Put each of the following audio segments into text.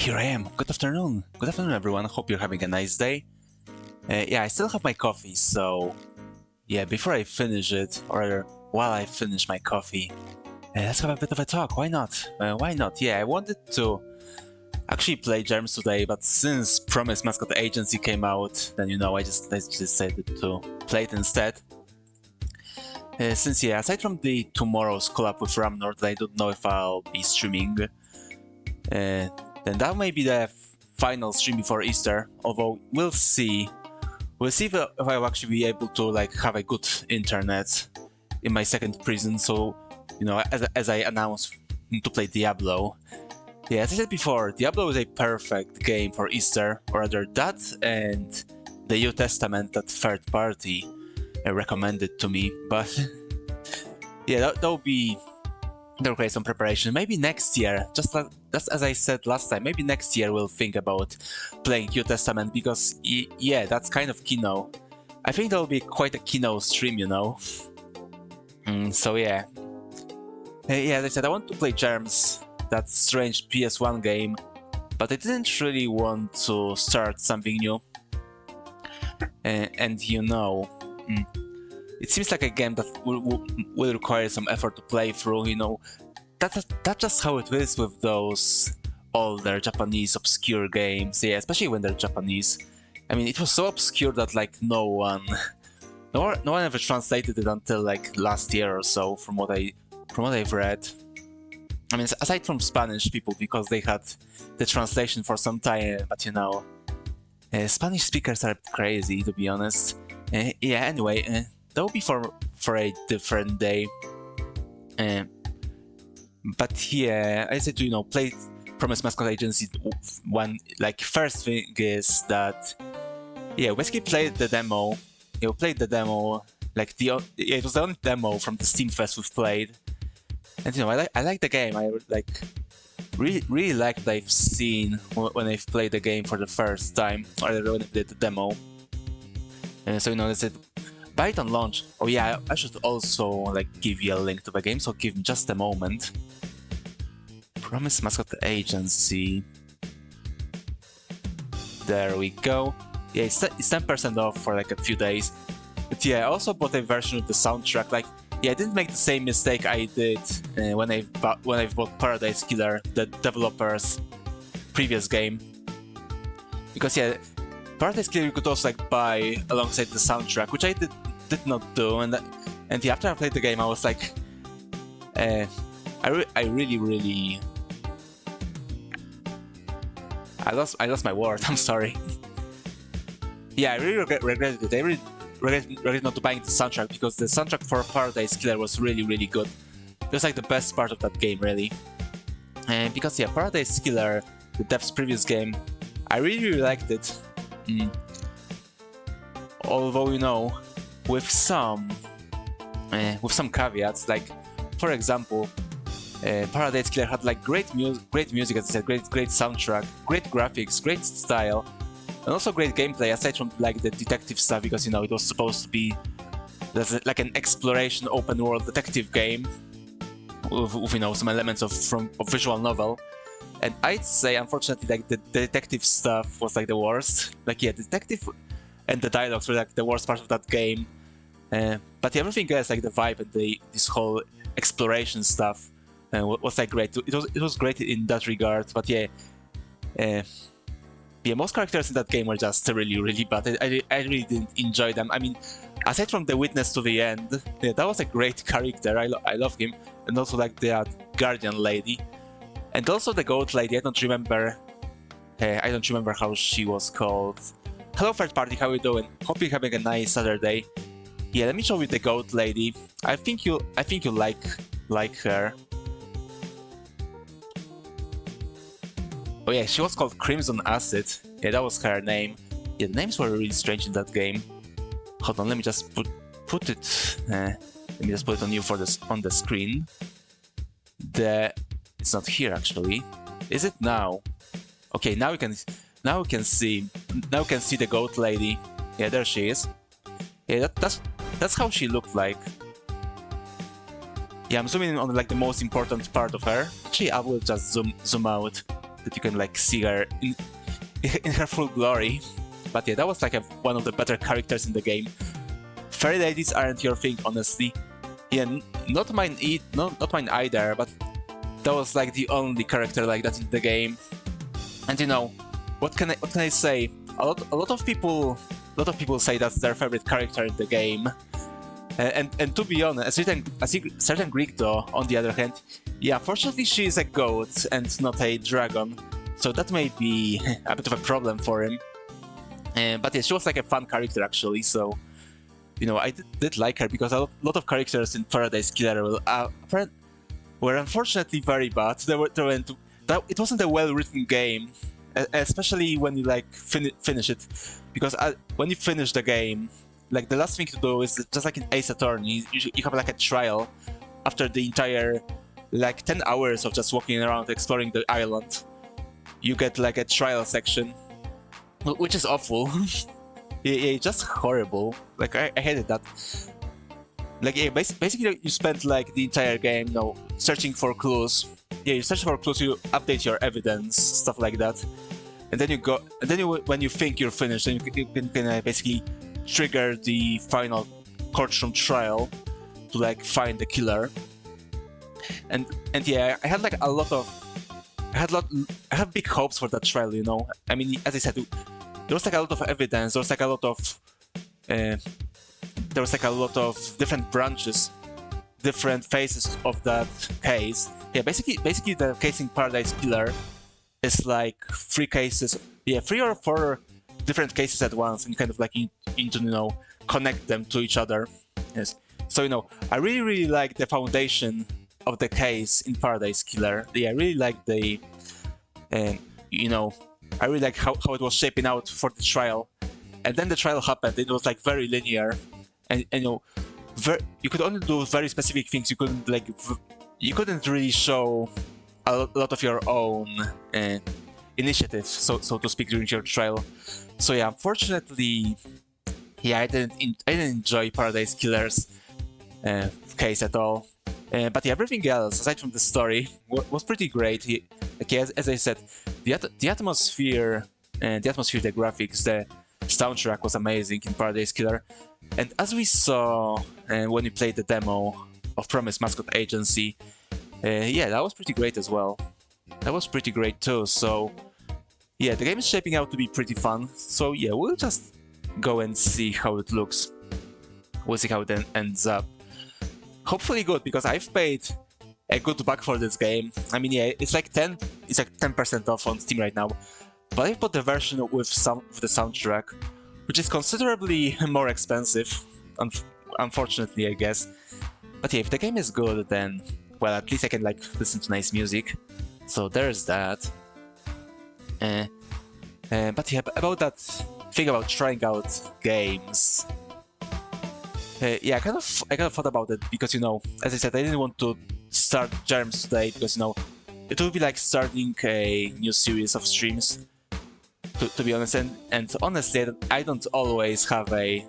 here I am. Good afternoon. Good afternoon, everyone. Hope you're having a nice day. Yeah, I still have my coffee, so yeah, before I finish it, or rather, while I finish my coffee, let's have a bit of a talk. Why not? Why not? Yeah, I wanted to actually play Germs today, but since Mascot Agency came out, then I just decided to play it instead. Since yeah, aside from the tomorrow's collab with Ramnord, I don't know if I'll be streaming. Then that may be the final stream before Easter, although we'll see. We'll see if I'll actually be able to have a good internet in my second prison, so as I announced to play Diablo. Yeah, as I said before, Diablo is a perfect game for Easter, or rather that and the New Testament that third party recommended to me, but yeah, that'll require some preparation. Maybe next year, just as I said last time, maybe next year we'll think about playing New Testament, because yeah, that's kind of Kino. I think that'll be quite a Kino stream, so yeah. Yeah, as I said, I want to play Germs, that strange PS1 game, but I didn't really want to start something new. And it seems like a game that will require some effort to play through, That's just how it is with those older Japanese obscure games, yeah, especially when they're Japanese. I mean, it was so obscure that no one ever translated it until last year or so, from what I've read. I mean, aside from Spanish people, because they had the translation for some time, but Spanish speakers are crazy, to be honest. Yeah, anyway, that will be for a different day. But yeah, I said to play Mascot Agency. First thing is that yeah, we basically played the demo. Yeah, we played the demo. It was the only demo from the Steam Fest we've played. And I like the game. I really like what I've seen when I've played the game for the first time, or when I played the demo. And so they said buy it on launch. Oh yeah, I should also give you a link to the game, so give me just a moment. Mascot Agency. There we go. Yeah, it's 10% off for a few days. But yeah, I also bought a version of the soundtrack. Yeah, I didn't make the same mistake I did when I bought Paradise Killer, the developer's previous game. Because yeah, Paradise Killer you could also buy alongside the soundtrack, which I did not do. And yeah, after I played the game, I was I really I lost my word. I'm sorry. Yeah, I really regretted it. I really regretted not buying the soundtrack, because the soundtrack for Paradise Killer was really good. It was the best part of that game, really. And because yeah, Paradise Killer, the dev's previous game, I really liked it. Although with some caveats, for example, Paradise Killer had great music, as I said, great soundtrack, great graphics, great style, and also great gameplay, aside from the detective stuff, because it was supposed to be an exploration open world detective game with some elements of visual novel. And I'd say, unfortunately, the detective stuff was the worst. Yeah, detective and the dialogues were the worst part of that game. But everything else, the vibe and this whole exploration stuff, was great. It was great in that regard. But yeah, most characters in that game were just really bad. I really didn't enjoy them. I mean, aside from the witness to the end, yeah, that was a great character. I love him, and also the guardian lady, and also the goat lady. I don't remember how she was called. Hello, third party. How you doing? Hope you're having a nice Saturday. Yeah, let me show you the goat lady. I think you like her. Oh yeah, she was called Crimson Acid. Yeah, that was her name. Yeah, the names were really strange in that game. Hold on, let me just put it. Let me just put it on you on the screen. It's not here actually. Is it now? Okay, now we can see the goat lady. Yeah, there she is. Yeah, that's how she looked like. Yeah, I'm zooming in on the most important part of her. Actually, I will just zoom out. that you can like see her in her full glory. But yeah, that was like one of the better characters in the game. Fairy ladies aren't your thing, honestly. Yeah, not mine either, but that was like the only character like that in the game. And you know, what can I say? A lot of people say that's their favorite character in the game. And to be honest, a certain Greek though, on the other hand, yeah, fortunately she is a goat and not a dragon, so that may be a bit of a problem for him. But yeah, she was like a fun character actually, so you know, I did like her, because a lot of characters in Paradise Killer were unfortunately very bad. It wasn't a well-written game, especially when you like finish it, because when you finish the game, like the last thing to do is just like in Ace Attorney, you have like a trial after the entire like 10 hours of just walking around exploring the island. You get like a trial section, which is awful. Yeah, just horrible. Like I hated that. Like yeah, basically you spend like the entire game, you know, searching for clues. Yeah, you search for clues, you update your evidence, stuff like that, and then when you think you're finished, then you can basically trigger the final courtroom trial to like find the killer. And yeah, I had like I had big hopes for that trial, you know. I mean, as I said, there was like a lot of evidence, there was like a lot of different branches, different phases of that case. Yeah, basically the case in Paradise Killer is like 3 or 4 different cases at once, and kind of like into you know, connect them to each other. Yes. So you know, I really like the foundation of the case in Paradise Killer. Yeah, I really like the you know, I really like how it was shaping out for the trial. And then the trial happened, it was like very linear, and you know, you could only do very specific things. You couldn't really show a lot of your own initiative, so to speak, during your trial. So yeah, unfortunately, yeah, I didn't enjoy Paradise Killer's case at all. But yeah, everything else aside from the story was pretty great. Okay, as I said, the atmosphere, the graphics, the soundtrack was amazing in Paradise Killer. And as we saw when we played the demo of Promise Mascot Agency, yeah, that was pretty great as well. That was pretty great too. So yeah, the game is shaping out to be pretty fun. So yeah, we'll just go and see how it looks. We'll see how it ends up. Hopefully good, because I've paid a good buck for this game. I mean, yeah, it's like 10% off on Steam right now. But I bought the version with the soundtrack, which is considerably more expensive, unfortunately, I guess. But yeah, if the game is good, then, well, at least I can like listen to nice music. So there's that. But yeah, about that thing about trying out games. Yeah, I kind of thought about it, because you know, as I said, I didn't want to start Germs today, because you know, it would be like starting a new series of streams. To be honest, and honestly, I don't always have I'm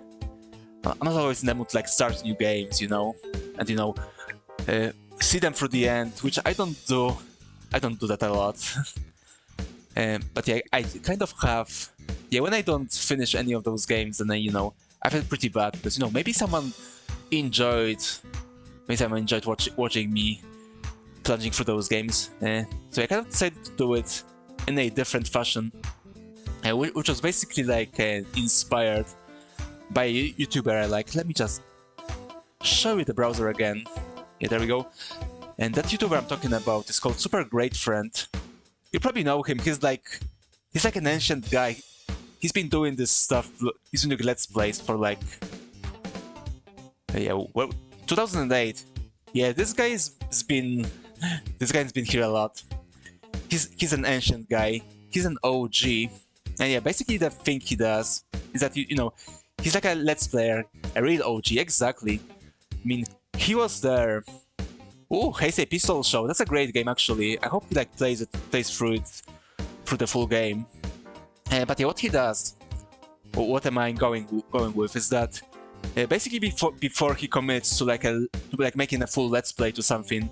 not always in the mood to like start new games, you know, and you know, see them through the end, which I don't do. I don't do that a lot. But yeah, I kind of have. Yeah, when I don't finish any of those games, then you know, I feel pretty bad, because you know, maybe someone enjoyed watching me plunging through those games. So I kind of decided to do it in a different fashion, which was basically like inspired by a YouTuber I like. Let me just show you the browser again. Yeah, there we go. And that YouTuber I'm talking about is called Super Great Friend. You probably know him. He's like an ancient guy. He's been doing this stuff. He's doing Let's Plays for like 2008. Yeah, this guy's been here a lot. He's an ancient guy. He's an OG. And yeah, basically the thing he does is that you know, he's like a Let's Player, a real OG, exactly. I mean, he was there. Oh, Heisei Pistol Show. That's a great game, actually. I hope he like plays through the full game. But yeah, what he does, what am I going with, is that basically before he commits to making a full Let's Play to something,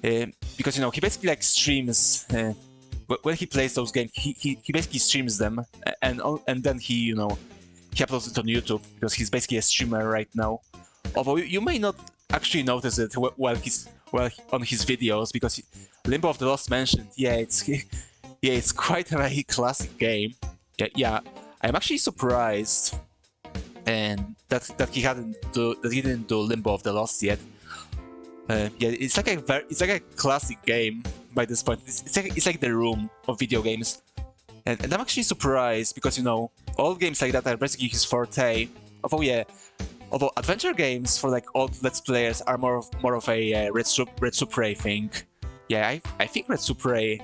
because you know, he basically like streams when he plays those games, he basically streams them, and then he he uploads it on YouTube because he's basically a streamer right now. Although you may not actually notice it while on his videos, because Limbo of the Lost mentioned, it's quite a very classic game. Yeah, I'm actually surprised, and that he didn't do Limbo of the Lost yet. It's like a classic game by this point. It's like the Room of video games, and I'm actually surprised because all games like that are basically his forte. Although adventure games for like old Let's Players are more of a Red Supre thing. Yeah, I think Red Supre.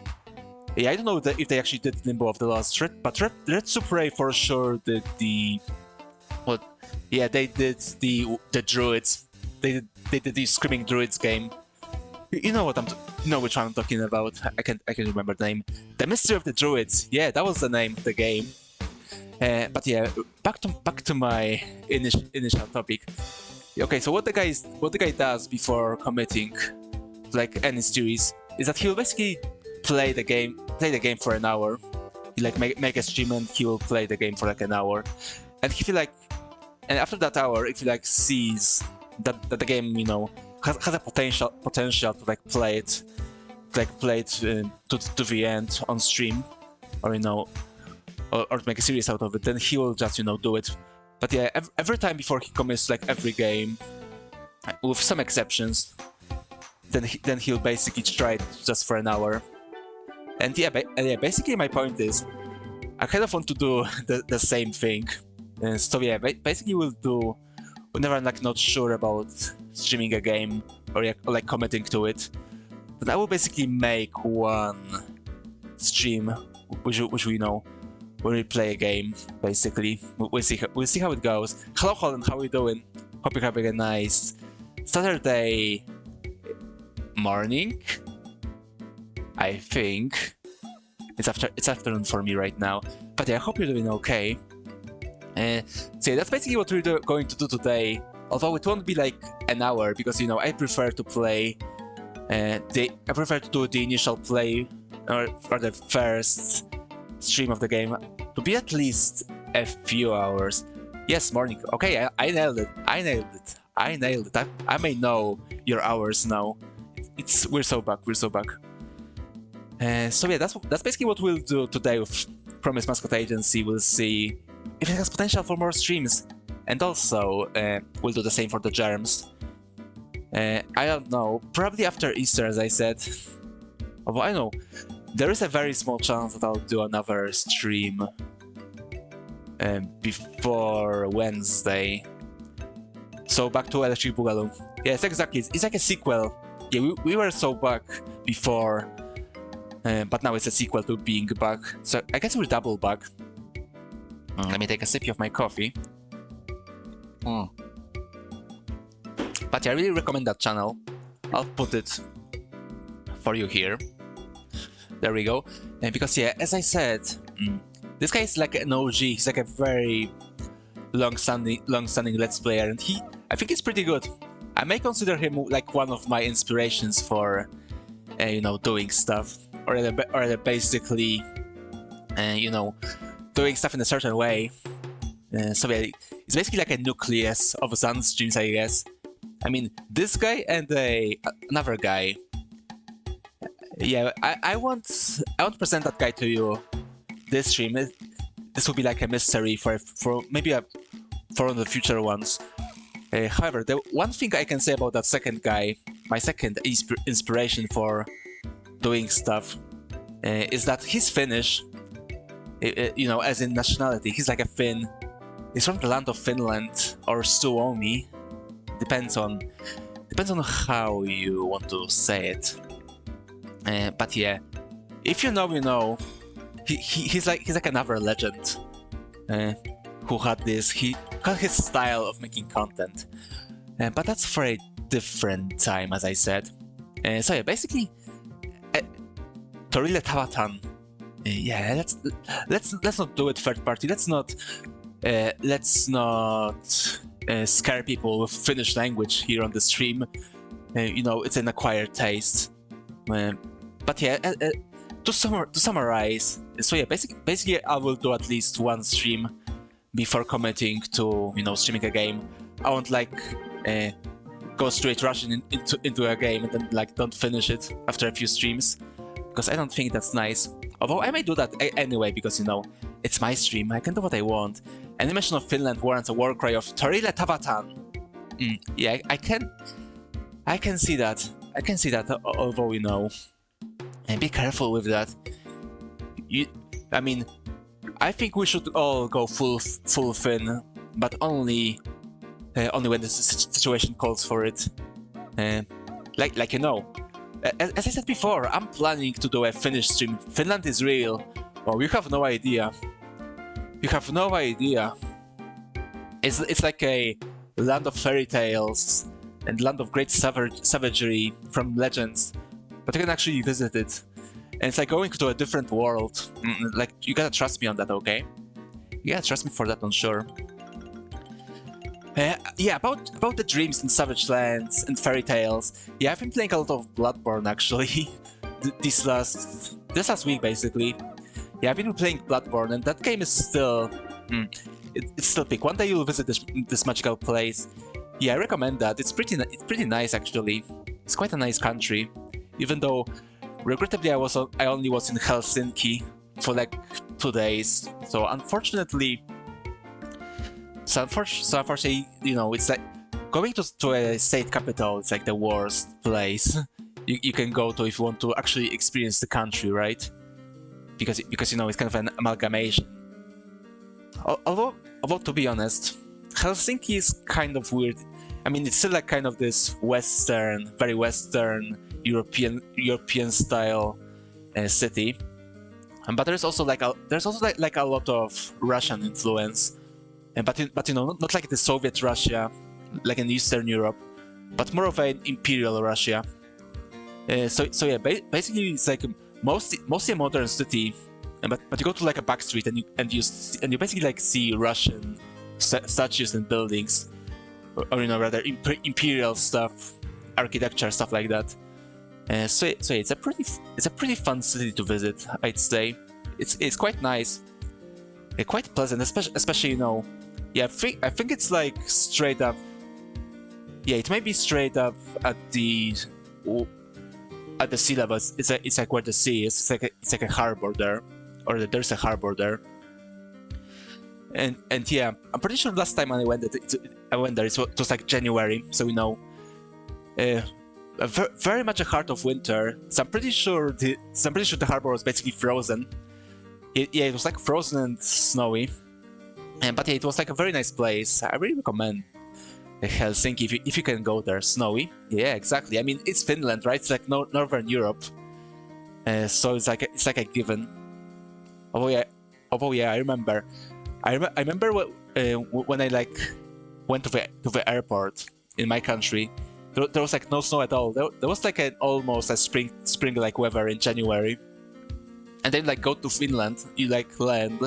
Yeah, I don't know if they actually did Limbo of the Lost, but Red Supre for sure did the. Well, yeah, they did the Druids. They did the Screaming Druids game. You know which one I'm talking about. I can remember the name. The Mystery of the Druids. Yeah, that was the name of the game. But yeah, back to my initial topic. Okay, so what the guy does before committing like any series is that he'll basically play the game for an hour. He like make a stream and he will play the game for like an hour, and after that hour, if he like sees that the game has a potential to like play it to the end on stream, or or to make a series out of it, then he will just do it. But yeah, every time before he commits like every game, with some exceptions, then he'll basically try it just for an hour. And yeah, basically my point is, I kind of want to do the same thing. So yeah, basically we'll do whenever I'm like not sure about streaming a game or like committing to it, then I will basically make one stream which when we play a game. Basically, we'll see how it goes. Hello Holland, how are you doing? Hope you're having a nice Saturday morning. I think it's afternoon for me right now, but yeah, I hope you're doing okay. So yeah, that's basically what we're going to do today. Although it won't be like an hour, because I prefer to play. I prefer to do the initial play or the first stream of the game to be at least a few hours. Yes, morning. Okay, I nailed it. I nailed it. I may know your hours now. We're so back. So yeah, that's basically what we'll do today with Promise Mascot Agency. We'll see if it has potential for more streams, and also we'll do the same for the Germs. I don't know, probably after Easter, as I said. Although I know there is a very small chance that I'll do another stream before Wednesday. So back to Electric Boogaloo. Yes, exactly. It's like a sequel. Yeah, we were so back before, but now it's a sequel to being back. So I guess we're double back. Let me take a sip of my coffee. But yeah, I really recommend that channel. I'll put it for you here. There we go. Because yeah, as I said, this guy is like an OG. He's like a very long-standing Let's Player, and I think he's pretty good. I may consider him like one of my inspirations for, doing stuff, or basically, doing stuff in a certain way. So yeah, it's basically like a nucleus of Sun streams, I guess. I mean, this guy and another guy. Yeah, I want to present that guy to you this stream. This will be like a mystery for maybe for one of the future ones. However, the one thing I can say about that second guy, my second inspiration for doing stuff, is that he's Finnish. As in nationality, he's like a Finn. He's from the land of Finland or Suomi. Depends on how you want to say it. But yeah, if you know, you know. He's like another legend who had his style of making content. But that's for a different time, as I said. So yeah, basically, Torile Tawatan. Yeah, let's not do it third party. Let's not scare people with Finnish language here on the stream. It's an acquired taste. But yeah, to summarize, so yeah, basically I will do at least one stream before committing to streaming a game. I won't like go straight rushing into a game and then like don't finish it after a few streams, because I don't think that's nice. Although I may do that anyway, because it's my stream, I can do what I want. Animation of Finland warrants a war cry of Torile Tavatan. Yeah, I can see that. I can see that, although and be careful with that. I mean, I think we should all go full Finn, but only when the situation calls for it. As I said before, I'm planning to do a Finnish stream. Finland is real. Well, you have no idea. You have no idea. It's like a land of fairy tales and land of great savagery from legends, but you can actually visit it. And it's like going to a different world. Like, you gotta trust me on that, okay? You gotta trust me for that, I'm sure. Yeah, about the dreams and savage lands and fairy tales. Yeah, I've been playing a lot of Bloodborne actually. this last week basically. Yeah, I've been playing Bloodborne, and that game is still it's still big. One day you'll visit this magical place. Yeah, I recommend that. It's pretty nice actually. It's quite a nice country, even though regrettably I only was in Helsinki for like 2 days. So unfortunately, it's like going to a state capital. It's like the worst place you can go to if you want to actually experience the country, right? Because it's kind of an amalgamation. Although to be honest, Helsinki is kind of weird. I mean, it's still like kind of this very Western European style city, but there's also like a lot of Russian influence, but not like the Soviet Russia, like in Eastern Europe, but more of an imperial Russia. So yeah, basically it's like mostly a modern city, but you go to like a back street and you basically like see Russian statues and buildings, or rather imperial stuff, architecture, stuff like that. So it's a pretty fun city to visit, I'd say. It's quite nice, quite pleasant, especially yeah, I think it's like straight up. Yeah, it may be straight up at the sea level. It's like where the sea is. It's like a harbor there, or there's a harbor there. And yeah, I'm pretty sure last time I went there, it was like January, so very much a heart of winter. So I'm pretty sure the harbor was basically frozen. It was like frozen and snowy. But yeah, it was like a very nice place. I really recommend Helsinki if you can go there. Snowy, yeah, exactly. I mean, it's Finland, right? It's like Northern Europe, so it's like a given. Although yeah, I remember when I like went to the airport in my country. There was like no snow at all. There was like almost a spring like weather in January, and then like go to Finland, you like land,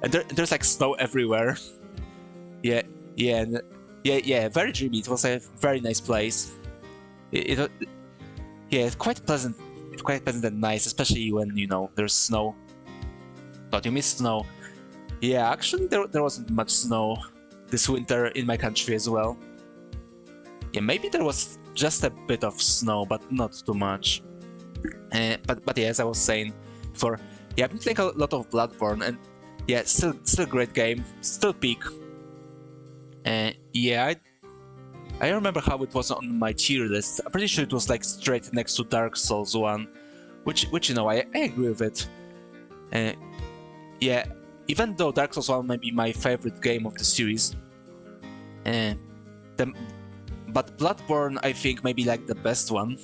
and there's like snow everywhere. Yeah, very dreamy. It was a very nice place. It's quite pleasant. It's quite pleasant and nice, especially when there's snow. But you miss snow. Yeah, actually there wasn't much snow this winter in my country as well. Yeah, maybe there was just a bit of snow, but not too much. But yeah, as I was saying before, yeah, I've been playing a lot of Bloodborne, and yeah, still a great game, still peak. Yeah, I don't remember how it was on my tier list. I'm pretty sure it was like straight next to Dark Souls 1, which I agree with it. Yeah, even though Dark Souls 1 might be my favorite game of the series, but Bloodborne I think may be like the best one.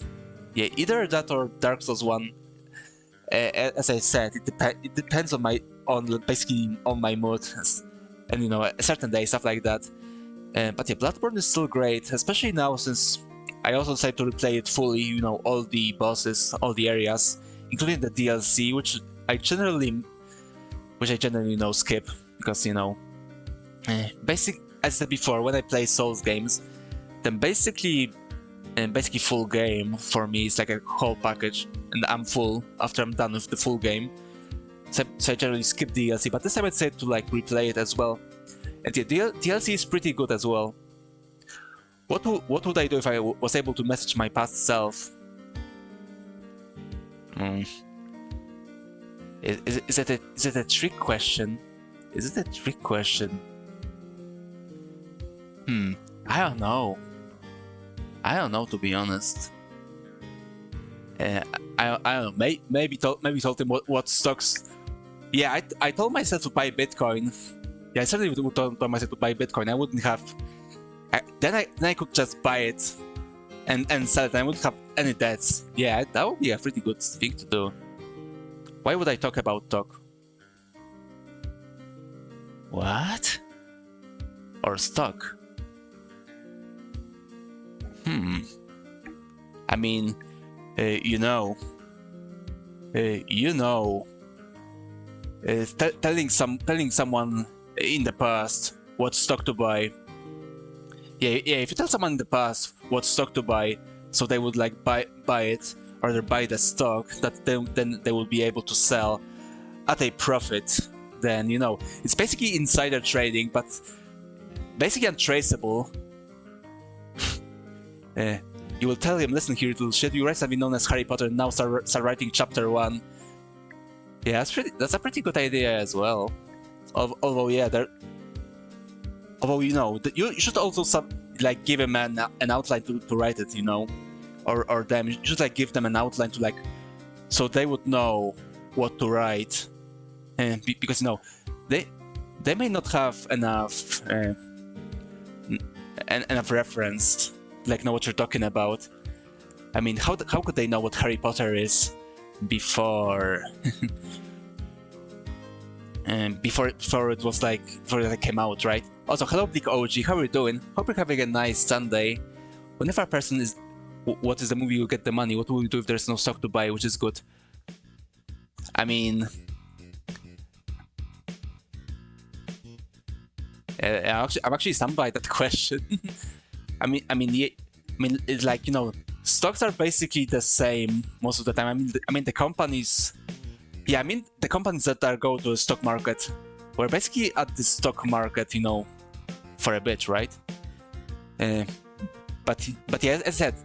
Yeah, either that or Dark Souls 1. As I said, it depends on basically on my mood, and a certain day, stuff like that. But yeah, Bloodborne is still great, especially now since I also decided to replay it fully. All the bosses, all the areas, including the DLC, which I generally skip because basic. As I said before, when I play Souls games, then basically and basically full game for me is like a whole package, and I'm full after I'm done with the full game. So I generally skip DLC, but this time I decided to like replay it as well. And the DLC is pretty good as well. What would I do if I was able to message my past self? Is it a trick question? Is it a trick question? I don't know. I don't know, to be honest. I don't know. Maybe told him what stocks. Yeah, I told myself to buy Bitcoin. Yeah, I certainly would told myself to buy Bitcoin. I wouldn't have. Then I could just buy it and sell it. I wouldn't have any debts. Yeah, that would be a pretty good thing to do. Why would I talk about talk? What? Or stock? I mean, telling someone in the past what stock to buy. Yeah. If you tell someone in the past what stock to buy, so they would like buy it, or they buy the stock that then they will be able to sell at a profit. Then it's basically insider trading, but basically untraceable. You will tell him, listen here, little shit, you guys have been known as Harry Potter, now start writing chapter 1. Yeah, that's a pretty good idea as well. Although you should also give him an outline to write it, or them. You should like give them an outline to so they would know what to write, because they may not have enough reference, know what you're talking about. I mean, how could they know what Harry Potter is before before it came out, right? Also, hello Bleak OG, how are you doing? Hope you're having a nice Sunday. Whenever a person is, what is the movie you get the money? What will you do if there's no stock to buy, which is good? I mean, I'm actually stunned by that question. I mean, it's like, stocks are basically the same most of the time. I mean, the companies. Yeah, I mean, the companies that go to the stock market were basically at the stock market, for a bit, right? But yeah, as I said,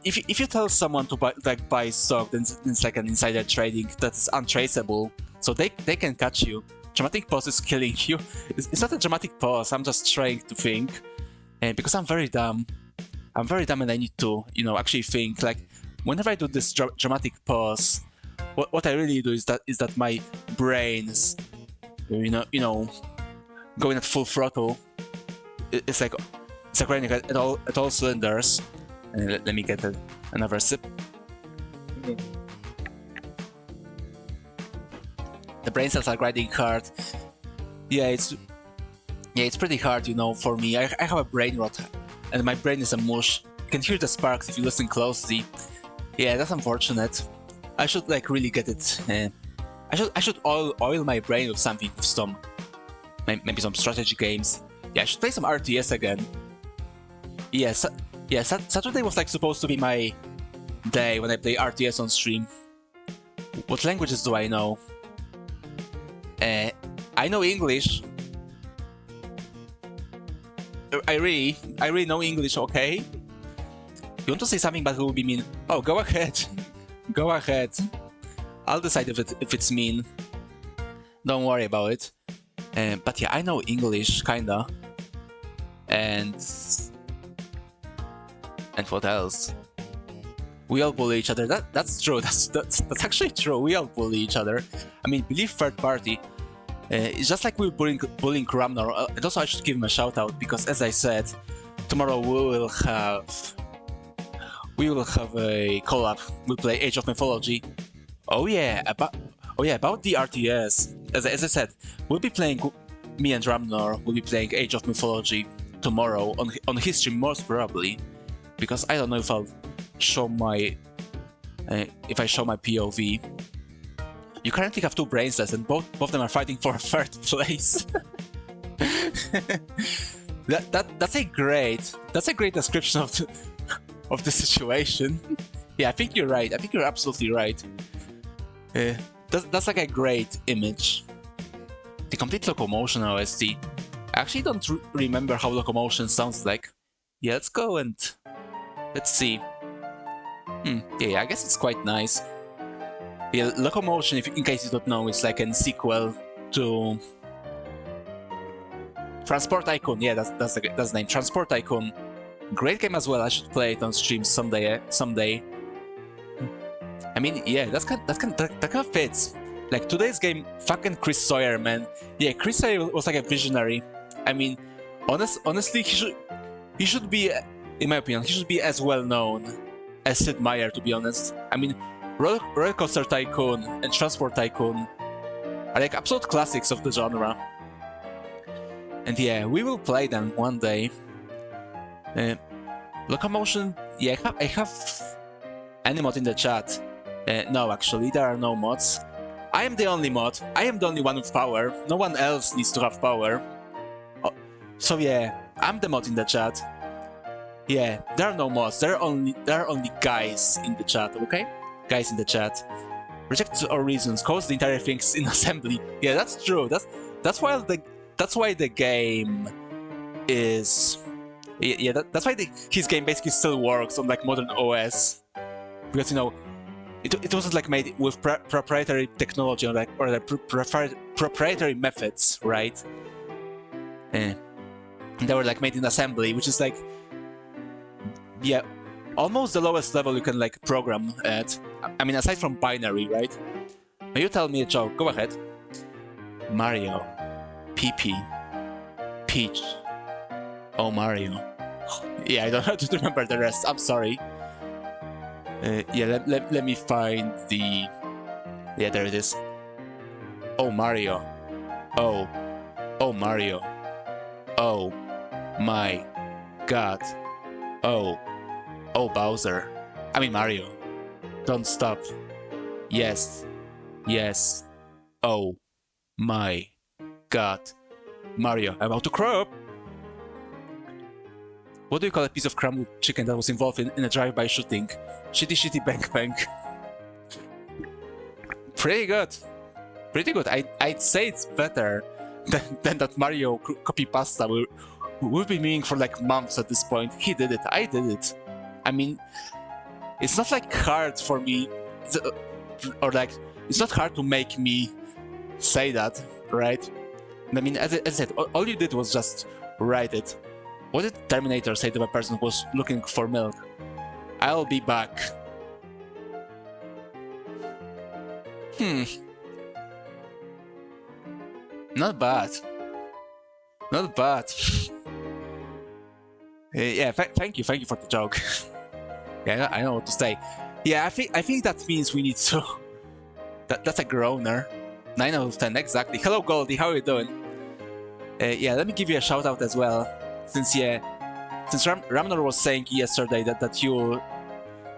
if you tell someone to buy stock, then it's like an insider trading that's untraceable, so they can catch you. Dramatic pause is killing you. It's not a dramatic pause. I'm just trying to think, because I'm very dumb. I'm very dumb, and I need to, actually think. Like, whenever I do this dramatic pause, what I really do is that my brain's, going at full throttle. It's like running at all cylinders. Let me get another sip. The brain cells are grinding hard. Yeah, it's pretty hard, for me. I have a brain rot, and my brain is a mush. You can hear the sparks if you listen closely. Yeah, that's unfortunate. I should really get it. I should oil my brain with something, with maybe some strategy games. Yeah, I should play some RTS again. Yeah, Saturday was supposed to be my day when I play RTS on stream. What languages do I know? I know English. I really know English. Okay. You want to say something, but it will be mean? Oh, go ahead. Go ahead. I'll decide if it's mean. Don't worry about it. But yeah, I know English, kinda. And what else? We all bully each other. That's true. That's actually true. We all bully each other. I mean, believe third party. It's just like we're bullying Ramnor. And also, I should give him a shout out because, as I said, tomorrow we will have a collab. We'll play Age of Mythology. Oh yeah, about the RTS. As I said, we'll be playing. Me and Ramnor will be playing Age of Mythology tomorrow on his stream, most probably, because I don't know if I'll show my POV. You currently have 2 brain cells, and both of them are fighting for 3rd place. that's a great description of of the situation. Yeah, I think you're right. I think you're absolutely right. That's like a great image. The complete locomotion OST. I actually don't remember how locomotion sounds like. Yeah, let's go and let's see. Yeah, I guess it's quite nice. Yeah, locomotion, in case you don't know, is like a sequel to Transport Tycoon. Yeah, that's the name. Transport Tycoon. Great game as well. I should play it on stream someday. I mean, yeah, that kind of fits. Like today's game, fucking Chris Sawyer, man. Yeah, Chris Sawyer was like a visionary. I mean, honestly, he should be, in my opinion, he should be as well known as Sid Meier, to be honest. I mean, Roller Coaster Tycoon and Transport Tycoon are like absolute classics of the genre. And yeah, we will play them one day. Locomotion, yeah, I have any mod in the chat. No, actually, there are no mods. I am the only mod. I am the only one with power. No one else needs to have power. Oh, so yeah, I'm the mod in the chat. Yeah, there are no mods. There are only guys in the chat. Okay, guys in the chat. Reject all reasons. Cause the entire thing's in assembly. Yeah, that's true. That's why the game is. Yeah, that's why his game basically still works on like modern OS, because you know, it wasn't like made with proprietary technology or proprietary methods, right? They were like made in assembly, which is like, yeah, almost the lowest level you can like program at. I mean, aside from binary, right? Now you tell me a joke. Go ahead. Mario, PP, Peach. Oh, Mario. Yeah, I don't have to remember the rest. I'm sorry. Yeah, let me find the... Yeah, there it is. Oh, Mario. Oh. Oh, Mario. Oh. My. God. Oh. Oh, Bowser. I mean, Mario. Don't stop. Yes. Yes. Oh. My. God. Mario. I'm about to crow up. What do you call a piece of crumbled chicken that was involved in a drive-by shooting? Shitty bang bang. Pretty good. Pretty good. I'd say it's better than that Mario copy pasta we've been meaning for like months at this point. He did it. I did it. I mean, it's not like hard for me, or like, it's not hard to make me say that, right? I mean, as I said, all you did was just write it. What did Terminator say to a person who was looking for milk? I'll be back. Not bad. Not bad. Yeah, thank you for the joke. Yeah, I know what to say. Yeah, I think that means we need to... That's a groaner. 9 out of 10, exactly. Hello, Goldie, how are you doing? Yeah, let me give you a shout out as well. Since Ramnor was saying yesterday that you're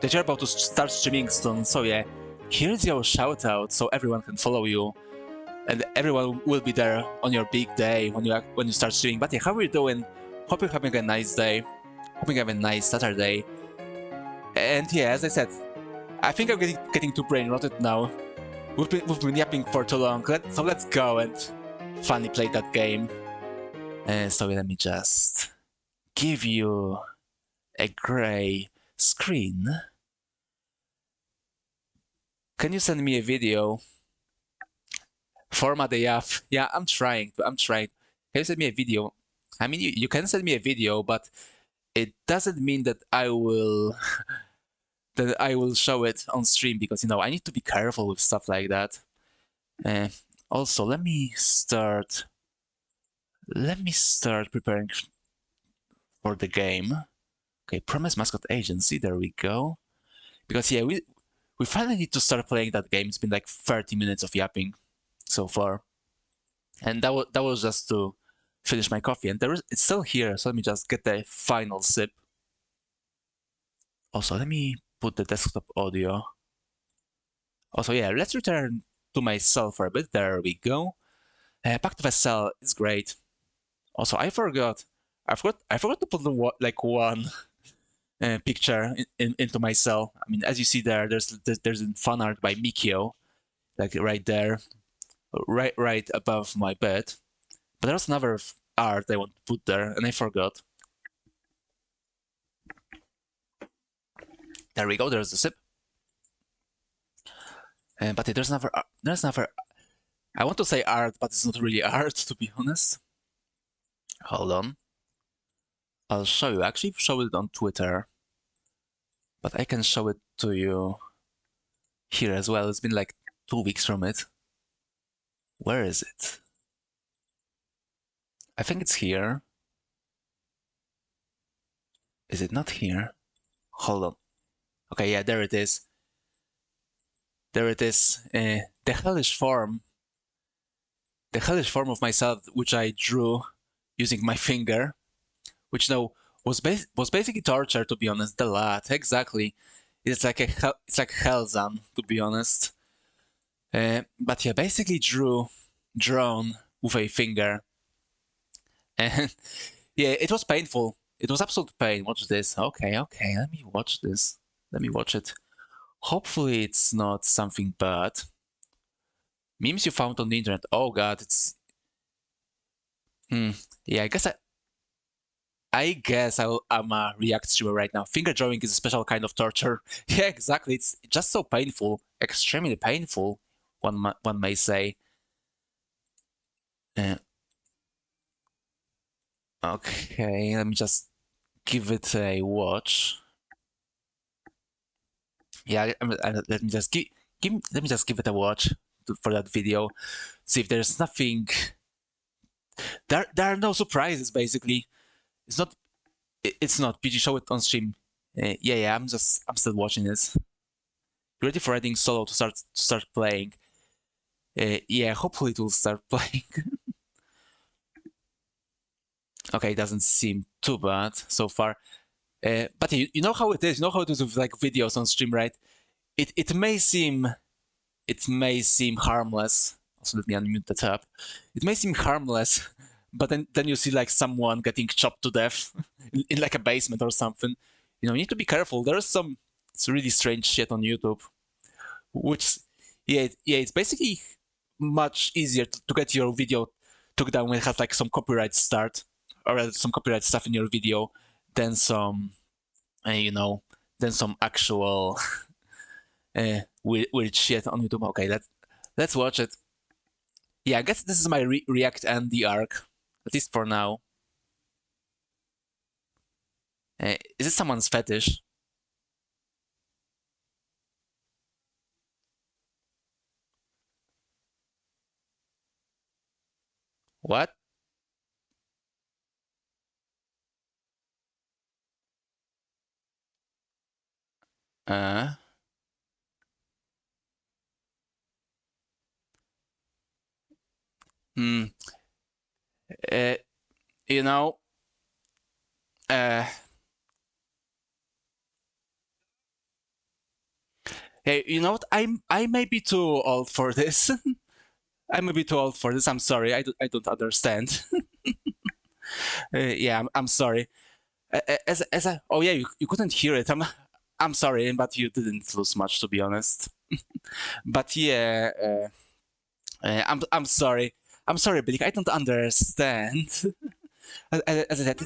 about to start streaming soon, so yeah, here's your shout out so everyone can follow you, and everyone will be there on your big day when you start streaming. But yeah, how are you doing? Hope you're having a nice day. Hope you have a nice Saturday. And yeah, as I said, I think I'm getting too brain rotted now. We've been yapping for too long. So let's go and finally play that game. So let me just give you a gray screen. Can you send me a video? Format the yap. Yeah, I'm trying. Can you send me a video? I mean, you can send me a video, but it doesn't mean that I will show it on stream, because you know I need to be careful with stuff like that. Also, let me start preparing for the game. Okay, Promise Mascot Agency, there we go. Because yeah, we finally need to start playing that game. It's been like 30 minutes of yapping so far. And that was just to finish my coffee. And it's still here, so let me just get the final sip. Also, let me put the desktop audio. Also, yeah, let's return to my cell for a bit. There we go. Pact of a Cell is great. Also, I forgot to put the like one. picture into my cell. I mean, as you see there, there's a fan art by Mikio, like right there, right above my bed. But there's another art I want to put there, and I forgot. There we go. There's the sip. But there's another. There's another. I want to say art, but it's not really art, to be honest. Hold on. I'll show you. I actually show it on Twitter, but I can show it to you here as well. It's been like 2 weeks from it. Where is it? I think it's here. Is it not here? Hold on. Okay, yeah, there it is. There it is. The hellish form. The hellish form of myself, which I drew using my finger, which no was basically torture, to be honest. The lot, exactly. It's like it's like Hellzan, to be honest. But yeah, basically drawn with a finger, and yeah, it was painful. It was absolute pain. Watch this. Okay, okay. Let me watch this. Let me watch it. Hopefully, it's not something bad. Memes you found on the internet. Oh god, it's. Yeah, I guess I'm a React streamer right now. Finger drawing is a special kind of torture. Yeah, exactly. It's just so painful, extremely painful. One may say. Uh, okay, let me just give it a watch. Yeah, let me just let me just give it a watch for that video. See if there's nothing. There are no surprises basically. It's not. It's not. PG show it on stream. Yeah. I'm still watching this. You ready for adding solo to start playing? Yeah, hopefully it will start playing. Okay, it doesn't seem too bad so far. But you know how it is. You know how it is with like videos on stream, right? It may seem harmless. Also, let me unmute the tab. It may seem harmless, but then you see like someone getting chopped to death in like a basement or something. You know, you need to be careful. There's some it's really strange shit on YouTube, which it's basically much easier to get your video took down when it has like some copyright start or some copyright stuff in your video than some you know than some actual weird shit on YouTube. Okay, let's watch it. Yeah, I guess this is my React and the arc, at least for now. Is it someone's fetish? What? Uh, hmm. Uh, you know, uh, hey, you know what? I may be too old for this. I may be too old for this. I'm sorry. I don't understand. Yeah, I'm sorry. As I oh yeah, you couldn't hear it. I'm sorry, but you didn't lose much to be honest. But yeah, I'm sorry. I'm sorry, Billy. I don't understand. As I said,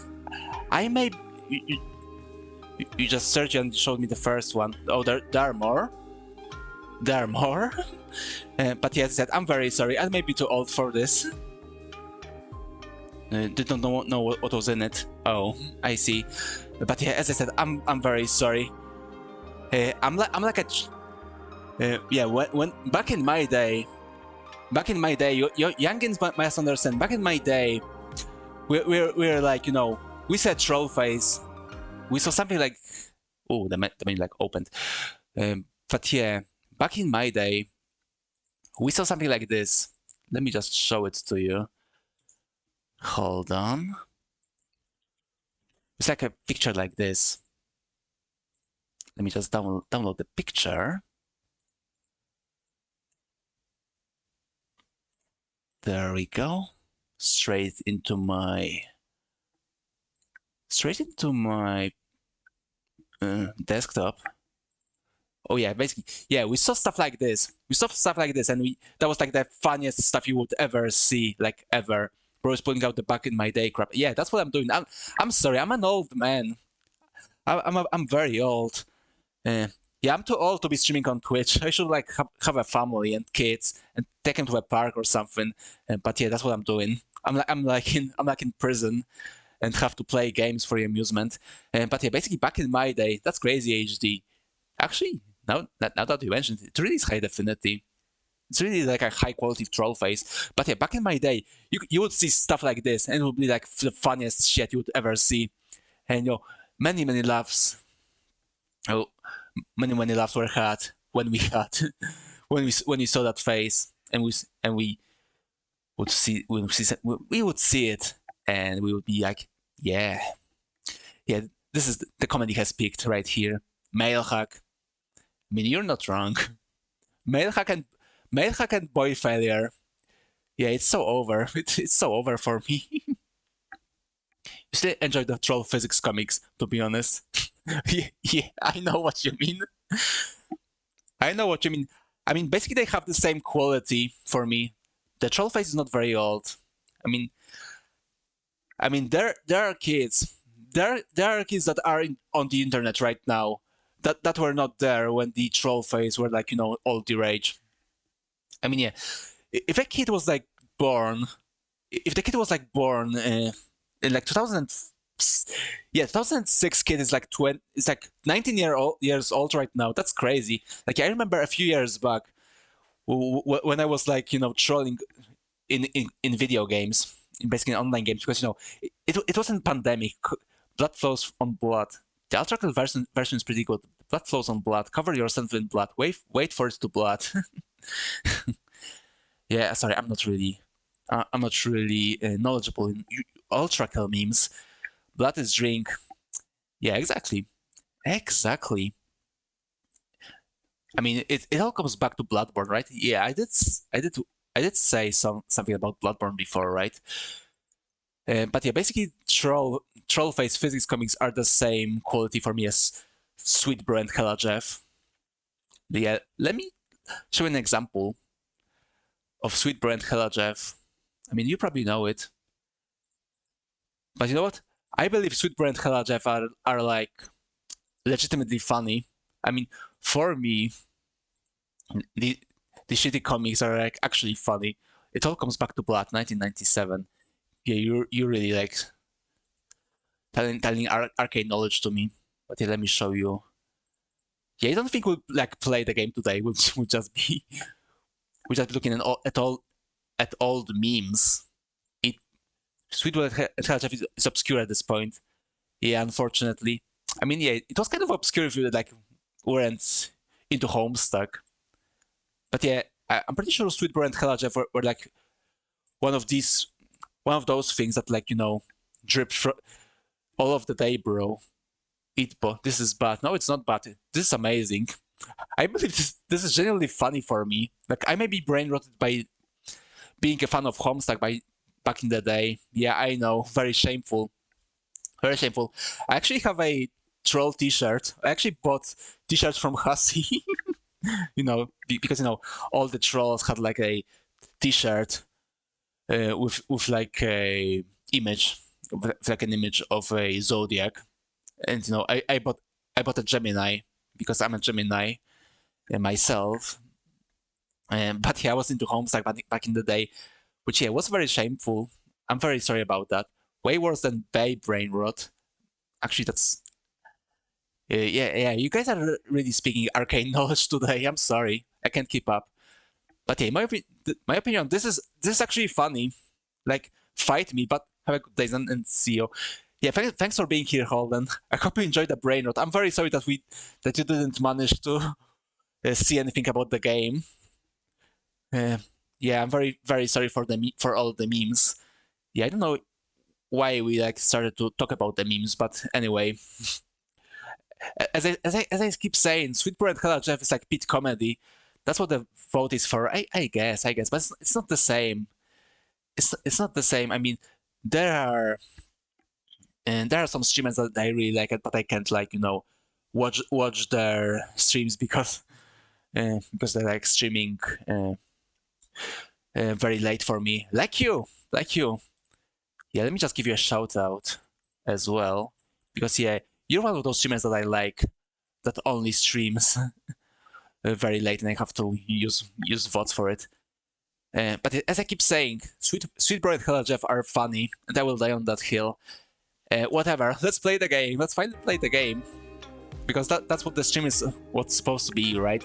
I may. You, you just searched and showed me the first one. Oh, there are more. There are more. But yes, said I'm very sorry. I may be too old for this. Didn't know what was in it. Oh, I see. But yeah, as I said, I'm very sorry. I'm like a yeah. When back in my day, you youngins must understand. Back in my day, we're like we said troll face. We saw something like oh the menu like opened. But yeah, back in my day, we saw something like this. Let me just show it to you. Hold on. It's like a picture like this. Let me just download the picture. There we go. Straight into my Desktop. Oh yeah, basically, yeah, we saw stuff like this. We saw stuff like this, and that was like the funniest stuff you would ever see, like ever. Bro is pulling out the back in my day crap. Yeah, that's what I'm doing. I'm sorry, I'm an old man. I'm very old. Uh, yeah, I'm too old to be streaming on Twitch. I should like have a family and kids and take them to a park or something. But yeah, that's what I'm doing. I'm like in prison and have to play games for your amusement. But yeah, basically back in my day, that's crazy HD. Actually, now that you mentioned it, it really is high definition. It's really like a high quality troll face. But yeah, back in my day, you would see stuff like this, and it would be like the funniest shit you would ever see. And many laughs. Oh, many laughs were had when we had when we saw that face, and we we would see it, and we would be like, yeah, yeah, this is the comedy has peaked right here. Male hack. I mean, you're not wrong. Male hack and male hack and boy failure. Yeah, it's so over. It's so over for me. You still enjoy the troll physics comics, to be honest. Yeah, I know what you mean. I know what you mean. I mean, basically, they have the same quality for me. The troll face is not very old. I mean, there are kids. There are kids that are on the internet right now that were not there when the troll face were like all the rage. I mean, yeah, if a kid was like born, if the kid was like born in like 2000, yeah, 2006 kid is like 20, it's like 19 years old right now. That's crazy. Like I remember a few years back when I was like trolling in video games, basically in online games, because it wasn't pandemic. Blood flows on blood. The ultra version is pretty good. Blood flows on blood. Cover yourself in blood. Wait for it to blood. Yeah, sorry, I'm not really knowledgeable in ultra kill memes. Blood is drink. Yeah, exactly. I mean, it all comes back to Bloodborne, right? Yeah, I did say something about Bloodborne before, right? But yeah, basically, troll face physics comics are the same quality for me as Sweetbro and Kalajev. Yeah, let me show an example of Sweetbro and Kalajev. I mean, you probably know it, but you know what? I believe Sweetbro and Kalajev are like legitimately funny. I mean, for me, the the shitty comics are like actually funny. It all comes back to Blood, 1997. Yeah, you really like telling arcane knowledge to me. But yeah, let me show you. Yeah, I don't think we'll like play the game today. We'll just be looking at all the memes. It Sweetwater is obscure at this point. Yeah, unfortunately. I mean, yeah, it was kind of obscure if you like weren't into Homestuck. But yeah, I'm pretty sure Sweetbro and Helajev were like one of those things that like drip all of the day, bro. This is bad. No, it's not bad. This is amazing. I believe this is genuinely funny for me. Like I may be brain rotted by being a fan of Homestuck by back in the day. Yeah, I know, very shameful, very shameful. I actually have a troll T-shirt. I actually bought T-shirts from Hussey. Because all the trolls had like a T-shirt with like a image, with like an image of a zodiac, and I bought a Gemini because I'm a Gemini myself. But yeah, I was into Homestuck back in the day, which yeah was very shameful. I'm very sorry about that. Way worse than Bay Brain Rot. Actually, that's yeah. You guys are really speaking arcane knowledge today. I'm sorry, I can't keep up. But yeah, my opinion, this is actually funny. Like, fight me, but have a good day and see you. Yeah, thanks for being here, Holden. I hope you enjoyed the brain rot. I'm very sorry that you didn't manage to see anything about the game. Uh, yeah, I'm very sorry for for all the memes. Yeah, I don't know why we like started to talk about the memes, but anyway, as I keep saying, Sweetbro and Hella Jeff is like pit comedy. That's what the vote is for. I guess, but it's not the same. It's not the same. I mean, there are there are some streamers that I really like it, but I can't like watch their streams because they're like streaming very late for me. Like you. Yeah, let me just give you a shout out as well because yeah, you're one of those streamers that I like that only streams very late, and I have to use VODs for it. But as I keep saying, Sweetbro and Hello Jeff are funny, and I will die on that hill. Whatever, let's play the game. Let's finally play the game. Because that's what the stream is what's supposed to be, right?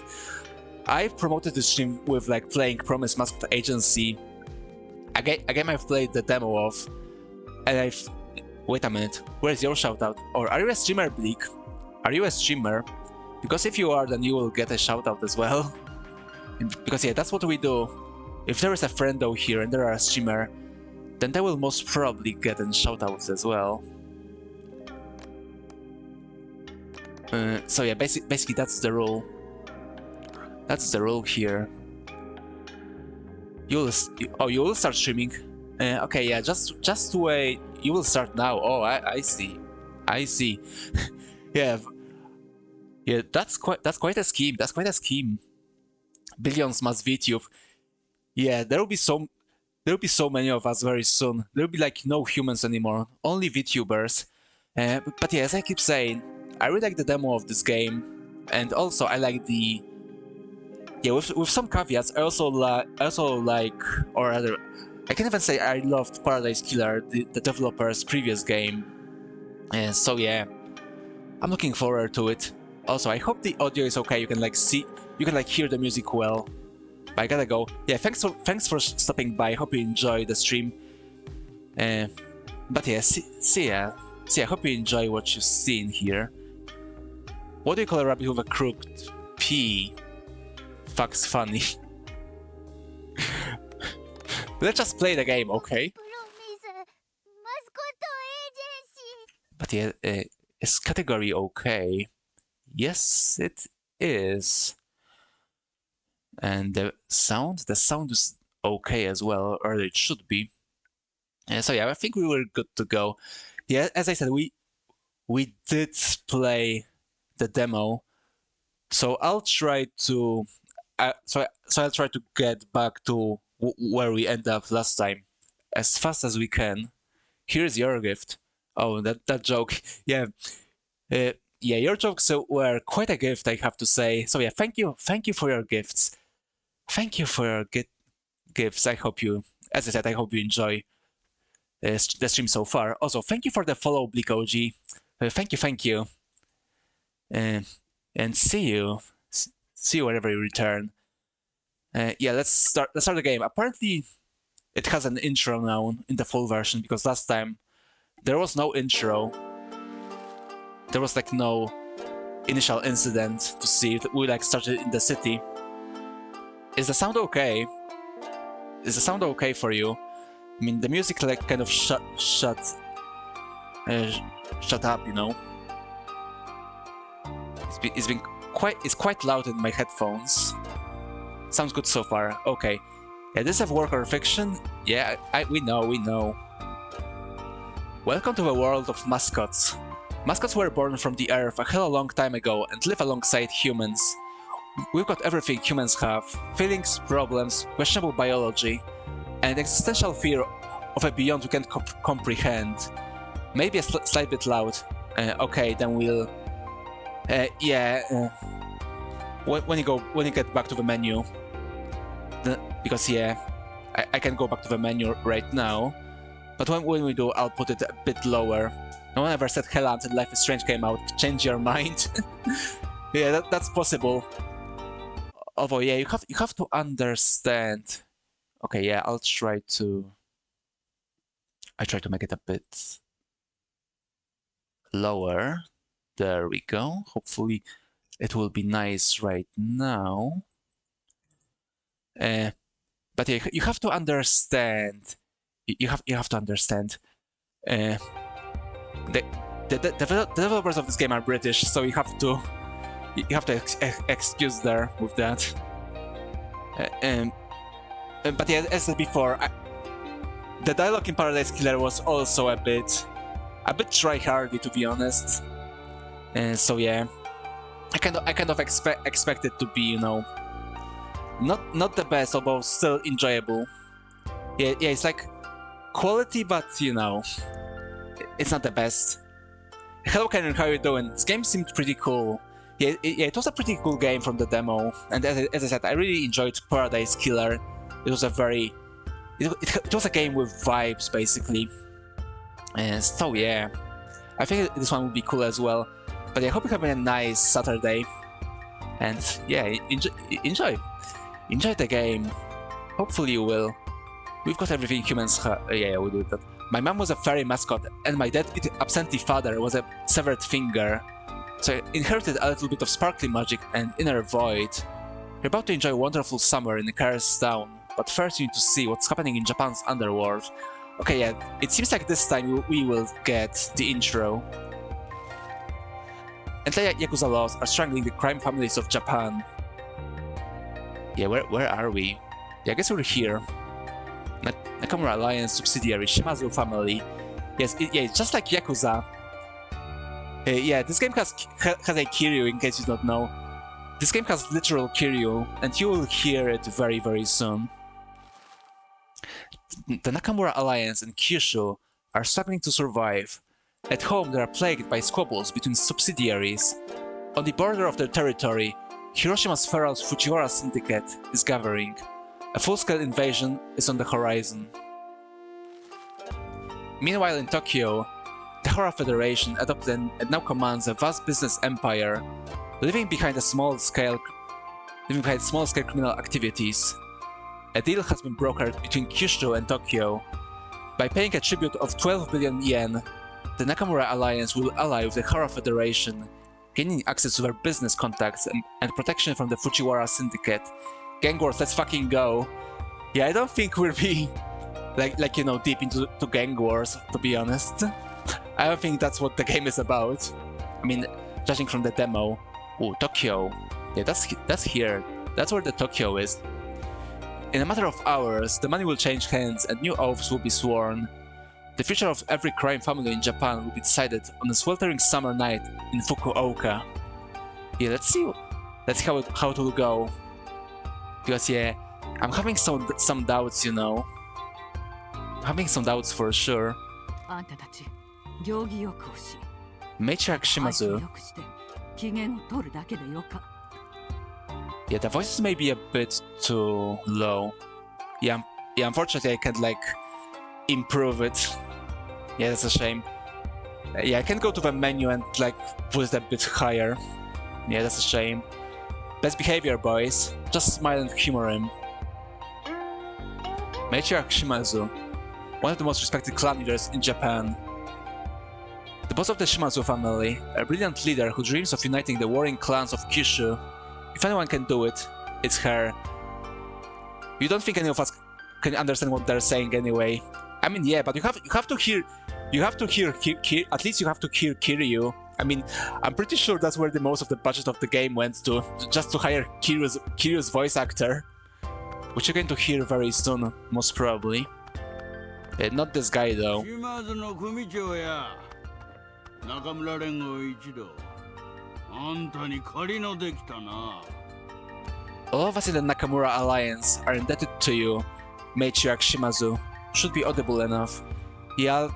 I've promoted the stream with like playing Promise Mascot Agency. A game I've played the demo of, and I've... Wait a minute, where's your shoutout? Or are you a streamer, Bleak? Are you a streamer? Because if you are, then you will get a shoutout as well. Because yeah, that's what we do. If there is a friendo here and there are a streamer, then they will most probably get a shoutouts as well. So yeah, basically that's the rule. That's the rule here. You will start streaming. Okay, yeah, just wait. You will start now. Oh, I see. Yeah, that's quite a scheme. That's quite a scheme. Billions must VTube. Yeah, there will be so many of us very soon. There will be like no humans anymore, only VTubers. But yeah, as I keep saying, I really like the demo of this game, and also I like the... Yeah, with some caveats, I also like, or rather, I can even say I loved Paradise Killer, the developer's previous game. And so yeah, I'm looking forward to it. Also, I hope the audio is okay. You can hear the music well. But I gotta go. Yeah, thanks for stopping by. Hope you enjoy the stream. But yeah, see ya. I hope you enjoy what you've seen here. What do you call a rabbit with a crooked P? Fuck's funny. Let's just play the game, okay? But yeah, is category okay? Yes, it is. And the sound is okay as well, or it should be. So yeah, I think we were good to go. Yeah, as I said, we did play the demo, so I'll try to I'll try to get back to where we ended up last time as fast as we can. Here's your gift. Oh, that joke. Yeah. Yeah, your jokes were quite a gift, I have to say. So yeah, thank you for your gifts. Thank you for your gifts. I hope you, as I said, I hope you enjoy the stream so far. Also, thank you for the follow, Bleak OG. Thank you. And see you whenever you return. Yeah, let's start the game. Apparently, it has an intro now in the full version, because last time there was no intro. There was like no initial incident to see. We like started in the city. Is the sound okay? Is the sound okay for you? I mean, the music like kind of shut up, you know. It's quite loud in my headphones. Sounds good so far. Okay. Yeah, this is work or fiction? Yeah, we know. Welcome to the world of mascots. Mascots were born from the earth a hell of a long time ago and live alongside humans. We've got everything humans have: feelings, problems, questionable biology, and existential fear of a beyond we can't comprehend. Maybe a slight bit loud. Okay, then we'll... when you get back to the menu, because yeah, I can go back to the menu right now, but when we do, I'll put it a bit lower. No one ever said hell until Life is Strange came out. Change your mind. Yeah, that's possible. Although yeah, you have to understand. Okay, yeah, I try to make it a bit lower. There we go. Hopefully it will be nice right now. But yeah, you have to understand. You have to understand. The developers of this game are British, so you have to excuse there with that. But yeah, as I said before, the dialogue in Paradise Killer was also a bit try-hardy, to be honest. So yeah, I kind of expect it to be, you know, not the best, although still enjoyable. Yeah, it's like quality, but you know, it's not the best. Hello, Karen, how are you doing? This game seemed pretty cool. Yeah, it was a pretty cool game from the demo, and as I said, I really enjoyed Paradise Killer. It was a very, it was a game with vibes, basically. And so yeah, I think this one will be cool as well. But I hope you're having a nice Saturday, and yeah, enjoy the game. Hopefully you will. We've got everything humans yeah, we do that. My mom was a fairy mascot, and my dead absentee father was a severed finger. So I inherited a little bit of sparkly magic and inner void. You're about to enjoy a wonderful summer in the Cursed Town, but first you need to see what's happening in Japan's underworld. Okay, yeah, it seems like this time we will get the intro. Entire Yakuza laws are strangling the crime families of Japan. Yeah, where are we? Yeah, I guess we're here. Nakamura Alliance subsidiary, Shimazu family. Yes, it's just like Yakuza. Yeah, this game has a Kiryu, in case you don't know. This game has literal Kiryu, and you will hear it very, very soon. The Nakamura Alliance and Kyushu are struggling to survive. At home, they are plagued by squabbles between subsidiaries. On the border of their territory, Hiroshima's feral Fujiwara syndicate is gathering. A full-scale invasion is on the horizon. Meanwhile in Tokyo, the Hara Federation adopted and now commands a vast business empire, leaving behind small-scale criminal activities. A deal has been brokered between Kyushu and Tokyo. By paying a tribute of 12 billion yen, the Nakamura Alliance will ally with the Hara Federation, gaining access to their business contacts and protection from the Fujiwara syndicate. Gang wars, let's fucking go. Yeah, I don't think we'll be like you know, deep into gang wars, to be honest. I don't think that's what the game is about. I mean, judging from the demo. Ooh, Tokyo. Yeah, that's here. That's where the Tokyo is. In a matter of hours, the money will change hands and new oaths will be sworn. The future of every crime family in Japan will be decided on a sweltering summer night in Fukuoka. Yeah, let's see how it will go. Because yeah, I'm having some doubts, you know. I'm having some doubts for sure. Matriarch Shimazu. Yeah, the voices may be a bit too low. Yeah, unfortunately I can't like improve it. Yeah, that's a shame. Yeah, I can go to the menu and like put it a bit higher. Yeah, that's a shame. Best behavior, boys. Just smile and humor him. Matriarch Shimazu, one of the most respected clan leaders in Japan. The boss of the Shimazu family, a brilliant leader who dreams of uniting the warring clans of Kyushu. If anyone can do it, it's her. You don't think any of us can understand what they're saying anyway? I mean, yeah, but you have to hear at least you have to hear Kiryu. I mean, I'm pretty sure that's where the most of the budget of the game went to, just to hire Kiryu's voice actor, which you're going to hear very soon, most probably. Not this guy though. All of us in the Nakamura Alliance are indebted to you, Matriarch Shimazu. Should be audible enough. Yeah,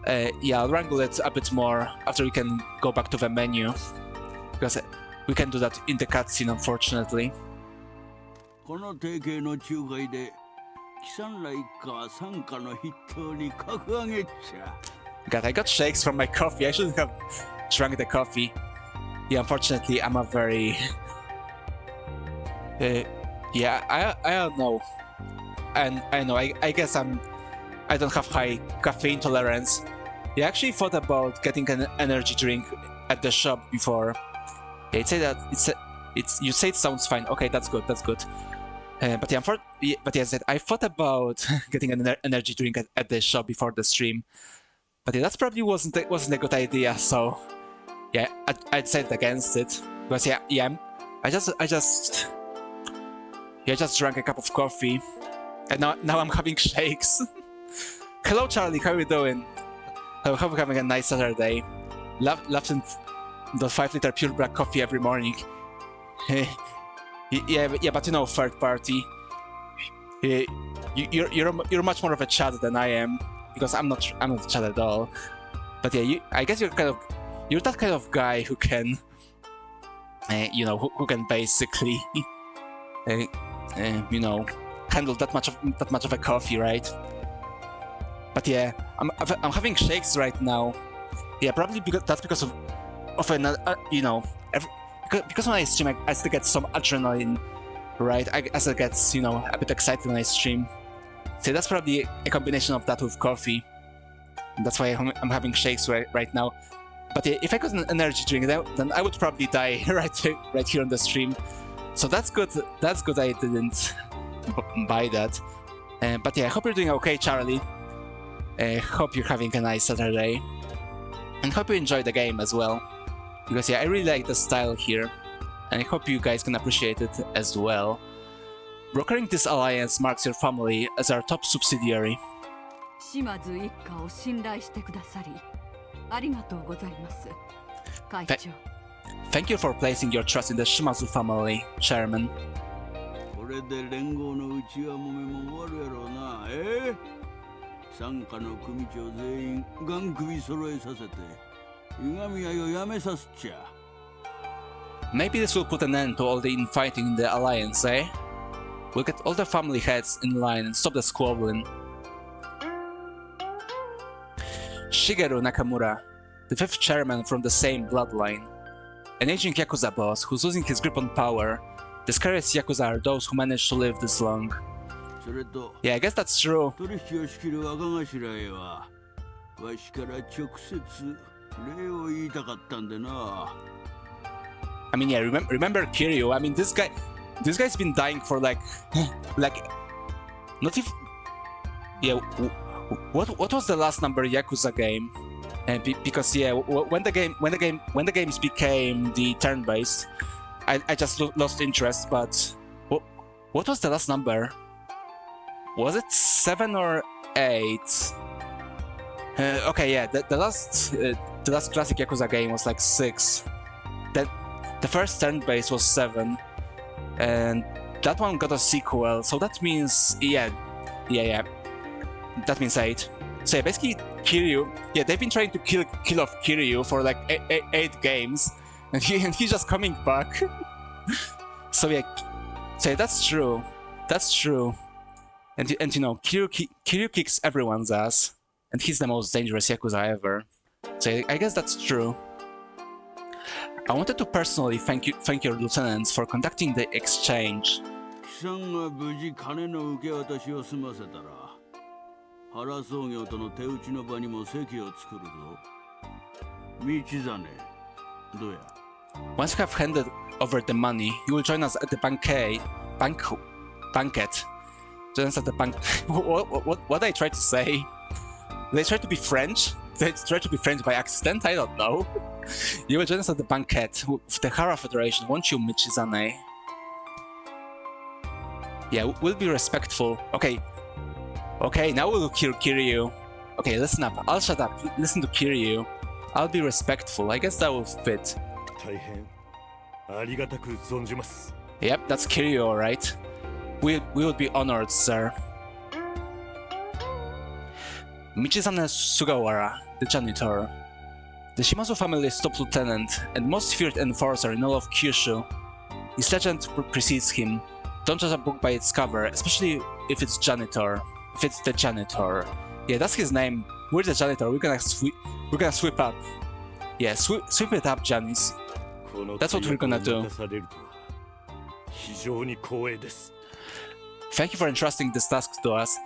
I'll wrangle it a bit more after we can go back to the menu, because we can do that in the cutscene, unfortunately. God, I got shakes from my coffee. I shouldn't have drank the coffee. Yeah, unfortunately, I'm a very... yeah, I don't know. And I know, I guess I don't have high caffeine tolerance. I actually thought about getting an energy drink at the shop before. Yeah, you say it sounds fine. Okay, that's good. But yeah, I thought about getting an energy drink at the shop before the stream. But yeah, that probably wasn't a good idea. So yeah, I decided against it. Because I just drank a cup of coffee, and now I'm having shakes. Hello, Charlie. How are you doing? I hope you're having a nice Saturday. the 5-liter pure black coffee every morning. Yeah, but you know, third party. You're much more of a Chad than I am, because I'm not Chad at all. But yeah, I guess you're that kind of guy who can, you know, who can basically, you know, handle that much of a coffee, right? But yeah, I'm having shakes right now. Yeah, probably because of an you know, because when I stream, I still get some adrenaline, right? I still get, you know, a bit excited when I stream. So that's probably a combination of that with coffee. That's why I'm having shakes right now. But yeah, if I got an energy drink, then I would probably die right here on the stream. So that's good. That's good I didn't buy that. But yeah, I hope you're doing okay, Charlie. Hope you're having a nice Saturday. And hope you enjoy the game as well. Because yeah, I really like the style here. And I hope you guys can appreciate it as well. Brokering this alliance marks your family as our top subsidiary. Thank you for placing your trust in the Shimazu family, Chairman. Maybe this will put an end to all the infighting in the alliance, eh? We'll get all the family heads in line and stop the squabbling. Shigeru Nakamura, the 5th chairman from the same bloodline. An aging Yakuza boss who's losing his grip on power. The scariest Yakuza are those who manage to live this long. Yeah, I guess that's true. I mean, yeah, remember Kiryu? I mean, this guy's been dying for like not even. Yeah, what was the last number Yakuza game? Because yeah, when the games became the turn-based, I just lost interest. But what was the last number? Was it 7 or 8? Okay, yeah, the last classic Yakuza game was like 6. The first turn-based was 7, and that one got a sequel. So that means yeah, that means 8. So yeah, basically Kiryu, yeah, they've been trying to kill off Kiryu for like 8 games, and he's just coming back. So yeah, that's true. That's true. And you know, Kiryu kicks everyone's ass, and he's the most dangerous Yakuza ever. So I guess that's true. I wanted to personally thank your lieutenants for conducting the exchange. Once you have handed over the money, you will join us at the banquet. Join us at the bank. What I tried to say? They tried to be French. They tried to be French by accident. I don't know. You will join us at the banquet with the Hara Federation, won't you, Michizane? Yeah, we'll be respectful. Okay, now we'll kill Kiryu. Okay, listen up. I'll shut up. Listen to Kiryu. I'll be respectful. I guess that will fit. Yep, that's Kiryu, alright. We will be honored, sir. Michizane Sugawara, the janitor. The Shimazu family's top lieutenant and most feared enforcer in all of Kyushu. His legend precedes him. Don't judge a book by its cover, especially if it's janitor. If it's the janitor. Yeah, that's his name. We're the janitor. We're gonna sweep up. Yeah, sweep it up, Janice. That's what we're gonna do. Thank you for entrusting this task to us.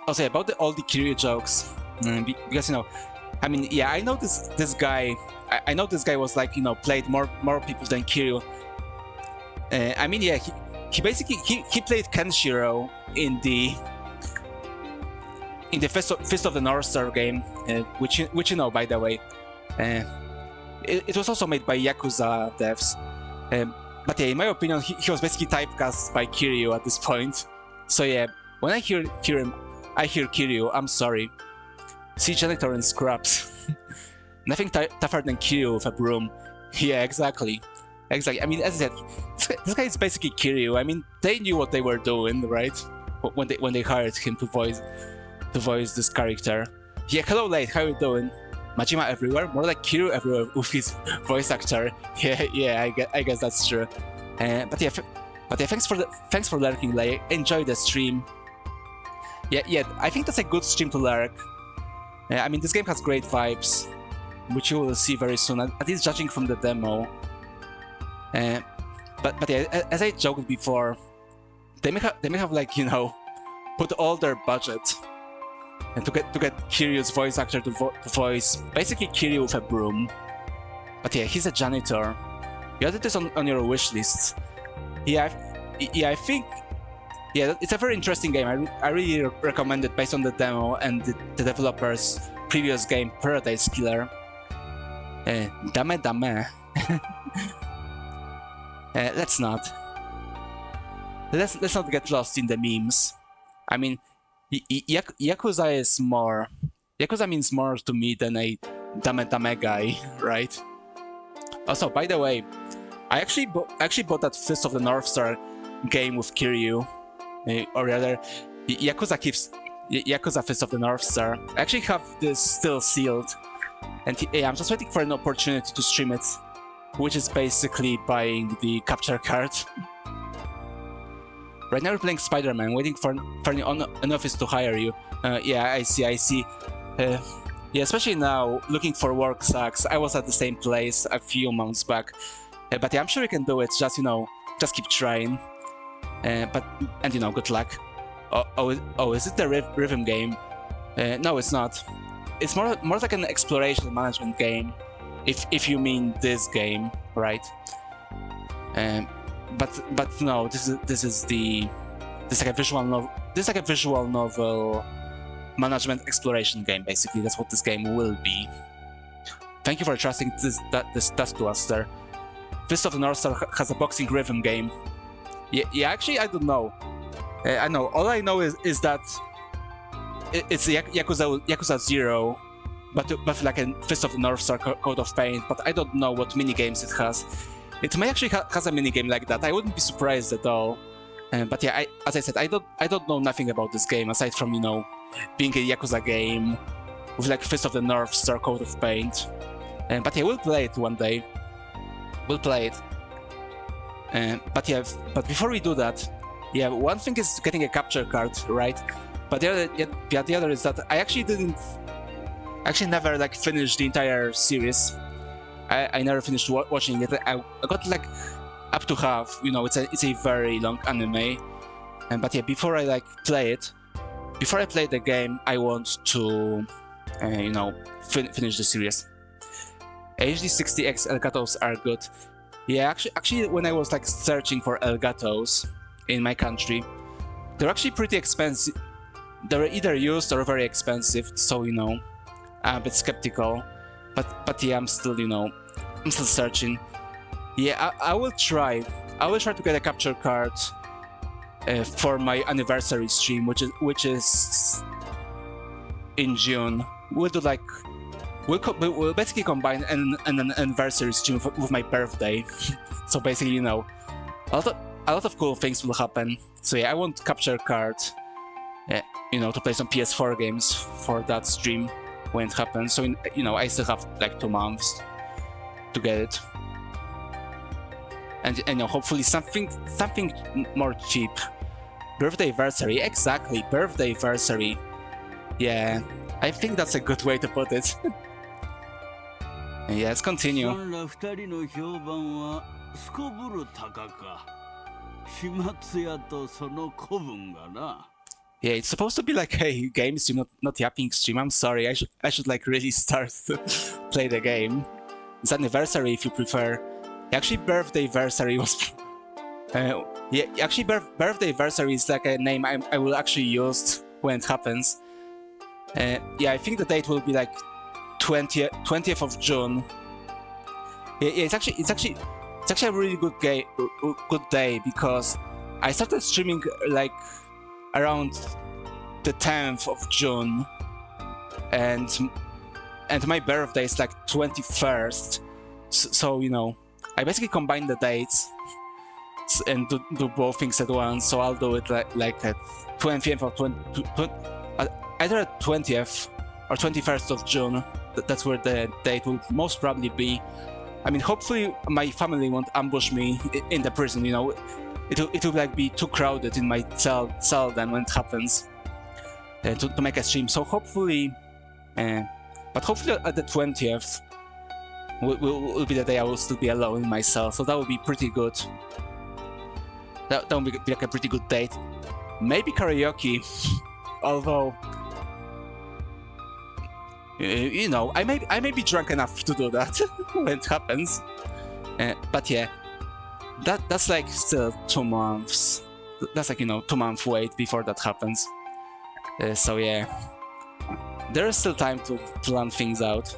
Also, about all the Kiryu jokes, because you know, I mean, yeah, I know this guy. I know this guy was like, you know, played more people than Kiryu. I mean, yeah, he basically he played Kenshiro in the Fist of the North Star game, which you know, by the way. It was also made by Yakuza devs. But yeah, in my opinion, he was basically typecast by Kiryu at this point. So yeah, when I hear Kiryu, I'm sorry. See janitor in scraps. nothing tougher than Kiryu with a broom. Yeah, exactly. Exactly. I mean, as I said, this guy is basically Kiryu. I mean, they knew what they were doing, right? When they hired him to voice this character. Yeah, hello, Late. How you doing? Majima everywhere, more like Kiryu everywhere with his voice actor. Yeah. I guess that's true. But yeah, thanks for lurking, Late. Enjoy the stream. Yeah. I think that's a good stream to lurk. I mean, this game has great vibes, which you will see very soon. At least judging from the demo. But yeah, as I joked before, they may have like, you know, put all their budget and to get Kiryu's voice actor to voice basically Kiryu with a broom. But yeah, he's a janitor. You added this on your wish list. I think it's a very interesting game. I really recommend it based on the demo and the developer's previous game, Paradise Killer. Dame. Let's not get lost in the memes. I mean, Yakuza means more to me than a dame guy, right? Also, by the way, I actually bought that Fist of the North Star game with Kiryu, or rather, Yakuza Fist of the North Star. I actually have this still sealed, and I'm just waiting for an opportunity to stream it, which is basically buying the capture card. Right now we're playing Spider-Man, waiting for an office to hire you. Yeah, I see. Yeah, especially now, looking for work sucks. I was at the same place a few months back. But yeah, I'm sure you can do it, just, you know, just keep trying. And you know, good luck. Oh, is it the rhythm game? No, it's not. It's more like an exploration management game, if you mean this game, right? But no, this is like a visual novel. This is like a visual novel management exploration game. Basically, that's what this game will be. Thank you for trusting this task to us, sir. Fist of the North Star has a boxing rhythm game. Yeah. Actually, I don't know. I know. All I know is that it's Yakuza 0, but like a Fist of the North Star Code of Pain. But I don't know what mini games it has. It may actually has a minigame like that. I wouldn't be surprised at all. But yeah, as I said, I don't know nothing about this game aside from, you know, being a Yakuza game with like Fist of the North Star Code of Paint. But yeah, we'll play it one day. We'll play it. But before we do that, yeah, one thing is getting a capture card, right? But the other is that I actually never like finished the entire series. I never finished watching it. I got like up to half. You know, it's a very long anime. But yeah, before I play the game, I want to you know, finish the series. HD60X Elgatos are good. Yeah, actually, when I was like searching for Elgatos in my country, they're actually pretty expensive. They're either used or very expensive. So, you know, I'm a bit skeptical. But yeah, I'm still searching. Yeah, I will try to get a capture card for my anniversary stream, which is in June. We'll basically combine an anniversary stream with my birthday. So basically, you know, a lot of cool things will happen. So yeah, I want capture card, you know, to play some PS4 games for that stream when it happens. So, you know, I still have like 2 months to get it, and you know, hopefully something more cheap. Birthday-versary, exactly, birthday-versary. Yeah, I think that's a good way to put it. Yeah, let's continue. Yeah, it's supposed to be like a game stream, not yapping stream. I'm sorry, I should like really start to play the game. It's anniversary if you prefer. Actually, birthday-versary was... yeah, actually, birthday-versary is like a name I will actually use when it happens. Yeah, I think the date will be like 20th of June. Yeah, it's actually a really good day because I started streaming like around the 10th of June, and and my birthday is like 21st, so you know, I basically combine the dates and do both things at once. So I'll do it like at 20th or either 20th or 21st of June. That's where the date will most probably be. I mean, hopefully my family won't ambush me in the prison. You know, it'll like be too crowded in my cell then when it happens to make a stream. So hopefully, but hopefully at the 20th will be the day I will still be alone in my cell. So that would be pretty good. That would be like a pretty good date. Maybe karaoke, although you know, I may be drunk enough to do that when it happens. But yeah, that's like still 2 months. That's like, you know, 2-month wait before that happens. So yeah, there is still time to plan things out.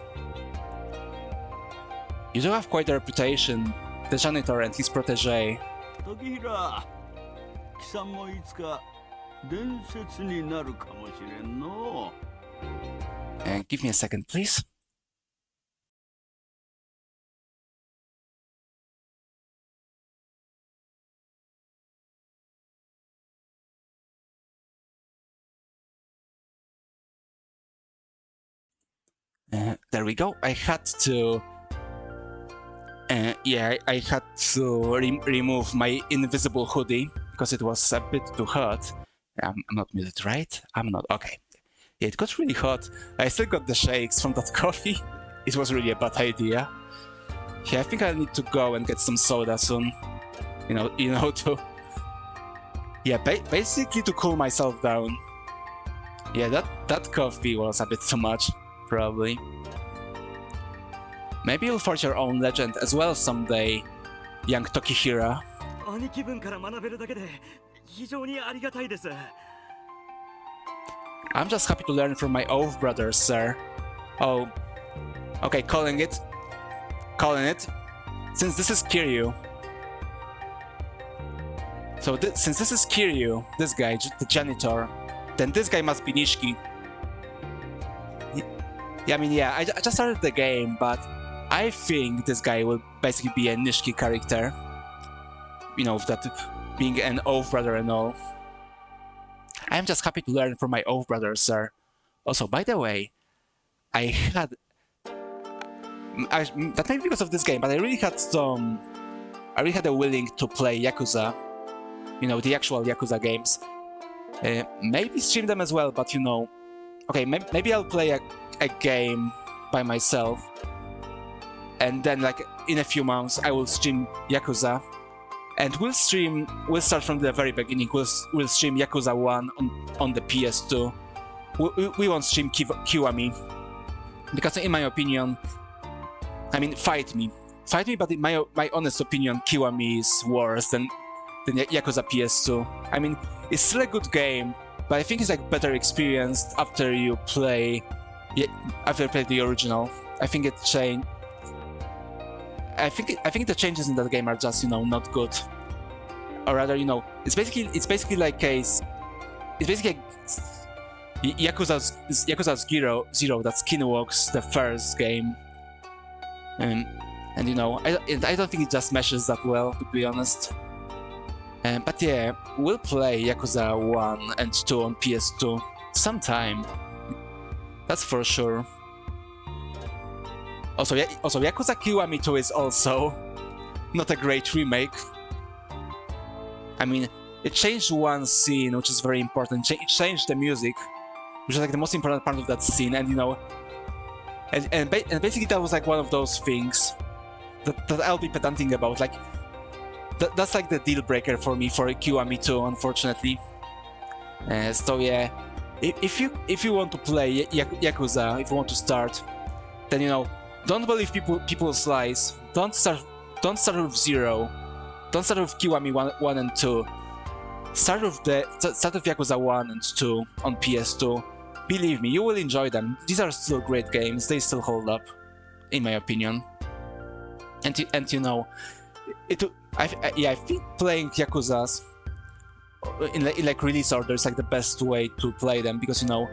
You do have quite a reputation, the janitor and his protege. Give me a second, please. There we go. I had to... yeah, I had to remove my invisible hoodie because it was a bit too hot. I'm not muted, right? I'm not. Okay. Yeah, it got really hot. I still got the shakes from that coffee. It was really a bad idea. Yeah, I think I need to go and get some soda soon. You know, to... Yeah, basically to cool myself down. Yeah, that coffee was a bit too much, probably. Maybe you'll forge your own legend as well someday, young Tokihira. I'm just happy to learn from my old brothers, sir. Oh, okay, calling it. Since this is Kiryu. So since this is Kiryu, this guy, the janitor, then this guy must be Nishiki. Yeah, I mean, yeah, I just started the game, but I think this guy will basically be a Nishiki character. You know, that being an old brother and all. I'm just happy to learn from my old brother, sir. Also, by the way, that may be because of this game, but I really had a willing to play Yakuza. You know, the actual Yakuza games. Maybe stream them as well, but you know... Okay, maybe I'll play a game by myself. And then, like, in a few months, I will stream Yakuza. And we'll start from the very beginning. We'll stream Yakuza 1 on the PS2. We won't stream Kiwami. Because in my opinion, I mean, fight me, but in my honest opinion, Kiwami is worse than Yakuza PS2. I mean, it's still a good game, but I think it's like better experienced after you play the original. I think it changed. I think the changes in that game are just, you know, not good. Or rather, you know, it's basically like Yakuza's Zero that Skinwalks the first game. And you know, I don't think it just meshes that well, to be honest. But yeah, we'll play Yakuza 1 and 2 on PS2 sometime. That's for sure. Also, Yakuza Kiwami 2 is also not a great remake. I mean, it changed one scene, which is very important. It changed the music, which is like the most important part of that scene, and you know, and basically that was like one of those things that I'll be pedanting about. Like, that's like the deal breaker for me for Kiwami 2, unfortunately. So yeah, if you want to play Yakuza, if you want to start, then you know, don't believe people's lies. Don't start with Zero. Don't start with Kiwami 1 and 2. Start with Yakuza 1 and 2 on PS2. Believe me, you will enjoy them. These are still great games. They still hold up, in my opinion. And you know, I think playing Yakuzas in like release order is like the best way to play them, because you know,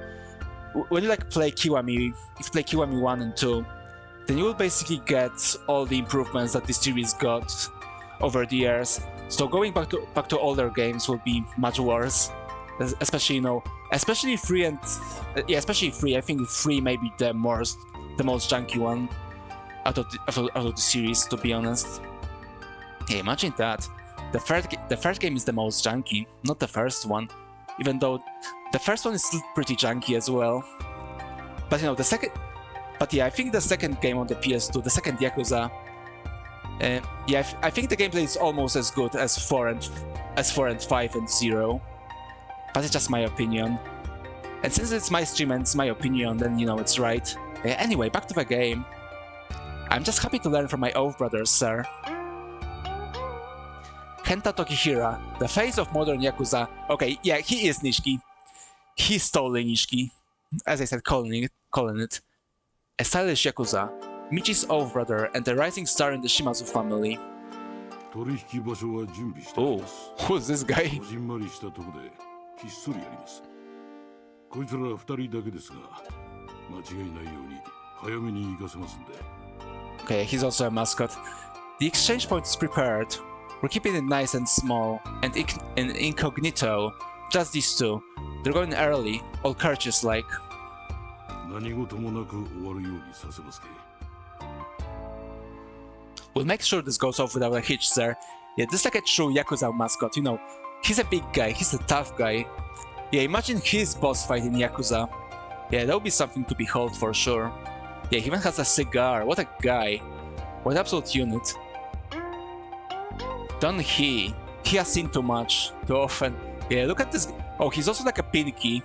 when you like play Kiwami, if you play Kiwami 1 and 2, then you will basically get all the improvements that this series got over the years. So going back to older games will be much worse, especially especially 3 and especially 3. I think 3 may be the most junky one out of the series, to be honest. Yeah, imagine that. The first game is the most junky, not the first one, even though the first one is still pretty junky as well. But the second. But yeah, I think the second game on the PS2, the second Yakuza, yeah, I think the gameplay is almost as good as 4 and 5 and 0. But it's just my opinion. And since it's my stream and it's my opinion, then it's right. Anyway, back to the game. I'm just happy to learn from my old brothers, sir. Kenta Tokihira, the face of modern Yakuza. Okay, yeah, he is Nishiki. He's totally Nishiki. As I said, calling it. A stylish Yakuza, Michi's old brother and a rising star in the Shimazu family. Oh, who's this guy? Okay, he's also a mascot. The exchange point is prepared. We're keeping it nice and small, and incognito. Just these two. They're going early, all courteous-like. We'll make sure this goes off without a hitch, sir. Yeah, this is like a true Yakuza mascot, He's a big guy, he's a tough guy. Yeah, imagine his boss fight in Yakuza. Yeah, that would be something to behold for sure. Yeah, he even has a cigar. What a guy. What absolute unit. Don't he? He has seen too much, too often. Yeah, look at this. Oh, he's also like a pinky.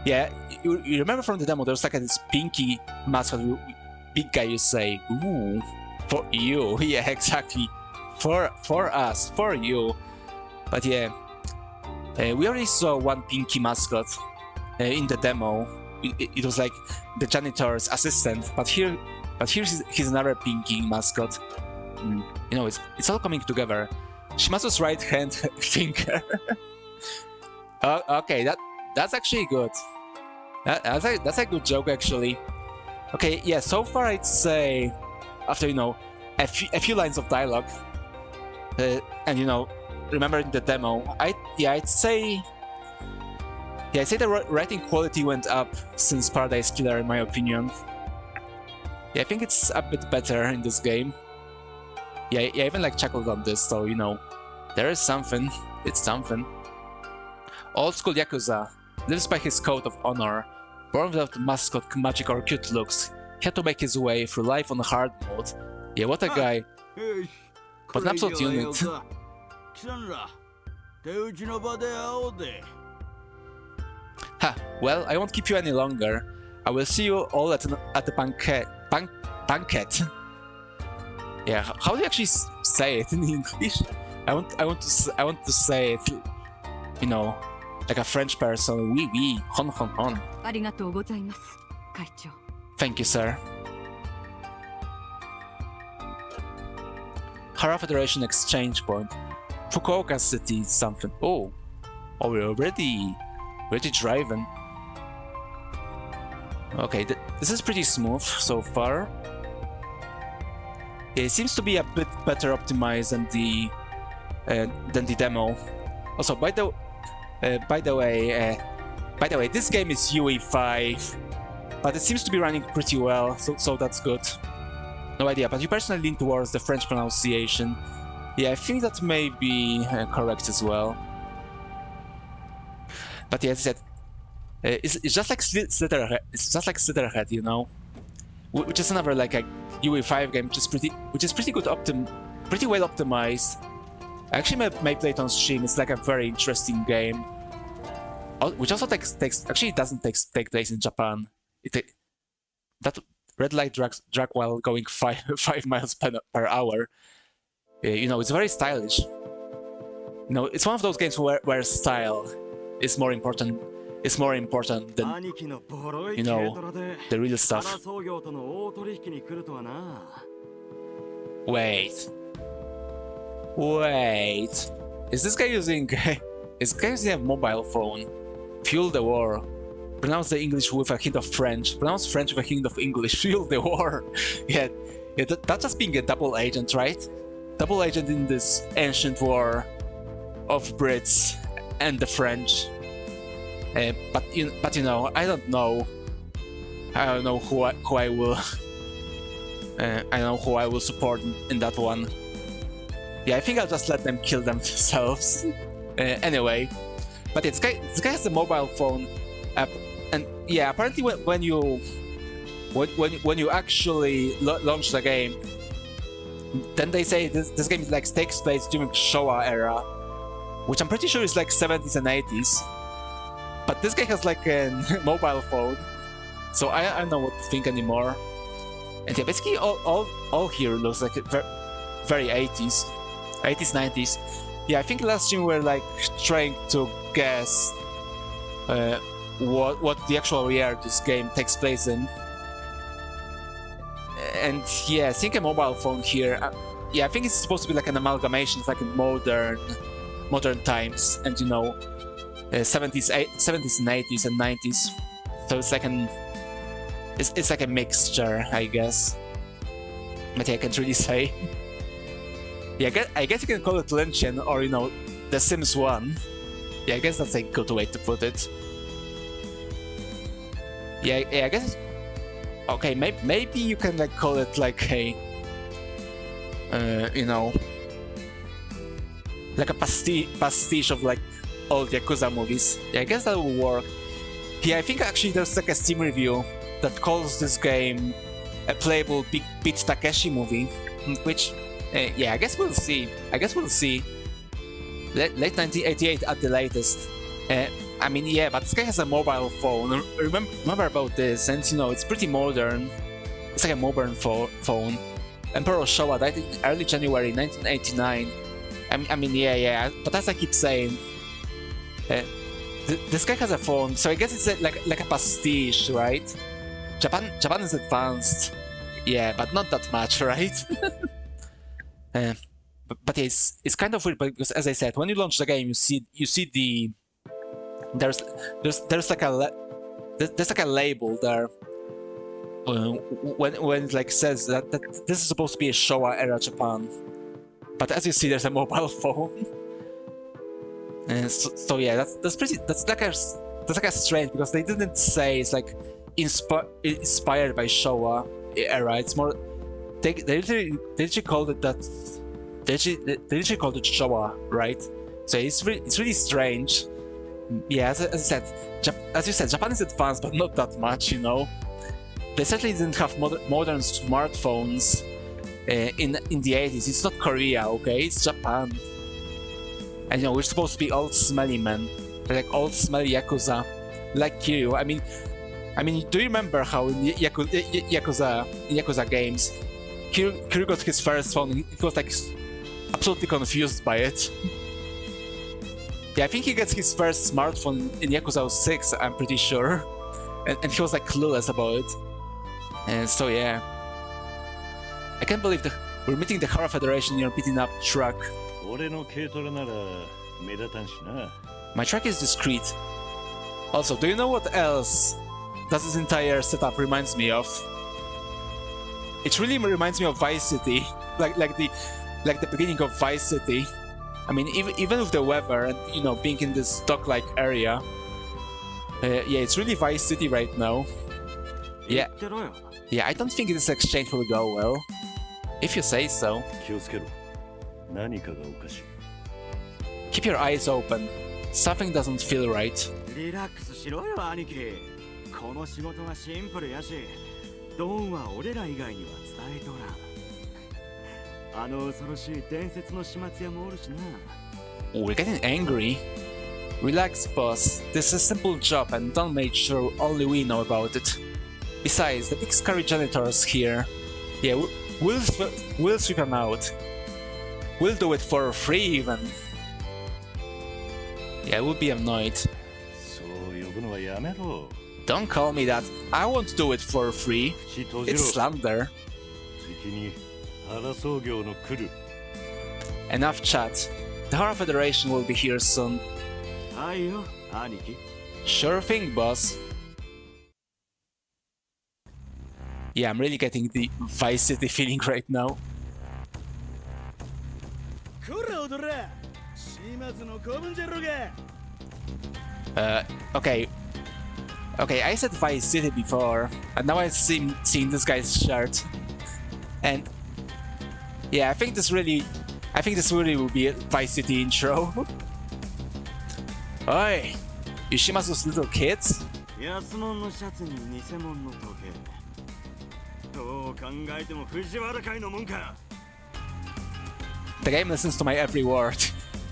Yeah, you remember from the demo, there's like this pinky mascot, big guy, you say, ooh, for you. Yeah, exactly. For us, for you. But yeah, we already saw one pinky mascot in the demo. It was like the janitor's assistant, but here he's another pinky mascot. It's all coming together. Shimazu's right hand finger. Okay, that's actually good. That's a good joke, actually. Okay, yeah, so far I'd say, after, a few lines of dialogue, and, remembering the demo, I'd say the writing quality went up since Paradise Killer, in my opinion. Yeah, I think it's a bit better in this game. Yeah, I even chuckled on this, so, there is something. It's something. Old school Yakuza lives by his code of honor. Born without mascot magic or cute looks, he had to make his way through life on hard mode. Yeah, what a guy. What an absolute unit. Ha, well, I won't keep you any longer. I will see you all at the banquet. Yeah, how do you actually say it in English? I want to say it, like a French person. Oui, hon. Thank you, sir. Hara Federation Exchange Point. Fukuoka City something. Oh, we're already driving. Okay, this is pretty smooth so far. Yeah, it seems to be a bit better optimized than the demo. Also, by the way, this game is UE5, but it seems to be running pretty well, so that's good. No idea, but you personally lean towards the French pronunciation. Yeah, I think that may be correct as well. But yeah, as I said, it's just like Slitherhead. It's just like Slitherhead, which is another like a UE5 game, which is pretty good, pretty well optimized. I actually may play it on stream. It's like a very interesting game, which also actually doesn't take place in Japan. That red light drag while going 5 miles per hour. It's very stylish. It's one of those games where style is more important. It's more important than the real stuff. Wait. Is this guy using a mobile phone? Fuel the war. pronounce the English with a hint of French. Pronounce French with a hint of English. Fuel the war. Yeah, that's just being a double agent, right? Double agent in this ancient war of Brits and the French. But you know, I don't know. I don't know who I will. I don't know who I will support in that one. Yeah, I think I'll just let them kill themselves. Anyway, but this guy has a mobile phone, and yeah, apparently when you actually launch the game, then they say this game like takes place during Showa era, which I'm pretty sure is like 70s and 80s. But this guy has like a mobile phone, so I don't know what to think anymore. And yeah, basically all here looks like very 80s, 90s. Yeah, I think last stream we were like trying to guess what the actual year this game takes place in. And yeah, I think a mobile phone here. Yeah, I think it's supposed to be like an amalgamation of like modern times, and you know, 70s and 80s and 90s. So it's like it's like a mixture, I guess. But yeah, I can't really say. Yeah, I guess you can call it Lynchian, or you know, The Sims 1. Yeah, I guess that's a good way to put it. Yeah, I guess. Okay, maybe you can like call it like a, you know, like a pastiche of like old Yakuza movies. Yeah, I guess that will work. Yeah, I think actually there's like a Steam review that calls this game a playable Beat Takeshi movie, which, yeah, I guess we'll see. Late 1988 at the latest. I mean, yeah, but this guy has a mobile phone. Remember about this, and you know, it's pretty modern. It's like a modern phone. Emperor Showa died in early January 1989. I mean, yeah, but as I keep saying, this guy has a phone, so I guess it's like a pastiche, right? Japan is advanced, yeah, but not that much, right? But yeah, it's kind of weird because, as I said, when you launch the game, you see the there's like a label there when it like says that this is supposed to be a Showa era Japan, but as you see, there's a mobile phone. And so yeah, that's like a strange, because they didn't say it's like inspired by Showa era. It's more they literally called it that. They literally called it Showa, right? So it's really strange. Yeah, as I said, as you said, Japan is advanced, but not that much, you know. They certainly didn't have modern smartphones in the 80s. It's not Korea, okay? It's Japan. And you know, we're supposed to be old smelly men, like old smelly Yakuza, like Kiryu. I mean, do you remember how in Yakuza games, Kiryu got his first phone? He was like absolutely confused by it. Yeah, I think he gets his first smartphone in Yakuza 6, I'm pretty sure. And he was like clueless about it. And so yeah. I can't believe that we're meeting the Hara Federation in your beaten up truck. My truck is discreet. Also, do you know what else does this entire setup reminds me of? It really reminds me of Vice City. Like the beginning of Vice City. I mean, even with the weather and, you know, being in this dock-like area, yeah, it's really Vice City right now. Yeah, I don't think this exchange will go well, if you say so. Keep your eyes open. Something doesn't feel right. We're getting angry. Relax, boss. This is a simple job and don't make sure only we know about it. Besides, the big scary janitor's here. Yeah, we'll sweep him out. We'll do it for free even. Yeah, we'll be annoyed. Don't call me that. I won't do it for free. It's slander. Enough chat. The Hara Federation will be here soon. Sure thing, boss. Yeah, I'm really getting the Vice City feeling right now. Okay. Okay, I said Vice City before, and now I've seen this guy's shirt. And yeah, I think this really will be a Vice City intro. Oi! Yoshimazu's little kids? The game listens to my every word.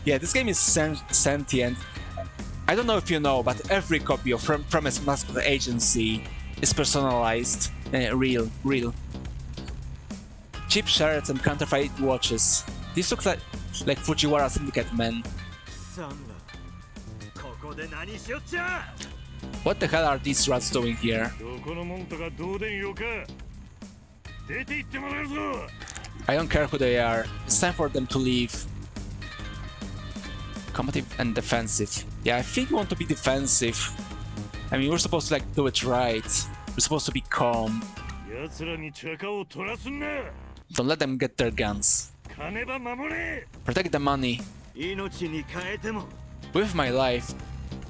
Yeah, this game is sentient. I don't know if you know, but every copy of from Mascot Agency is personalized. Real. Cheap shirts and counterfeit watches. This looks like Fujiwara Syndicate men. What the hell are these rats doing here? I don't care who they are. It's time for them to leave. Combative and defensive. Yeah, I think we want to be defensive. I mean, we're supposed to do it right. We're supposed to be calm. Don't let them get their guns. Protect the money. With my life.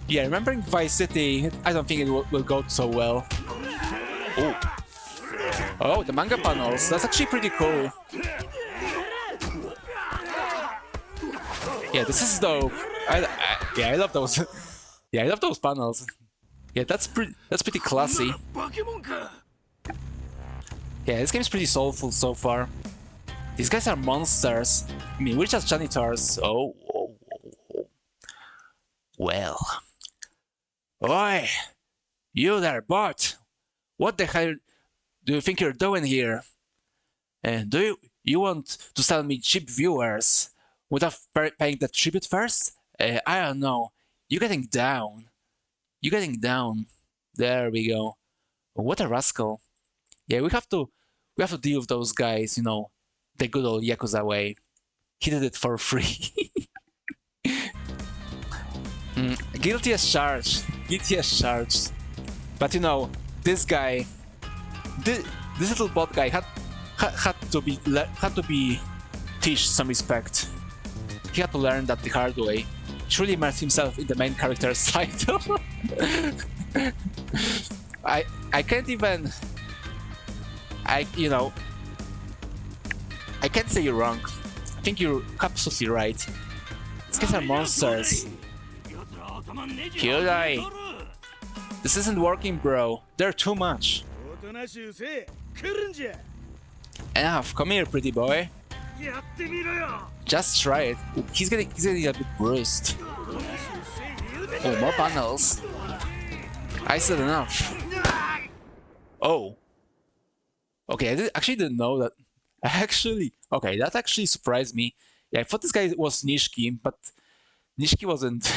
Yeah, remembering Vice City, I don't think it will go so well. Oh, the manga panels. That's actually pretty cool. Yeah, this is dope. I love those. Yeah, I love those panels. Yeah, that's pretty classy. Yeah, this game's pretty soulful so far. These guys are monsters. I mean, we're just janitors. Oh. Well. Oi! You there, bot! What the hell do you think you're doing here? Do you want to sell me cheap viewers without paying the tribute first? I don't know. You're getting down. There we go. What a rascal. Yeah, we have to deal with those guys, you know, the good old Yakuza way. He did it for free. Guilty as charged. But you know, this guy, this little bot guy had to be teach some respect. He had to learn that the hard way. He really immersed himself in the main character's title. I can't even. I can't say you're wrong. I think you're absolutely right. These guys are monsters. Hyundai! This isn't working, bro. They're too much. Enough. Come here, pretty boy. Just try it. He's getting a bit bruised. Oh, more panels. I said enough. Oh. Okay, I actually didn't know that. Okay, that actually surprised me. Yeah, I thought this guy was Nishiki, but Nishiki wasn't.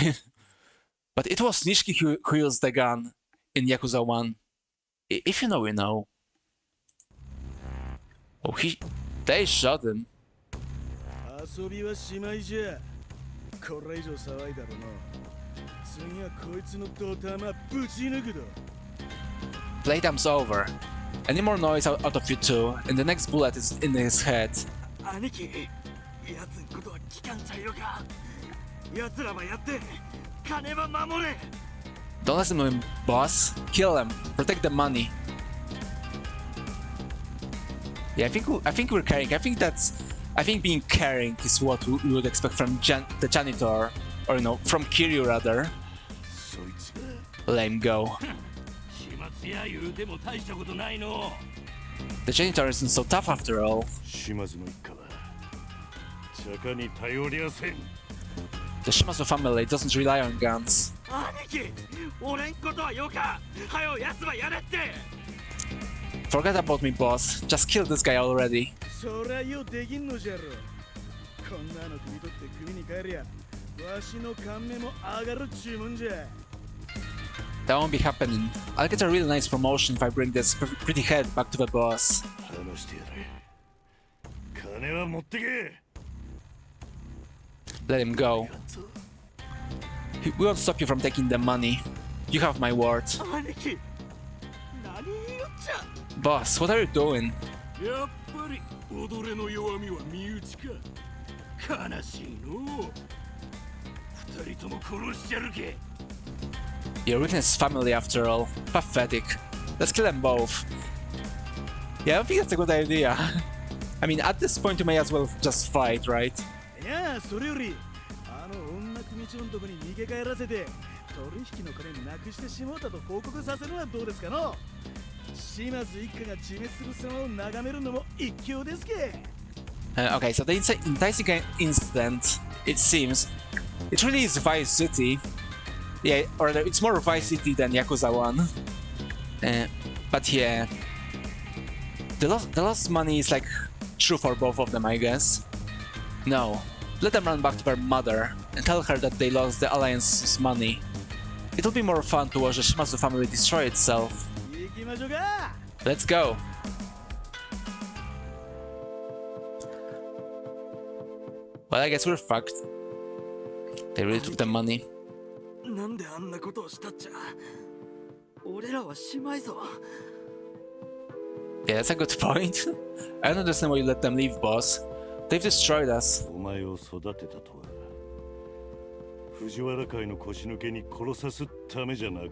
But it was Nishiki who used the gun in Yakuza 1. If you know, you know. Oh, they shot him. Playtime's over. Any more noise out of you two, and the next bullet is in his head. Don't listen to him, boss. Kill him. Protect the money. Yeah, I think we're caring. I think being caring is what we would expect from the janitor, or you know, from Kiryu rather. Let him go. The janitor isn't so tough after all. The Shimazu family doesn't rely on guns. Forget about me, boss. Just kill this guy already. That won't be happening. I'll get a really nice promotion if I bring this pretty head back to the boss. Let him go. We won't stop you from taking the money. You have my word. Boss, what are you doing? やっぱり踊れの弱みは身内か。悲しいの。二人とも殺しちゃるけ。 Your weakness is family after all. Pathetic. Let's kill them both. Yeah, I don't think that's a good idea. I mean, at this point you may as well just fight, right? いや、それより女組長のとこに逃げ帰らせて取引の金なくしてしもうたと報告させるのはどうですかの。島津一家が自滅する様を眺めるのも一興ですけ。Okay, so the enticing incident, it seems, it really is Vice City. Yeah, or it's more Vice City than Yakuza 1. But yeah, the lost money is like true for both of them, I guess. No, let them run back to their mother and tell her that they lost the Alliance's money. It'll be more fun to watch the Shimazu family destroy itself. Let's go! Well, I guess we're fucked. They really took the money. なんであんなことをしたっちゃ。俺らは姉妹ぞ。 Yeah, that's a good point. I don't understand why you let them leave, boss. They've destroyed us. お前を育てたとは藤原会の腰抜けに殺さすためじゃなか。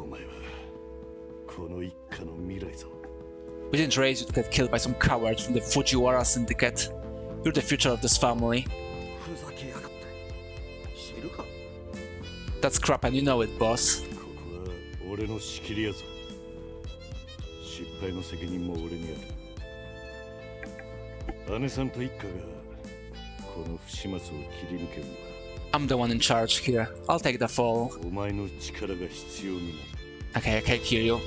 お前はこの一家の未来ぞ。 We didn't raise you to get killed by some coward from the Fujiwara syndicate. You're the future of this family. ふざけやがって。知るか。 That's crap and you know it, boss. ここは俺の仕切りやぞ。失敗の責任も俺にある。姉さんと一家がこの不始末を切り抜けるのは I'm the one in charge here. I'll take the fall. お前の力が必要になる。 Okay, Kiryu.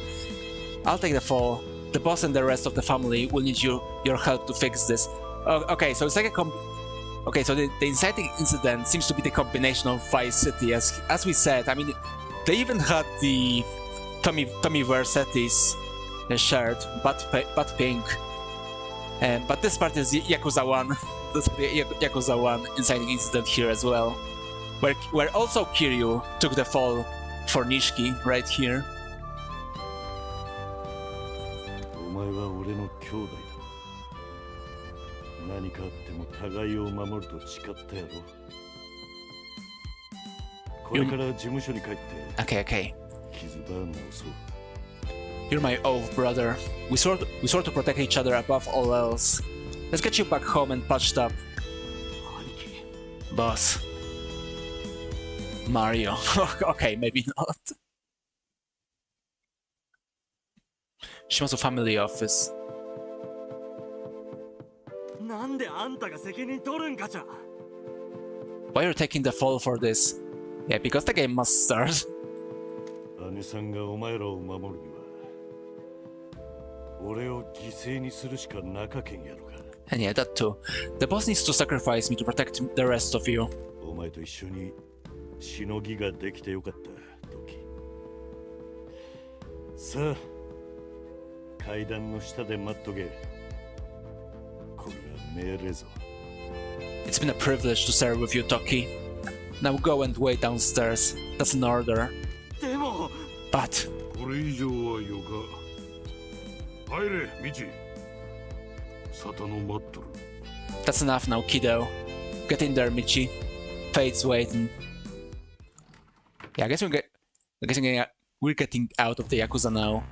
I'll take the fall. The boss and the rest of the family will need your help to fix this. Okay, so it's like a okay, so the inciting incident seems to be the combination of Vice City, as we said. I mean, they even had the Tommy Versetti's shirt, but pink. But this part is Yakuza 1. This is the Yakuza 1 inciting incident here as well, where also Kiryu took the fall for Nishiki right here. お前は俺の兄弟だ。何かあっても互いを守ると誓ったやろ。これから事務所に帰って。Okay. 傷ば直そう。 You're my oath, brother. We swore to protect each other above all else. Let's get you back home and patched up. Boss. Mario. Okay, maybe not. Shimazu family office. なんであんたが責任取るんかちゃ。 Why you're taking the fall for this? Yeah, because the game must start. 姉さんがお前らを守るには俺を犠牲にするしかなかけんやろか。 And yeah, that too. The boss needs to sacrifice me to protect the rest of you. お前と一緒にしのぎができてよかった時。さあ、階段の下で待っとけ。これは命令ぞ。 It's been a privilege to serve with you, Toki. Now go and wait downstairs. That's an order. でも。 But これ以上はよか。入れ、ミチ。サタノ待っとる。 that's enough now, kiddo. Get in there, Michi. Fate's waiting. Yeah, I guess we're getting out of the Yakuza now.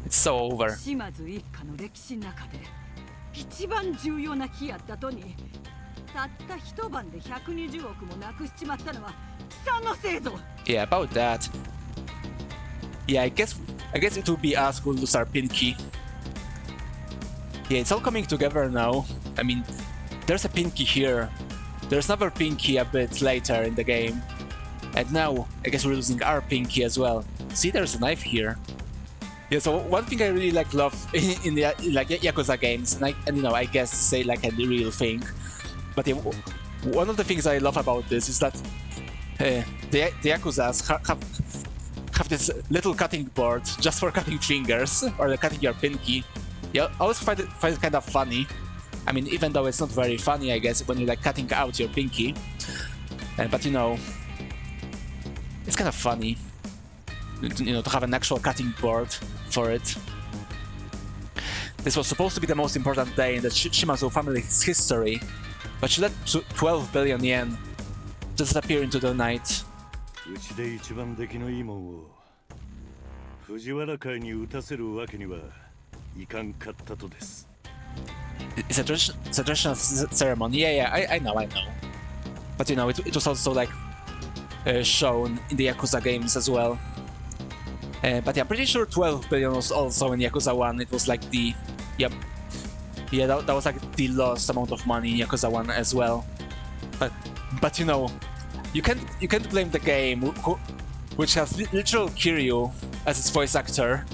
It's so over. 島津一家の歴史の中で一番重要な日やったとに、たった一晩で120億もなくしちまったのは貴さんのせいぞ。 Yeah, about that. Yeah, I guess it will be us who lose our pinky. Yeah, it's all coming together now. I mean, there's a pinky here. There's another pinky a bit later in the game. And now, I guess we're losing our pinky as well. See, there's a knife here. Yeah, so one thing I really love in the Yakuza games, and you know, I guess say like a real thing, but yeah, one of the things I love about this is that the Yakuzas have this little cutting board just for cutting fingers or cutting your pinky. Yeah, I always find it kind of funny. I mean, even though it's not very funny, I guess, when you're like cutting out your pinky, but you know, it's kind of funny. to have an actual cutting board for it. This was supposed to be the most important day in the Shimazu family's history, but she let 12 billion yen disappear into the night. うちで一番出来のいいもんを藤原会に打たせるわけにはいかんかったとです。 It's a traditional ceremony. Yeah, I know. But it was also like shown in the Yakuza games as well. But yeah, I'm pretty sure 12 billion was also in Yakuza 1. It was like the... Yep. Yeah, that was like the lowest amount of money in Yakuza 1 as well. But you can't blame the game, which has literal Kiryu as its voice actor,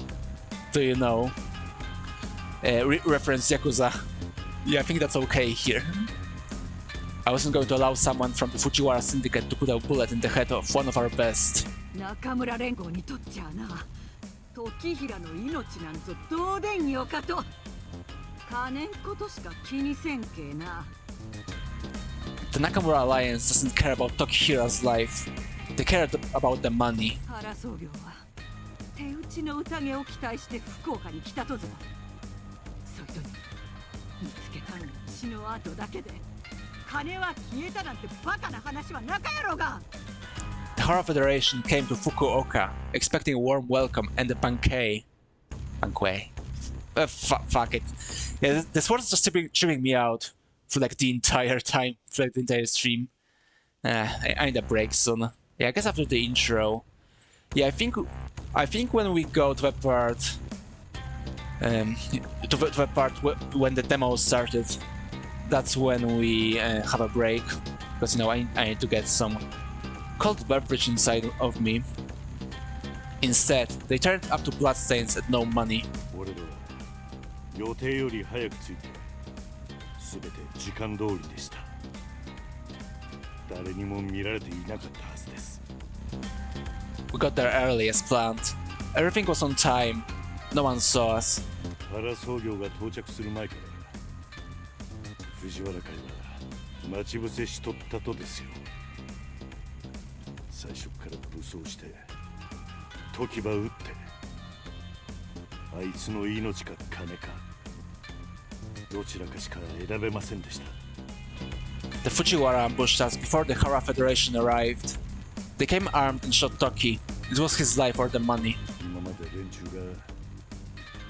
to, reference Yakuza. Yeah, I think that's okay here. I wasn't going to allow someone from the Fujiwara Syndicate to put a bullet in the head of one of our best. 中村連合にとっちゃな、時平の命なんぞどうでんよかと。金んことしか気にせんけえな。The Nakamura Alliance doesn't care about Tokihira's life. They care about the money. 原総領は手打ちの宴を期待して福岡に来たとぞ。そいとに見つけたのに血の跡だけで金は消えたなんてバカな話はなかやろが。The Hara Federation came to Fukuoka, expecting a warm welcome and a banquet. Fuck it. Yeah, this was just tripping me out for like the entire time, for like the entire stream. I need a break soon. Yeah, I guess after the intro. Yeah, I think when we go to the part, to the part when the demo started, that's when we have a break, because I need to get some cold beverage inside of me. Instead, they turned up to bloodstains and no money. 俺らは予定より早く着いて全て時間通りでした。誰にも見られていなかったはずです。 We got there early as planned. Everything was on time. No one saw us. 原総領が到着する前から藤原会は待ち伏せしとったとですよ。最初から武装して時場撃ってあいつの命か金かどちらかしか選べませんでした。 The Fujiwara ambushed us before the Hara Federation arrived. They came armed and shot Toki. It was his life or the money. 今まで連中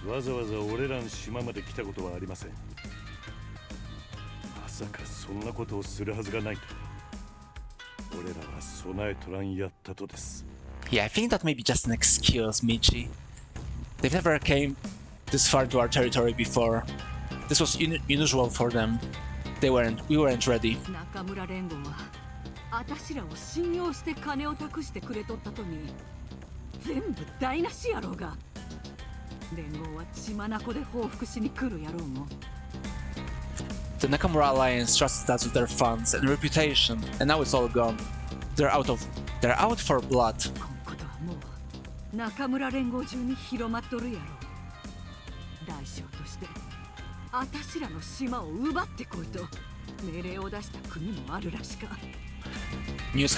がわざわざ俺らの島まで来たことはありません。まさかそんなことをするはずがないと俺らは備えとらんやったとです。 Yeah, I think that may be just an excuse, Michi. They've never came this far to our territory before. This was unusual for them. We weren't ready. 中村連合はあたしらを信用して金を託してくれとったとに全部台無しやろうが。連合は血眼で報復しに来るやろうも。 The Nakamura Alliance trusted us with their funds and reputation, and now it's all gone. They're out for blood. こんことはもう中村連合中に広まっとるやろう。代償としてあたしらの島を奪ってこいと命令を出した国もあるらしか。 News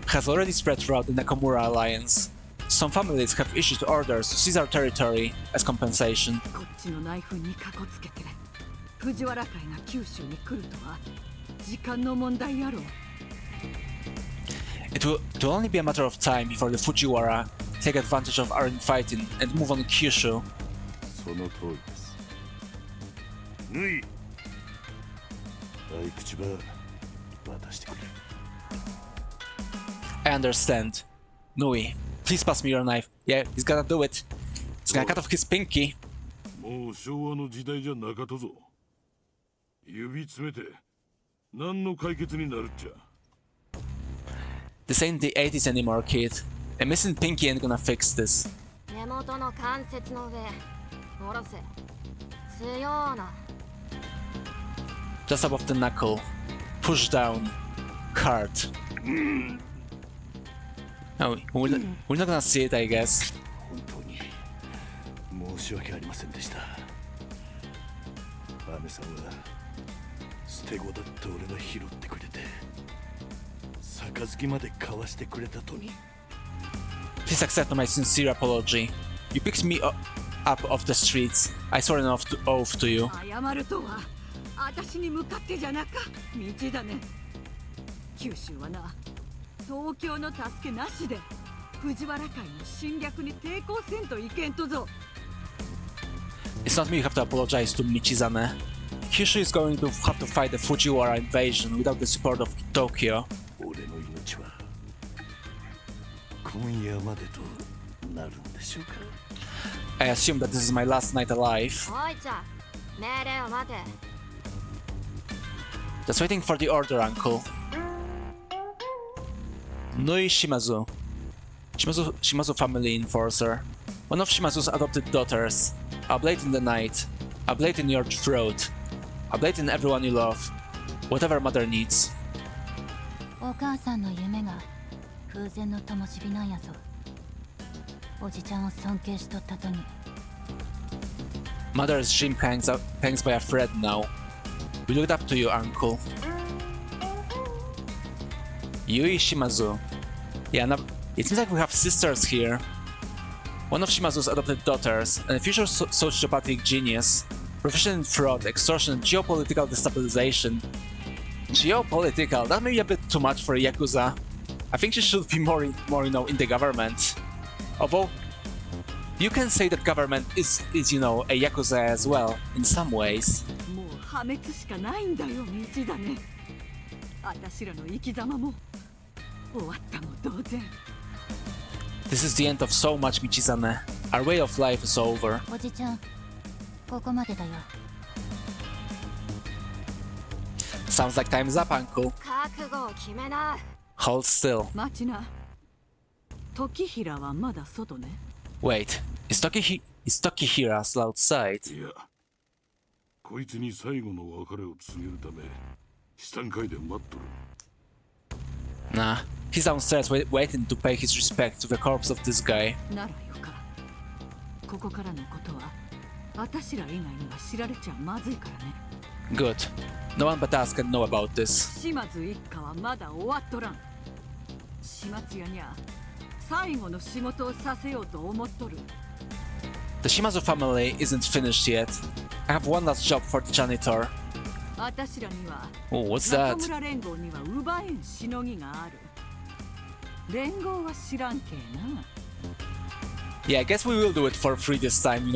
has already spread throughout the Nakamura Alliance. Some families have issued orders to seize our territory as compensation. こっちの内紛にかこつけて藤原会が九州に来るとは時間の問題やろう。 It will only be a matter of time before the Fujiwara take advantage of our infighting and move on Kyushu. その通りです。ぬい。大口ば渡してくれ。 I understand. Nui, please pass me your knife. Yeah, he's gonna do it. He's gonna cut off his pinky. もう昭和の時代じゃなかとぞ。指詰めて何の解決になるっちゃ。 This ain't the 80s anymore, kid. A missing pinky ain't gonna fix this. 根元の関節の上下ろせ強な Just above the knuckle. Push down. Hard. Oh, we're not gonna see it, I guess. 本当に申し訳ありませんでした。アメさんは捨て子だった俺が拾ってくれて杯まで交わしてくれたとに。Please accept my sincere apology. You picked me up off the streets. I swore an oath to you. 謝るとは私に向かってじゃなか道だね。九州はな東京の助けなしで藤原会の侵略に抵抗せんといけんとぞ。 It's not me you have to apologize to, Michizane. Kyushu is going to have to fight the Fujiwara invasion without the support of Tokyo. 俺の命は今夜までとなるんでしょうか。 I assume that this is my last night alive. おいちゃん命令を待て。 Just waiting for the order, uncle. Nui Shimazu. Shimazu family enforcer. One of Shimazu's adopted daughters. A blade in the night. A blade in your throat. A blade in everyone you love. Whatever mother needs. お母さんの夢が風前の灯火なんやぞ。おじちゃんを尊敬しとったとに。 Mother's dream hangs by a thread now. We looked up to you, uncle. Yui Shimazu. Yeah, now it seems like we have sisters here. One of Shimazu's adopted daughters, and a future sociopathic genius, proficient in fraud, extortion, and geopolitical destabilization. Geopolitical? That may be a bit too much for a Yakuza. I think she should be more, in the government. Although, you can say that government is a Yakuza as well, in some ways. もう破滅しかないんだよ道だね。私らの生き様も終わったも同然。 This is the end of so much, Michizane. Our way of life is over. おじちゃん、ここまでだよ。 Sounds like time's up, uncle. 覚悟を決めな。 Hold still. 待ちな。時平はまだ外ね。 Wait, is Tokihira still outside? いや、こいつに最後の別れを告げるため下ん階で待っとる。 Nah, he's downstairs waiting to pay his respect to the corpse of this guy. ならよか。ここからのことは私ら以外には知られちゃまずいからね。 Good. No one but us can know about this. 島津一家はまだ終わっとらん。始末屋にゃ最後の仕事をさせようと思っとる。 The Shimazu family isn't finished yet. I have one last job for the janitor. 私らには Oh, what's 中 that? 村連合には奪えんしのぎがある。連合は知らんけえな。 Yeah, I guess we will do it for free this time,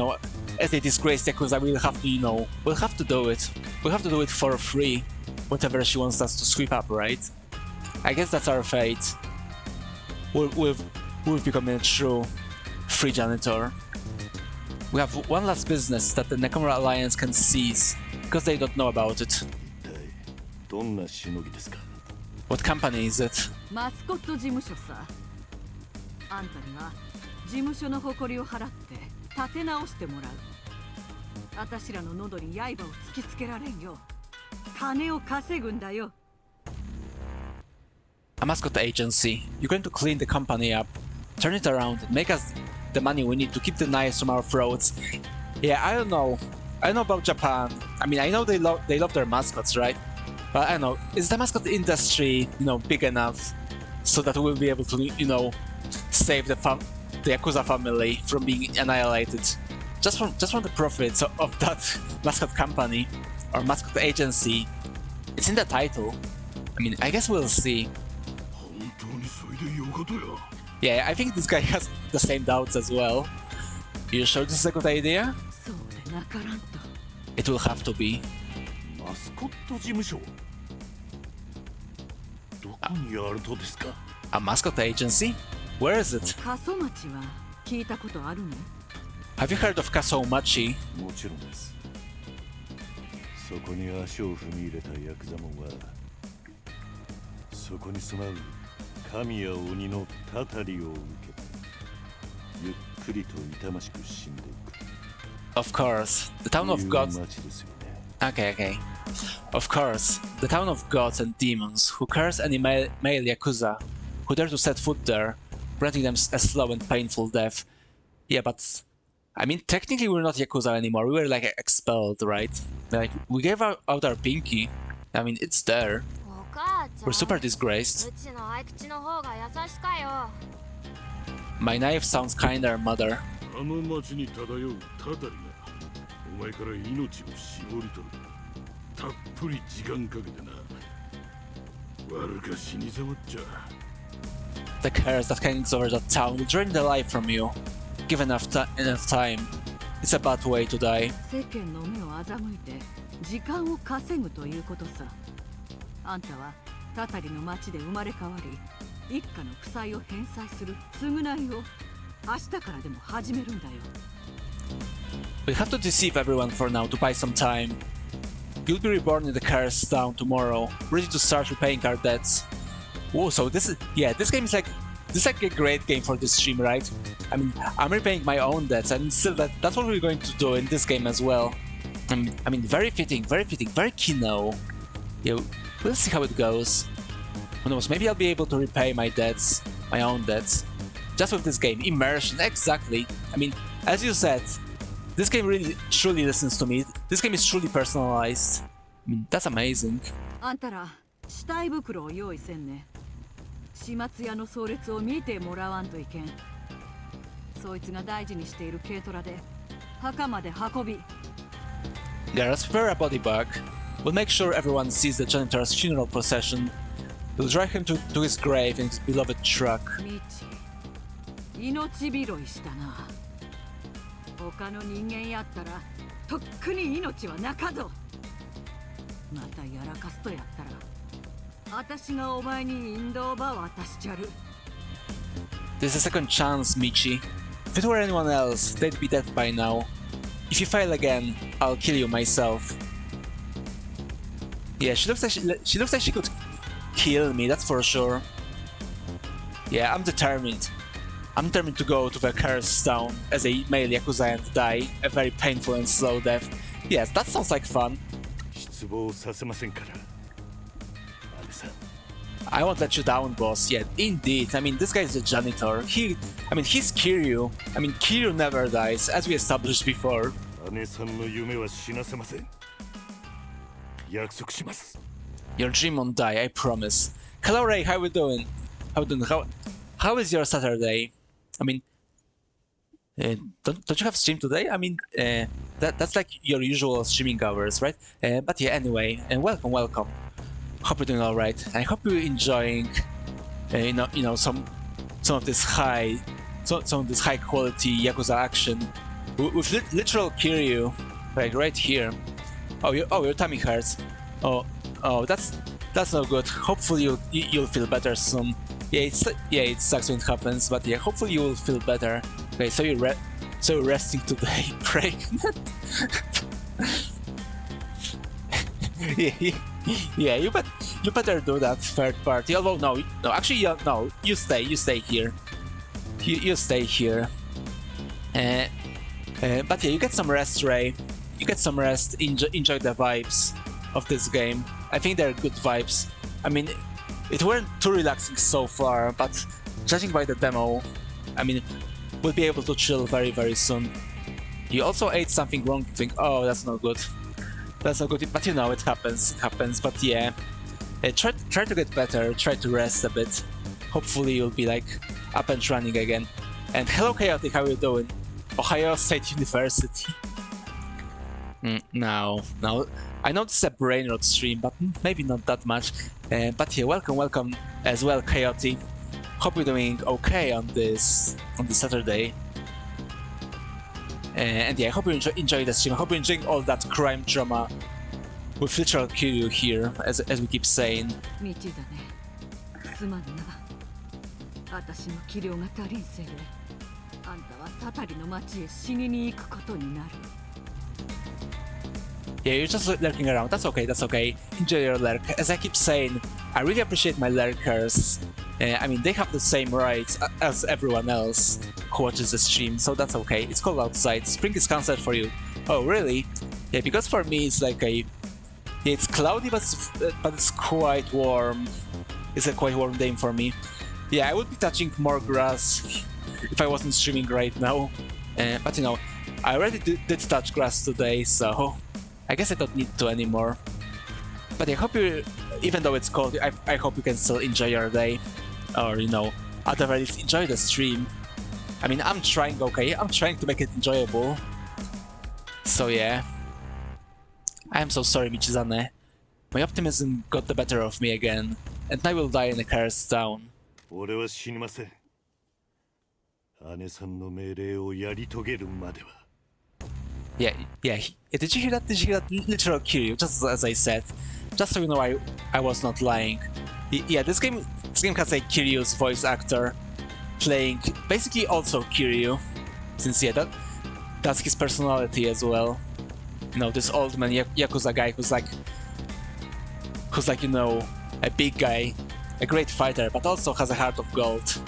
As they disgrace Yakuza, we'll have to do it. We'll have to do it for free. Whatever she wants us to sweep up, right? I guess that's our fate. We've become a true free janitor. We have one last business that the Nakamura Alliance can seize, because they don't know about it. 一体どんなしのぎですか。 What company is it? マスコット事務所さ。あんたには事務所の誇りを払って立て直してもらう。私らの喉に刃を突きつけられんよ。金を稼ぐんだよ。 A Mascot Agency. You're going to clean the company up, turn it around, and make us the money we need to keep the knives from our throats. Yeah, I don't know. I know about Japan. I mean, I know they love their mascots, right? But I don't know. Is the mascot industry, big enough so that we'll be able to, save the Yakuza family from being annihilated? Just from the profits of that mascot company or mascot agency. It's in the title. I mean, I guess we'll see. 本当にそれでよかとや。 Yeah, I think this guy has the same doubts as well. You sure this is a good idea? そうでなからんと。 It will have to be. マスコット事務所。どこにあるとですか。 A mascot agency? Where is it? 過疎町は聞いたことあるね。 Have you heard of Kasoumachi? もちろんです。そこに足を踏み入れたヤクザモンは、そこに住まう神や鬼のたたりを受けて、ゆっくりと痛ましく死んでいく。 Of course, the town of いう gods. 町ですよね。 Okay. Of course, the town of gods and demons who curse any male Yakuza who dare to set foot there, granting them a slow and painful death. Yeah, but I mean, technically we're not Yakuza anymore. We were expelled, right? We gave out our pinky. I mean, it's there. お母ちゃん。 We're super disgraced. うちの合い口の方が優しかよ。My knife sounds kinder, mother. あの町に漂うたたりがお前から命を絞り取る。たっぷり時間かけてな。悪か死にざまっちゃ。 The curse that hangs over the town will drain the life from you. Give enough time. It's a bad way to die. 世間の目を欺いて時間を稼ぐということさ。あんたはたたりの町で生まれ変わり、一家の負債を返済する償いを明日からでも始めるんだよ。We have to deceive everyone for now to buy some time. You'll be reborn in the cursed town tomorrow, ready to start repaying our debts. Oh, so this game is like a great game for this stream, right? I mean, I'm repaying my own debts, and still that's what we're going to do in this game as well. I mean, very fitting, very Kino. Yeah, we'll see how it goes. Who knows? Maybe I'll be able to repay my debts, my own debts, just with this game. Immersion, exactly. I mean, as you said, this game really truly listens to me. This game is truly personalized. I mean, that's amazing. あんたら死体袋を用意せんね。始末屋の葬列を見てもらわんといけん。そいつが大事にしている軽トラで墓まで運び。Yeah, let's prepare a body bag. We'll make sure everyone sees the janitor's funeral procession. We'll drive him to his grave in his beloved truck. ミチ、命拾いしたな。他の人間やったらとっくに命はなかぞ。またやらかすとやったら私がお前に引導場渡しちゃる。 This is a second chance, Michi. If it were anyone else, they'd be dead by now. If you fail again, I'll kill you myself. Yeah, she looks like she could kill me, that's for sure. Yeah, I'm determined. I'm determined to go to the cursed town as a male Yakuza and die a very painful and slow death. Yes, that sounds like fun. 失望させませんから。安部さん。 I won't let you down, boss. Yeah, indeed. I mean, this guy is a janitor. He's Kiryu. I mean, Kiryu never dies, as we established before. 姉さんの夢は死なせません。約束します。 Your dream won't die, I promise. Hello, Ray. How we doing? How is your Saturday? I mean, don't you have stream today? I mean, that's like your usual streaming hours, right? But yeah, anyway, and welcome. Hope you're doing all right. I hope you're enjoying, some of this high quality Yakuza action with literal Kiryu, like right here. Oh, your tummy hurts. Oh, that's no good. Hopefully you'll feel better soon. Yeah, it sucks when it happens, but yeah, hopefully you will feel better. Okay, so you're resting today, pregnant. yeah, you better do that third party. Although no, actually, no, you stay here. You stay here. But yeah, you get some rest, Ray. You get some rest. Enjoy the vibes of this game. I think they're good vibes. I mean, it weren't too relaxing so far, but judging by the demo, I mean, we'll be able to chill very, very soon. You also ate something wrong. You think, oh, that's not good. That's not good. But you know, it happens. But yeah, try to get better. Try to rest a bit. Hopefully, you'll be like up and running again. And hello, Chaotic. How are you doing? Ohio State University. No. I know this is a brain rot stream, but maybe not that much. But yeah, welcome as well, Chaotic. Hope you're doing okay on this Saturday. And yeah, I hope you enjoy the stream. I hope you're enjoying all that crime drama with literal Kiryu here, as we keep saying. 道だね。すまんな。私の器量が足りんせいで、あんたはたたりの町へ死にに行くことになる。Yeah, you're just lurking around. That's okay. Enjoy your lurk. As I keep saying, I really appreciate my lurkers. I mean, they have the same rights as everyone else who watches the stream, so that's okay. It's cold outside. Spring is cancelled for you. Oh, really? Yeah, because for me it's like it's cloudy, but it's quite warm. It's a quite warm day for me. Yeah, I would be touching more grass if I wasn't streaming right now. But you know, I already did touch grass today, so I guess I don't need to anymore. But I hope you, even though it's cold, I hope you can still enjoy your day. Or, you know, at the very least enjoy the stream. I mean, I'm trying, okay? I'm trying to make it enjoyable. So yeah. I am so sorry, Michizane. My optimism got the better of me again, and I will die in a cursed town. 俺は死にません。姉さんの命令をやり遂げるまでは。Yeah, did you hear that? Did you hear that? Literal Kiryu, just as I said. Just so you know, I was not lying. Yeah, this game has a Kiryu's voice actor playing basically also Kiryu, since yeah, that's his personality as well. You know, this old man Yakuza guy who's like, you know, a big guy, a great fighter, but also has a heart of gold.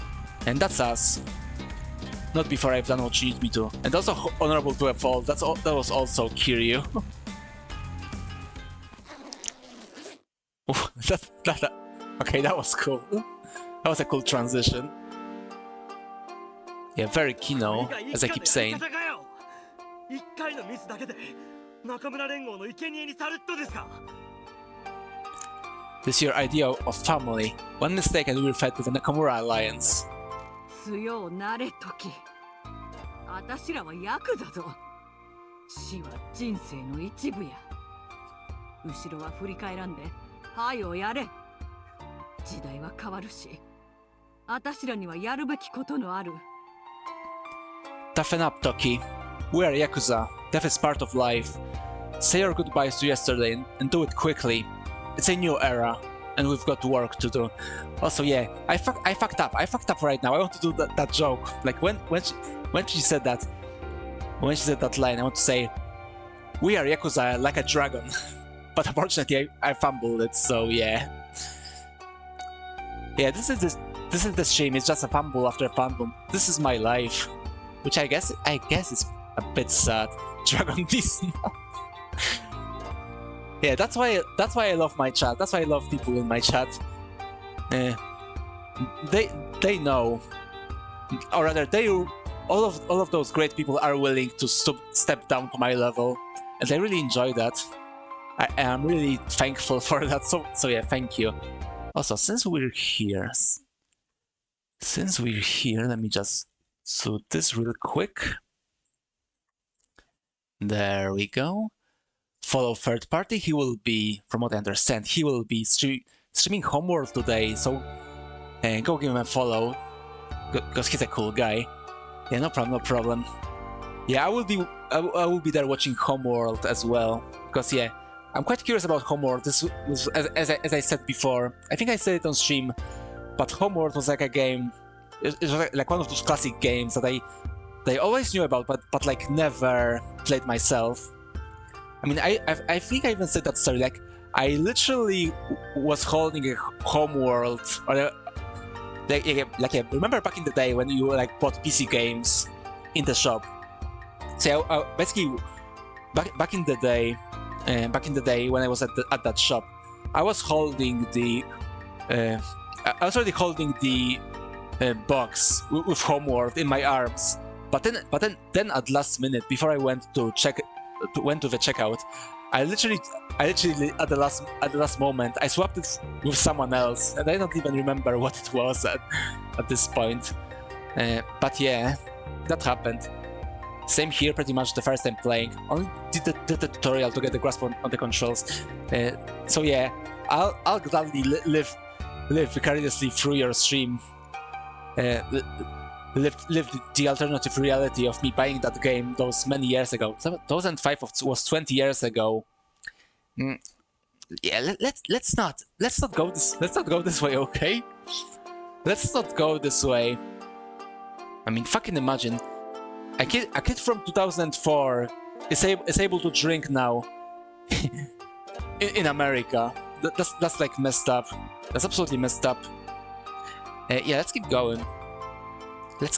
And that's us. Not before I've done what you need me to. And also honorable to a fault, that was also Kiryu. Okay, that was cool. That was a cool transition. Yeah, very Kino, as I keep saying. 一回のミスだけで中村連合の生贄にされっとですか This is your idea of family. One mistake and we're fed to the Nakamura Alliance. 強うなれ時あたしらはヤクザぞ死は人生の一部や後ろは振り返らんではいをやれ時代は変わるしあたしらにはやるべきことのある Toughen up, Toki. We are Yakuza. Death is part of life. Say your goodbyes to yesterday and do it quickly. It's a new era, and we've got work to do. Also, yeah, I fucked up. I fucked up right now. I want to do that joke. Like when she said that, line, I want to say, "We are Yakuza like a dragon," but unfortunately, I fumbled it. So yeah, yeah. This is the shame. It's just a fumble after a fumble. This is my life, which I guess is a bit sad. Dragon this. Yeah, that's why I love my chat. That's why I love people in my chat. They know, or rather, all of those great people are willing to step down to my level, and I really enjoy that. I am really thankful for that. So yeah, thank you. Also, since we're here, let me just do this real quick. There we go. Follow third party. He will be, from what I understand, he will be streaming Homeworld today. So go give him a follow, because he's a cool guy. Yeah, no problem. Yeah, I will be there watching Homeworld as well, because yeah, I'm quite curious about Homeworld. This was, as I said before, I think I said it on stream, but Homeworld was like a game. It was like one of those classic games that I always knew about, but like never played myself. I mean, I think I even said that story. Like, I literally was holding a Homeworld, or remember back in the day when you like bought PC games in the shop. So basically, back in the day when I was at that shop, I was holding the already holding the box with Homeworld in my arms. But then at last minute, before I went to the checkout, I literally at the last moment I swapped it with someone else, and I don't even remember what it was at this point. But yeah, that happened. Same here, pretty much the first time playing. Only did the tutorial to get the grasp on the controls. So yeah, I'll gladly live vicariously through your stream. Live the alternative reality of me buying that game those many years ago. 2005 was 20 years ago. Yeah, let's not go this way, okay? Let's not go this way. I mean, fucking imagine a kid from 2004 is able to drink now in America. That's like messed up. That's absolutely messed up. Yeah, let's keep going. Let's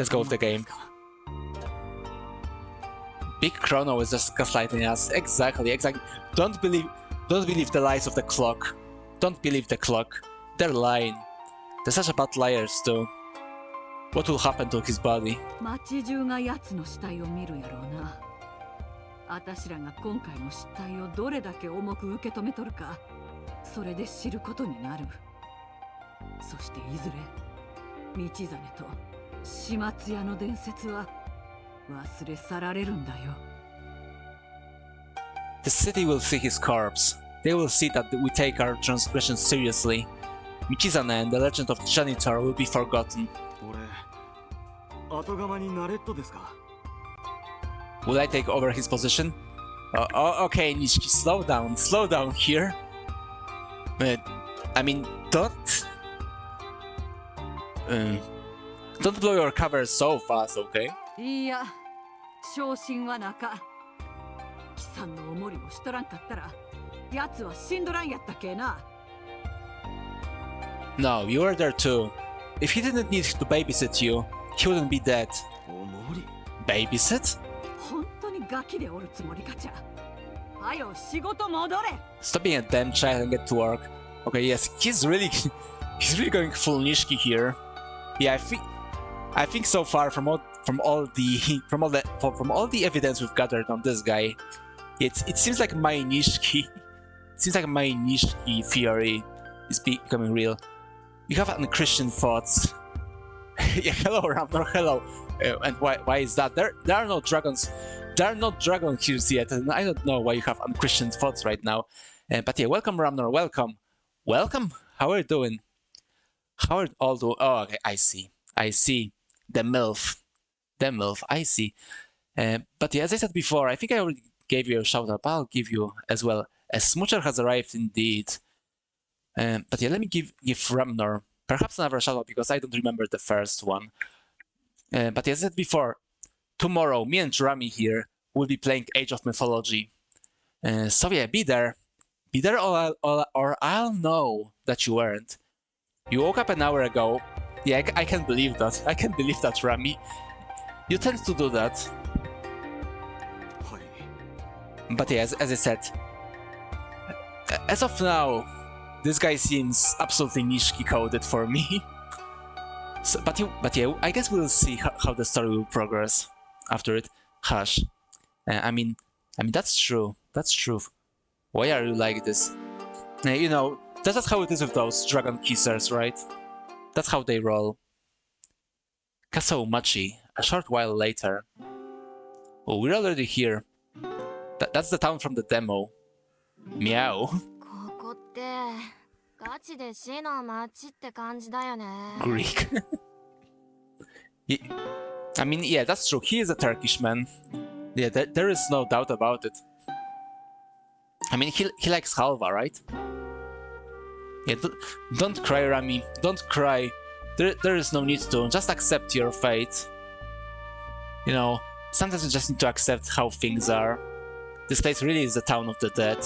go with the game. Big Chrono is just gaslighting us. Exactly. Don't believe the lies of the clock. Don't believe the clock. They're lying. They're such bad liars too. What will happen to his body? 町中が奴の死体を見るやろうな。あたしらが今回の失態をどれだけ重く受け止めとるか、それで知ることになる。そしていずれ道真と始末屋の伝説は忘れ去られるんだよ。 The city will see his corpse. They will see that we take our transgressions seriously. Michizane and the legend of janitor will be forgotten. 俺後釜になれっとですか。 Will I take over his position? Okay, Nishiki, slow down here. I mean, don't blow your cover so fast, okay? いや、昇進はなか。貴さんのおもりをしとらんかったら、奴は死んどらんやったけな。No, you were there too. If he didn't need to babysit you, he wouldn't be dead. おもり Babysit? 本当にガキでおるつもりかちゃ。はよ仕事戻れ。 Stop being a damn child and get to work. Okay, yes, he's really going full Nishiki here. Yeah, I think so far from all the evidence we've gathered on this guy, it seems like my Nishiki theory is becoming real. You have unchristian thoughts. Yeah, hello Ramnor, hello. And why is that? There are no dragons. There are no dragon kills yet, and I don't know why you have unchristian thoughts right now. But yeah, welcome Ramnor, welcome. Welcome? How are you doing? How are all doing? Oh, okay, I see. The MILF, I see. But yeah, as I said before, I think I already gave you a shout out, but I'll give you as well. A Smoocher has arrived indeed. But yeah, let me give Ramnor perhaps another shout out because I don't remember the first one. But yeah, as I said before, tomorrow me and Rami here will be playing Age of Mythology. So yeah, be there or I'll know that you weren't. You woke up an hour ago. Yeah, I can't believe that. I can't believe that, Rami. You tend to do that. But yeah, as I said, as of now, this guy seems absolutely Nishiki coded for me. So, but yeah, I guess we'll see how the story will progress after it. Hush. I mean that's true. That's true. Why are you like this? You know, that's how it is with those dragon kissers, right? That's how they roll. Kasaumachi, a short while later. Oh, we're already here. That's the town from the demo. Meow. ここってガチで死の街って感じだよね。 Greek. I mean, yeah, that's true. He is a Turkish man. Yeah, there is no doubt about it. I mean, he likes halva, right? Yeah, don't cry, Rami. Don't cry. There is no need to. Just accept your fate. You know, sometimes you just need to accept how things are. This place really is the town of the dead.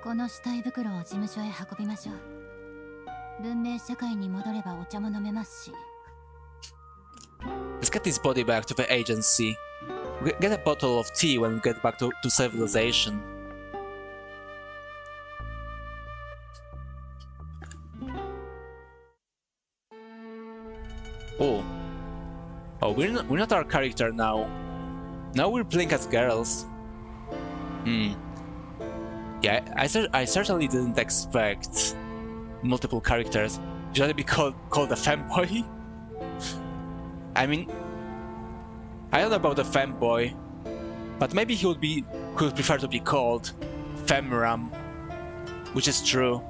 この死体袋を事務所へ運びましょう。文明社会に戻ればお茶も飲めますし。 Let's get this body back to the agency. Get a bottle of tea when we get back to civilization. Oh, we're not our character now. Now we're playing as girls. Yeah, I certainly didn't expect multiple characters. Should I be called a femboy? I mean, I don't know about a femboy, but maybe he would prefer to be called femram, which is true.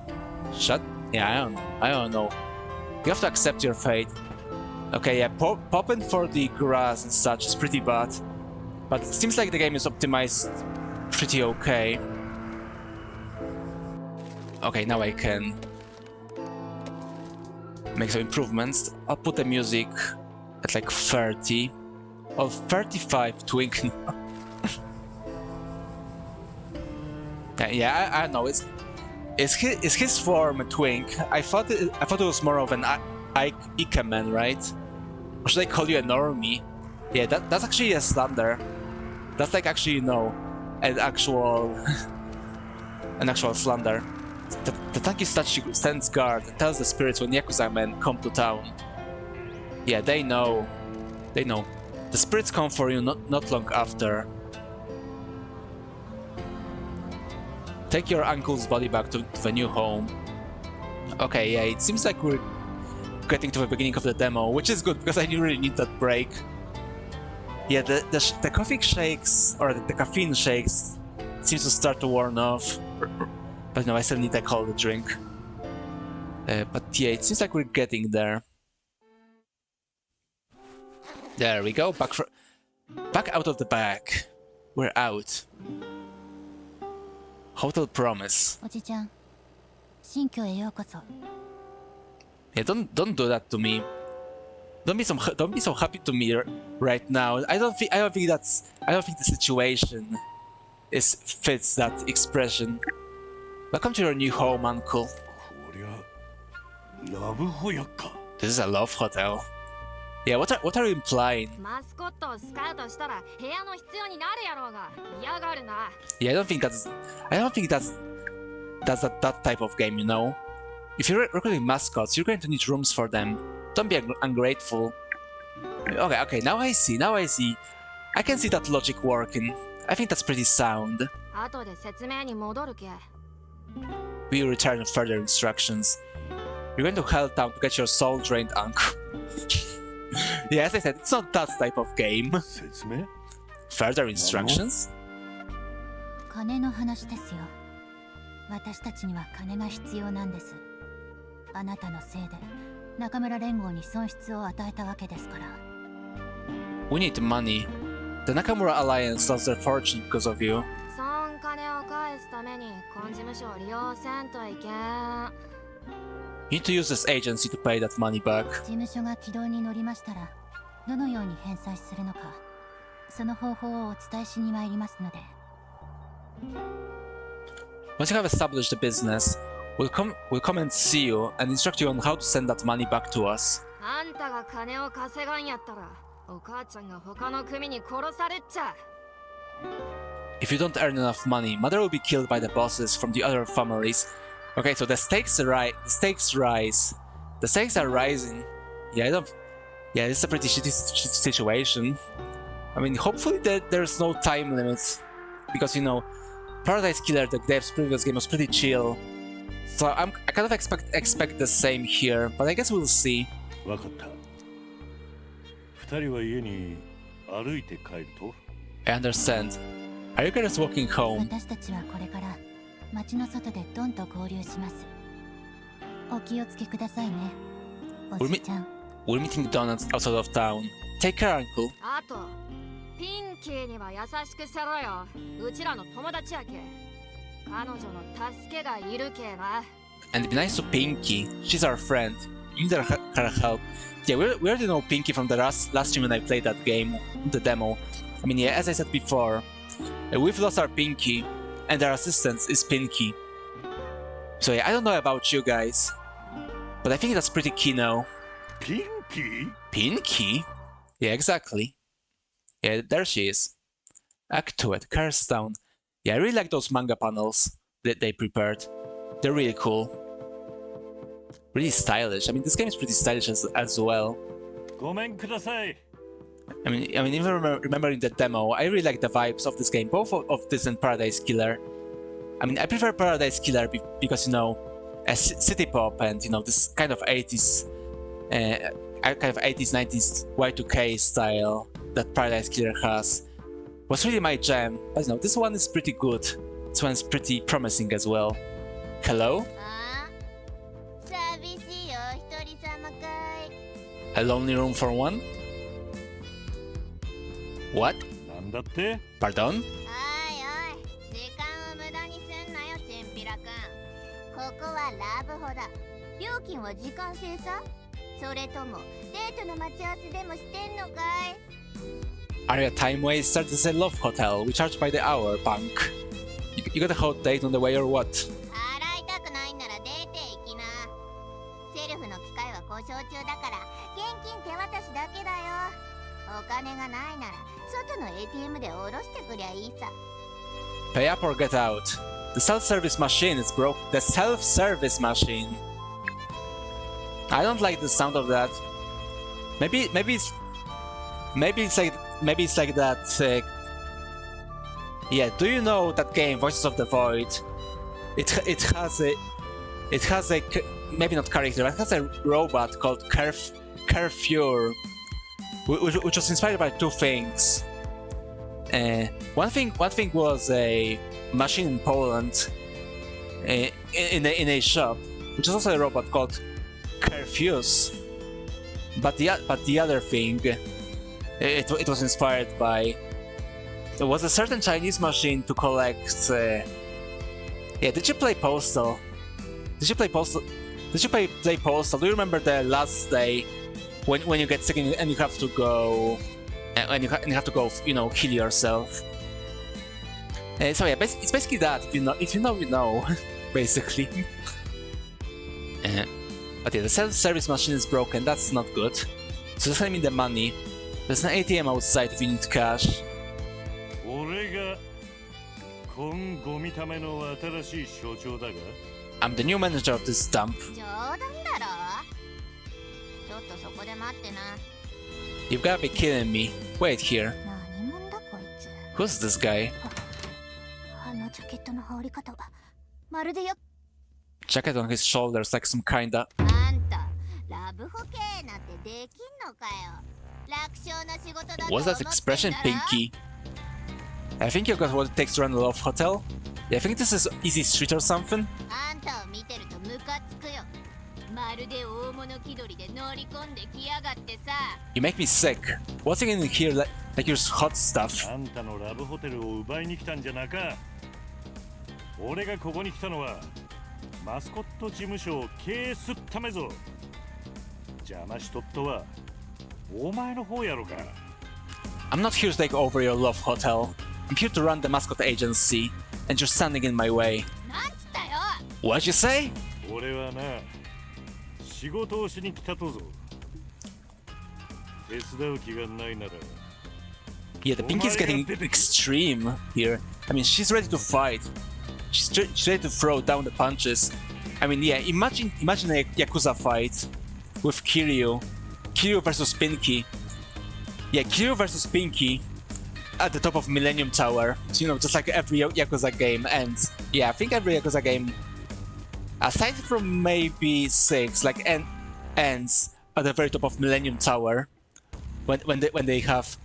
Yeah, I don't know. You have to accept your fate. Okay, yeah, popping for the grass and such is pretty bad, but it seems like the game is optimized pretty okay. Okay, now I can make some improvements. I'll put the music at like 30 or 35 twink. Yeah, I don't know. Is his form a twink? I thought it was more of an Ikemen, right? Or should I call you a normie? Yeah, that's actually a slander. That's like actually, you know, an actual slander. The Taki statue stands guard and tells the spirits when Yakuza men come to town. Yeah, they know. They know. The spirits come for you not long after. Take your uncle's body back to the new home. Okay, yeah, it seems like we're getting to the beginning of the demo, which is good because I really need that break. Yeah, the coffee shakes, or the caffeine shakes, seems to start to worn off. But no, I still need a cold drink. But yeah, it seems like we're getting there. There we go, back out of the bag. We're out. Hotel Promise. おじちゃん、新居へようこそ。 Yeah, don't do that to me. Don't be so happy to me right now. I don't think the situation fits that expression. Welcome to your new home, uncle. こりゃラブホやか。 This is a love hotel. Yeah, what are you implying? マスコットをスカウトしたら部屋の必要になるやろうが嫌がるな。 Yeah, I don't think that's that type of game, you know. If you're recruiting mascots, you're going to need rooms for them. Don't be ungrateful. Okay, now I see. I can see that logic working. I think that's pretty sound. 後で説明に戻るけ。 We return with further instructions. You're going to Helltown to get your soul drained, uncle. Yeah, as I said, it's not that type of game. 説明？ Further instructions? 金の話ですよ。私たちには金が必要なんです。あなたのせいで中村連合に損失を与えたわけですから。We need money. The Nakamura Alliance lost their fortune because of you. そん金を返すためにコン事務所を利用せんといけん。 You need to use this agency to pay that money back. 事務所が軌道に乗りましたら、どのように返済するのか、その方法をお伝えしに参りますので。 Once you have established the business, we'll come and see you and instruct you on how to send that money back to us. あんたが金を稼がんやったら、お母ちゃんが他の組に殺されっちゃ。 If you don't earn enough money, mother will be killed by the bosses from the other families. Okay, so the stakes rise. The stakes are rising. Yeah, this is a pretty shitty situation. I mean, hopefully there's no time limit, because you know, Paradise Killer, the dev's previous game, was pretty chill. So I kind of expect the same here, but I guess we'll see. わかった。二人は家に歩いて帰ると？ I understand. Are you guys walking home? 私たちはこれから町の外でドンと合流します。お気をつけくださいね、おじちゃん。We're meeting donuts outside of town. Take care, uncle. あと、ピンキーには優しくせろよ。うちらの友達やけ。彼女の助けがいるけな。And be nice to Pinky. She's our friend. You need her help. Yeah, we already know Pinky from the last stream when I played that game, the demo. I mean, yeah, as I said before, we've lost our Pinky, and our assistant is Pinky. So yeah, I don't know about you guys, but I think that's pretty key now. ピンキー？ Pinky? Yeah, exactly. Yeah, there she is. Act 2 at Carstown. Yeah, I really like those manga panels that they prepared. They're really cool. Really stylish. I mean, this game is pretty stylish as well. ごめんください。I mean, even remembering the demo, I really like the vibes of this game, both of this and Paradise Killer. I mean, I prefer Paradise Killer because, you know, city pop and, you know, this kind of 80s, 90s Y2K style that Paradise Killer has was really my jam. But, you know, this one is pretty good. This one's pretty promising as well. Hello? A lonely room for one? What? なんだって？ Pardon? おいおい、時間を無駄にすんなよ、チンピラくん。ここはラブホだ。料金は時間制さ。それともデートの待ち合わせでもしてんのかい？ Are you a time waster? This is a love hotel. We charge by the hour, punk. You got a hot date on the way or what? 洗いたくないなら出て行きな。セルフの機械は故障中だから現金手渡しだけだよ。お金がないなら外の ATM で下ろしてくりゃいいさ。 Pay up or get out. The self-service machine is broke. The self-service machine. I don't like the sound of that. Maybe it's like that. Yeah. Do you know that game, Voices of the Void? It has a maybe not character, but it has a robot called Curfew, which was inspired by two things. One thing was a machine in Poland, in a shop, which is also a robot called Curfews. But the other thing, it was inspired by. There was a certain Chinese machine to collect. Yeah, did you play Postal? Did you play Postal? Do you remember the last day when you get sick and you have to go, you have to go, kill yourself? So yeah, it's basically that. If you know, basically. But yeah, the self-service machine is broken. That's not good. So just send me the money. There's an ATM outside if you need cash. 俺が今後見た目の新しい所長だが I'm the new manager of this dump. 冗談だろちょっとそこで待ってな You've gotta be kidding me. Wait here. 何者だこいつ Who's this guy? あのジャケットの羽織り方はまるでや Jacket on his shoulders like some kinda. あんたラブホ系なんてできんのかよ楽勝な仕事だと思 What's ってん that だろ expression, Pinky? I think you got what it takes to run a love hotel. Yeah, I think this is Easy Street or something. あんたを見てるとムカつくよまるで大物気取りで乗り込んできやがってさ You make me sick. What's in here like your hot stuff? あんたのラブホテルを奪いに来たんじゃなか俺がここに来たのはマスコット事務所を経営するためぞ邪魔しとっとはお前の方やろか I'm not here to take over your love hotel. I'm here to run the Mascot Agency, and you're standing in my way. なんつったよ What'd you say? 俺はな仕事をしに来たとぞ手伝う気がないなら Yeah, the Pinky's getting extreme here. I mean, she's ready to fight. She's ready to throw down the punches. I mean, yeah, imagine a Yakuza fight with Kiryu versus Pinky. Yeah, Kiryu versus Pinky at the top of Millennium Tower. So, just like every Yakuza game. And yeah, I think every Yakuza game, aside from maybe 6, ends at the very top of Millennium Tower when they have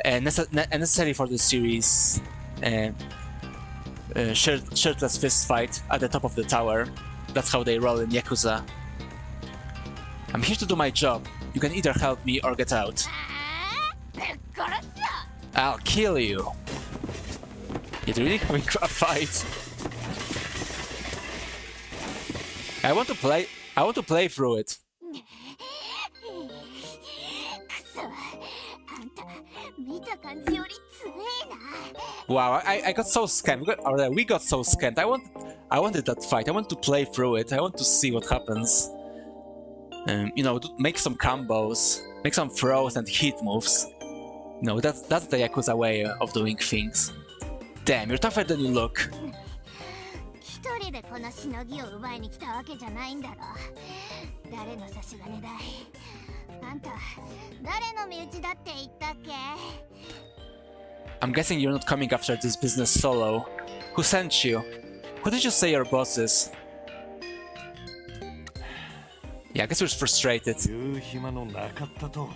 necessary for the series shirtless fist fight at the top of the tower. That's how they roll in Yakuza. I'm here to do my job. You can either help me or get out. ぶっ殺すぞ I'll kill you. You're really having a fight. I want to play through it. くそあんた見た感じより強えな Wow, I got so scammed. We got so scammed. I wanted that fight. I want to play through it. I want to see what happens. Make some combos, make some throws and hit moves. That's the Yakuza way of doing things. Damn, you're tougher than you look. 一人でこのしのぎを奪いに来たわけじゃないんだろ誰の差し金だいあんた誰の身内だって言ったっけ I'm guessing you're not coming after this business solo. Who sent you? Who did you say your boss is? Yeah, I guess you're frustrated. 言う暇のなかったと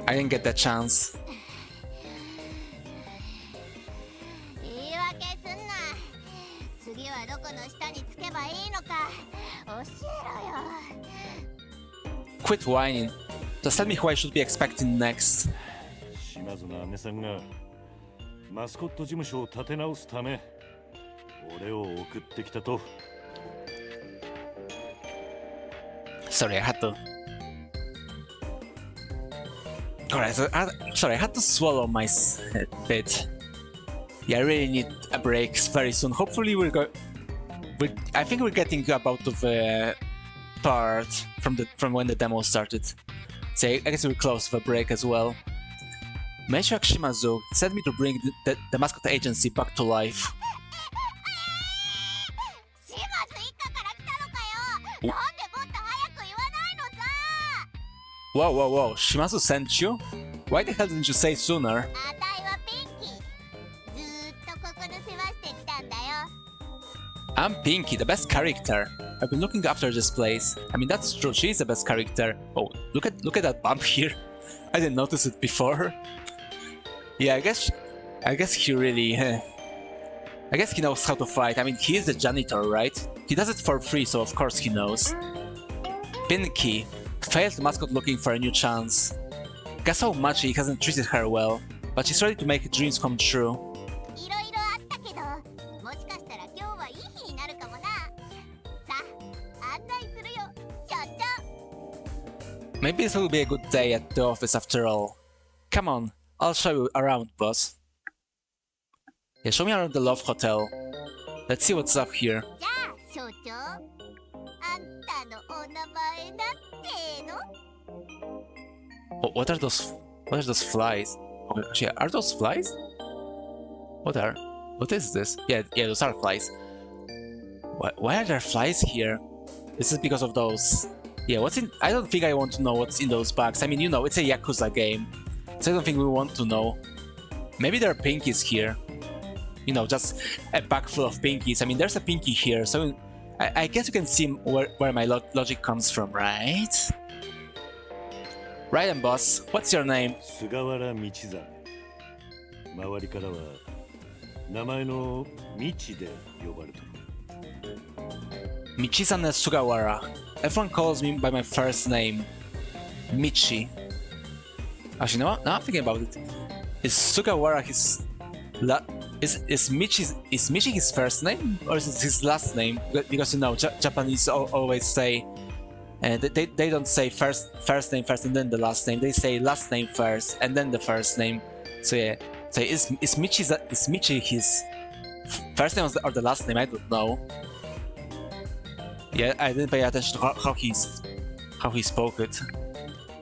I didn't get that chance. 言い訳すんな次はどこの下につけばいいのか教えろよ Quit whining. Just tell me who I should be expecting next. 島津の姉さんがマスコット事務所を立て直すため俺を送ってきたと Sorry, I had to. Alright, so sorry, I had to swallow my bit. Yeah, I really need a break very soon. Hopefully, I think we're getting about to the part from when the demo started. So I guess we're close to a break as well. Meishu Shimazu sent me to bring the Mascot Agency back to life. 島津一家から来たのかよなんでもっと早く言わないのさ Whoa, whoa, whoa! Shimazu sent you? Why the hell didn't you say sooner? あたいはピンキーずーっとここの世話してきたんだよ I'm Pinky, the best character. I've been looking after this place. I mean, that's true, she's the best character. Oh, look at that bump here. I didn't notice it before. Yeah, I guess he really... I guess he knows how to fight. I mean, he is the janitor, right? He does it for free, so of course he knows. Pinky. Failed mascot looking for a new chance. Guess how much he hasn't treated her well, but she's ready to make dreams come true. いろいろあったけど、もしかしたら今日はいい日になるかもな。さあ、案内するよ、社長。 Maybe this will be a good day at the office after all. Come on, I'll show you around, boss. Yeah, show me around the Love Hotel. Let's see what's up here. じゃあ、所長。あんたのお名前なんての？ What are those flies? Oh, actually, are those flies? What is this? Yeah, those are flies. Why are there flies here? This is because of those. Yeah, what's in? I don't think I want to know what's in those bags. I mean, you know, it's a Yakuza game, so I don't think we want to know. Maybe there are pinkies here. You know, just a bag full of pinkies. I mean, there's a pinky here, so I guess you can see where my logic comes from, right? Right, and boss, what's your name? 菅原道真。周りからは名前の道で呼ばれてる。Michizane Sugawara. Everyone calls me by my first name, Michi. Actually, no, now I'm thinking about it. Is Sugawara his is Michi his first name or is it his last name? Because you know, Japanese always say they don't say first name first and then the last name. They say last name first and then the first name. So yeah, so is Michi his first name or the last name? I don't know. Yeah, I didn't pay attention to how he spoke it.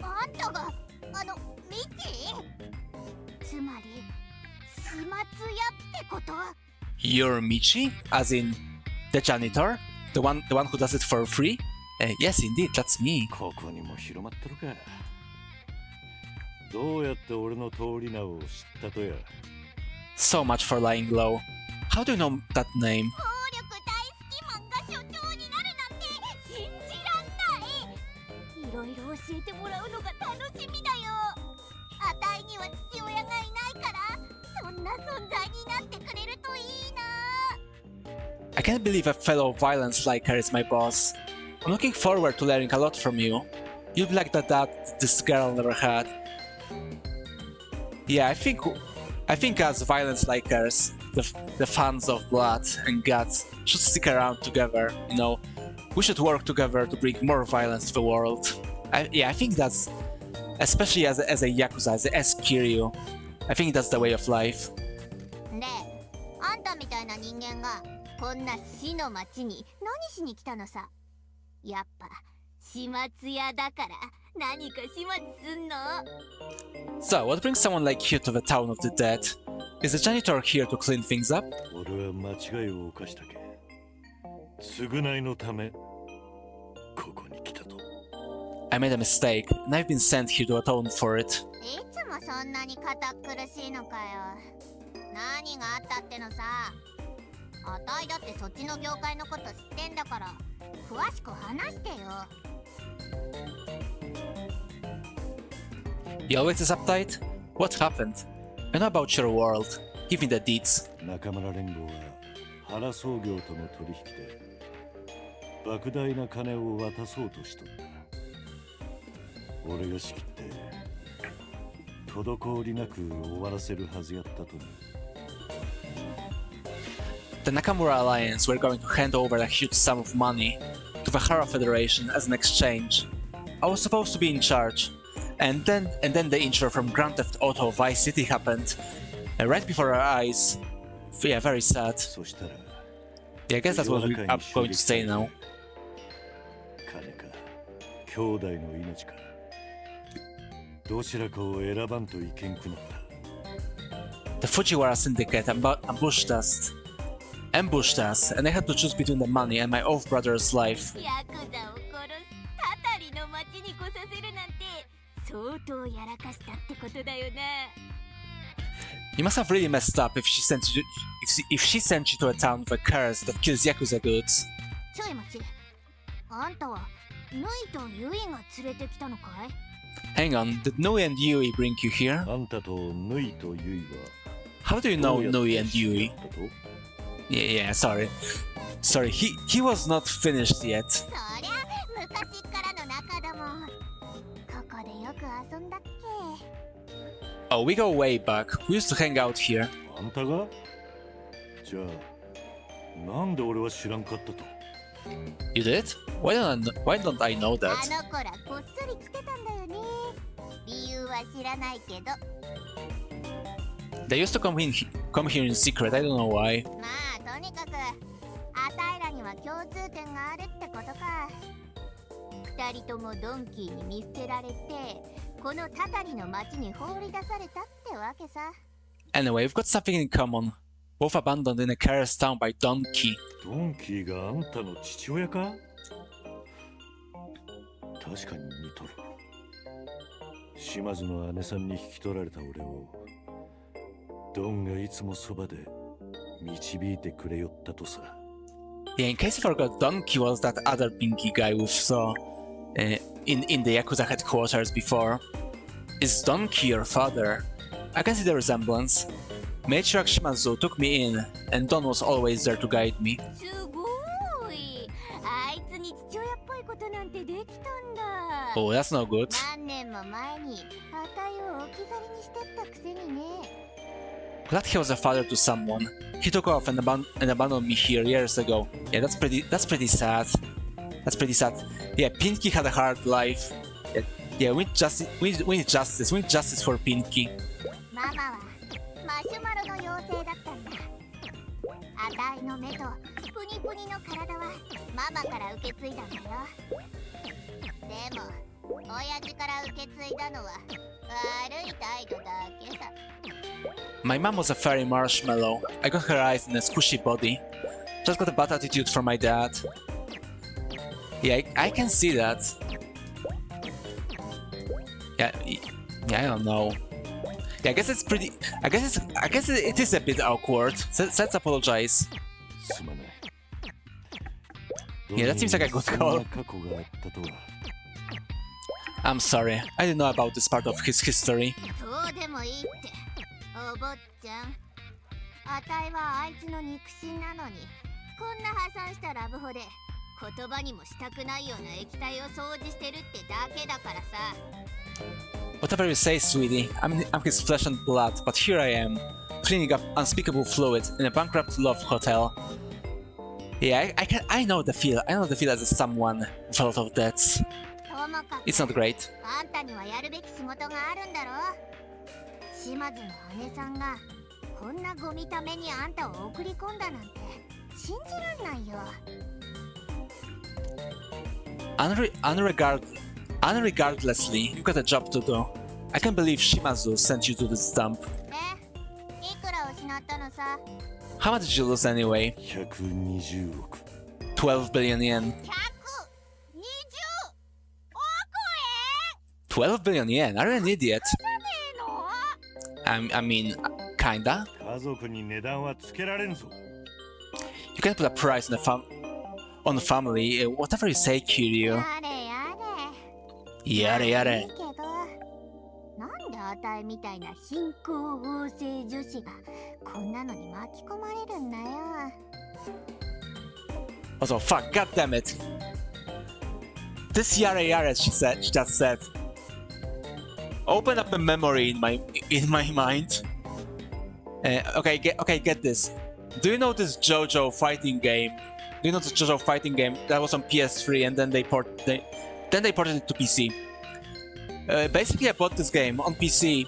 あんたがミチ？つまり始末屋ってこと？ You're Michi, as in the janitor, the one who does it for free. Yes, indeed, that's me. ここにも広まってるか。どうやって俺の通り名を知ったとや。 So much for lying low. How do you know that name? 暴力大好きマンが所長になるなんて信じらんない。いろいろ教えてもらうのが楽しみだよ。あたいには父親がいないから、そんな存在になってくれるといいな。 I can't believe a fellow violence liker is my boss. I'm looking forward to learning a lot from you. You'll be like the dad this girl never had. Yeah, I think as violence likers, the fans of blood and guts should stick around together, you know. We should work together to bring more violence to the world. I think that's, especially as a Yakuza, as a S-Kiryu, I think that's the way of life. で、あんたみたいな人間がこんな死の町に何しに来たのさ。やっぱ始末屋だから何か始末すんの？ So, what brings someone like you to the town of the dead? Is the janitor here to clean things up? 俺は間違いを犯したけ。償いのためここに来たと。 I made a mistake, and I've been sent here to atone for it. いつもそんなに堅苦しいのかよ。何があったってのさ。あたいだってそっちの業界のこと知ってんだから詳しく話してよ。 You always this uptight? What happened? I know about your world. Give me the deeds. 仲間連合は原総業との取引で莫大な金を渡そうとしとった。俺が仕切って滞りなく終わらせるはずやったとね。 The Nakamura Alliance were going to hand over a huge sum of money to the Hara Federation as an exchange. I was supposed to be in charge, and then the intro from Grand Theft Auto Vice City happened, right before our eyes. Yeah, very sad. そしたら Yeah, I guess that's what I'm going to say now. 金か兄弟の命かどちらかを選ばんといけんくなった。 The Fujiwara Syndicate ambushed us, and I had to choose between the money and my own brother's life. ヤクザを殺すたたりの町に来させるなんて相当やらかしたってことだよな。You must have really messed up if she sent you if she sent you to a town with a curse that kills Yakuza goods. ちょい待ち。あんたはヌイとユイが連れてきたのかい？ Hang on, did Nui and Yui bring you here? あんたとヌイとユイは How do you ど know うやって Nui and 知り Yui? 合ったと？ Yeah, sorry. Sorry, he was not finished yet. そりゃ昔っからの仲だもん。ここでよく遊んだっけ？ Oh, we go way back. We used to hang out here. あんたが？じゃあなんで俺は知らんかったと？ You did? Why don't I know あ that? の子らこっそり来てたんだよね。理由は知らないけど。 They used to come here in secret. I don't know why. まあとにかくあたいらには共通点があるってことか。二人ともドンキーに見捨てられてこのタタリの町に放り出されたってわけさ。 Anyway, we've got something in common. Both abandoned in a careless town by Donkey. ドンキーがあんたの父親か？確かに似とる。島津の姉さんに引き取られた俺をドンがいつもそばで導いてくれよったとさ。 Yeah, in case you forgot, Donkey was that other pinky guy we saw in the Yakuza headquarters before. Is Donkey your father? I can see the resemblance. Matriarch Shimazu took me in, and Don was always there to guide me. すごい。あいつに父親っぽいことなんてできたんだ。 Oh, that's no good. 何年も前にあたいを置き去りにしてったくせにね。 Glad he was a father to someone. He took off and abandoned me here years ago. Yeah, that's pretty sad. That's pretty sad. Yeah, Pinky had a hard life. Yeah, we need justice. We need justice for Pinky. ママはマシュマロの妖精だったんだ。あたいの目とプニプニの体はママから受け継いだんだよ。でも親父から受け継いだのは悪い態度だけさ。 My mom was a fairy marshmallow. I got her eyes and a squishy body. Just got a bad attitude from my dad. Yeah, I can see that. Yeah, I don't know. Yeah, I guess it's pretty. I guess it is a bit awkward. Let's apologize. すまない。 Yeah, that seems like a good call. そんな過去があったとは。 I'm sorry. I didn't know about this part of his history. どうでもいいってお坊ちゃん。あたいはあいつの肉親なのにこんな破産したラブホで言葉にもしたくないような液体を掃除してるってだけだからさ。 Whatever you say, sweetie. I'm his flesh and blood, but here I am, cleaning up unspeakable fluid in a bankrupt love hotel. Yeah, I know the feel. I know the feel as someone with a lot of debts. ともかく It's not great. あんたにはやるべき仕事があるんだろ。島津の姉さんがこんなゴミためにあんたを送り込んだなんて信じらんないよ。Unregardlessly, you've got a job to do. I can't believe Shimazu sent you to this dump. で、いくら失ったのさ。 How much did you lose anyway? 120億。 12 billion yen. 120億 12 billion yen? Are you an idiot? 円 I mean, kinda. 家族に値段はつけられんぞ。 You can't put a price on the family. Whatever you say, Kiryu. やれやれ。 Yare いい yare. けど、なんであたいみたいな貧困法制女子がこんなのに巻き込まれるんだよ。 Also, fuck, god damn it. This yare yare, she just said. Open up a memory in my mind. Okay, get this. Do you know this JoJo fighting game? Do you know this JoJo fighting game that was on PS3 and then they ported it to PC? Basically, I bought this game on PC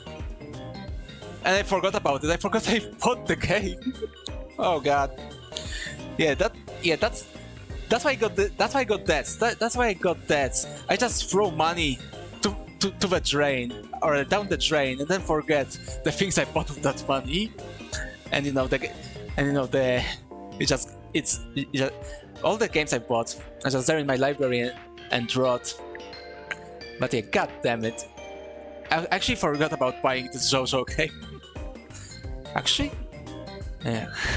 and I forgot about it. I forgot I bought the game. Oh god. That's why I got debts. That's why I got debts. I just throw money to the drain or down the drain and then forget the things I bought with that money. And all the games I bought are just there in my library and rot. But yeah, god damn it. I actually forgot about buying this JoJo game. Actually,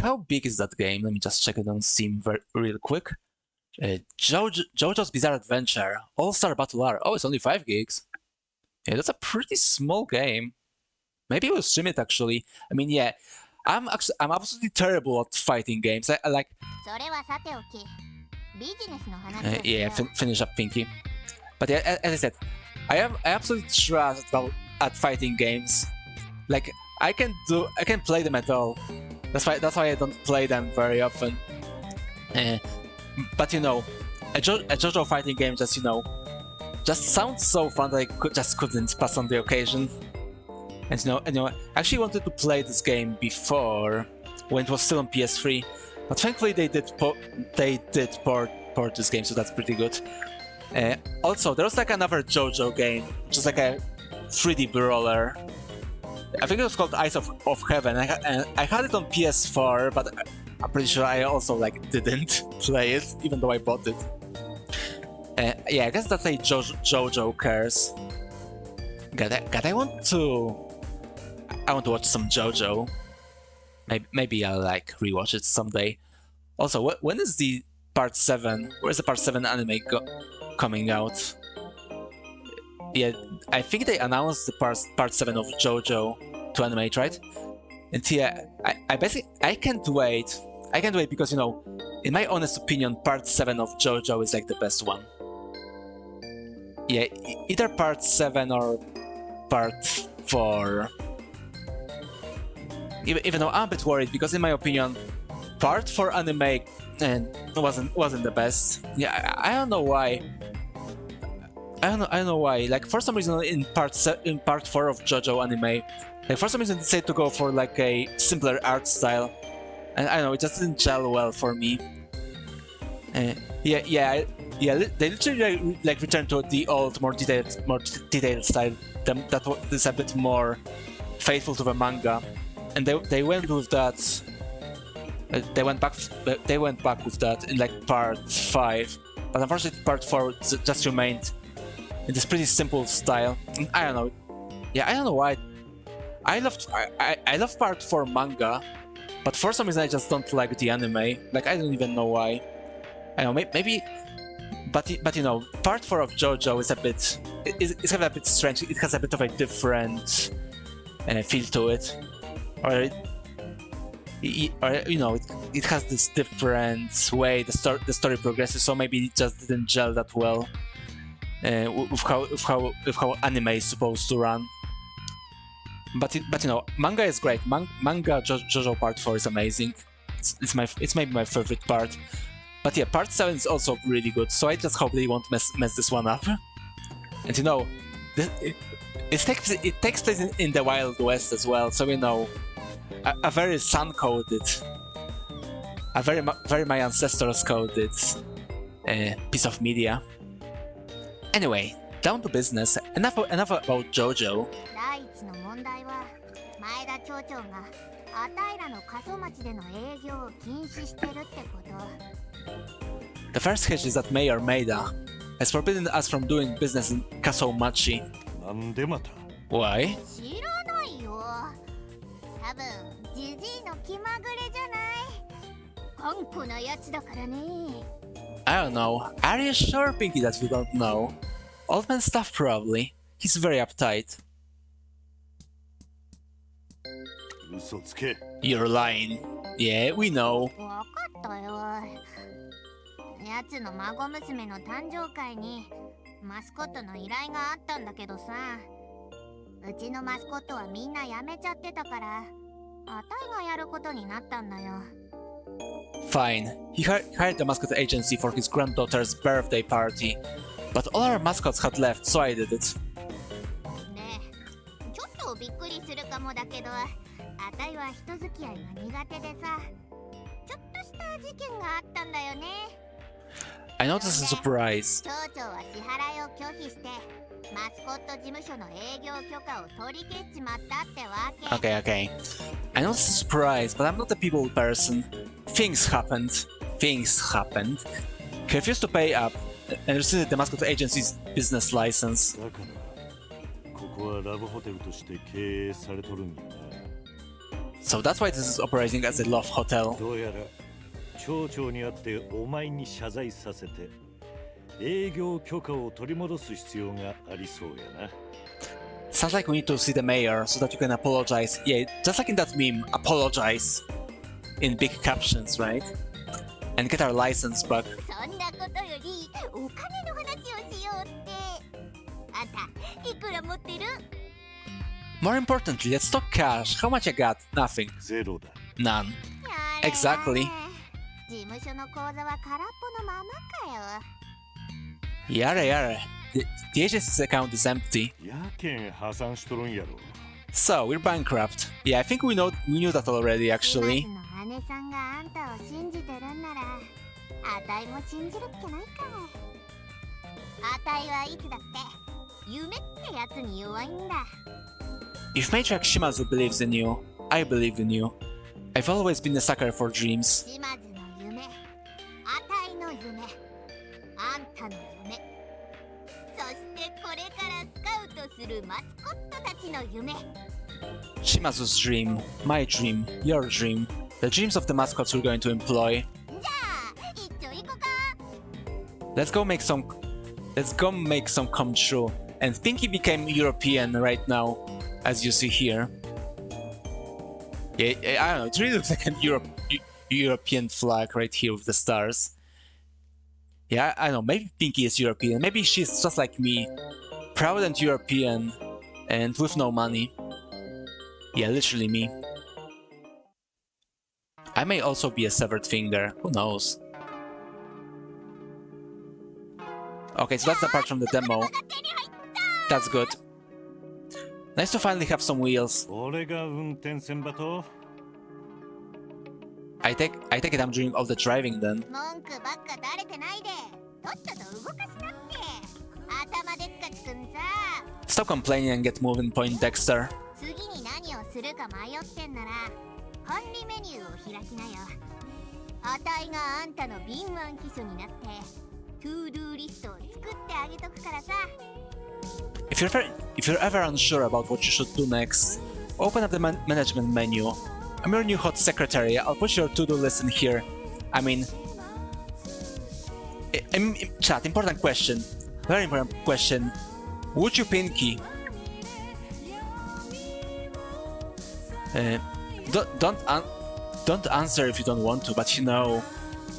how big is that game? Let me just check it on Steam real quick. JoJo's Bizarre Adventure, All-Star Battle R. Oh, it's only 5 gigs. Yeah, that's a pretty small game. Maybe we'll stream it actually. I mean, yeah, I'm absolutely terrible at fighting games. I like. それはさておき、ビジネスの話をしよう。 Yeah, finish up Pinky. But yeah, as I said, I absolutely trash at fighting games. Like I can play them at all. That's why I don't play them very often. But you know, a JoJo fighting game just sounds so fun that I couldn't pass on the occasion. And you know, I actually wanted to play this game before when it was still on PS3, but thankfully they did port this game, so that's pretty good. Also, there was like another JoJo game, which is like a 3D brawler. I think it was called Eyes of Heaven. I had it on PS4, but I'm pretty sure I also like didn't play it, even though I bought it. Yeah, I guess that's a JoJo curse. God, I want to watch some JoJo. Maybe I'll like rewatch it someday. Also, when is the part 7? Where's the part 7 anime coming out? Yeah, I think they announced the part 7 of JoJo to animate, right? And yeah, I can't wait. I can't wait because, you know, in my honest opinion, part 7 of JoJo is like the best one. Yeah, either part 7 or part 4. Even though I'm a bit worried because, in my opinion, part 4 anime wasn't the best. Yeah, I don't know why. I don't know why. Like, for some reason, in part 4 of JoJo anime, like for some reason they decided to go for like a simpler art style, and I don't know, it just didn't gel well for me. Yeah. They literally like returned to the old, more detailed style. That is a bit more faithful to the manga, and they went with that. They went back with that in like part 5, but unfortunately part 4 just remained in this pretty simple style. And I don't know. Yeah, I don't know why. I love part 4 manga, but for some reason I just don't like the anime. Like, I don't even know why. I know, maybe. But you know, part 4 of JoJo is it's kind of a bit strange. It has a bit of a different feel to it, or you know, it has this different way the story progresses. So maybe it just didn't gel that well with how anime is supposed to run. But you know, manga is great. Manga JoJo part 4 is amazing. It's maybe my favorite part. But yeah, part 7 is also really good, so I just hope they won't mess this one up. And you know, it takes place in the Wild West as well, so you know, a very sun-coded, a very my ancestors coded piece of media. Anyway, down to business. Enough about JoJo. 第一の問題は前田町長があたいらの過疎町での営業を禁止してるってこと。 The first hitch is that Mayor Maeda has forbidden us from doing business in Kasomachi. なんでまた Why? 知らないよ。多分ジジイの気まぐれじゃない。頑固なやつだからね。I don't know. Are you sure, Pinky, that you don't know? Old man stuff, probably. He's very uptight. 嘘つけ。 You're lying. Yeah, we know. わかったよ。やつの孫娘の誕生会にマスコットの依頼があったんだけどさ、うちのマスコットはみんな辞めちゃってたから、あたいがやることになったんだよ。 Fine. He hired the Mascot Agency for his granddaughter's birthday party, but all our mascots had left, so I did it. ねえ、ちょっとびっくりするかもだけど、あたいは人付き合いが苦手でさ、ちょっとした事件があったんだよね。 I noticed a surprise. 町長は支払いを拒否してマスコット事務所の営業許可を取り消しちまったってわけ。 Okay. I noticed a surprise, but I'm not a people person. Things happened. He refused to pay up and rescinded the Mascot Agency's business license. だからここはラブホテルとして経営されとるんやな。So that's why this is operating as a love hotel. どうやら町長に会ってお前に謝罪させて営業許可を取り戻す必要がありそうやな。 Sounds like we need to see the mayor so that you can apologize. Yeah, just like in that meme, apologize in big captions, right? And get our license back. そんなことよりお金の話をしようって。あんたいくら持ってる？ More importantly, let's talk cash. How much I got? Nothing. ゼロだ。 None. やれ Exactly. 事務所の口座は空っぽのままかよ。 Yare yare. The agency's account is empty. やけん破産しとるんやろ。 So, we're bankrupt. Yeah, I think we knew that already, actually. 島津の姉さんがあんたを信じてるんなら、あたいも信じるっけないか。あたいはいつだって夢ってやつに弱いんだ。 If Matriarch Shimazu believes in you, I believe in you. I've always been a sucker for dreams. 島津の夢、あたいの夢、あんたの夢、そしてこれからスカウトするマスコットたちの夢。 Shimazu's dream, my dream, your dream, the dreams of the mascots we're going to employ. じゃあ一丁行こか。 Let's go make some come true. And Pinky became European right now, as you see here. Yeah, I don't know, it really looks like an European flag right here with the stars. Yeah, I don't know, maybe Pinky is European, maybe she's just like me, proud and European, and with no money. Yeah, literally me. I may also be a severed finger, who knows? Okay, so that's the part from the demo. That's good. Nice to finally have some wheels. 俺が運転せんばと。 I take it I'm doing all the driving then. 文句ばっか垂れてないで、とっとと動かしなって。頭でっかちくんさ。 Stop complaining and get moving, Point Dexter. 次に何をするか迷ってんなら管理メニューを開きなよ。あたいがあんたの敏腕秘書になってトゥードゥーリストを作ってあげとくからさ。 If you're ever unsure about what you should do next, open up the management menu. I'm your new hot secretary. I'll put your to-do list in here. I mean, chat, important question. Very important question. Would you Pinky? Don't answer if you don't want to, but you know,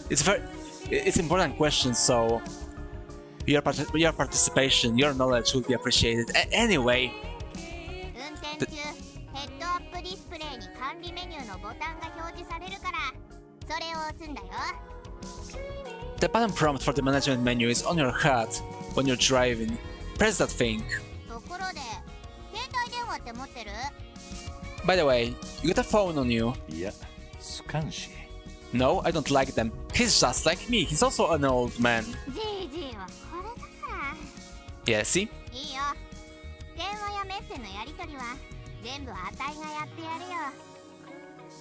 it's important question, so your participation, your knowledge will be appreciated. Anyway, 運転中ヘッドアップディスプレイに管理メニューのボタンが表示されるからそれを押すんだよ。 the button prompt for the management menu is on your HUD when you're driving. Press that thing. ところで携帯電話って持ってる？ By the way, you got a phone on you. いや、スカンし。 No, I don't like them. He's just like me. He's also an old man. じいじいはこれだから。 Yeah, see? いいよ。電話やメッセのやり取りは全部あたいがやってやるよ。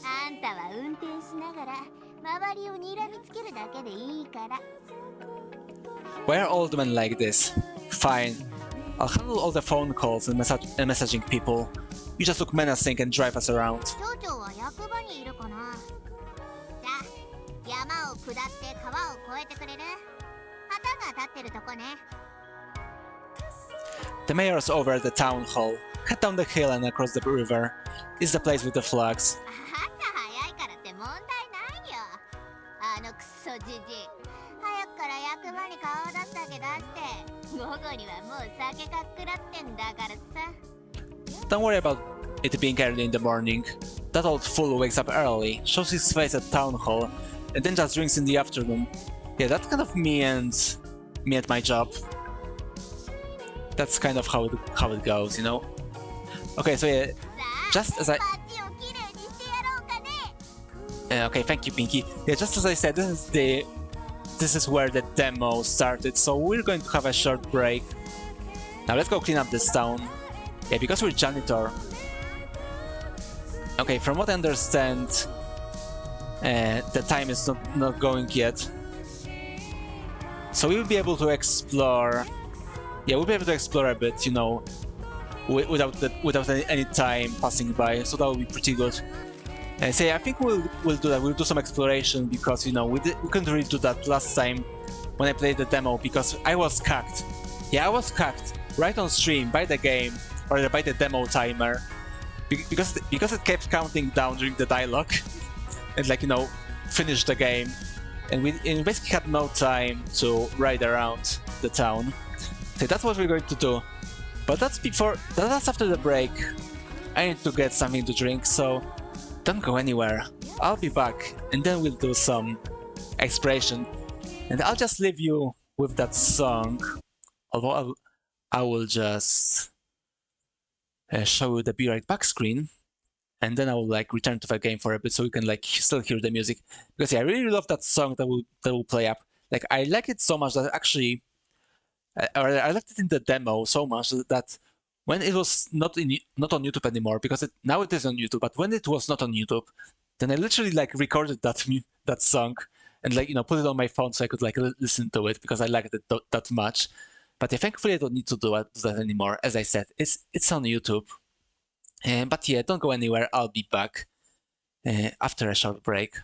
あんたは運転しながら周りを睨みつけるだけでいいから。 Why are old men like this? Fine. I'll handle all the phone calls and messaging people. You just look menacing and drive us around. 町長は役場にいるかな。じゃあ山を下って川を越えてくれる？旗が立ってるとこね。 The mayor's over at the town hall. Head down the hill and across the river. It's the place with the flags. 朝早いからって問題ないよ。あのクソじじい。早くから役場に顔出すだけ出して午後にはもう酒かっくらってんだからさ。 Don't worry about it being early in the morning. That old fool wakes up early, shows his face at town hall, and then just drinks in the afternoon. Yeah, that's kind of me and my job. That's kind of how it goes, you know? Okay, so yeah, just as I... 街をきれいにしてやろうかね。 Okay, thank you, Pinky. Yeah, just as I said, this is where the demo started, so we're going to have a short break. Now let's go clean up this town. Yeah, because we're janitor. Okay, from what I understand, the time is not going yet. So we'll be able to explore. Yeah, we'll be able to explore a bit, you know, without any time passing by. So that will be pretty good. So yeah, I think we'll do that. We'll do some exploration because you know we couldn't really do that last time when I played the demo because I was cucked. Yeah, I was cucked right on stream by the game or by the demo timer because it kept counting down during the dialogue and like you know finish the game, and we basically had no time to ride around the town. So that's what we're going to do. But that's after the break. I need to get something to drink, so don't go anywhere. I'll be back, and then we'll do some exploration. And I'll just leave you with that song, although I will just show you the Be Right Back screen, and then I will like return to the game for a bit so you can like still hear the music. Because yeah, I really love that song that will play up. Like I like it so much that actually, I liked it in the demo so much that when it was not on YouTube anymore, because now it is on YouTube, but when it was not on YouTube, then I literally like recorded that song and like you know put it on my phone so I could like listen to it because I liked it that much. But yeah, thankfully I don't need to do that anymore. As I said, it's on YouTube. But yeah, don't go anywhere. I'll be back after a short break.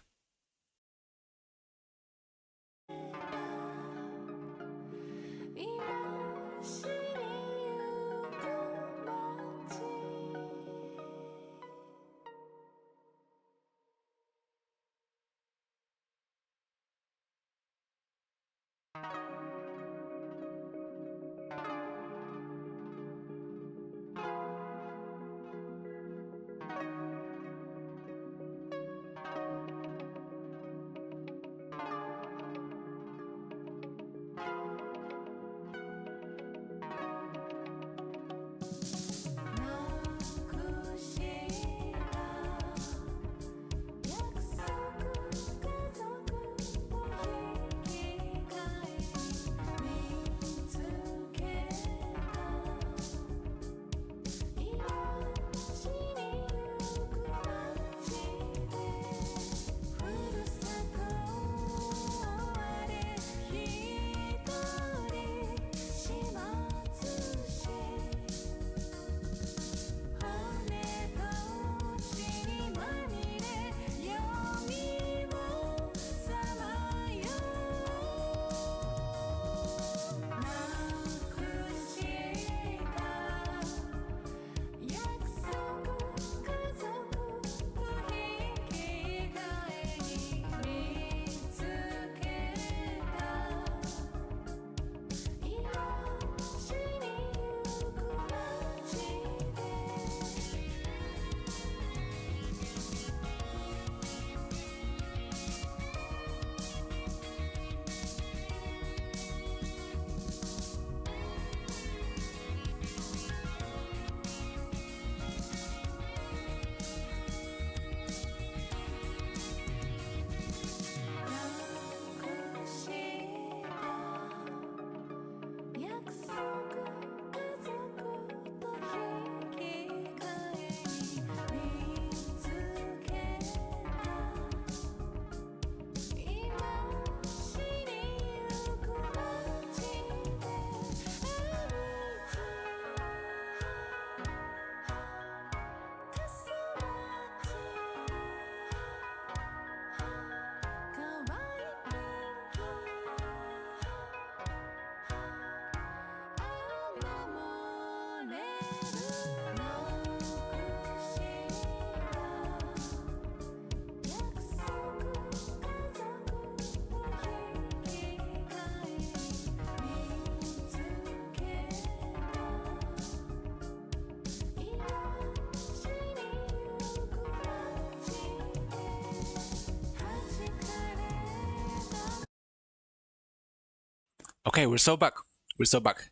Okay, we're so back.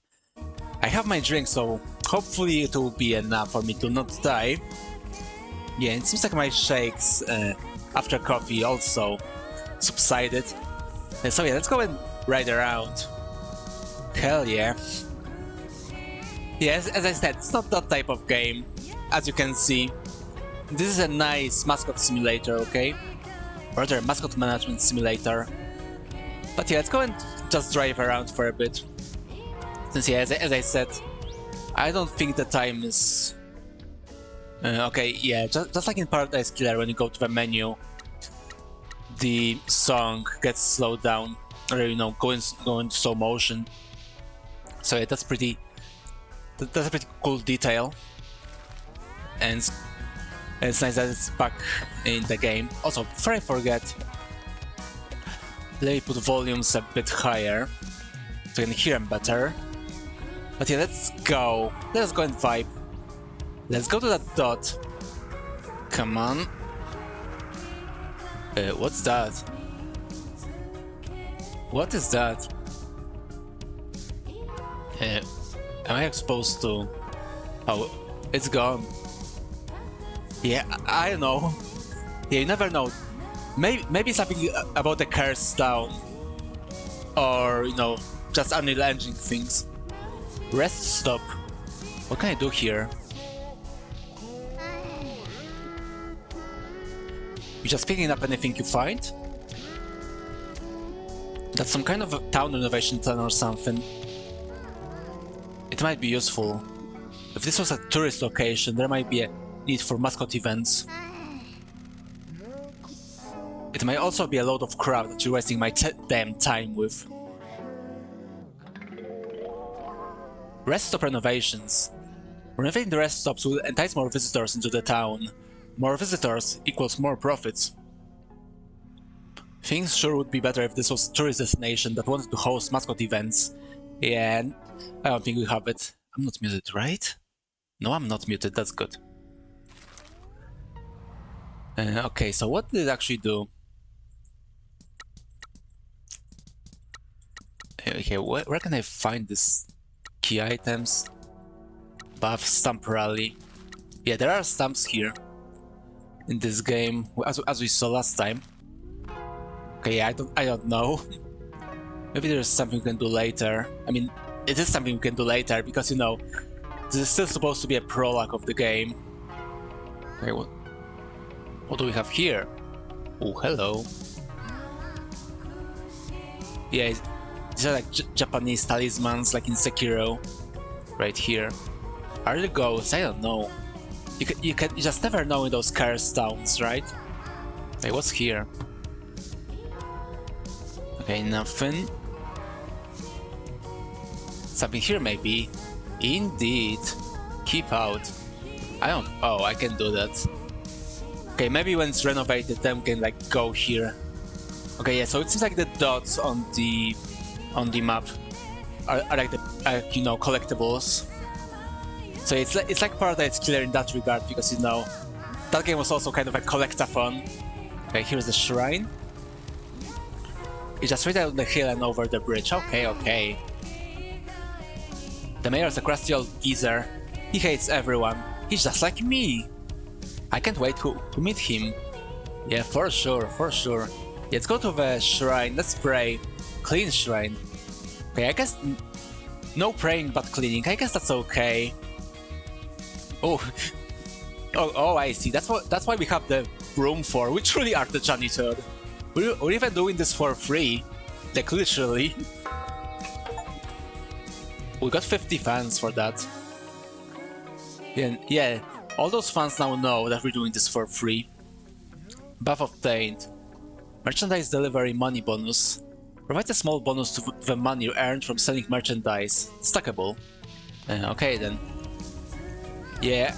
I have my drink, so hopefully it will be enough for me to not die. Yeah, it seems like my shakes after coffee also subsided. So yeah, let's go and ride around. Hell yeah. Yes, as I said, it's not that type of game, as you can see. This is a nice mascot simulator, okay? Or rather, mascot management simulator. But yeah, let's go and just drive around for a bit. Since yeah, as I said, I don't think the time is Okay, yeah, just like in Paradise Killer, when you go to the menu, the song gets slowed down, or you know, go in slow motion. So yeah, that's a pretty cool detail, and it's nice that it's back in the game. Also, before I forget, let me put volumes a bit higher so you can hear them better. But yeah, let's go and vibe. Let's go to that dot. Come on. What's that? What is that? Am I supposed to... Oh, it's gone. Yeah, I don't know. Yeah, you never know. Maybe something about the cursed town. Or, you know, just Unreal Engine things. Rest stop. What can I do here? You just picking up anything you find? That's some kind of a town renovation plan or something. It might be useful. If this was a tourist location, there might be a need for mascot events. It might also be a load of crap that you're wasting my damn time with. Rest stop renovations. Renovating the rest stops will entice more visitors into the town. More visitors equals more profits. Things sure would be better if this was a tourist destination that wanted to host mascot events. Yeah, and I don't think we have it. I'm not muted, right? No, I'm not muted, that's good. Okay, so what did it actually do? Okay, where can I find these key items? Buff, stamp rally. Yeah, there are stamps here in this game, as we saw last time. Okay, yeah, I don't know. Maybe there's something we can do later. I mean, it is something we can do later because, you know, this is still supposed to be a prologue of the game. Okay, what do we have here? Oh, hello. Yeah, these are like Japanese talismans, like in Sekiro, right here. Are the ghosts? I don't know. You just never know in those cursed towns, right? Okay, what's here? Okay, nothing. Something here maybe. Indeed. Keep out. I don't... Oh, I can do that. Okay, maybe when it's renovated, then we can like go here. Okay, yeah. So it seems like the dots on the map are like the you know, collectibles. So it's like Paradise Killer in that regard because, you know, that game was also kind of a collectathon. Okay, here's the shrine. It's just right down the hill and over the bridge. Okay, okay. The mayor's a crusty old geezer. He hates everyone. He's just like me. I can't wait to meet him. Yeah, for sure, for sure. Let's go to the shrine. Let's pray. Clean shrine. Okay, I guess no praying but cleaning. I guess that's okay. Oh, oh, I see. That's why we have the room for. We truly are the janitor. We're even doing this for free, like literally. We got 50 fans for that. Yeah, all those fans now know that we're doing this for free. Buff obtained. Merchandise delivery money bonus. Provides a small bonus to the money earned from selling merchandise. Stackable. Okay then. Yeah,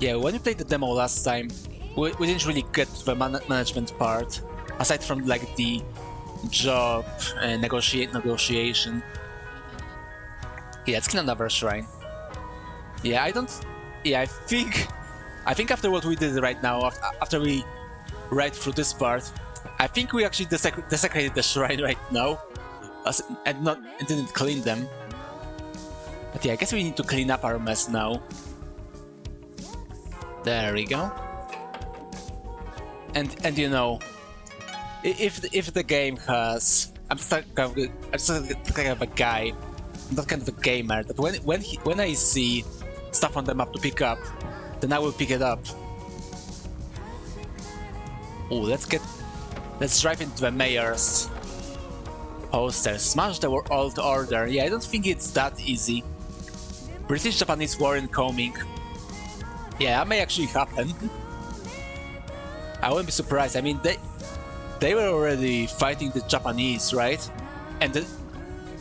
when we played the demo last time, we didn't really get to the management part, aside from like the job and negotiation. Yeah, let's kill another shrine. Yeah, I think after what we did right now, after we ride through this part, I think we actually desecrated the shrine right now, and didn't clean them. But yeah, I guess we need to clean up our mess now. There we go. And you know, if the game has, I'm just kind of a guy, I'm not kind of a gamer, that when I see stuff on the map to pick up, then I will pick it up. Oh, let's drive into the mayor's poster. Smash the old order. Yeah, I don't think it's that easy. British-Japanese war incoming. Yeah, that may actually happen. I wouldn't be surprised. I mean, they were already fighting the Japanese, right? And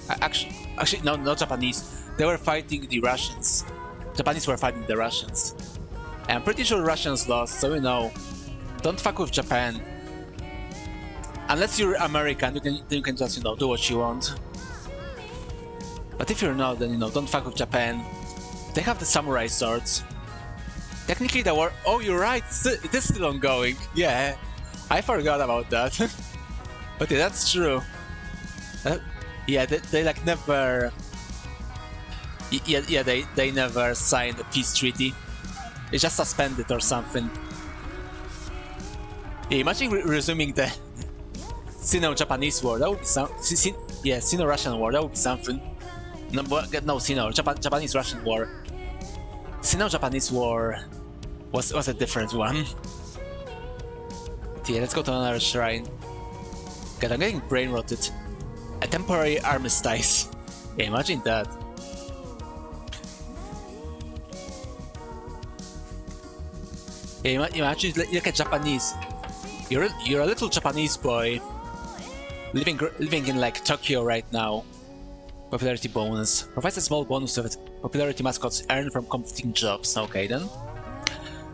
actually, no, not Japanese. They were fighting the Russians. Japanese were fighting the Russians. And I'm pretty sure Russians lost, so you know, don't fuck with Japan. Unless you're American, you can just, you know, do what you want. But if you're not, then, you know, don't fuck with Japan. They have the samurai swords. Technically the war... Oh, you're right, it is still ongoing. Yeah, I forgot about that. But yeah, that's true. Yeah, they like never... Yeah, they never signed a peace treaty. It's just suspended or something. Yeah, imagine resuming the Sino-Japanese war. That would be some... Yeah, Sino-Russian war, that would be something. No, Japanese-Russian war. Sino-Japanese war was a different one. Yeah, let's go to another shrine. God, I'm getting brain rotted. A temporary armistice. Yeah, imagine that. Yeah, imagine like a Japanese. You're a little Japanese boy living in like Tokyo right now. Popularity bonus provides a small bonus to popularity mascots earned from completing jobs. Okay then.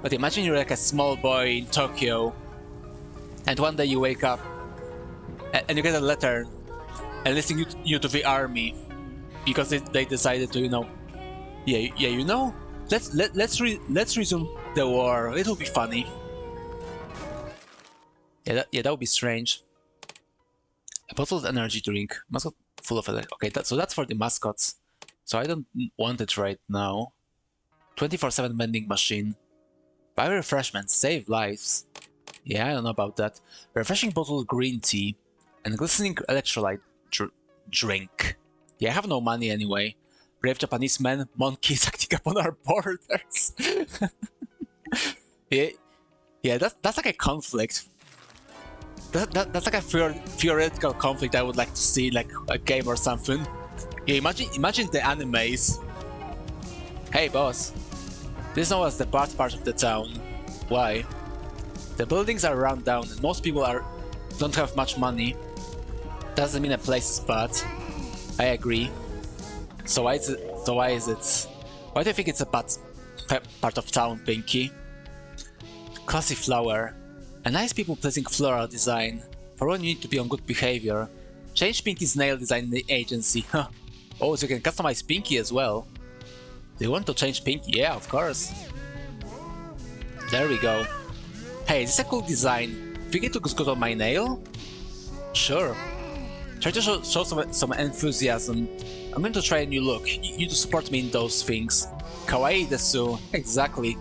But imagine you're like a small boy in Tokyo, and one day you wake up and you get a letter enlisting you to the army because they decided to, you know, you know, let's resume the war. It'll be funny. Yeah, that would be strange. A bottled energy drink, mascot full of it. Okay, so that's for the mascots. So I don't want it right now. 24/7 vending machine. Buy refreshments, save lives. Yeah, I don't know about that. Refreshing bottled green tea and glistening electrolyte drink. Yeah, I have no money anyway. Brave Japanese men, monkeys acting upon our borders. yeah, that's like a conflict. That's like a theoretical conflict I would like to see, like a game or something. Yeah, imagine the animes. Hey boss, this one was the bad part of the town. Why? The buildings are run down and most people don't have much money. Doesn't mean a place is bad. I agree. So why is it? Why do you think it's a bad part of town, Pinky? Classy flower. A nice people-pleasing floral design. For one, you need to be on good behavior. Change Pinky's nail design in the agency. Oh, so you can customize Pinky as well. Do you want to change Pinky? Yeah, of course. There we go. Hey, this is a cool design. Think it looks good on my nail? Sure. Try to show some enthusiasm. I'm going to try a new look. You need to support me in those things. Kawaii desu. Exactly.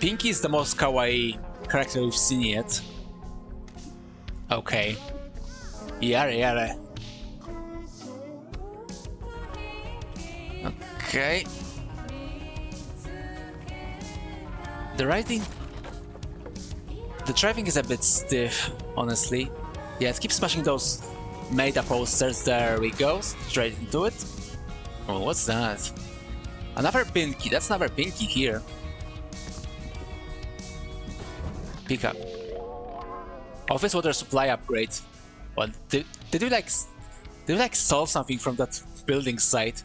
Pinky is the most kawaii character we've seen yet. Okay. Yare. Okay. The driving is a bit stiff, honestly. Yeah, let's keep smashing those made-up posters. There we go, straight into it. Oh, what's that? Another Pinky. That's another Pinky here. Pick up. Office water supply upgrade. What? Did you like solve something from that building site?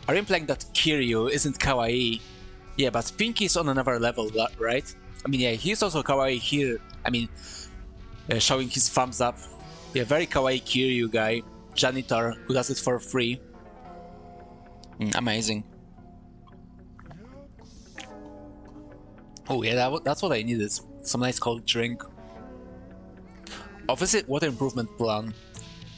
Are you implying that Kiryu isn't kawaii? Yeah, but Pinky is on another level, right? I mean, yeah, he's also kawaii here. I mean, showing his thumbs up. Yeah, very kawaii Kiryu guy. Janitor, who does it for free. Amazing. Oh yeah, that's what I needed. Some nice cold drink. Office water improvement plan.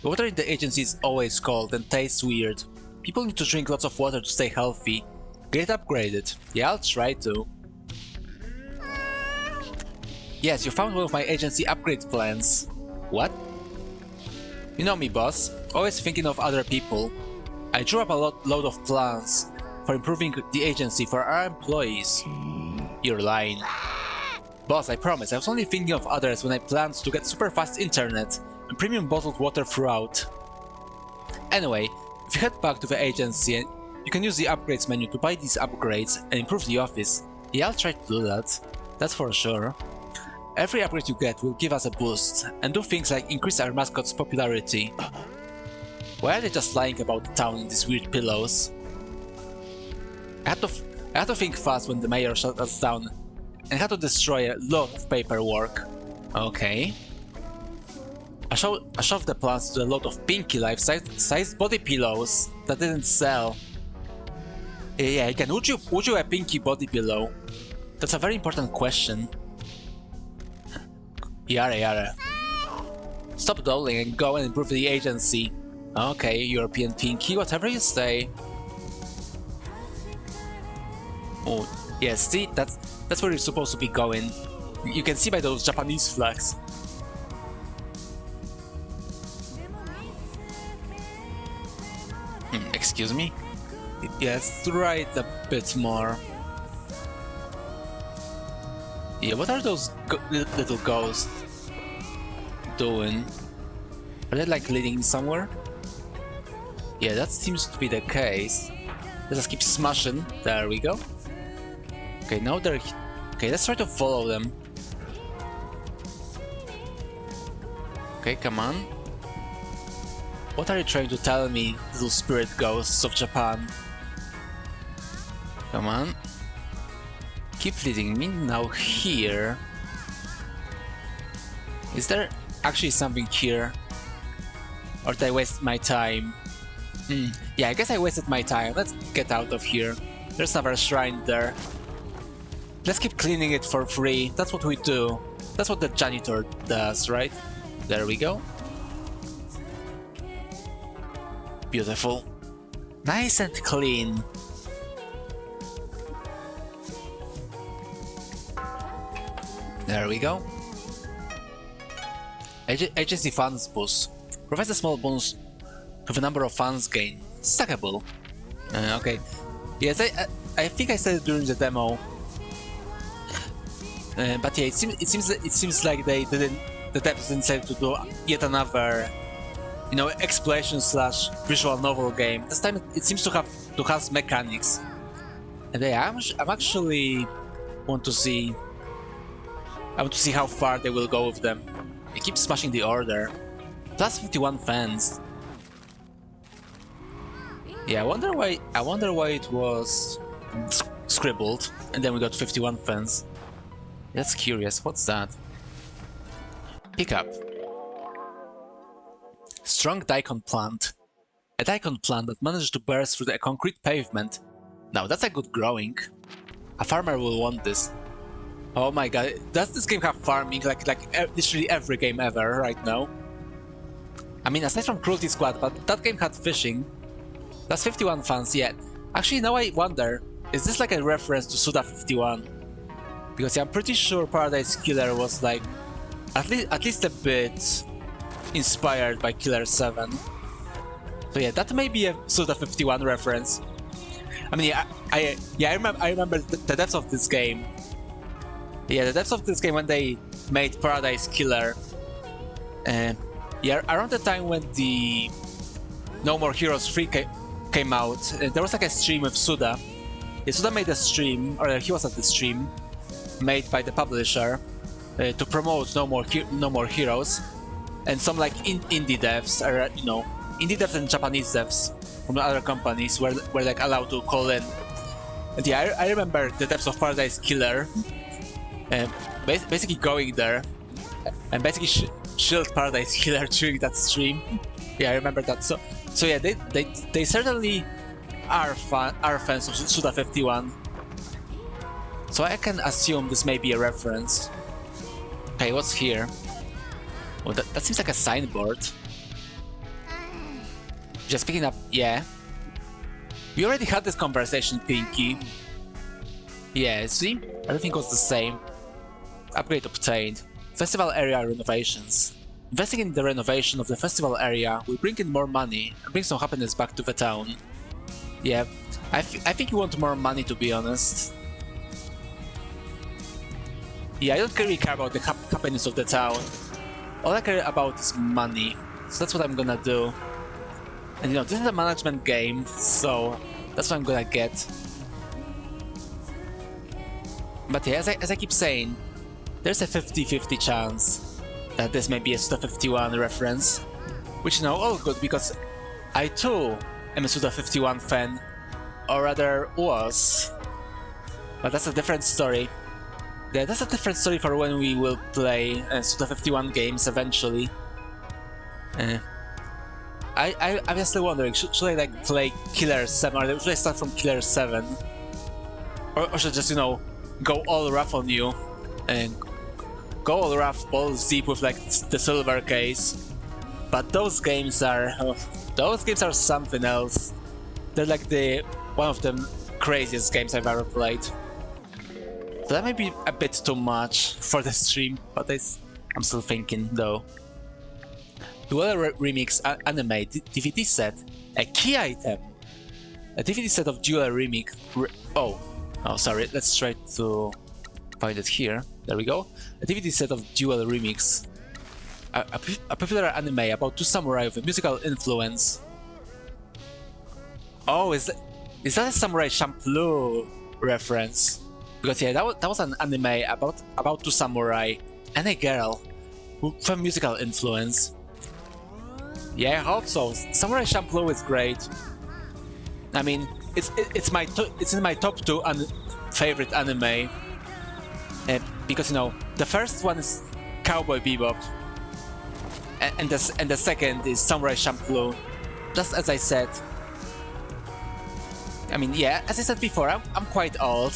The water in the agency is always cold and tastes weird. People need to drink lots of water to stay healthy. Get upgraded. Yeah, I'll try to. Yes, you found one of my agency upgrade plans. What? You know me, boss. Always thinking of other people. I drew up a load of plans for improving the agency for our employees. You're lying. Boss, I promise, I was only thinking of others when I planned to get super fast internet and premium bottled water throughout. Anyway, if you head back to the agency, you can use the upgrades menu to buy these upgrades and improve the office. Yeah, I'll try to do that. That's for sure. Every upgrade you get will give us a boost, and do things like increase our mascot's popularity. Why are they just lying about the town in these weird pillows? I had to think fast when the mayor shut us down, and had to destroy a lot of paperwork. Okay. I shoved the plans to a lot of pinky life-sized body pillows that didn't sell. Yeah, again, would you a pinky body pillow? That's a very important question. Yara yara. Stop dawdling and go and improve the agency. Okay, European pinky, whatever you say. Oh, yeah, see, that's where you're supposed to be going. You can see by those Japanese flags. Excuse me? Yes, right a bit more. Yeah, what are those little ghosts doing? Are they like leading somewhere? Yeah, that seems to be the case. Let's just keep smashing. There we go. Okay, now they're... Okay, let's try to follow them. Okay, come on. What are you trying to tell me, little spirit ghosts of Japan? Come on. Keep leading me. Now here. Is there actually something here? Or did I waste my time? Yeah, I guess I wasted my time. Let's get out of here. There's another shrine there. Let's keep cleaning it for free. That's what we do. That's what the janitor does, right? There we go. Beautiful. Nice and clean. There we go. Agency funds boost. Provides a small bonus to the number of funds gained. Stackable. Okay. Yes, I think I said it during the demo. But yeah, it seems like the devs decided to do yet another, you know, exploration / visual novel game. This time it seems to have mechanics, and yeah, I'm actually want to see. I want to see how far they will go with them. They keep smashing the order. Plus 51 fans. Yeah, I wonder why it was scribbled, and then we got 51 fans. That's curious. What's that? Pickup. Strong daikon plant. A daikon plant that managed to burst through the concrete pavement. Now that's a good growing. A farmer will want this. Oh my god, does this game have farming like literally every game ever right now? I mean, aside from Cruelty Squad, but that game had fishing. That's 51 fans, yeah. Actually, now I wonder, is this like a reference to Suda 51? Because yeah, I'm pretty sure Paradise Killer was like at least a bit inspired by Killer 7. So yeah, that may be a Suda 51 reference. I mean, I remember the depths of this game. Yeah, the depths of this game when they made Paradise Killer. Yeah, around the time when the No More Heroes 3 came out, there was like a stream with Suda. Yeah, Suda made a stream, or he was at the stream, made by the publisher to promote No More Heroes, and some like indie devs, or you know, indie devs and Japanese devs from other companies were like allowed to call in. And yeah, I remember the depths of Paradise Killer. Basically going there and basically shield Paradise Killer during that stream. Yeah, I remember that. So yeah, they certainly are fans of Suda 51. So I can assume this may be a reference. Okay, what's here? Oh, that seems like a signboard. Just picking up, yeah. We already had this conversation, Pinky. Yeah, see? Everything was the same. Upgrade obtained. Festival area renovations. Investing in the renovation of the festival area will bring in more money and bring some happiness back to the town. Yeah, I think you want more money, to be honest. Yeah, I don't really care about the happiness of the town. All I care about is money, so that's what I'm gonna do. And you know, this is a management game, so that's what I'm gonna get. But yeah, as I keep saying, there's a 50-50 chance that this may be a Suda 51 reference, which you know, all good because I too am a Suda 51 fan, or rather was. But that's a different story. Yeah, that's a different story for when we will play Suda 51 games eventually. I'm still wondering, should I like play Killer 7, or should I start from Killer 7? Or should I just, you know, go all rough on you and go all rough, balls deep with like the silver case? But those games are something else. They're like one of the craziest games I've ever played. So that might be a bit too much for the stream, but I'm still thinking though. Duel Remix Anime DVD set, a key item. A DVD set of Duel Remix. Oh, sorry. Let's try to find it here. There we go. A DVD set of Duel Remix. A popular anime about two samurai with a musical influence. Oh, is that a Samurai Champloo reference? Because yeah, that was an anime about two samurai and a girl with a musical influence. Yeah, I hope so. Samurai Champloo is great. I mean, it's in my top 2 favorite anime. Because you know, the first one is Cowboy Bebop, and the second is Samurai Champloo. Just as I said. I mean, yeah, as I said before, I'm quite old,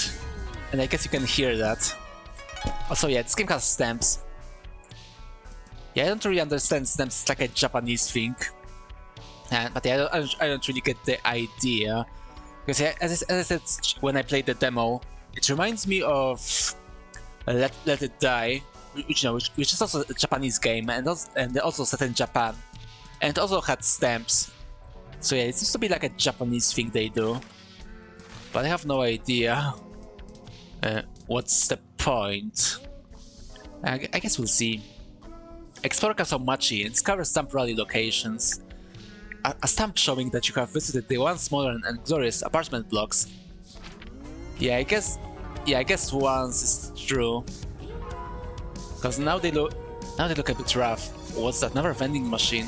and I guess you can hear that. Also, yeah, this game has stamps. Yeah, I don't really understand stamps. It's like a Japanese thing. But yeah, I don't really get the idea. Because yeah, as I said when I played the demo, it reminds me of Let It Die, which is also a Japanese game, and also set in Japan, and also had stamps. So yeah, it seems to be like a Japanese thing they do. But I have no idea what's the point. I guess we'll see. Explore Kasomachi and discover stamp rally locations. A stamp showing that you have visited the once modern and glorious apartment blocks. Yeah, I guess once is true. Because now they look a bit rough. What's that? Another vending machine.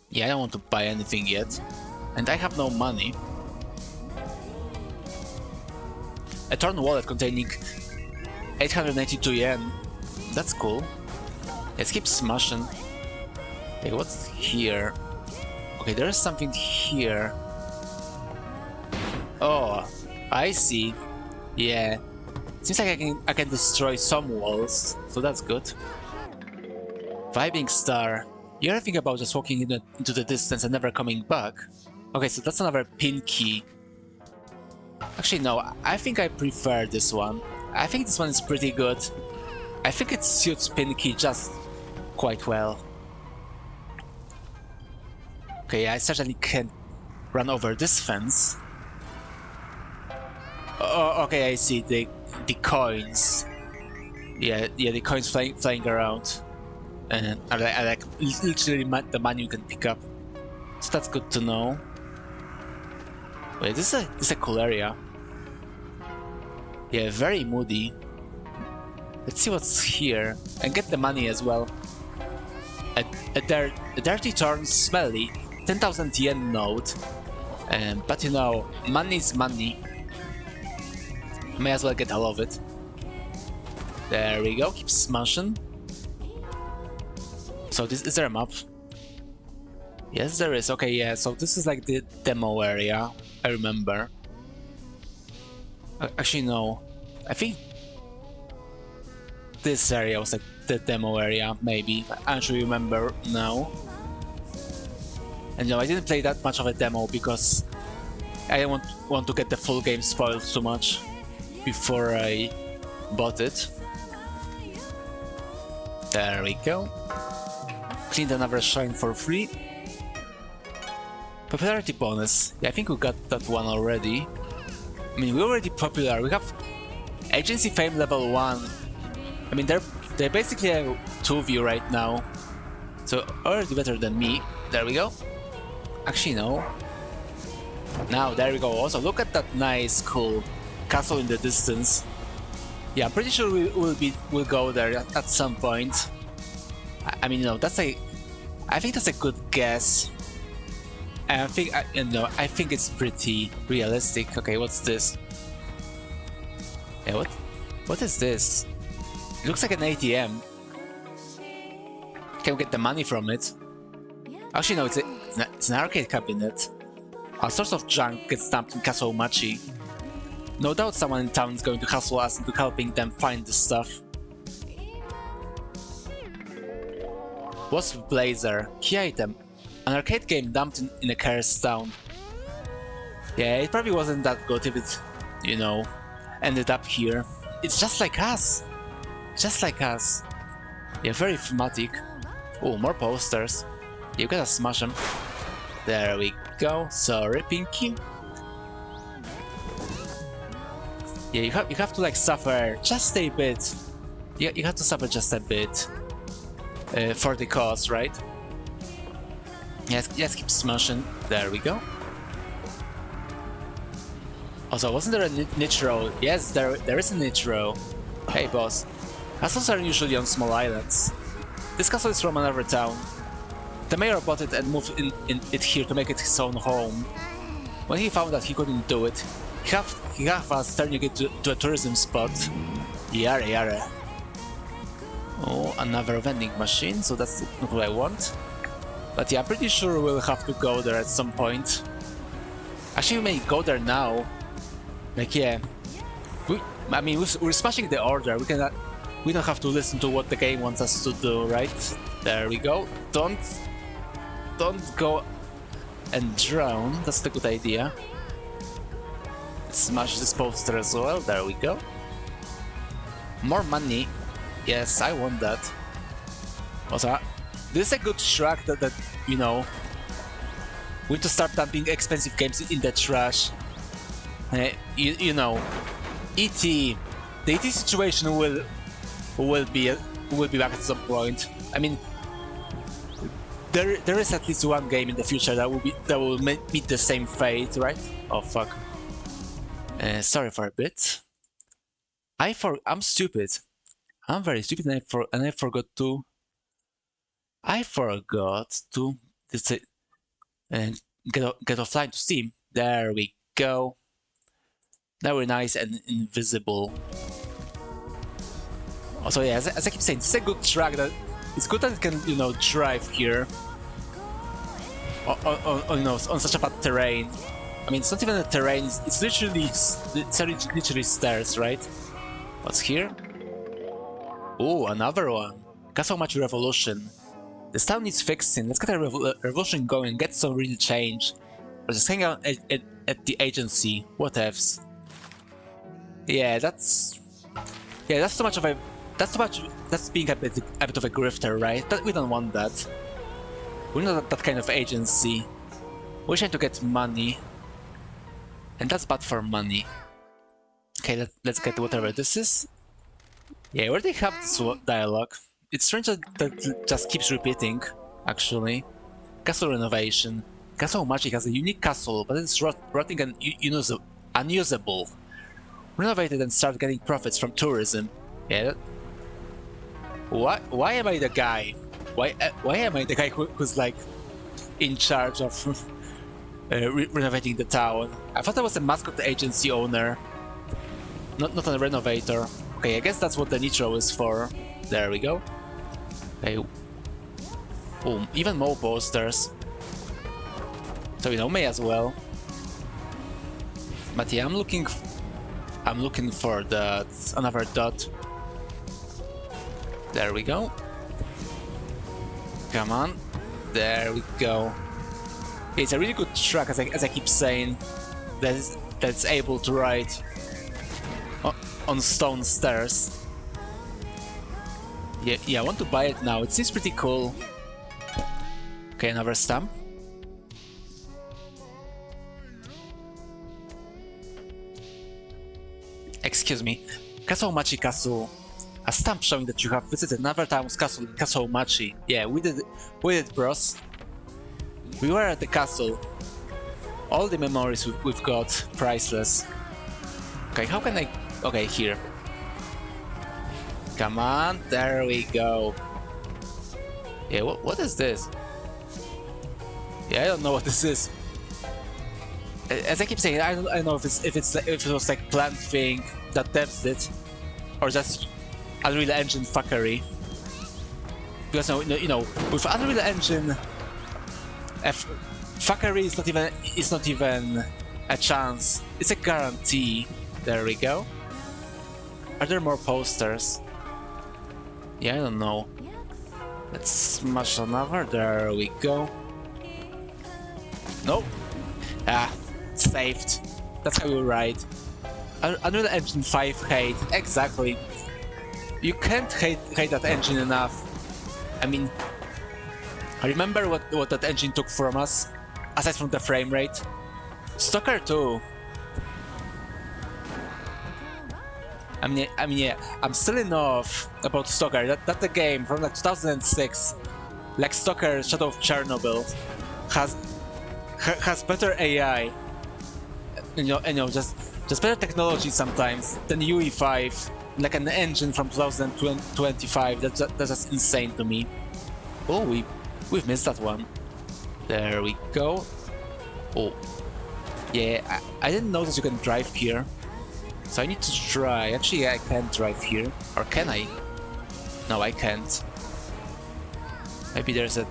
Yeah, I don't want to buy anything yet. And I have no money. A torn wallet containing 892 yen. That's cool. Let's keep smashing. Okay, what's here? Okay, there is something here. Oh, I see. Yeah. Seems like I can destroy some walls, so that's good. Vibing Star. You ever think about just walking into the distance and never coming back? Okay, so that's another pin key. Actually, no, I think I prefer this one. I think this one is pretty good. I think it suits pin key just quite well. Okay, I certainly can't run over this fence. Oh, okay, I see the coins. Yeah, the coins flying around, and I like literally the money you can pick up. So that's good to know. Wait, this is a cool area. Yeah, very moody. Let's see what's here and get the money as well. A dirty, torn, smelly 10,000 yen note. But you know, money's money. May as well get all of it. There we go. Keep smashing. So is there a map? Yes, there is. Okay, yeah. So this is like the demo area. I remember. Actually, no. I think this area was like the demo area, maybe. I don't really remember now. And no, I didn't play that much of a demo because I didn't want to get the full game spoiled too much before I bought it. There we go. Cleaned another shrine for free. Popularity bonus. Yeah, I think we got that one already. I mean, we're already popular. We have Agency Fame level 1. I mean, they're basically a 2v right now. So already better than me. There we go. Actually, no. Now, there we go. Also, look at that nice, cool castle in the distance. Yeah, I'm pretty sure we'll go there at some point. I mean, I think that's a good guess. And I think it's pretty realistic. Okay, what's this? Yeah, what is this? It looks like an ATM. Can we get the money from it? Actually, no, it's an arcade cabinet. All sorts of junk gets dumped in Castle Machi. No doubt someone in town is going to hustle us into helping them find this stuff. Wasp Blazer, key item. An arcade game dumped in a cursed town. Yeah, it probably wasn't that good if it, ended up here. It's just like us. Just like us. Yeah, very thematic. Oh, more posters. You gotta smash them. There we go. Sorry, Pinky. Yeah, you have to like suffer just a bit. Yeah, you have to suffer just a bit for the cause, right? Yes, keep smashing. There we go. Also, wasn't there a Nitro? Yes, there is a Nitro. Hey, boss. Castles are usually on small islands. This castle is from another town. The mayor bought it and moved it here to make it his own home. When he found that he couldn't do it, he have us turning it to a tourism spot. Yara yara. Oh, another vending machine, so that's not what I want. But yeah, I'm pretty sure we'll have to go there at some point. Actually, we may go there now. Like, yeah. We're smashing the order. We don't have to listen to what the game wants us to do, right? There we go. Don't go and drown. That's the good idea. Smash this poster as well. There we go. More money. Yes, I want that. Also, this is a good track that we need to start dumping expensive games in the trash. E.T. The E.T. situation will be back at some point. I mean, there is at least one game in the future that will meet the same fate, right? Oh fuck. Sorry for a bit. I'm stupid. I'm very stupid, and I forgot to. Get offline to Steam. There we go. Now we're nice and invisible. Also, yeah, as I keep saying, it's a good track. That it's good that it can, drive here on such a bad terrain. I mean, it's not even a terrain. It's literally stairs, right? What's here? Oh, another one. Castle Machi Revolution. This town needs fixing. Let's get a revolution going and get some real change. Or just hang out at the agency. What ifs? Yeah, that's too much of a. That's being a bit of a grifter, right? We don't want that. We're not that kind of agency. We're trying to get money, and that's bad for money. Okay, let's get whatever this is. Yeah, where they have this dialogue? It's strange that just keeps repeating. Actually, castle renovation. Castle Machi has a unique castle, but it's rotting and unusable. Renovate it and start getting profits from tourism. Yeah. Why am I the guy? Why am I the guy who's like in charge of renovating the town? I thought I was a Mascot Agency owner, not a renovator. Okay, I guess that's what the Nitro is for. There we go. Okay. Oh, even more posters. So may as well. But yeah, I'm looking for another dot. There we go. Come on. There we go. It's a really good track, as I keep saying. That's able to ride on stone stairs. Yeah, I want to buy it now. It seems pretty cool. Okay, another stamp. Excuse me. Castle Machi Castle. A stamp showing that you have visited another town's castle in Castle Machi. Yeah, we did bros. We were at the castle. All the memories we've got, priceless. Okay, how can I... Okay, here. Come on, there we go. Yeah, what is this? Yeah, I don't know what this is. As I keep saying, I don't know if it was like planned thing that devs did, or just Unreal Engine fuckery. Because you know, with Unreal Engine, fuckery is not even a chance. It's a guarantee. There we go. Are there more posters? Yeah, I don't know. Let's smash another. There we go. Nope. Ah, saved. That's how you write. Unreal Engine 5 hate. Exactly. You can't hate that engine enough. I mean, I remember what that engine took from us, aside from the frame rate. Stalker 2. I mean, yeah, I'm still in awe about Stalker. That the game from like 2006, like Stalker Shadow of Chernobyl, has better AI, just better technology sometimes than UE5, like an engine from 2025. That's just insane to me. Oh, we've missed that one. There we go. Oh, yeah, I didn't notice you can drive here. So I need to try. Actually, I can't drive here. Or can I? No, I can't. Maybe there's a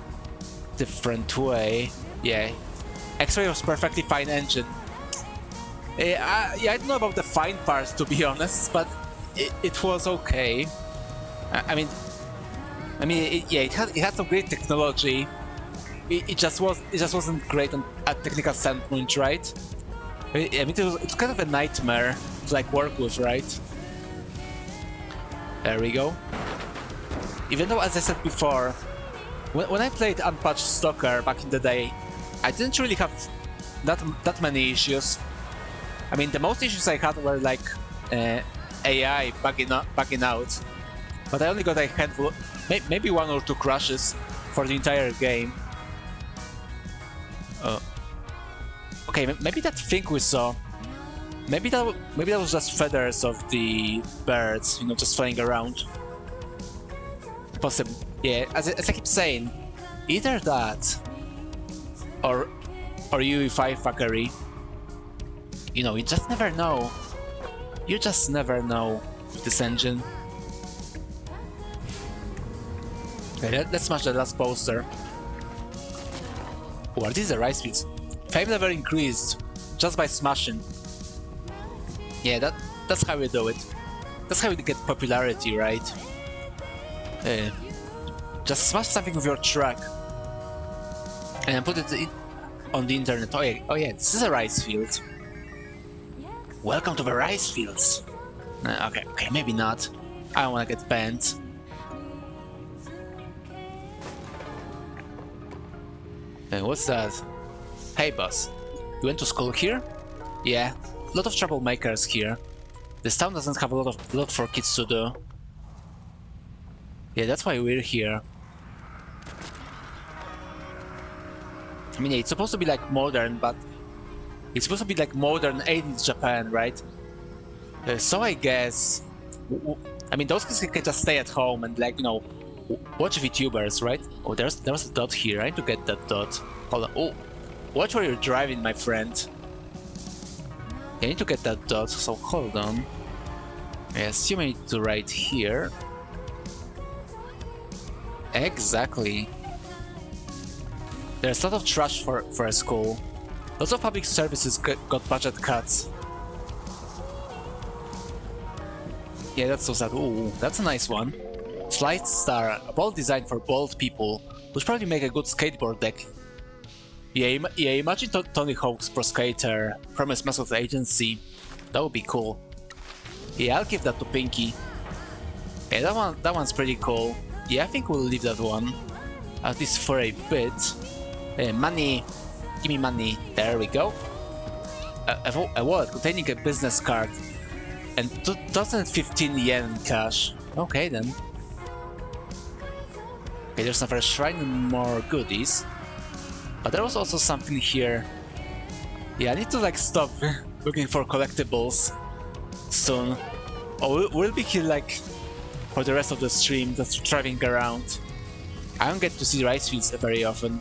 different way. Yeah. X-Ray was perfectly fine engine. Yeah, I don't know about the fine parts, to be honest, but it was okay. It had some great technology. It just wasn't great at technical standpoint, right? I mean, it was kind of a nightmare to like work with, right? There we go. Even though, as I said before, when I played Unpatched Stalker back in the day, I didn't really have that many issues. I mean, the most issues I had were like AI bugging out, but I only got a handful, maybe 1 or 2 crashes for the entire game. Okay, maybe that thing we saw, maybe that was just feathers of the birds, you know, just flying around. Possible, yeah. As I keep saying, either that or UE5 fuckery. You know, you just never know. You just never know with this engine. Okay, let's smash the last poster. Oh, are these the rice fields? Fame never increased, just by smashing. Yeah, that's how we do it. That's how we get popularity, right? Just smash something with your truck and put it on the internet. Oh yeah, this is a rice field. Welcome to the rice fields. Okay, maybe not. I don't want to get banned. What's that? Hey boss, you went to school here? Yeah, a lot of troublemakers here. This town doesn't have a lot for kids to do. Yeah, that's why we're here. I mean, it's supposed to be like modern, but it's supposed to be like modern 80s Japan, right? So I guess, I mean, those kids can just stay at home and like, you know, watch VTubers, right? Oh, there's a dot here. I need to get that dot. Hold on. Oh, watch where you're driving, my friend. I need to get that dot, so hold on. I assume I need to right here. Exactly. There's a lot of trash for a school. Lots of public services got budget cuts. Yeah, that's so sad. Ooh, that's a nice one. Slide Star, a ball designed for bald people, would probably make a good skateboard deck. Yeah, imagine Tony Hawk's Pro Skater from his Mascot Agency. That would be cool. Yeah, I'll give that to Pinky. Yeah, that one's pretty cool. Yeah, I think we'll leave that one, at least for a bit. Money, give me money. There we go. A wallet containing a business card and 2015 yen in cash. Okay then. Okay, there's another shrine and more goodies. But there was also something here. Yeah, I need to like stop looking for collectibles. soon. Or we'll be here like for the rest of the stream, just driving around. I don't get to see rice fields very often.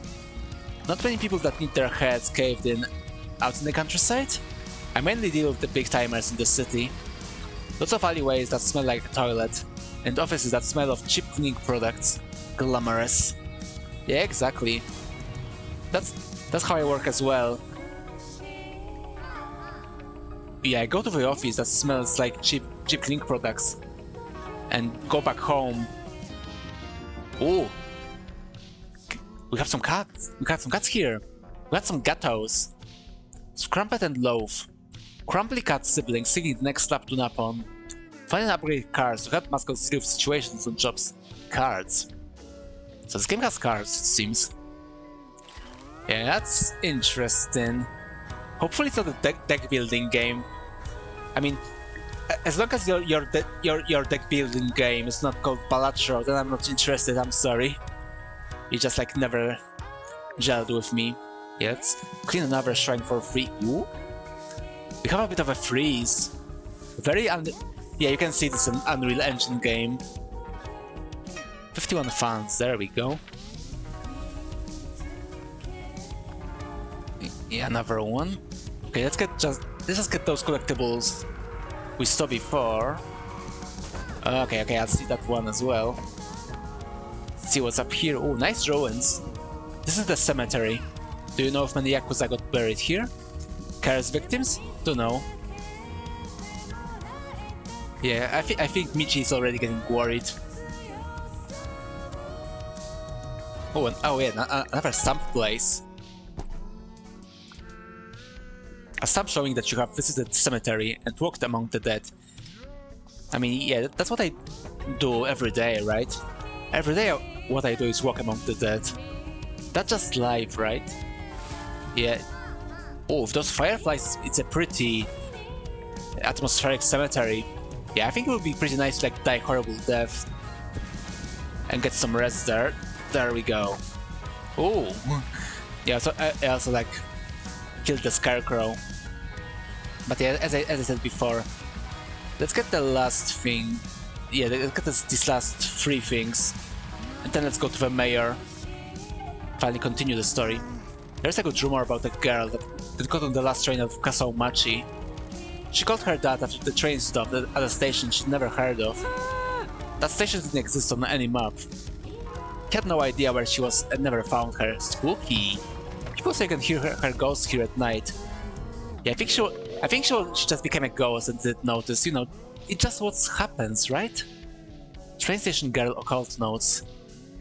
Not many people that need their heads caved in out in the countryside. I mainly deal with the big timers in the city. Lots of alleyways that smell like a toilet, and offices that smell of cheap cleaning products. Glamorous. Yeah, exactly. That's how I work as well. Yeah, I go to the office that smells like cheap cleaning products, and go back home. Oh, we have some cats. We got some cats here. We got some gatos. Scrumpet and Loaf. Crumbly cat siblings seeking the next lap to nap on. Find and upgrade cards to help mascots deal with situations on jobs. Cards. So this game has cards, it seems. Yeah, that's interesting. Hopefully it's not a deck building game. I mean, as long as your deck building game is not called Balatro, then I'm not interested, I'm sorry. You just like never gelled with me. Yeah, let's clean another shrine for free. Ooh. We have a bit of a freeze. Yeah, you can see this is an Unreal Engine game. 51 fans, there we go. Yeah, another one. Okay, let's just get those collectibles we saw before. Okay, I'll see that one as well. See what's up here. Oh, nice ruins. This is the cemetery. Do you know if many Yakuza got buried here? Careless victims? Don't know. Yeah, I think Michi is already getting worried. Oh yeah, another stamp place. A stamp showing that you have visited the cemetery and walked among the dead. I mean, yeah, that's what I do every day, right? Every day what I do is walk among the dead. That's just life, right? Yeah. Oh, with those fireflies, it's a pretty atmospheric cemetery. Yeah, I think it would be pretty nice to like die horrible death and get some rest there. There we go. Oh, yeah. So I also like killed the scarecrow. But yeah, as I said before, let's get the last thing. Yeah, let's get these last three things, and then let's go to the mayor. Finally, continue the story. There's a good rumor about a girl that got on the last train of Kasaumachi. She called her dad after the train stopped at a station she'd never heard of. That station didn't exist on any map. He had no idea where she was and never found her. Spooky. People say you can hear her ghost here at night. Yeah, I think she just became a ghost and didn't notice. You know, it just what happens, right? Train station girl occult notes.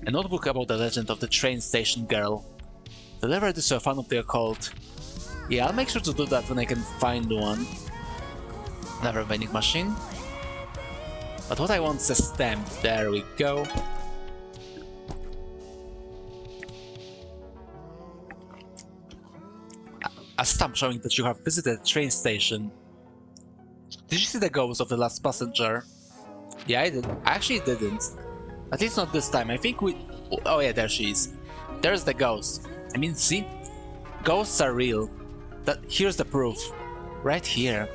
A notebook about the legend of the train station girl. Deliver this to a fan of the occult. Yeah, I'll make sure to do that when I can find one. Another vending machine. But what I want is a stamp. There we go. A stamp showing that you have visited a train station. Did you see the ghost of the last passenger? Yeah, I did. I actually didn't. At least not this time. I think we... Oh yeah, there she is. There's the ghost. I mean, see? Ghosts are real. Here's the proof. Right here.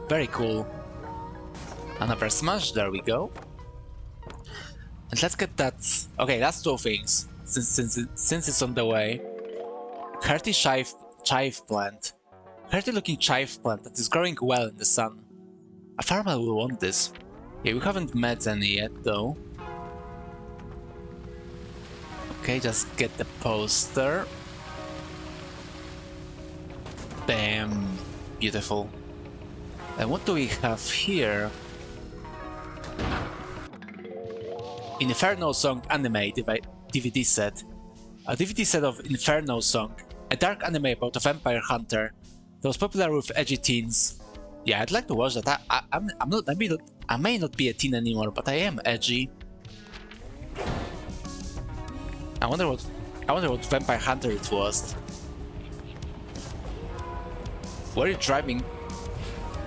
Very cool. Another smash, there we go. And let's get that... Okay, that's two things, since it's on the way. Hearty chive plant. Hearty looking chive plant that is growing well in the sun. A farmer will want this. Yeah, we haven't met any yet, though. Okay, just get the poster. Bam! Beautiful. And what do we have here? Inferno Song Anime DVD set. A DVD set of Inferno Song, a dark anime about a vampire hunter that was popular with edgy teens. Yeah, I'd like to watch that. I may not be a teen anymore, but I am edgy. I wonder what vampire hunter it was. Where are you driving?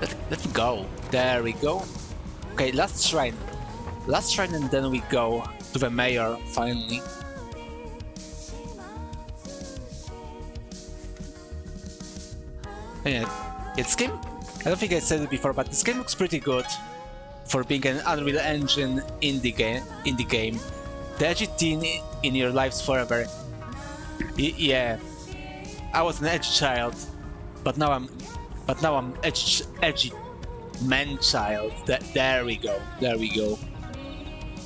Let me go. There we go. Okay, last shrine. Last shrine and then we go to the mayor, finally. Yeah, this game I don't think I said it before, but this game looks pretty good for being an Unreal Engine indie game. The edgy teen in your lives forever. Yeah, I was an edgy child, but now I'm edgy man child. There we go.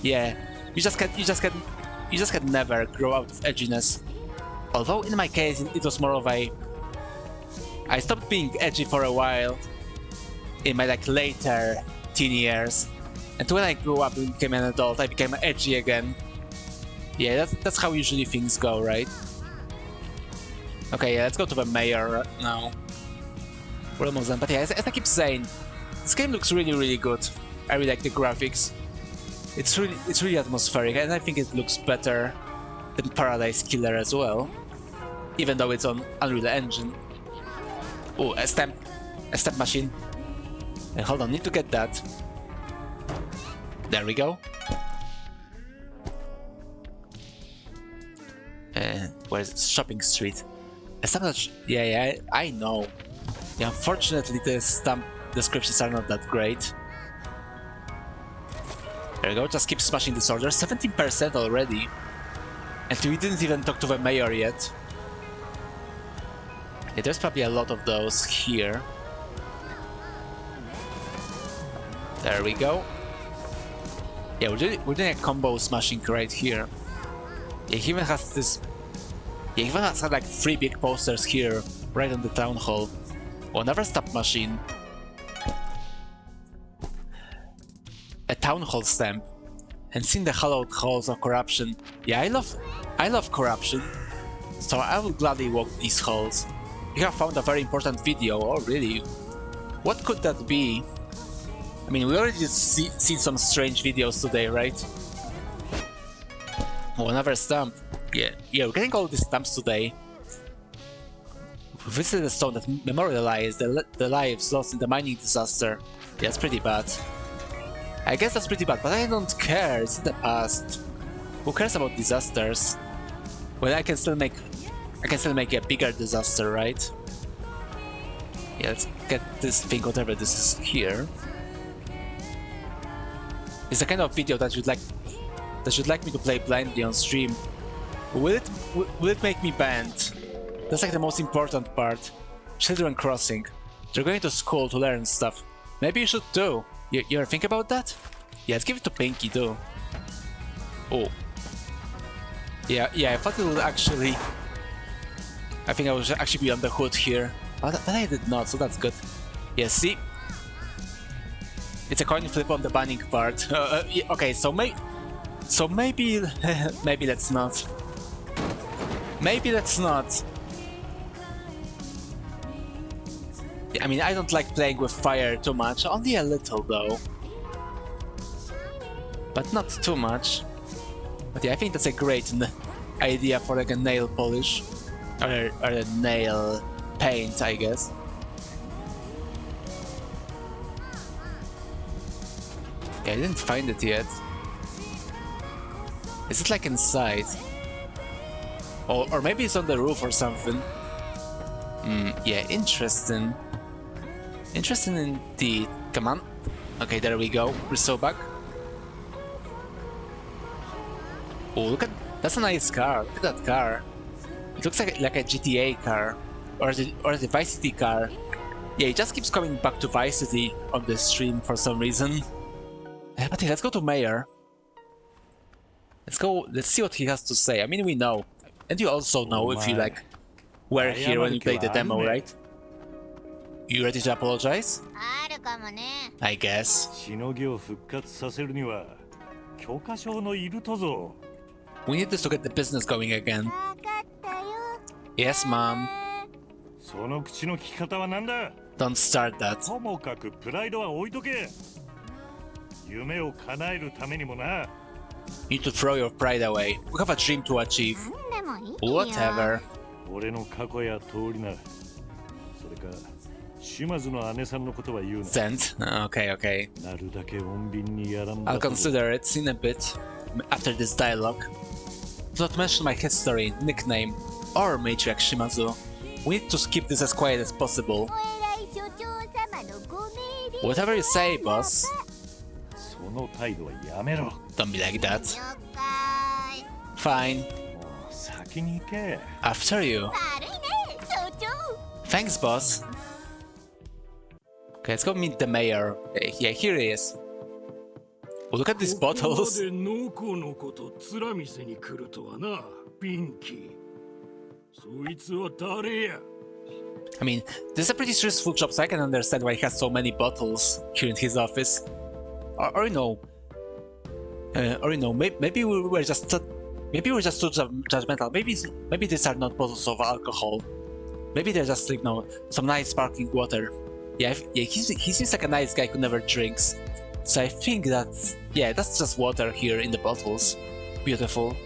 Yeah, you just can never grow out of edginess. Although in my case it was more of a, I stopped being edgy for a while in my like later teen years, and when I grew up and became an adult, I became edgy again. Yeah, that's how usually things go, right? Okay, yeah, let's go to the mayor now. We're almost done, but yeah, as I keep saying, this game looks really good. I really like the graphics. It's really atmospheric, and I think it looks better than Paradise Killer as well, even though it's on Unreal Engine. Oh, a stamp machine. Hold on, need to get that. There we go. Where's Shopping Street? A stamp machine. Yeah, I know. Yeah, unfortunately the stamp descriptions are not that great. There we go, just keep smashing this order. 17% already. And we didn't even talk to the mayor yet. Yeah, there's probably a lot of those here. There we go. Yeah, we're doing a combo smashing right here. Yeah, he even has this... Yeah, he even has like 3 big posters here, right on the town hall. Oh, another stamp machine. A town hall stamp. And seen the hallowed halls of corruption. Yeah, I love corruption. So I will gladly walk these halls. You have found a very important video. Oh, really? What could that be? I mean, we already seen some strange videos today, right? Oh, another stamp. Yeah, we're getting all these stamps today. We visited a stone that memorialized the lives lost in the mining disaster. Yeah, that's pretty bad. I guess that's pretty bad, but I don't care. It's in the past. Who cares about disasters? Well, I can still make a bigger disaster, right? Yeah, let's get this thing, whatever this is here. It's the kind of video that you'd like me to play blindly on stream. Will it make me banned? That's like the most important part. Children crossing. They're going to school to learn stuff. Maybe you should too. You ever think about that? Yeah, let's give it to Pinky too. Oh. Yeah, I thought it would actually... I think I would actually be on the hood here. But I did not, so that's good. Yeah, see? It's a coin flip on the banning part. Yeah, okay, so maybe... maybe let's not. Maybe let's not. Yeah, I mean, I don't like playing with fire too much. Only a little, though. But not too much. But yeah, I think that's a great idea for like a nail polish. Or a nail paint, I guess. Yeah, I didn't find it yet. Is it like inside? Or maybe it's on the roof or something. Yeah, interesting. Interesting indeed. Come on. Okay, there we go. We're so back. Oh, look at... That's a nice car. Look at that car. It looks like a GTA car. Or the Vice City car. Yeah, it just keeps coming back to Vice City on the stream for some reason. But yeah, let's go to Mayor. Let's see what he has to say. I mean, we know. And you also know if you like were here when you played the demo, right? You ready to apologize? I guess. We need this to get the business going again. Yes, Mom. Don't start that. You need to throw your pride away. We have a dream to achieve. Whatever. Sent? Okay. I'll consider it in a bit, after this dialogue. Do not mention my history, nickname, or matriarch Shimazu. We need to keep this as quiet as possible. Whatever you say, boss. その態度はやめろ。 Don't be like that. 了解。 Fine. もう先に行け。 After you. 悪いね、総長。 Thanks, boss. Okay, let's go meet the mayor. Yeah, here he is. Oh, look at these ここま bottles. でのこのこと面見せに来るとはな、ピンキー。そいつは誰や？ I mean, this is a pretty stressful job, so I can understand why he has so many bottles here in his office. Or you know, maybe we were just too judgmental. Maybe these are not bottles of alcohol. Maybe they're just, you know, some nice sparkling water. Yeah, he seems like a nice guy who never drinks. So I think that's just water here in the bottles. Beautiful.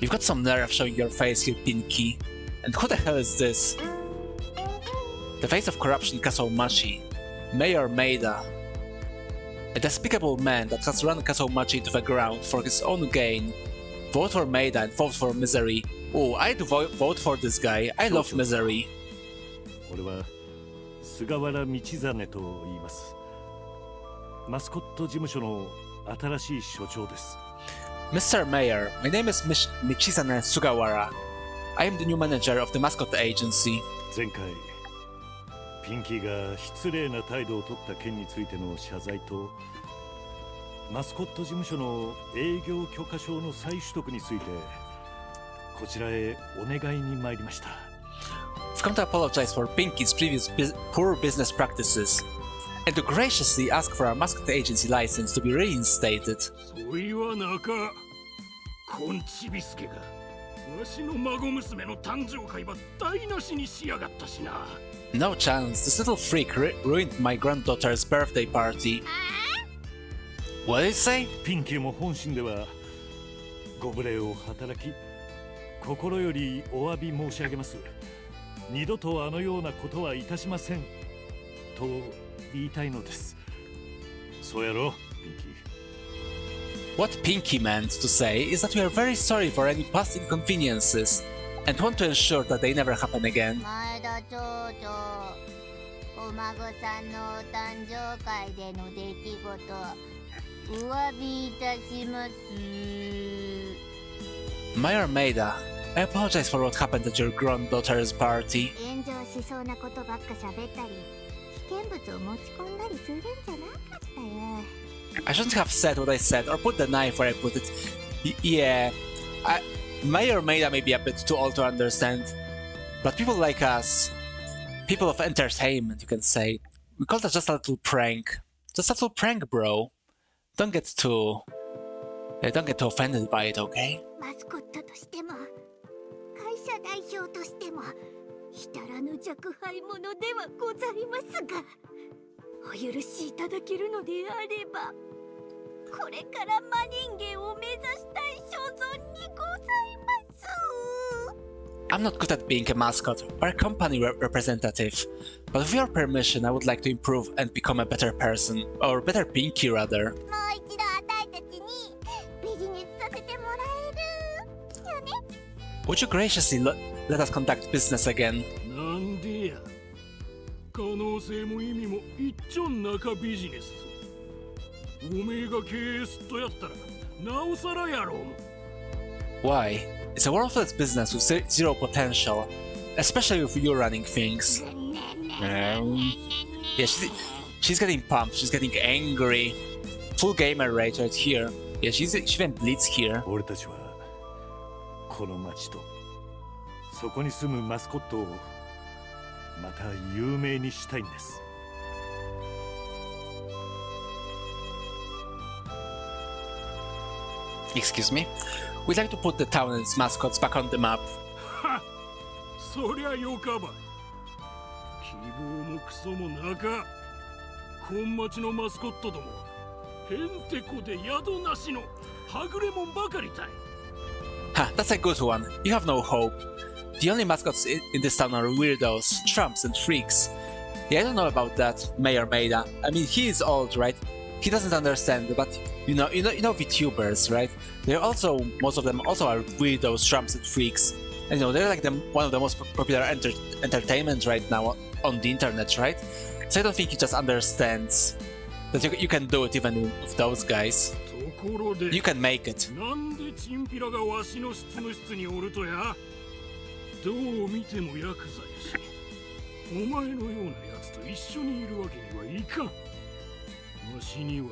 You've got some nerve showing your face here, Pinky. And who the hell is this? The face of corruption Kasomachi, Mayor Maeda. A despicable man that has run Kasomachi to the ground for his own gain. Vote for Maeda and vote for misery. Oh, I'd vote for this guy. I love misery. 俺は菅原道真と言います。マスコット事務所の新しい所長です。 Mr. Mayor, my name is Michizane Sugawara. I am the new manager of the Mascot Agency. 前回ピンキーが失礼な態度を取った件についての謝罪とマスコット事務所の営業許可証の再取得についてこちらへお願いに参りました。 I've come to apologize for Pinky's previous poor business practices and to graciously ask for our Mascot Agency license to be reinstated. そういわなか、コンチビスケがわしの孫娘の誕生会は台無しにしやがったしな。 No chance, this little freak ruined my granddaughter's birthday party. What did he say? ピンキーも本心ではご無礼を働き心よりお詫び申し上げます。二度とあのようなことはいたしませんと言いたいのです。そうやろ、ピンキー。 What Pinky meant to say is that we are very sorry for any past inconveniences and want to ensure that they never happen again. 前田町長、お孫さんのお誕生会での出来事、お詫びいたします。 Mayor Maeda, I apologize for what happened at your granddaughter's party. 炎上しそうなことばっか喋ったり、危険物を持ち込んだりするんじゃなかったよ。 I shouldn't have said what I said or put the knife where I put it. Yeah, Mayor Maeda may be a bit too old to understand, but people like us, people of entertainment, you can say, we call that just a little prank. Just a little prank, bro. Don't get too offended by it, okay? マスコットとしても、会社代表としても、ひたらぬ若輩者ではございますが、お許しいただけるのであれば、これから真人間を目指したい所存にございます。 I'm not good at being a mascot or a company representative, but with your permission, I would like to improve and become a better person, or better Pinky rather. もう一度あたいたちにビジネスさせてもらえるよね。 Would you graciously let us conduct business again? なんでや。可能性も意味も一丁中ビジネスぞ。おめえが経営すっとやったらなおさらやろう。 Why? It's a worthless business with zero potential, especially with you running things. Yeah, she's getting pumped, she's getting angry. Full gamer rage right here. Yeah, she even bleeds here. 俺たちはこの町とそこに住むマスコットをまた有名にしたいんです。 Excuse me? We'd like to put the town and its mascots back on the map. はっ、そりゃよかばい。希望もクソもなか。こん町のマスコットどもへんてこで宿なしのはぐれもんばかりたい。 Ha, that's a good one. You have no hope. The only mascots in this town are weirdos, tramps, and freaks. Yeah, I don't know about that, Mayor Maeda. I mean, he is old, right? He doesn't understand, but you know VTubers, right? They're also, most of them also are weirdos, tramps, and freaks. And you know, they're like one of the most popular entertainment right now on the internet, right? So I don't think he just understands that you can do it even with those guys. ところで You can make it. なんでチンピラがわしの執務室におるとや。どう見てもヤクザやし、お前のようなやつと一緒にいるわけにはいかん。わしには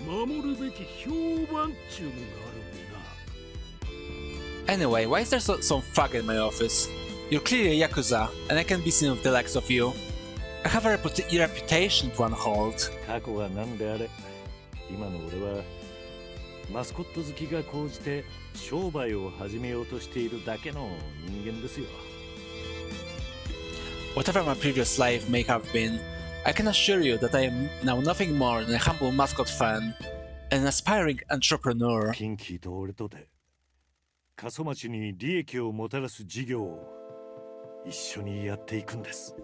守るべき評判っちゅうもんがあるんでな。 Anyway, why is there some fag in my office? You're clearly a Yakuza, and I can't be seen with the likes of you. I have a reputation to uphold. 過去は何であれ、今の俺はマスコット好きが高じて商売を始めようとしているだけの人間ですよ。Whatever my previous life may have been, I can assure you that I am now nothing more than a humble mascot fan and an aspiring entrepreneur. ピンキーと俺とで過疎町に利益をもたらす事業を一緒にやっていくんです。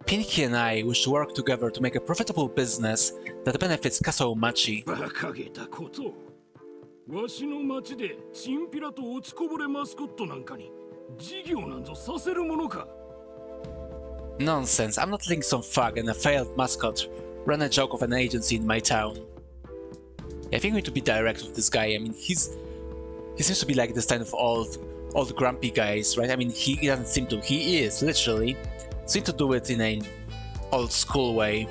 Pinky and I wish to work together to make a profitable business that benefits Kasomachi. バカげたこと。わしの町でチンピラと落ちこぼれマスコットなんかに事業なんぞさせるものか。 Nonsense, I'm not letting some fag and a failed mascot run a joke of an agency in my town. I think we need to be direct with this guy. I mean, he seems to be like this kind of old grumpy guys, right? I mean, he doesn't seem to. He is, literally. Seem to do it in an old school way.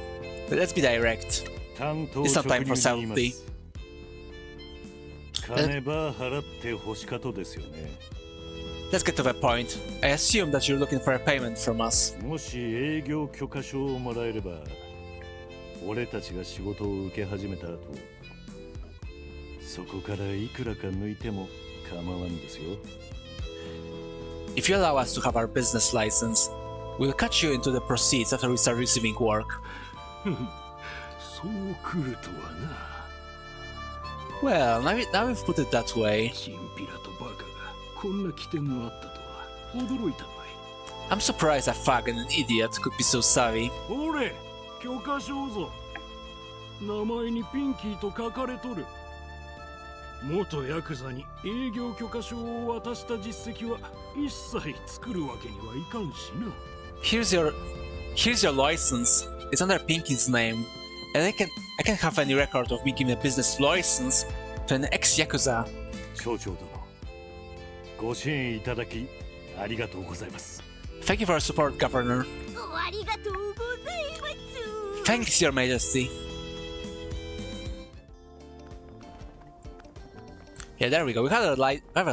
But let's be direct. It's not time for selfie. 金ば払って欲しかとですよね。 Let's get to the point. I assume that you're looking for a payment from us. もし営業許可証をもらえれば、俺たちが仕事を受け始めた後、そこからいくらか抜いても構わんですよ。 If you allow us to have our business license, we'll cut you into the proceeds after we start receiving work. そう来るとはな。 Well, now we've put it that way. チンピラとバカがこんな起点があったとは驚いたわい。 I'm surprised a fag and an idiot could be so savvy. ほれ、許可証ぞ。名前にピンキーと書かれとる。元ヤクザに営業許可証を渡した実績は一切作るわけにはいかんしな。 Here's your license. It's under Pinky's name, and I can't have any record of me giving a business license to an ex-yakuza. 省庁殿、ご支援いただきありがとうございます。 Thank you for your support, Governor. ありがとうございます。 Thanks, Your Majesty. Yeah, there we go. We have a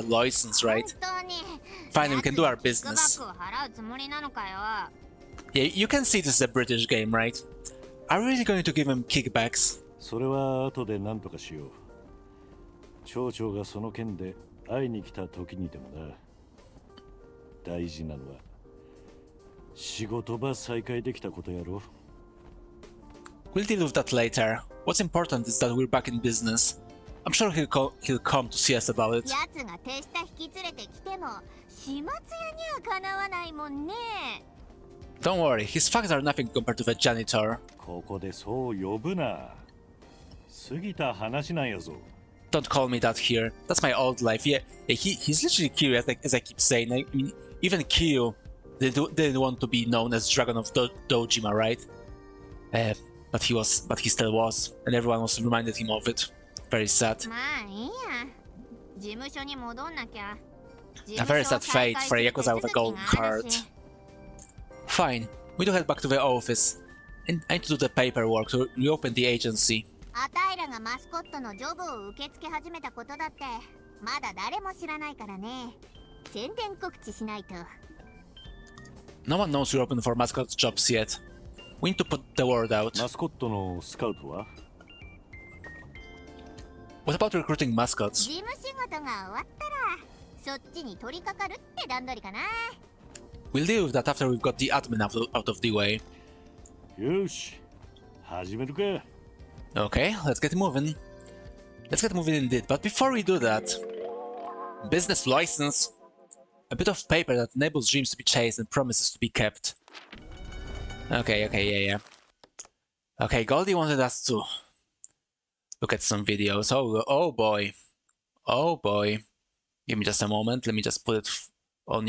license, right? 本当に Finally, we can do our キック business. バックを払うつもりなのかよ。 Yeah, you can see this is a British game, right? Are we really going to give him kickbacks? それは後で何とかしよう。町長がその件で会いに来た時にでもな。大事なのは仕事場再開できたことやろ。 We'll deal with that later. What's important is that we're back in business. I'm sure he'll come to see us about it. やつが手下引き連れてきても始末屋にはかなわないもんね。 Don't worry, his facts are nothing compared to the janitor. ここでそう呼ぶな。過ぎた話なんやぞ。 Don't call me that here. That's my old life. Yeah, he's literally Kiryu, as I keep saying. I mean, even Kiryu didn't want to be known as Dragon of Dojima, right? But he still was, and everyone was reminded him of it. Very sad. まあいいや。事務所に戻んなきゃ。 A very sad fate for a Yakuza with a gold card. Fine, we do head back to the office. And I need to do the paperwork to reopen the agency. あたいらがマスコットのジョブを受け付け始めたことだってまだ誰も知らないからね。宣伝告知しないと。 No one knows we're open for mascot jobs yet. We need to put the word out. マスコットのスカウトは What about recruiting mascots? 事務仕事が終わったらそっちに取り掛かるって段取りかな。 We'll deal with that after we've got the admin out of the way. よし、始めるか。 Okay, let's get moving. Let's get moving indeed. But before we do that, business license. A bit of paper that enables dreams to be chased and promises to be kept. Okay, yeah. Okay, Goldie wanted us to look at some videos. Oh boy. Give me just a moment. Let me just put it for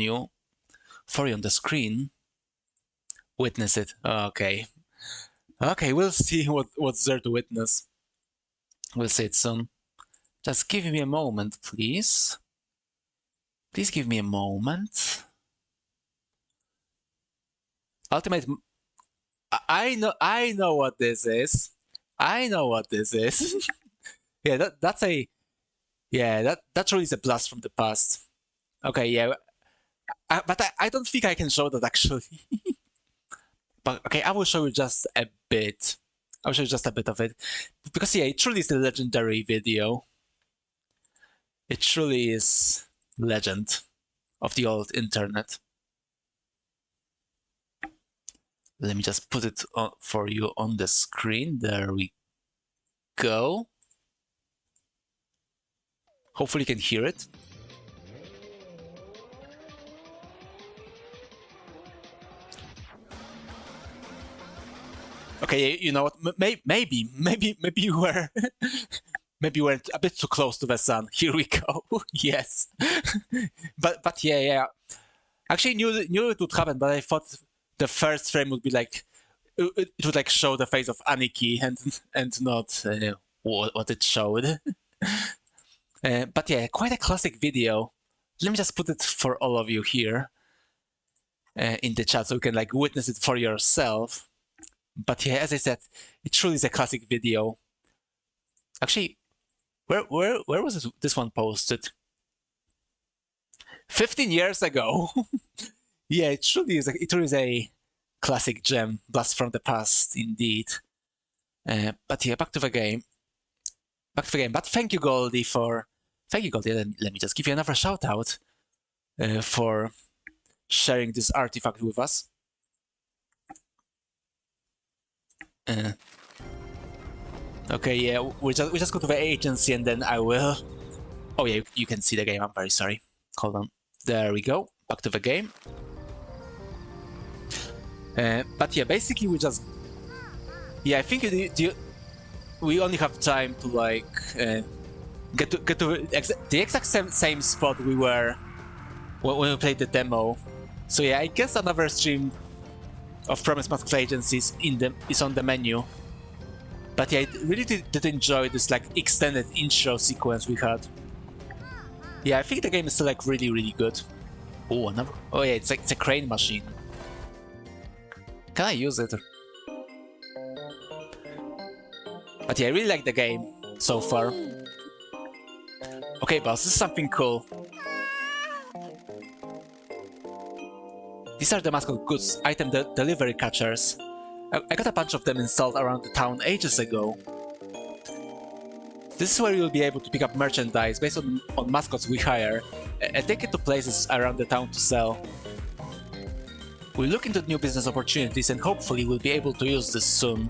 you on the screen. Witness it. Okay. Okay, we'll see what's there to witness. We'll see it soon. Just give me a moment, please. Please give me a moment. Ultimate. I know what this is. I know what this is. Yeah, that's a. Yeah, that really is a blast from the past. Okay, yeah, but I don't think I can show that actually. But okay, I will show you just a bit. I'll show you just a bit of it. Because yeah, it truly is a legendary video. It truly is legend of the old internet. Let me just put it on for you on the screen. There we go. Hopefully you can hear it. Okay, you know what? Maybe you were maybe you went a bit too close to the sun. Here we go. Yes, but yeah. Actually, knew it would happen, but I thought the first frame would be like it would like show the face of Aniki and not what it showed. But yeah, quite a classic video. Let me just put it for all of you here in the chat so you can like witness it for yourself. But yeah, as I said, it truly is a classic video. Actually, where was this one posted? 15 years ago. Yeah, it truly is a classic gem, blast from the past, indeed. But yeah, back to the game. But thank you, Goldie, for Let me just give you another shout out for sharing this artifact with us. Okay, yeah, we just go to the agency and then I will. Oh yeah, you can see the game. I'm very sorry. Hold on. There we go. Back to the game. But yeah, basically we just. Yeah, I think we only have time to like get to the exact same spot we were when we played the demo. So yeah, I guess another stream of Promise Mascot Agencies is on the menu. But yeah, I really did enjoy this like extended intro sequence we had. Yeah, I think the game is still like really good. Oh, another. Oh yeah, it's a crane machine. Can I use it? But yeah, I really like the game so far. Okay, boss, this is something cool. These are the Mascot goods item delivery catchers. I got a bunch of them installed around the town ages ago. This is where you'll be able to pick up merchandise based on mascots we hire and take it to places around the town to sell. We'll look into new business opportunities and hopefully we'll be able to use this soon.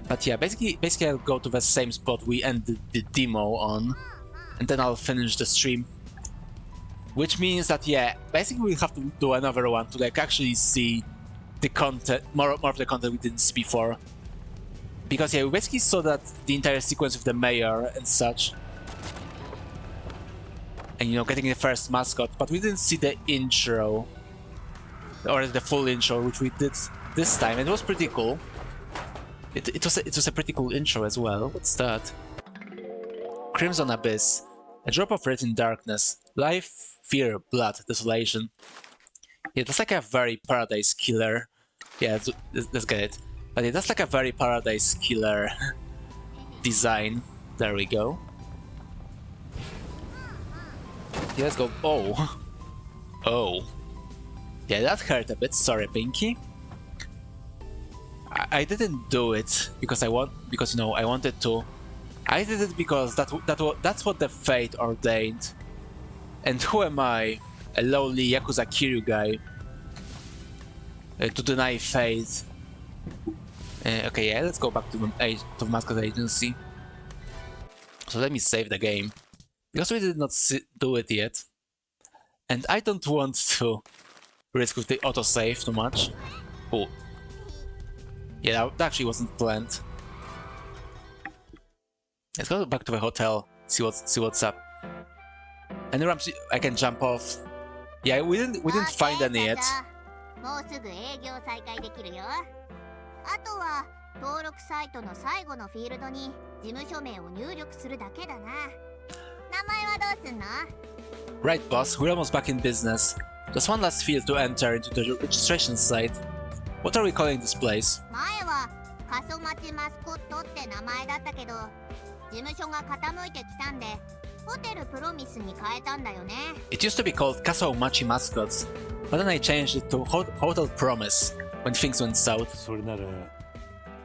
But yeah, basically I'll go to the same spot we ended the demo on, and then I'll finish the stream. Which means that yeah, basically we'll have to do another one to like actually see the content, more of the content we didn't see before. Because yeah, we basically saw that the entire sequence with the mayor and such. And you know, getting the first mascot, but we didn't see the intro. Or the full intro, which we did this time, and it was pretty cool. It was a pretty cool intro as well. What's that? Crimson Abyss. A drop of red in darkness. Life, fear, blood, desolation. Yeah, that's like a very Paradise Killer. Yeah, let's get it. But yeah, that's like a very Paradise Killer design. There we go. Yeah, let's go. Oh. Oh. Yeah, that hurt a bit. Sorry, Pinky. I didn't do it because I wanted to. I did it because that's what the fate ordained. And who am I, a lowly Yakuza Kiryu guy, to deny fate? Okay, yeah, let's go back to Mascot Agency. So let me save the game because we did not do it yet, and I don't want to risk with the autosave too much. Oh. Yeah, that actually wasn't planned. Let's go back to the hotel, see what's up. And the ramps I can jump off. Yeah, we didn't find any yet. もうすぐ営業再開できるよ。あとは登録サイトの最後のフィールドに事務所名を入力するだけだな。名前はどうすんの？ Right, boss, we're almost back in business. Just one last field to enter into the registration site. What are we calling this place? 前は過疎町マスコットって名前だったけど、事務所が傾いてきたんでホテルプロミスに変えたんだよね。 It used to be called Kasaumachi Mascots, but then I changed it to Hotel Promise when things went south. それなら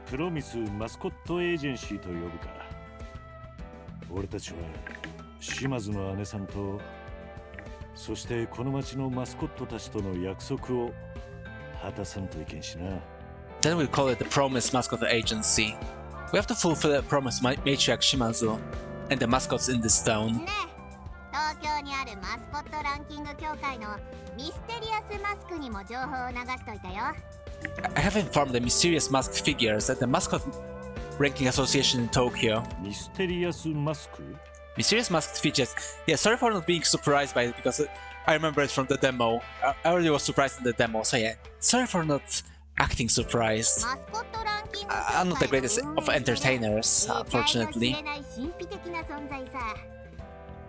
プロミスマスコットエージェンシーと呼ぶか。俺たちは島津の姉さんと、そしてこの町のマスコットたちとの約束を果たさんといけんしな。 Then we'll call it the Promise Mascot Agency. We have to fulfill a promise matriarch Shimazu and the mascots in this town. ねえ、東京にあるマスコットランキング協会のミステリアスマスクにも情報を流しといたよ。I have informed the mysterious masked figures at the Mascot Ranking Association in Tokyo. ミステリアスマスク？ Mysterious masked features. Yeah, sorry for not being surprised by it because I remember it from the demo. I already was surprised in the demo, so yeah. Sorry for not acting surprised. マスコットランキング I'm not the greatest of entertainers, unfortunately. 神秘的な存在さ。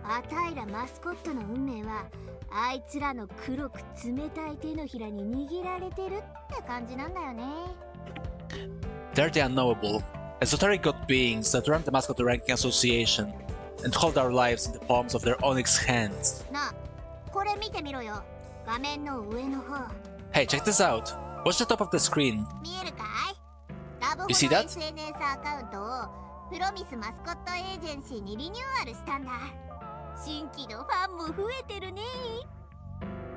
あたいらマスコットの運命はあいつらの黒く冷たい手のひらに握られてるって感じなんだよね。 They're the unknowable, esoteric god beings that run the Mascot Ranking Association and hold our lives in the palms of their onyx hands. なあ、これ見てみろよ。画面の上の方。 Hey, check this out. Watch the top of the screen. 見えるかい？ラブホ You see の that? SNS アカウントをプロミスマスコットエージェンシーにリニューアルしたんだ。新規のファンも増えてるね。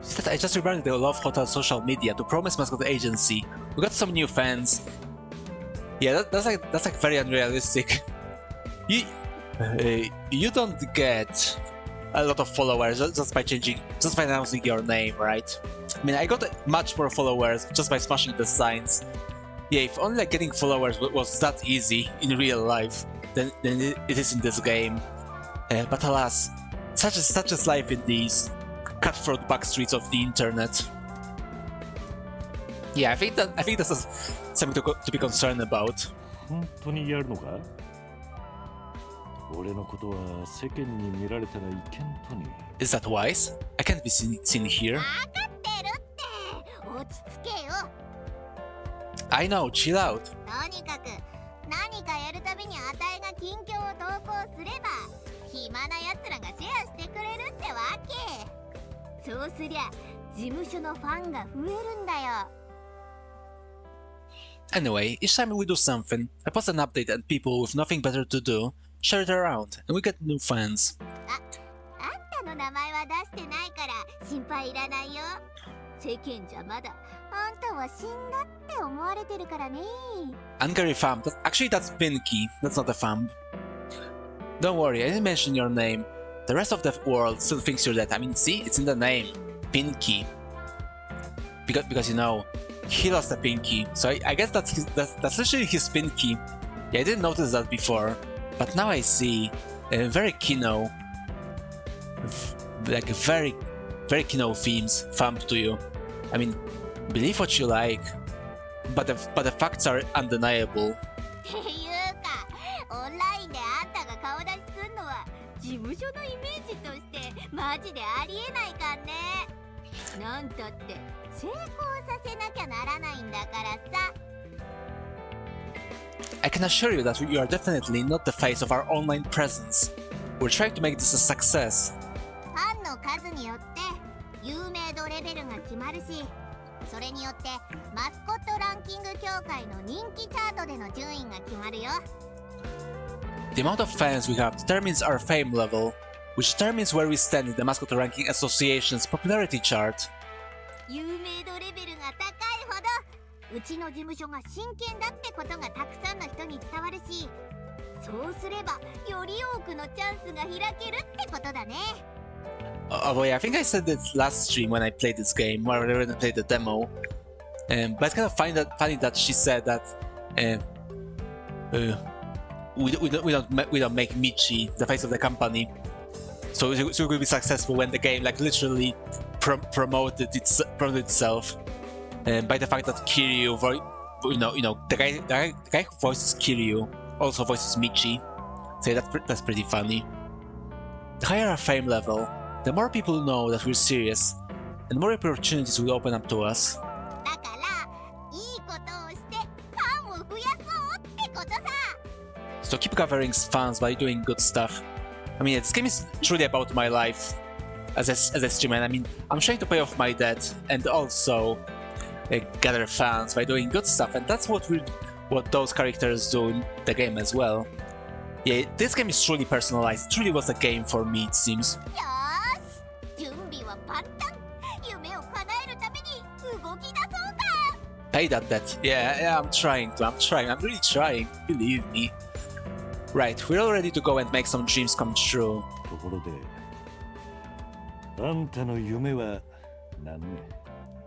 See that? I just rebranded the Love Hotel social media to Promise Mascot Agency. We got some new fans. Yeah, that's like very unrealistic. You don't get a lot of followers just by announcing your name, right? I mean, I got much more followers just by smashing the signs. Yeah, if only like getting followers was that easy in real life, then it is in this game. But alas, such is life in these cutthroat back streets of the internet. Yeah, I think that's something to be concerned about. 本当にやるのか？俺のことは世間に見られたらいけんとに。 Is that wise? I can't be seen here. 分かってるって。落ち着けよ。 I know, chill out. とにかく何かやるたびにあたいが近況を投稿すれば暇な奴らがシェアしてくれるってわけ。そうすりゃ事務所のファンが増えるんだよ。 Anyway, each time we do something, I post an update and people with nothing better to do share it around, and we get new fans. あんたの名前は出してないから心配いらないよ。世間じゃまだあんたは死んだって思われてるからね。 Angry Thumb. Actually, that's Pinky. That's not a thumb. Don't worry, I didn't mention your name. The rest of the world still thinks you're dead. I mean, see, it's in the name. Pinky. Because you know, he lost a pinky. So I guess that's literally his pinky. Yeah, I didn't notice that before. But now I see. Very Kino. Like very, very Kino themes thumbed to you. I mean, believe what you like. But the facts are undeniable. っていうか、オンラインであんたが顔出しすんのは事務所のイメージとしてマジでありえないかんね。なんたって成功させなきゃならないんだからさ。 I can assure you that you are definitely not the face of our online presence. We're trying to make this a success. ファンの数によって有名度レベルが決まるし、それによってマスコットランキング協会の人気チャートでの順位が決まるよ。 The amount of fans we have determines our fame level, which determines where we stand in the Mascot Ranking Association's popularity chart. 有名度レベルが高いほどうちの事務所が真剣だってことがたくさんの人に伝わるし、そうすればより多くのチャンスが開けるってことだね。 Oh boy, I think I said this last stream when I played this game, or when I played the demo. But it's kind of funny that she said that we don't make Michi the face of the company, so it will be successful when the game like literally promoted itself. by the fact that Kiryu, the guy who voices Kiryu also voices Michi. So that's pretty funny. The higher our fame level, the more people know that we're serious, and more opportunities will open up to us. だからいいことをしてファンを増やそうってことさ。 So keep gathering fans by doing good stuff. I mean, this game is truly about my life as a streamer. I mean, I'm trying to pay off my debt and also gather fans by doing good stuff, and that's what those characters do in the game as well. Yeah, this game is truly personalized. It truly was a game for me, it seems. よーし、準備は万端。夢を叶えるために動き出そうか。 Pay that debt. Yeah, I'm trying. I'm really trying. Believe me. Right, we're all ready to go and make some dreams come true. ところで、あんたの夢は何ね？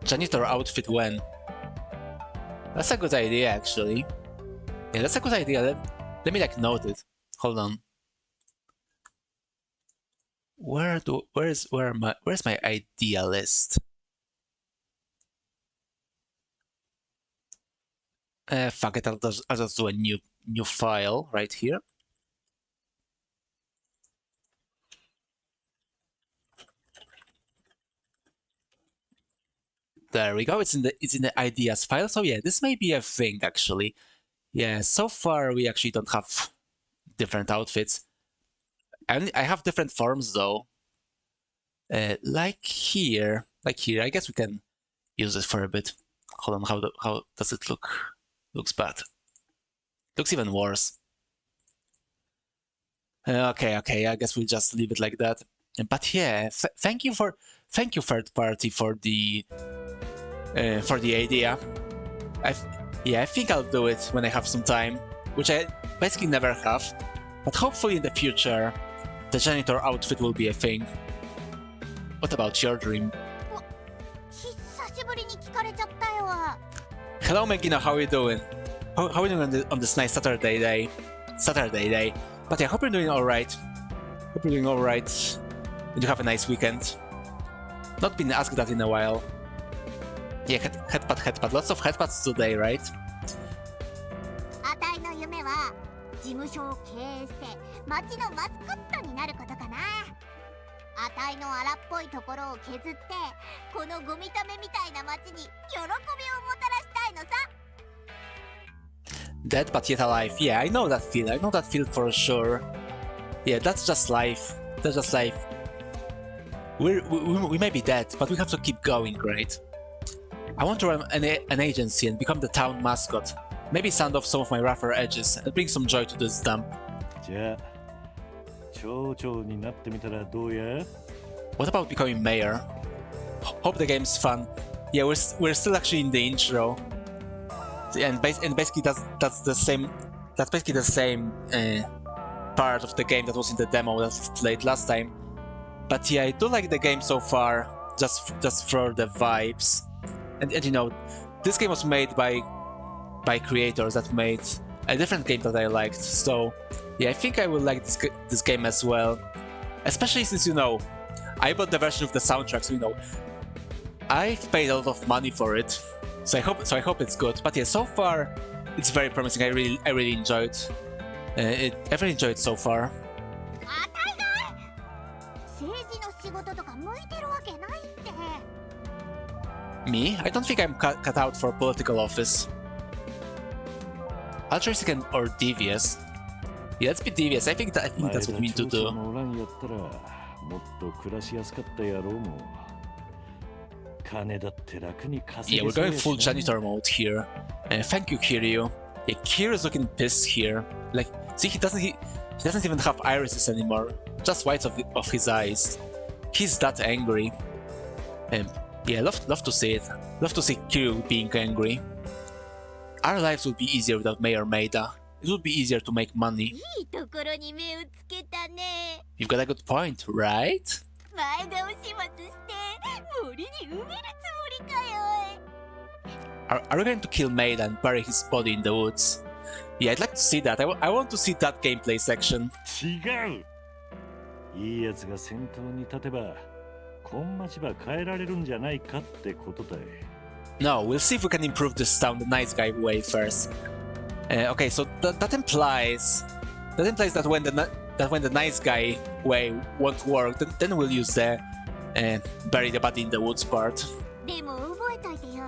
Janitor outfit when? That's a good idea, actually. Yeah, that's a good idea. Let me note it. Hold on. Where's my idea list? Fuck it. I'll just do a new file right here. There we go. It's in the ideas file. So yeah, this may be a thing actually. Yeah. So far we actually don't have different outfits. I have different forms though. Like here. I guess we can use it for a bit. Hold on. How does it look? Looks bad. Looks even worse. Okay. I guess we'll just leave it like that. But yeah, thank you third party for the idea. I think I'll do it when I have some time, which I basically never have. But hopefully in the future, the janitor outfit will be a thing. What about your dream? 久しぶりに聞かれちゃったよ。 Hello, Megina, how are you doing? How are you doing on this nice Saturday day? But yeah, hope you're doing alright. And you have a nice weekend. Not been asked that in a while. Yeah, headpad. Lots of headpads today, right? あたいの夢は事務所を経営して町のマスコットになることかな。あたいの荒っぽいところを削ってこのゴミためみたいな町に喜びをもたらしたいのさ。 Dead but yet alive. Yeah, I know that feel for sure. Yeah, that's just life. We may be dead, but we have to keep going, right? I want to run an agency and become the town mascot. Maybe sand off some of my rougher edges and bring some joy to this dump. じゃあ、町長になってみたらどうや？ What about becoming mayor? Hope the game's fun. Yeah, we're still actually in the intro, and basically that's the same. That's basically the same part of the game that was in the demo that we played last time. But yeah, I do like the game so far, just for the vibes. And you know, this game was made by creators that made a different game that I liked. So yeah, I think I will like this game as well. Especially since, you know, I bought the version of the soundtrack, so you know, I've paid a lot of money for it. So I hope it's good. But yeah, so far it's very promising. I really enjoyed it. I've really enjoyed it so far. あたいが政治の仕事とか向いてるわけないって。 Me? I don't think I'm cut out for political office. Altruistic or devious? Yeah, let's be devious. I think that's what we need to do. のおらんやったらもっと暮らしやすかったやろうも。金だって楽に稼 Yeah, げ we're そうや going し full な。 janitor mode here. Thank you, Kiryu. Yeah, Kiryu's looking pissed here. Like, see, he doesn't even have irises anymore. Just whites of his eyes. He's that angry. Yeah, love to see it. Love to see Kiryu being angry. Our lives would be easier without Mayor Maida. It would be easier to make money. いいところに目をつけたね。 You've got a good point, right? 前倒し始末して森に埋めるつもりかよ。 Are we going to kill Maida and bury his body in the woods? Yeah, I'd like to see that. I want to see that gameplay section. 違う。いいやつが先頭に立てば、こん町ば変えられるんじゃないかってことだい。No, we'll see if we can improve this town the nice guy way first. Okay, so that implies that when the nice guy way won't work, then we'll use the bury the body in the woods part. でも覚えといてよ。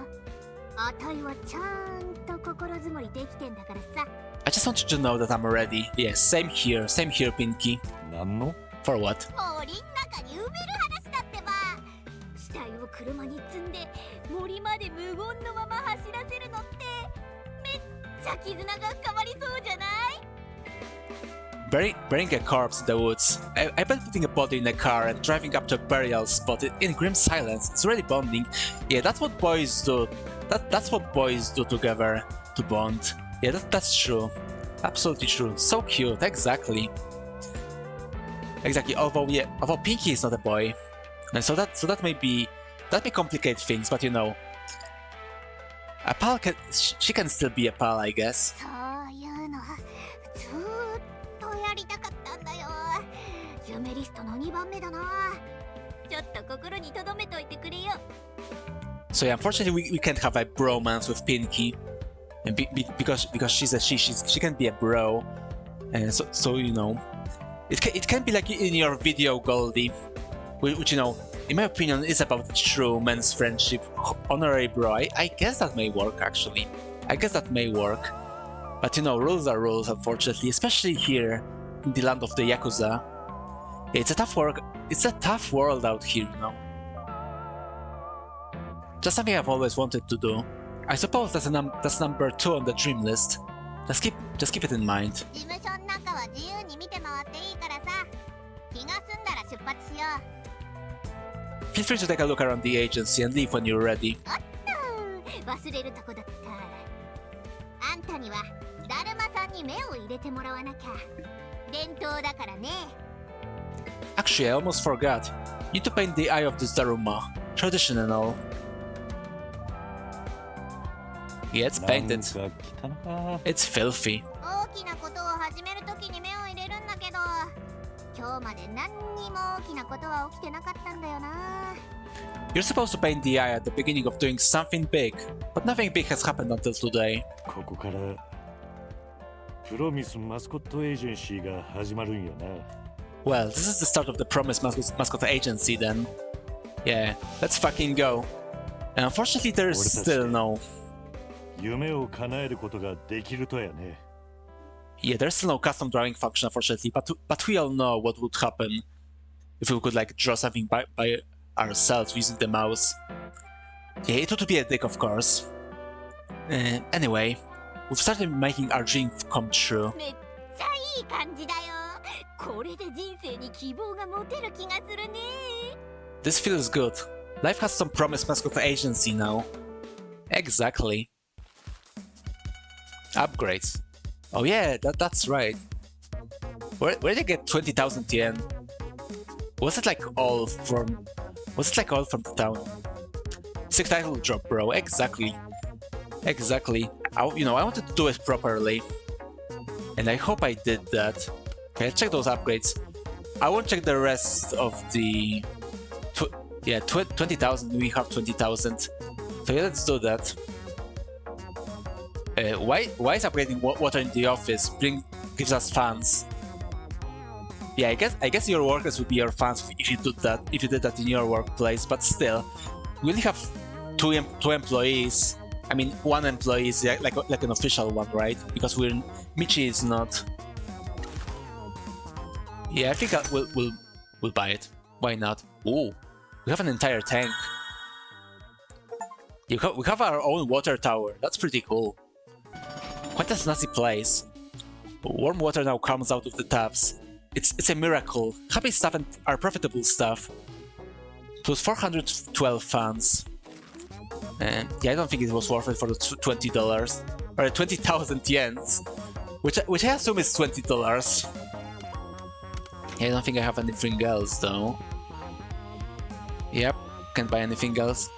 あたいはちゃんと心づもりできてんだからさ。I just want you to know that I'm ready. Yeah, same here, Pinky. なんの For what? 森ん中に埋める話だってば。死体を車に積んで森まで無言のまま走らせるのってめっちゃ絆が深まりそうじゃない？ Burying a corpse in the woods. I bet putting a body in a car and driving up to a burial spot in grim silence. It's really bonding. Yeah, that's what boys do. That's what boys do together to bond. Yeah, that's true. Absolutely true. So cute. Exactly. Although Pinky is not a boy, and so that may complicate things. But you know, a pal she can still be a pal, I guess. そういうのずーっとやりたかったんだよ。夢リストの2番目だな。ちょっと心に留めといてくれよ。 So yeah, unfortunately we can't have a bromance with Pinky, and because she's a she can't be a bro, and so you know, it can be like in your video Goldie, which you know, in my opinion, is about true men's friendship, honorary bro. I guess that may work actually. I guess that may work, but you know, rules are rules, unfortunately, especially here in the land of the Yakuza. It's a tough work. It's a tough world out here, you know. Just something I've always wanted to do. I suppose that's number 2 on the dream list. Just keep it in mind. 事務所の中は自由に見て回っていいからさ。気が済んだら出発しよう。 Feel free to take a look around the agency and leave when you're ready. おっと、忘れるとこだった。あんたにはだるまさんに目を入れてもらわなきゃ。伝統だからね。 Actually, I almost forgot. You need to paint the eye of this Daruma. Tradition and all. Yeah, it's painted. なんか汚か It's filthy. 大きなことを始めるときに目を入れるんだけど、今日まで何にも大きなことは起きてなかったんだよな。 You're supposed to paint the eye at the beginning of doing something big, but nothing big has happened until today. ここからプロミスマスコットエージェンシーが始まるんよな。 Well, this is the start of the Promise Mascot Agency then. Yeah, let's fucking go. And unfortunately, there is still no... 夢を叶えることができるとやね。 Yeah, there's still no custom drawing function, unfortunately, but we all know what would happen if we could like draw something by ourselves using the mouse. Yeah, it would be a dick, of course. Anyway, we've started making our dream come true. めっちゃいい感じだよ。これで人生に希望が持てる気がするね。 This feels good. Life has some Promise Mascot Agency now. Exactly. Upgrades. Oh yeah, that's right. Where did I get 20,000 yen? Was it like all from the town? 6 title drop, bro. Exactly. I wanted to do it properly, and I hope I did that. Okay, check those upgrades. I won't check the rest of the... 20,000. We have 20,000. So yeah, let's do that. Why is upgrading water in the office gives us fans? Yeah, I guess your workers would be your fans if you did that in your workplace. But still, we only have two employees. I mean, one employee is like an official one, right? Because Michi is not. Yeah, I think we'll buy it. Why not? Ooh, we have an entire tank. We have our own water tower. That's pretty cool. Quite a snazzy place. Warm water now comes out of the taps. It's a miracle. Happy stuff and our profitable stuff. It was 412 fans. And yeah, I don't think it was worth it for the $20 or 20,000 yens, which I assume is $20. Yeah, I don't think I have anything else though. Yep, can't buy anything else.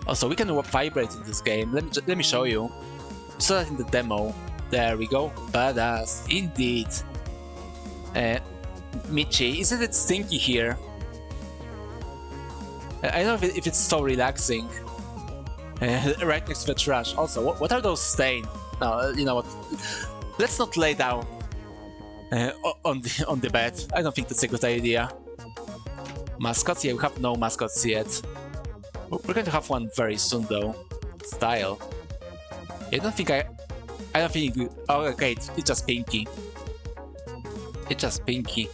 Also, we can vibrate in this game. Let me show you. We saw that in the demo. There we go. Badass, indeed. Michi, isn't it stinky here? I don't know if it's so relaxing. Right next to the trash. Also, what are those stains? No, you know what? Let's not lay down on the bed. I don't think that's a good idea. Mascots? Yeah, we have no mascots yet. We're going to have one very soon, though. Style. I don't think. Oh, okay, it's just Pinky. It's just Pinky.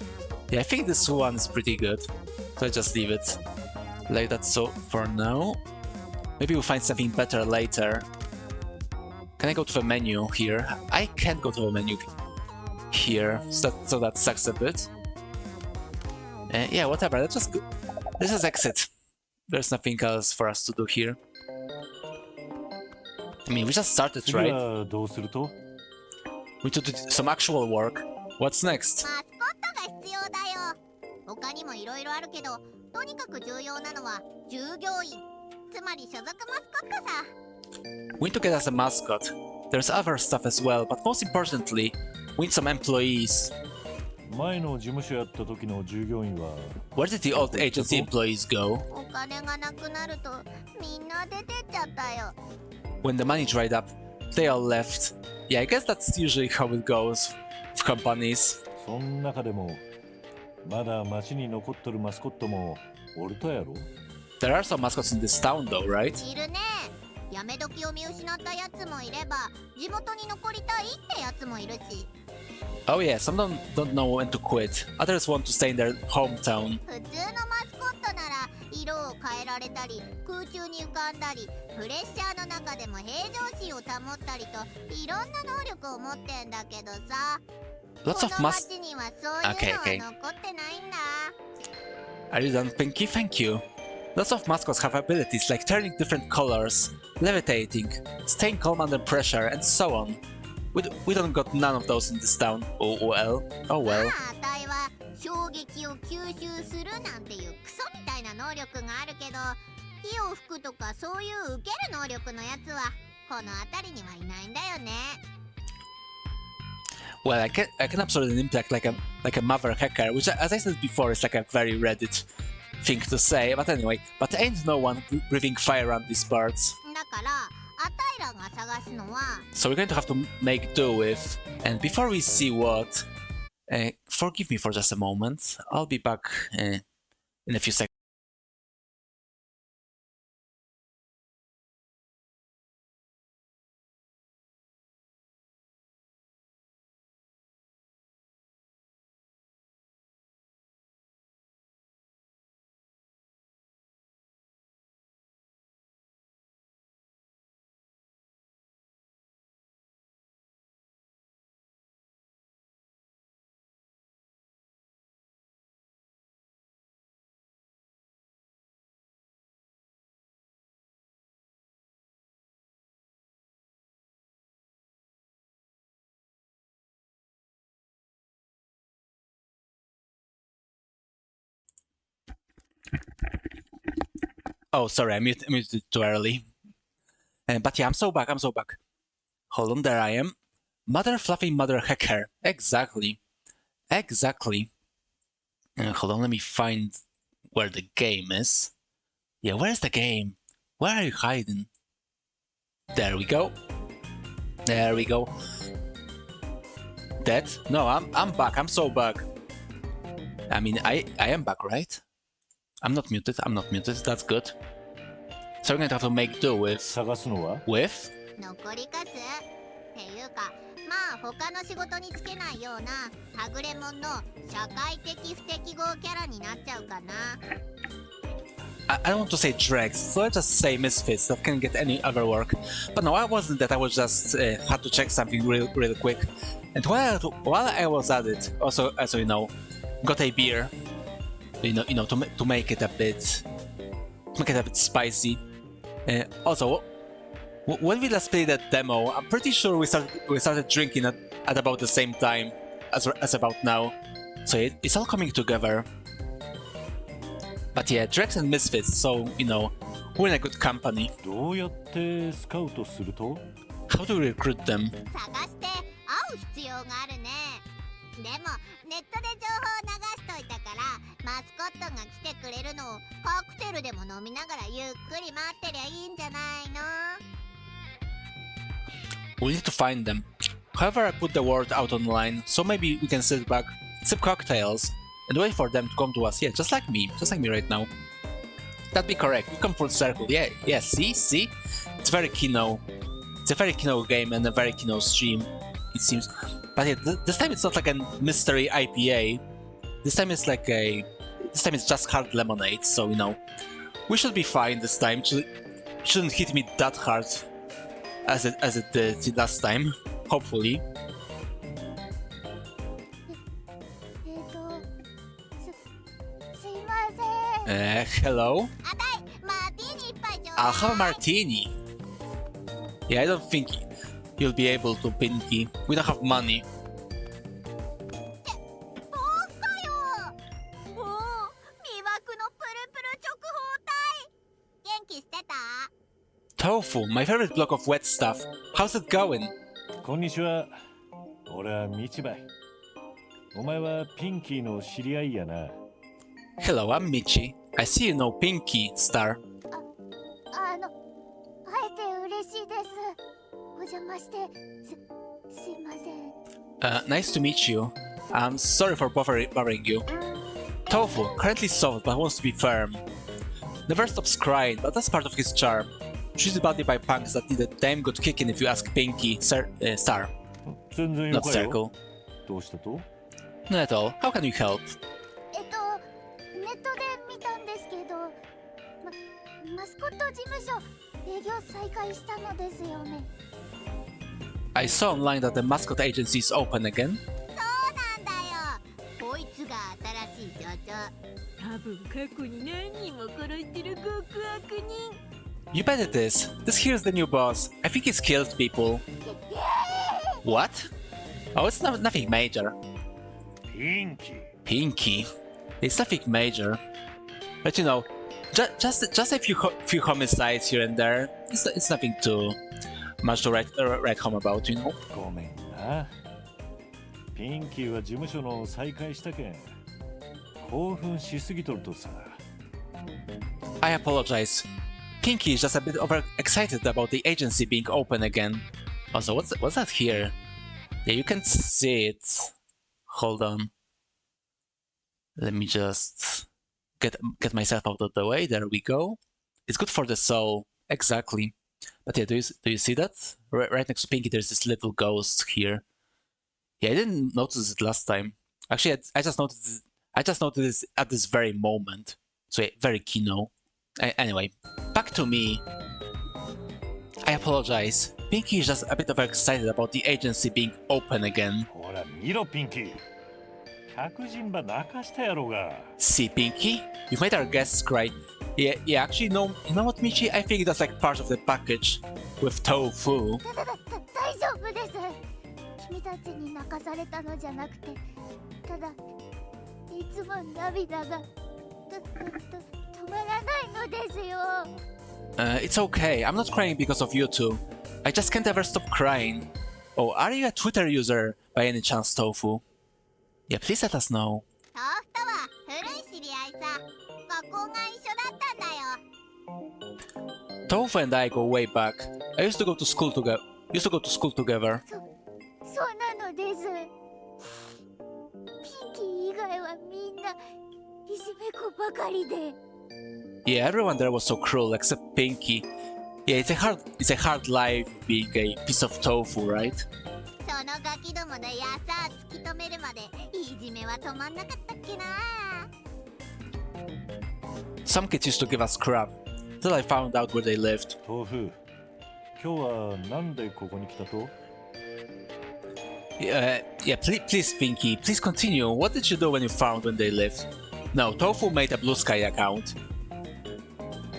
Yeah, I think this one is pretty good. So I just leave it like that. So for now, maybe we'll find something better later. Can I go to the menu here? I can't go to the menu here, so that sucks a bit. Yeah, whatever. Let's just exit. There's nothing else for us to do here. I mean, we just started, 次 right? はどうすると We need to do some actual work. What's next? マスコットが必要だよ。他にもいろいろあるけど、とにかく重要なのは従業員、つまり所属マスコットさ。We need to get us a mascot. There's other stuff as well, but most importantly, we need some employees. 前の事務所やった時の従業員は Where did the old agency employees go? お金がなくなるとみんな出てっちゃったよ。When the money dried up, they all left. Yeah, I guess that's usually how it goes with companies. そん中でもまだ町に残っとるマスコットもおるとやろ There are some mascots in this town though, right? いるね。やめ時を見失ったやつもいれば、地元に残りたいってやつもいるし。Oh yeah, some don't know when to quit. Others want to stay in their hometown. 普通のマスコットなら色を変えられたり、空中に浮かんだり、プレッシャーの中でも平常心を保ったりといろんな能力を持ってんだけどさ。 Lots of この mas- 町にはそういうのは残ってないんだ。 Are you done, Pinky? Thank you. Lots of mascots have abilities like turning different colors, levitating, staying calm under pressure, and so on. We don't got none of those in this town. Oh well. Oh ま well. ああたいは衝撃を吸収するなんていうクソみたいな能力があるけど、火を吹くとかそういう受ける能力のやつはこの辺りにはいないんだよね。Well, I can absorb an impact like a mother hacker, which, as I said before, is like a very Reddit thing to say. But anyway, but ain't no one breathing fire around these parts. だからあたいらが探すのは So we're going to have to make do with. And before we see what, forgive me for just a moment. I'll be back in a few seconds. Oh, sorry, I muted it too early. But yeah, I'm so back. Hold on, there I am. Mother Fluffy Mother Hacker. Exactly. Hold on, let me find where the game is. Yeah, where's the game? Where are you hiding? There we go. Dead? No, I'm back. I'm so back. I mean, I am back, right? I'm not muted. That's good. So we're going to have to make do with... 探すのは With? 残りかすっていうか、まあ他の仕事に就けないようなはぐれもんの社会的不適合キャラになっちゃうかな。I don't want to say dregs, so let's just say misfits that can get any other work. But no, I wasn't that. I was just had to check something real quick. And while I was at it, also, as you know, got a beer. To make it a bit spicy. Also, when we last played that demo, I'm pretty sure we started drinking at about the same time as about now. So it's all coming together. But yeah, Drex and Misfits, so we're in a good company. どうやってスカウトすると How do we recruit them? 探して会う必要があるね。でもネットで情報を流しといたから、マスコットが来てくれるのをカクテルでも飲みながらゆっくり待ってりゃいいんじゃないの？ We need to find them. However, I put the word out online, so maybe we can sit back, sip cocktails, and wait for them to come to us. Yeah, just like me right now. That'd be correct. We come full circle. Yeah, see? It's very Kino. It's a very Kino game and a very Kino stream, it seems. But yeah, this time it's not like a mystery IPA. This time it's just hard lemonade, so you know. We should be fine this time. Shouldn't hit me that hard as it did last time, hopefully. すいません。 Hello? あたい、マーティーニ一杯ちょうだい。 I'll have a martini. Yeah, I don't think you'll be able to, Pinky. We don't have money. そうかよ。おお、魅惑のプルプル直方体。元気してた？ Tofu, my favorite block of wet stuff. How's it going? こんにちは。俺はミチバイ。お前はピンキーの知り合いやな。Hello, I'm Michi. I see you know Pinky, Star. 会えて嬉しいです。お邪魔してすいません。Nice to meet you. I'm sorry for bothering you. Tofu, currently soft but wants to be firm. Never stops crying, but that's part of his charm. Treated badly by punks that need a damn good kicking if you ask Pinky, Star. 全然 Not よかよ。 Circle. どうしたと？ Not at all. How can we help? ネットで見たんですけど、マスコット事務所営業再開したのですよね。I saw online that the Mascot Agency is open again. そうなんだよ。こいつが新しい社長。多分過去に何人も殺してる極悪人。 You bet it is. This here's the new boss. I think he's killed people. What? Oh, it's nothing major. ピンキー。 Pinky. It's nothing major. But you know, just a few homicides here and there. It's nothing too much to write home about, you know. ごめんな。ピンキーは事務所の再開したけん。興奮しすぎとるとさ。I apologize. Pinky is just a bit overexcited about the agency being open again. Also, what's that here? Yeah, you can see it. Hold on. Let me just get myself out of the way. There we go. It's good for the soul. Exactly. But yeah, do you see that? Right next to Pinky, there's this little ghost here. Yeah, I didn't notice it last time. Actually, I just noticed it at this very moment. So yeah, very Kino. Anyway, back to me. I apologize. Pinky is just a bit overexcited about the agency being open again. ほら見ろピンキー。客人ば泣かしたやろが。 See, Pinky? You've made our guests cry. Yeah, actually, no, you know what, Michi? I think that's like part of the package with tofu. 大丈夫です。君たちに泣かされたのじゃなくて、ただいつも涙が止まらないのですよ。It's okay. I'm not crying because of you two. I just can't ever stop crying. Oh, are you a Twitter user by any chance, Tofu? Yeah, please let us know. 豆腐とは古い知り合いさ。学校が一緒だったんだよ。 Tofu and I go way back. I used to go to school together.そうなのです。ピンキー以外はみんないじめ子ばかりで。Yeah, everyone there was so cruel except Pinky. Yeah, it's a hard life being a piece of tofu, right? そのガキどものやさ突き止めるまでいじめは止まんなかったっけな。 Some kids used to give us crap till I found out where they lived. 豆腐。今日はなんでここに来たと？ Yeah, please, Pinky, please continue. What did you do when they lived? No, Tofu made a Blue Sky account.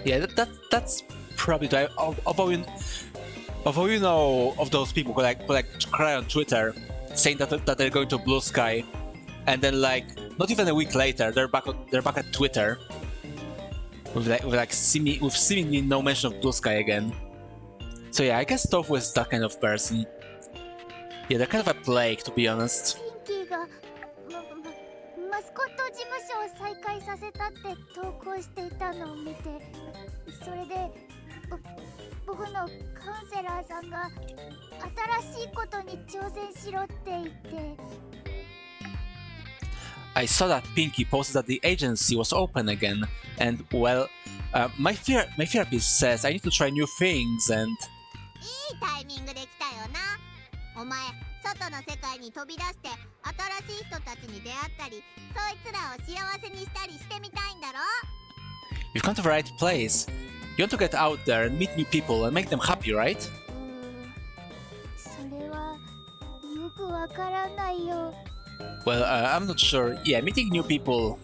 Yeah, that's probably the although you know of those people who like cry on Twitter saying that they're going to Blue Sky, and then like not even a week later they're back at Twitter with seemingly no mention of Blue Sky again. So yeah, I guess Tofu is that kind of person. Yeah, they're kind of a plague, to be honest. ピンキーがマスコット事務所を再開させたって投稿していたのを見て、それで僕のカウンセラーさんが新しいことに挑戦しろって言って。 I saw that Pinky posted that the agency was open again, and well, my therapist says I need to try new things, and いいタイミングで来たよな。お前外の世界に飛び出して新しい人たちに出会ったり、そいつらを幸せにしたりしてみたいんだろ。 you've come to the right place. You want to get out there and meet new people and make them happy, right? それはよくわからないよ。 Well, I'm not sure. Yeah, meeting new people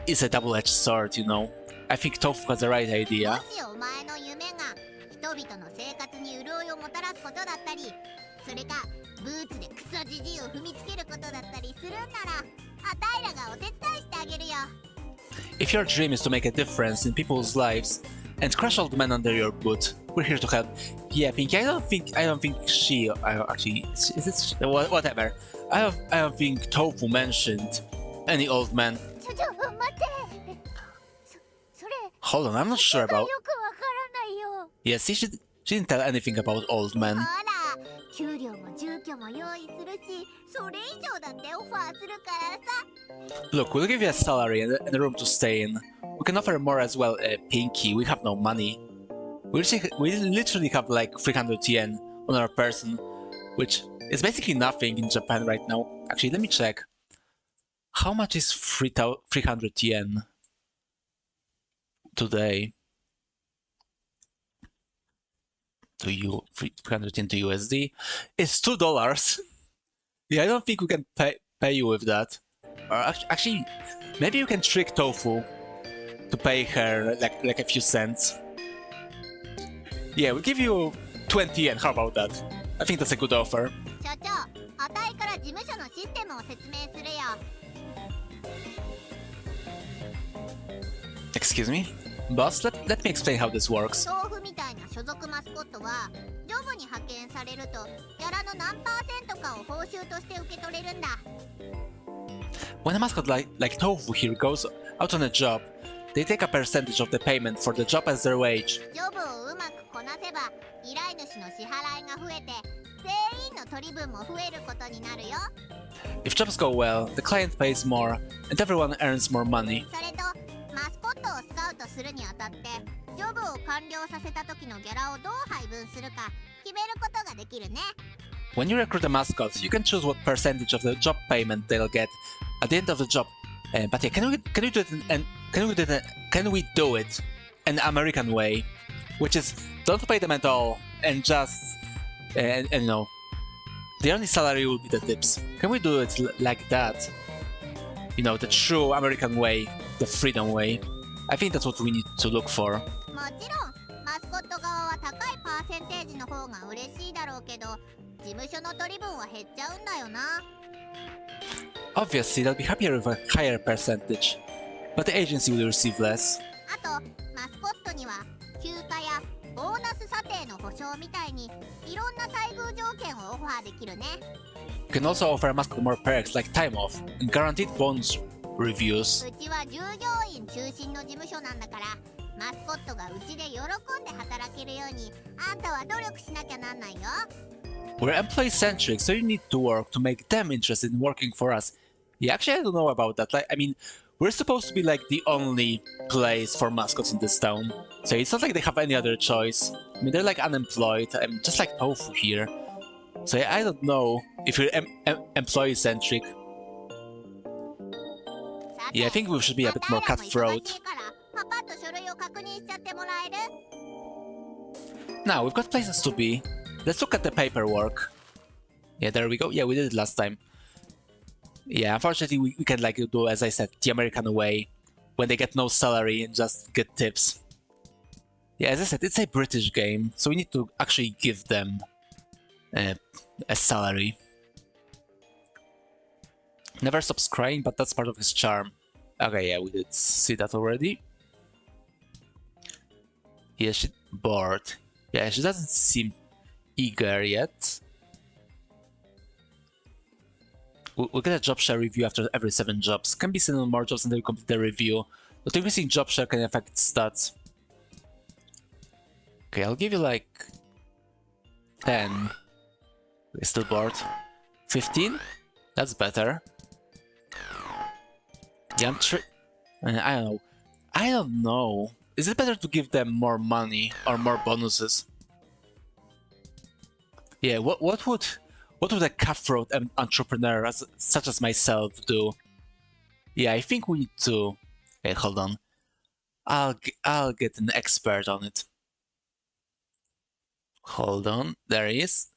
is a double-edged sword, you know. I think Tofu has the right も idea. しお前の夢が人々の生活に潤いをもたらすことだったり、それかブーツでクソじじいを踏みつけることだったりするんなら、あたいらがお手伝いしてあげるよ。 If your dream is to make a difference in people's lives and crush old men under your boot, we're here to help. Yeah, Pinky, I don't think she actually is it whatever. I don't think Tofu mentioned any old man. ちょ待って。それ Hold on, I'm not sure よくわ about. からないよ。 Yeah, see, she didn't tell anything about old ほ men. ら、給料も住居も用意するし、それ以上だってオファーするからさ。 Look, we'll give you a salary and a room to stay in. We can offer more as well, Pinky. We have no money. We literally have like 300 yen on our person, which is basically nothing in Japan right now. Actually, let me check. How much is 300 yen today? To 300 yen to USD? It's $2. Yeah, I don't think we can pay you with that. Or actually, maybe you can trick Tofu to pay her like a few cents. Yeah, we'll give you 20 yen. How about that? I think that's a good offer. 社長、あたいから事務所のシステムを説明するよ。 Excuse me? Boss, let me explain how this works. 豆腐みたいな所属マスコットはジョブに派遣されるとギャラの何%かを報酬として受け取れるんだ。 When a mascot like Tofu here goes out on a job, they take a percentage of the payment for the job as their wage. ジョブをうまくこなせば依頼主の支払いが増えて全員の取り分も増えることになるよ。 If jobs go well, the client pays more, and everyone earns more money. それとマスコットをスカウトするにあたってジョブを完了させた時のギャラをどう配分するか決めることができるね。 When you recruit a mascot, you can choose what percentage of the job payment they'll get at the end of the job. But yeah, can we do it an American way, which is don't pay them at all and just and you know, the only salary will be the tips. Can we do it like that? You know, the true American way, the freedom way. I think that's what we need to look for. もちろんマスコット側は高いパーセンテージの方が嬉しいだろうけど事務所の取り分は減っちゃうんだよな。 Obviously, they'll be happier with a higher percentage, but the agency will receive less. あとマスコットには休暇やボーナス査定の保証みたいにいろんな待遇条件をオファーできるね。 You can also offer a mascot more perks like time off and guaranteed bonus reviews. うちは従業員中心の事務所なんだからマスコットがうちで喜んで働けるようにあんたは努力しなきゃなんないよ。 We're employee centric, so you need to work to make them interested in working for us. Yeah, actually, I don't know about that. Like, I mean, we're supposed to be like the only place for mascots in this town, so it's not like they have any other choice. I mean, they're like unemployed. I'm just like Tofu here, so yeah, I don't know if you're employee centric. さて Yeah, I think we should be a bit more あたいらも忙 cutthroat. しいからパパッと書類を確認しちゃってもらえる？ Now we've got places to be. Let's look at the paperwork. Yeah, there we go. Yeah, we did it last time. Yeah, unfortunately, we can like do, as I said, the American way, when they get no salary and just get tips. Yeah, as I said, it's a British game, so we need to actually give them a salary. Never stops crying, but that's part of his charm. Okay, yeah, we did see that already. Yeah, she's bored. Yeah, she doesn't seem eager yet. we'll get a job share review after every 7 jobs. Can be sent on more jobs until you complete the review. But increasing job share can affect stats. Okay, I'll give you like 10. We're still bored. 15? That's better. Yeah, I don't know. I don't know. Is it better to give them more money or more bonuses? Yeah, what would a cutthroat entrepreneur such as myself do? Yeah, I think we need to. Okay, hold on. I'll get an expert on it. Hold on, there he is.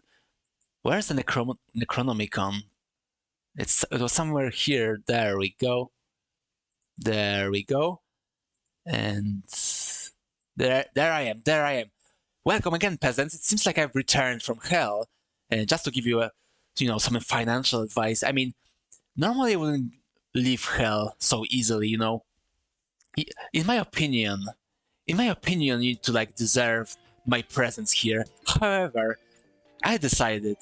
Where's the Necronomicon? It was somewhere here. There we go. There we go. And there I am. There I am. Welcome again, peasants. It seems like I've returned from hell. And just to give you some financial advice. I mean, normally I wouldn't leave hell so easily. In my opinion, you need to deserve my presence here. However, I decided,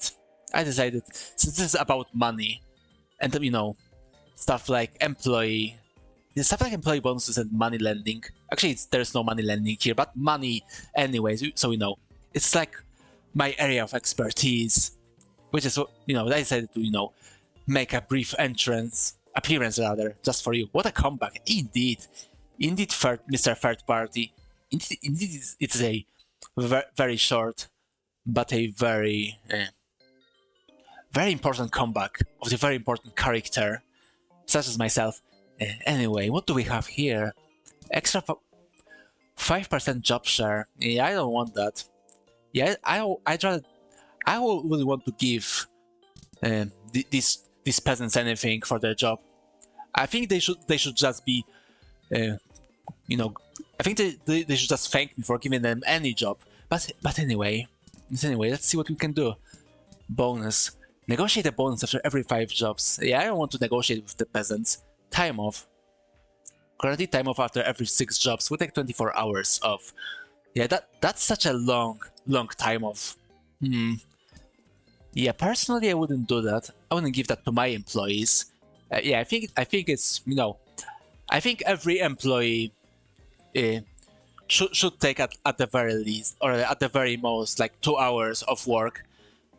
since this is about money, and stuff like employee bonuses and money lending. Actually, there's no money lending here, but money anyways. So it's like my area of expertise, which is I decided to make a brief appearance rather, just for you. What a comeback, indeed, Mr. Third Party. Indeed, it's a very short, but a very important comeback of the very important character, such as myself. Anyway, what do we have here? Extra 5% job share. Yeah, I don't want that. Yeah, I would want to give these peasants anything for their job. I think they should just be, I think they should just thank me for giving them any job. But anyway, let's see what we can do. Bonus. Negotiate a bonus after every 5 jobs. Yeah, I don't want to negotiate with the peasants. Time off. Currently, time off after every 6 jobs. We take 24 hours off. Yeah, that's such a long time off. Yeah, personally, I wouldn't do that. I wouldn't give that to my employees. Yeah, I think it's I think every employee should take at the very least, or at the very most, like 2 hours of work.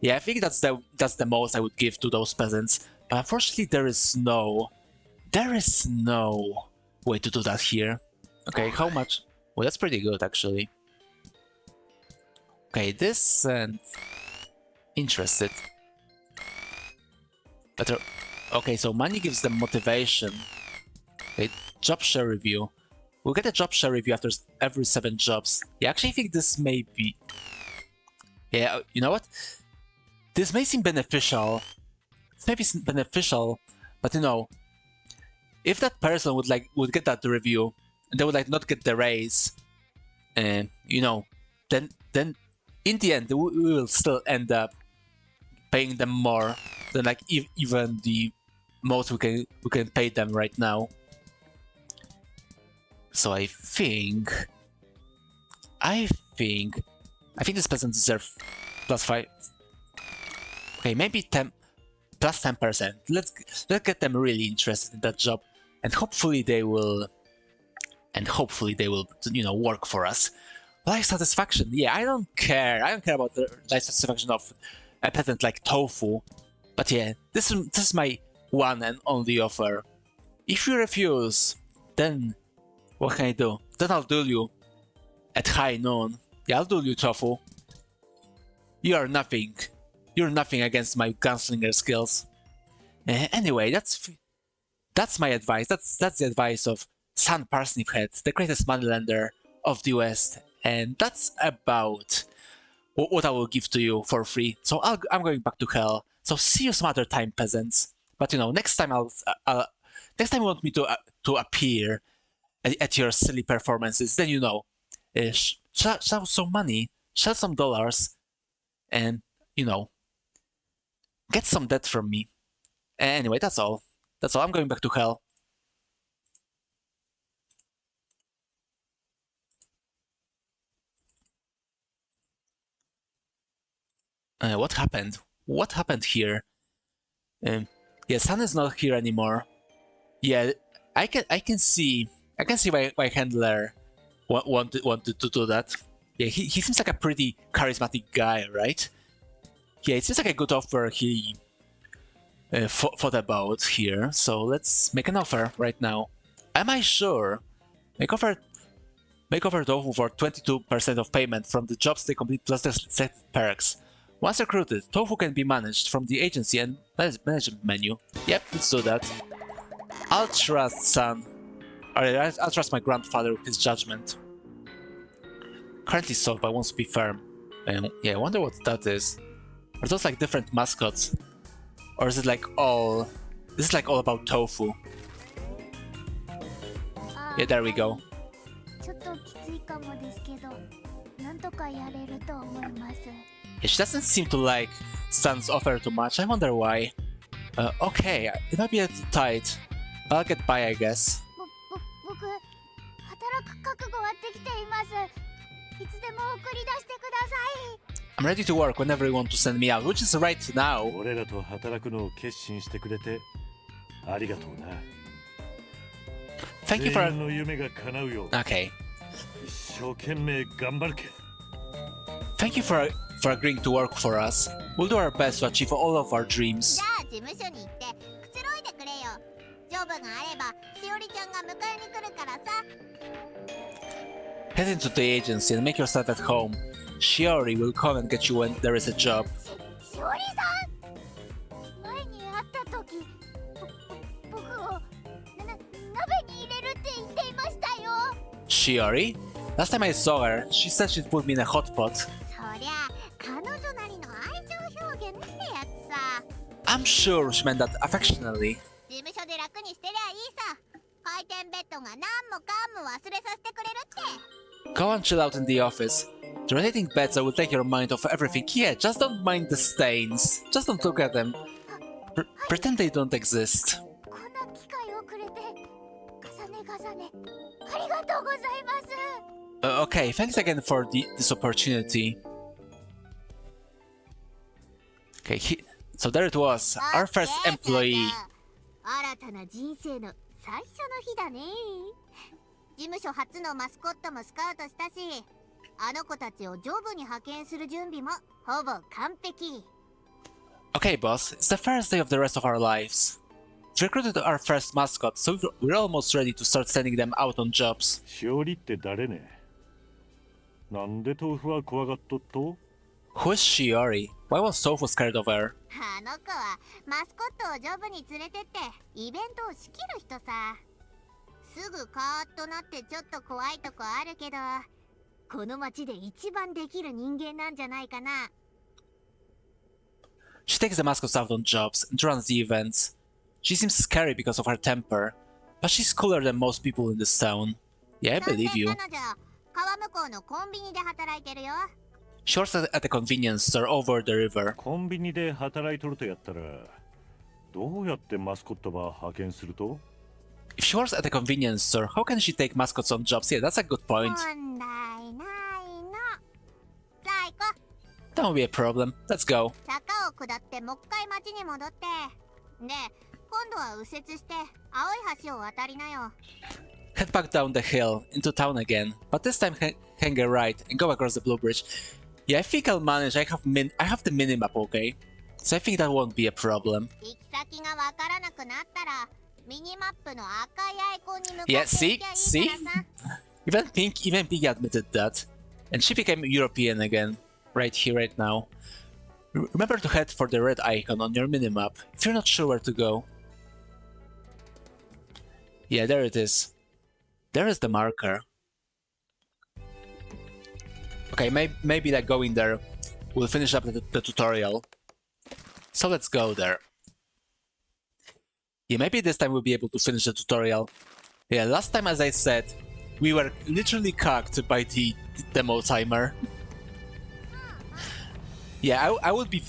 Yeah, I think that's the most I would give to those peasants. But unfortunately, there is no way to do that here. Okay, how much? Well, that's pretty good actually. Okay, this and interested. Better. Okay, so money gives them motivation. Okay, job share review. We'll get a job share review after every 7 jobs. Yeah, I actually think this may be. Yeah, you know what? This may seem beneficial. This may be beneficial, but if that person would get that review and they would not get the raise, and then in the end we will still end up paying them more than even the most we can pay them right now. So I think this person deserves +5. Okay, maybe 10 plus 10%. Let's get them really interested in that job, and hopefully they will work for us. Life satisfaction. Yeah, I don't care about the life satisfaction of a peasant like Tofu. But yeah, this is my one and only offer. If you refuse, then what can I do? Then I'll duel you at high noon. Yeah, I'll duel you, Tofu. You are nothing. You're nothing against my gunslinger skills. Anyway, that's my advice. That's the advice of San Parsnip Head, the greatest moneylender of the West, and that's about what I will give to you for free. So I'm going back to hell. So see you some other time, peasants. But next time next time you want me to appear at your silly performances, then shell some money, shell some dollars, and get some debt from me. Anyway, that's all. I'm going back to hell. What happened? What happened here? Yeah, Sun is not here anymore. Yeah, I can see why handler wanted to do that. Yeah, he seems like a pretty charismatic guy, right? Yeah, it seems like a good offer he thought about here. So let's make an offer right now. Am I sure? Make offer Tofu for 22% of payment from the jobs they complete plus the set perks. Once recruited, Tofu can be managed from the agency and management menu. Yep, let's do that. I'll trust Sun. Alright, I'll trust my grandfather with his judgment. Currently sold, but wants to be firm. Yeah, I wonder what that is. Are those like different mascots? Or is it like all... This is like all about Tofu. Yeah, there we go. ちょっときついかもですけど、なんとかやれると思います。 Yeah, she doesn't seem to like Sun's offer too much. I wonder why. Okay, it might be a little tight, but I'll get by, I guess. 僕、働く覚悟はできています。いつでも送り出してください。 I'm ready to work whenever you want to send me out, which is right now. 俺らと働くのを決心してくれてありがとうな。 Thank you for... 全員の夢が叶うよう Okay. 一生懸命頑張るけ。 Thank you for agreeing to work for us. We'll do our best to achieve all of our dreams. じゃあ事務所に行ってくつろいでくれよ。ジョブがあればしおりちゃんが迎えに来るからさ。 Head into the agency and make yourself at home. Shiori will come and get you when there is a job. しおりさん。前に会った時、僕を鍋に入れるって言っていましたよ。 Shiori? Last time I saw her, she said she'd put me in a hot pot. そりゃ彼女なりの愛情表現ってやつさ。 I'm sure she meant that affectionately. 事務所で楽にしてりゃいいさ。回転ベッドが何もかんも忘れさせてくれるって。 Go and chill out in the office. The rotating beds will take your mind off everything. Yeah, just don't mind the stains. Just don't look at them. Pretend they don't exist. こんな機会をくれて重ね重ねありがとうございます。 Okay, thanks again for this opportunity. Okay, so there it was, our first employee. 新たな人生の最初の日だね。事務所初のマスコットもスカウトしたし、あの子たちをジョブに派遣する準備もほぼ完璧。 Okay, boss, it's the first day of the rest of our lives. We recruited our first mascot, so we're almost ready to start sending them out on jobs. しおりって誰ね。なんで豆腐は怖がっとっと。 Who is Shiori? Why was Tofu scared of her? あの子はマスコットをジョブに連れてってイベントを仕切る人さ。すぐカーッとなってちょっと怖いとこあるけど、この街で一番できる人間なんじゃないかな。 She takes the mascots out on jobs and runs the events. She seems scary because of her temper, but she's cooler than most people in this town. Yeah, I believe you. そんで彼女、川向こうのコンビニで働いてるよ。 She works at a convenience store over the river. コンビニで働いとるとやったらどうやってマスコットば派遣すると。 If she works at a convenience store, how can she take mascots on jobs? Yeah, that's a good point. 問題ないの。さあ行こう。 That won't be a problem. Let's go. 坂を下ってもう一回町に戻って。で、今度は右折して青い橋を渡りなよ。 Head back down the hill into town again, but this time hang a right and go across the blue bridge. Yeah, I think I'll manage. I have the minimap, okay? So I think that won't be a problem. 行き先がわからなくなったらミニマップの赤いアイコンに向かって Yeah, 行きゃいいからさ。 Even Pink admitted that. And she became European again. Right here, right now. Remember to head for the red icon on your minimap if you're not sure where to go. Yeah, there it is. There is the marker. Okay, maybe like going there will finish up the tutorial. So let's go there. Yeah, maybe this time we'll be able to finish the tutorial. Yeah, last time, as I said, we were literally cucked by the demo timer. Yeah, I would be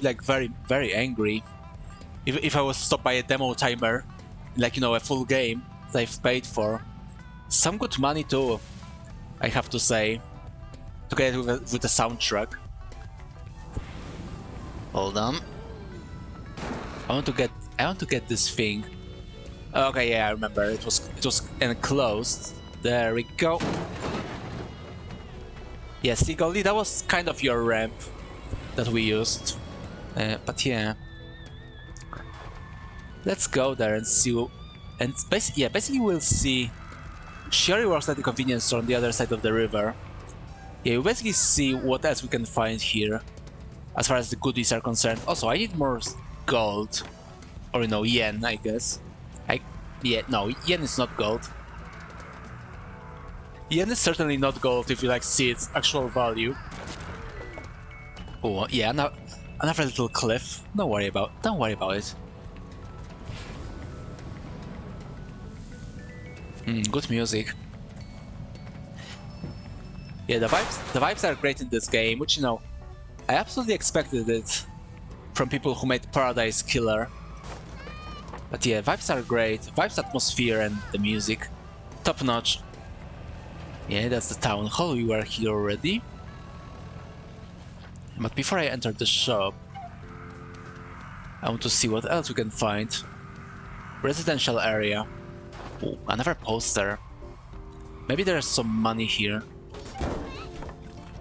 like very angry if I was stopped by a demo timer, like, you know, a full game that I've paid for. Some good money too, I have to say, to get it with the soundtrack. Hold on. I want to get I want to get this thing. Okay, yeah, I remember. It was enclosed. There we go. Yeah, see, Goldie, that was kind of your ramp that we used. But yeah. Let's go there and see. And basically we'll see. Shiori works at the convenience store on the other side of the river. Yeah, we basically see what else we can find here, as far as the goodies are concerned. Also, I need more gold, or yen, I guess. No, yen is not gold. Yen is certainly not gold if you see its actual value. Oh yeah, another little cliff. Don't worry about it. Good music. Yeah, the vibes are great in this game, which I absolutely expected it from people who made Paradise Killer. But yeah, vibes are great. Vibes, atmosphere, and the music, top notch. Yeah, that's the town hall. We were here already. But before I enter the shop, I want to see what else we can find. Residential area. Ooh, another poster. Maybe there's some money here.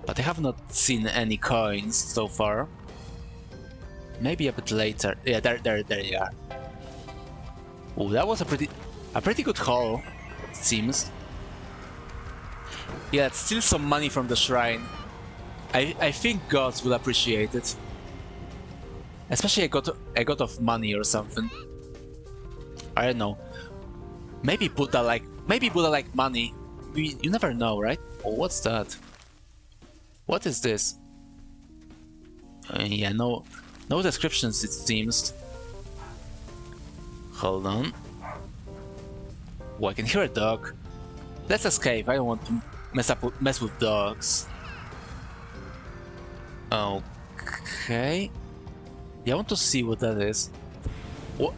But I have not seen any coins so far. Maybe a bit later. Yeah, there you are. Ooh, that was a pretty good haul, it seems. Yeah, let's steal some money from the shrine. I think gods will appreciate it. Especially a god of money or something. I don't know. Maybe Buddha like money. You never know, right? Oh, what's that? What is this? Yeah, no descriptions, it seems. Hold on. Oh, I can hear a dog. Let's escape. I don't want to mess with dogs. Okay. Yeah, I want to see what that is.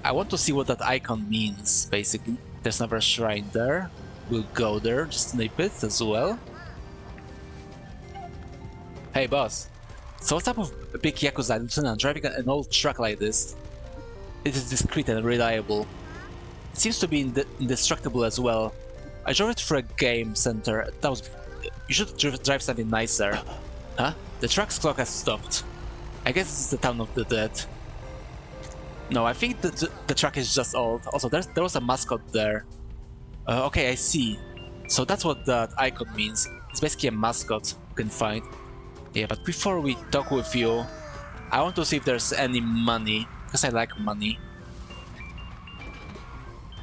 I want to see what that icon means, basically. There's another shrine there. We'll go there, just snip it as well. Hey boss, so what's up with a big Yakuza lieutenant driving an old truck like this? It is discreet and reliable. It seems to be indestructible as well. I drove it through a game center. You should drive something nicer. Huh? The truck's clock has stopped. I guess it's the town of the dead. No, I think the truck is just old. Also, there was a mascot there. Okay, I see. So that's what that icon means. It's basically a mascot you can find. Yeah, but before we talk with you, I want to see if there's any money, because I like money.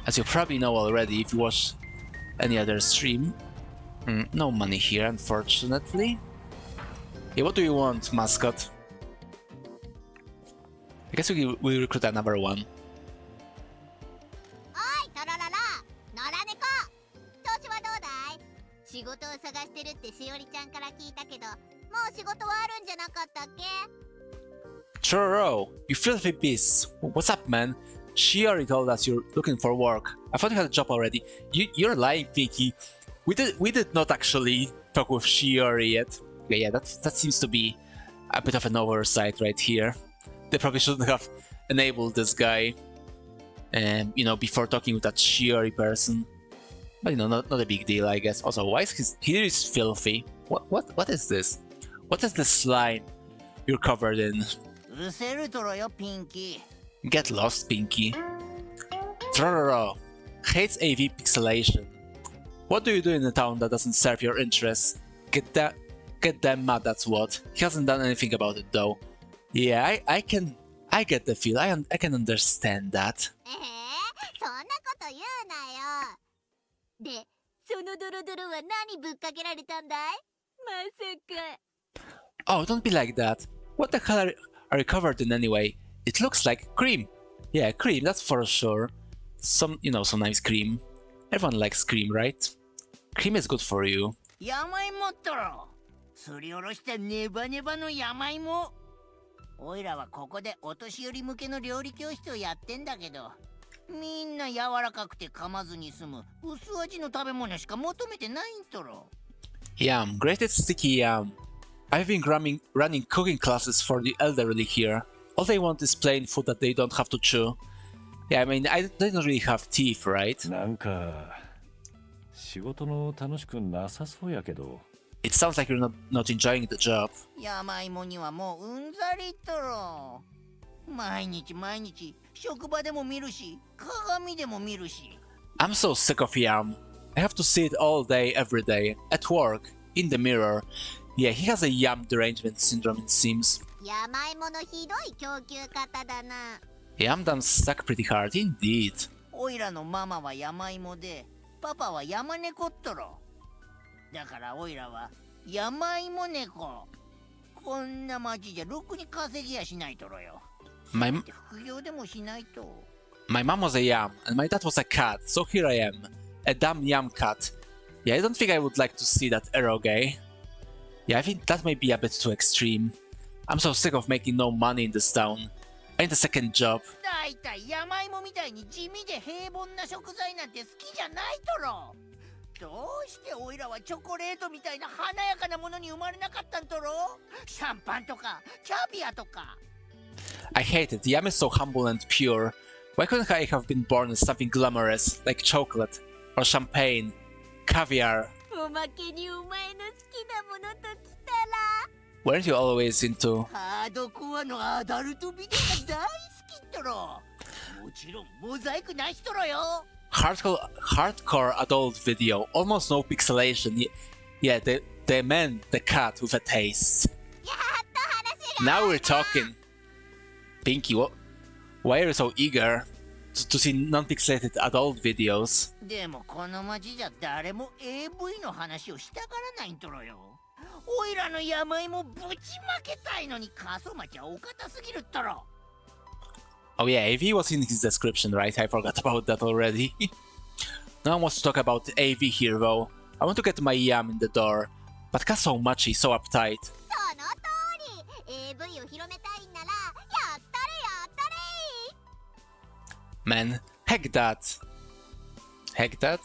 As you probably know already if you watch any other stream. No money here, unfortunately. Yeah, what do you want, mascot? I guess we recruit another one. おいトロロロ野良猫調子はどうだい仕事を探してるってしおりちゃんから聞いたけどもう仕事はあるんじゃなかったっけ Choro, you filthy beast. What's up, man? She already told us you're looking for work. I thought you had a job already. You're lying, Pinky. We did not actually talk with Shiori yet. Yeah, that seems to be a bit of an oversight right here. They probably shouldn't have enabled this guy, before talking with that Shiori person. But not a big deal, I guess. Also, why is he is filthy? What is this? What is this slime you're covered in? Get lost, Pinky. Trororo hates AV pixelation. What do you do in a town that doesn't serve your interests? Get them mad, that's what. He hasn't done anything about it though. Yeah, I get the feel. I can understand that. そんなこと言うなよで、そのドロドロは何ぶっかけられたんだいまさか Oh, don't be like that. What the hell are you covered in anyway? It looks like cream. Yeah, cream, that's for sure. Some nice cream. Everyone likes cream, right? Cream is good for you. 山芋っとろすりおろしたネバネバの山芋おいらはここでお年寄り向けの料理教室をやってんだけどみんな柔らかくて噛まずに済む薄味の食べ物しか求めてないんとろ Yum, grated sticky yum. I've been running cooking classes for the elderly here. All they want is plain food that they don't have to chew. Yeah, I mean, they don't really have teeth, right? なんか仕事の楽しくなさそうやけど。 It sounds like you're not enjoying the job. 山芋にはもううんざりっとろ。毎日毎日職場でも見るし鏡でも見るし。 I'm so sick of Yam. I have to see it all day, every day. At work, in the mirror. Yeah, he has a Yam derangement syndrome, it seems. 山芋のひどい供給方だな。Yam done suck pretty hard, indeed. おいらのママは山芋でパパは山猫っとろ。だからおいらは山芋猫。こんな町じゃろくに稼ぎやしないとろよ。 My 副業でもしないと。 My mom was a Yam, and my dad was a cat, so here I am. A damn Yam cat. Yeah, I don't think I would like to see that eroge. Yeah, I think that may be a bit too extreme. I'm so sick of making no money in this town. I need a second job. だいたい山芋みたいに地味で平凡な食材なんて好きじゃないとろ。どうしておいらはチョコレートみたいな華やかなものに生まれなかったんとろ。シャンパンとかキャビアとか。 I hate it. Yam is so humble and pure. Why couldn't I have been born as something glamorous, like chocolate, or champagne, caviar? おまけにお前の好きなものときたら。 Weren't you always into ハードコアのアダルトビデオが大好きっとろ。もちろんモザイクなしとろよ。 hardcore adult video? Almost no pixelation. Yeah, they meant the cat with a taste. やっと話が。 Now we're talking. Pinky, why are you so eager to see non-pixelated adult videos? でもこの町じゃ誰も AV の話をしたがらないんとろよ。おいらの山芋ぶちまけたいのに過疎町はお堅すぎるっとろ。 Oh yeah, AV was in his description, right? I forgot about that already. No one wants to talk about AV here though. I want to get my Yam in the door. But Ka's so muchy, so uptight. その通り。AV を広めたいんならやったれやったれ。 Man, heck that. Heck that?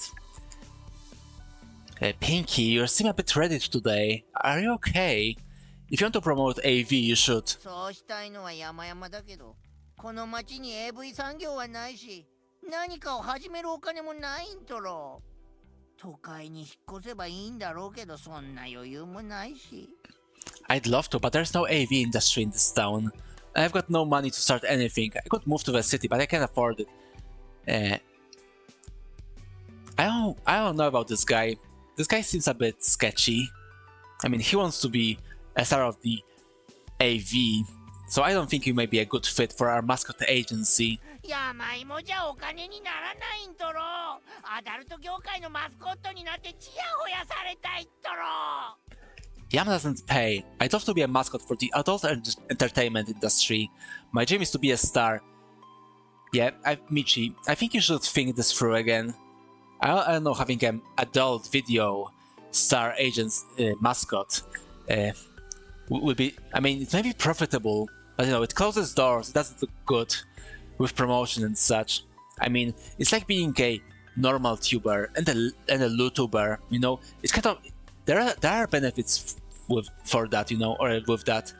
Pinky, you seem a bit ready today. Are you okay? If you want to promote AV, you should. そうしたいのは山々だけど、この町に AV 産業はないし、何かを始めるお金もないんとろ。都会に引っ越せばいいんだろうけど、そんな余裕もないし。 I'd love to, but there's no AV industry in this town. I've got no money to start anything. I could move to the city, but I can't afford it. I don't know about this guy. This guy seems a bit sketchy. I mean, he wants to be a star of the AV, so I don't think he may be a good fit for our Mascot Agency. 山芋じゃお金にならないんとろ。アダルト業界のマスコットになってチヤホヤされたいっとろ。 Yam doesn't pay. I'd love to be a mascot for the adult entertainment industry. My dream is to be a star. Yeah, Michi, I think you should think this through again. I don't know, having an adult video star agent's mascot would be... I mean, it may be profitable, but you know, it closes doors, it doesn't look good with promotion and such. I mean, it's like being a normal tuber and a YouTuber, you know? It's kind of... There are benefits for that, you know, or with that,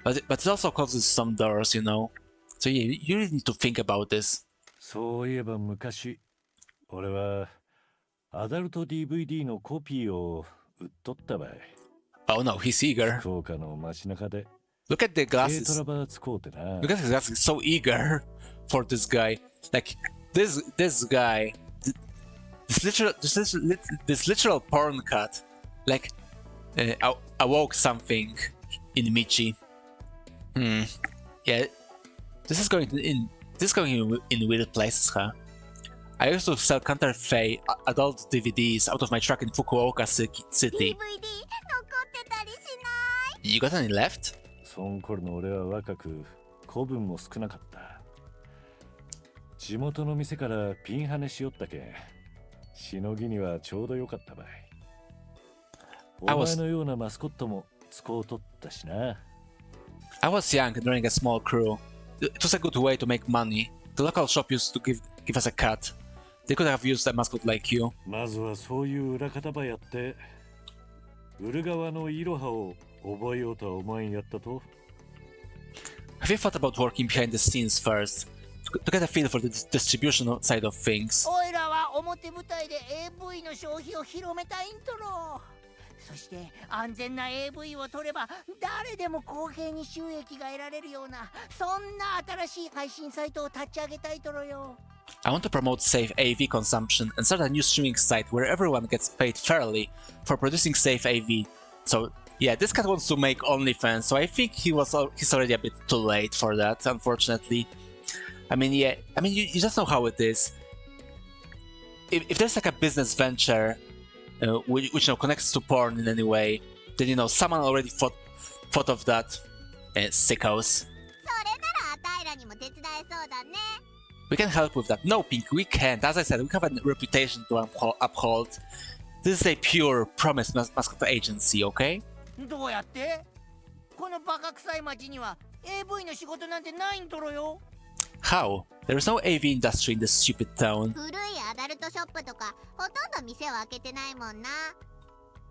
but it also closes some doors, you know. So yeah, you really need to think about this. そういえば昔、俺はアダルト DVD のコピーを売っとったばい。 Oh no, he's eager. 福岡の街中で Look at the 軽ト glasses. ラバ使うてな。 Look at his glasses. So eager for this guy. Like this guy, this literal porn cut, like awoke something in Michi. Yeah, this is going in weird places, huh? I used to sell counterfeit adult DVDs out of my truck in Fukuoka City. DVD 残ってたりしない？ You got any left? そん頃の俺は若く子分も少なかった。地元の店からピンハネしよったけん、しのぎにはちょうどよかったばい。お前のようなマスコットも使うとったしな。I was young and running a small crew. It was a good way to make money. The local shop used to give us a cut. They could have used a mascot like you. まずはそういう裏方ばやって、売る側のイロハを覚えようとは思えんやったと。 Have you thought about working behind the scenes first? to get a feel for the distribution side of things. おいらは表舞台で AV の消費を広めたいんとろ。そして安全な AV を撮れば誰でも公平に収益が得られるようなそんな新しい配信サイトを立ち上げたいとろよ。I want to promote safe AV consumption and start a new streaming site where everyone gets paid fairly for producing safe AV. So yeah, this cat wants to make OnlyFans, so I think he's already a bit too late for that, unfortunately. I mean, yeah, you just know how it is. If there's like a business venture which you know connects to porn in any way, then you know someone already thought of that. Sickos. それならあたいらにも手伝えそうだね。 We can help with that. No, Pink, we can't. As I said, we have a reputation to uphold. This is a pure promise Mascot Agency, okay? どうやって？このバカ臭い町には AV の仕事なんてないんとろよ。How? There is no AV industry in this stupid town. 古いアダルトショップとかほとんど店を開けてないもんな。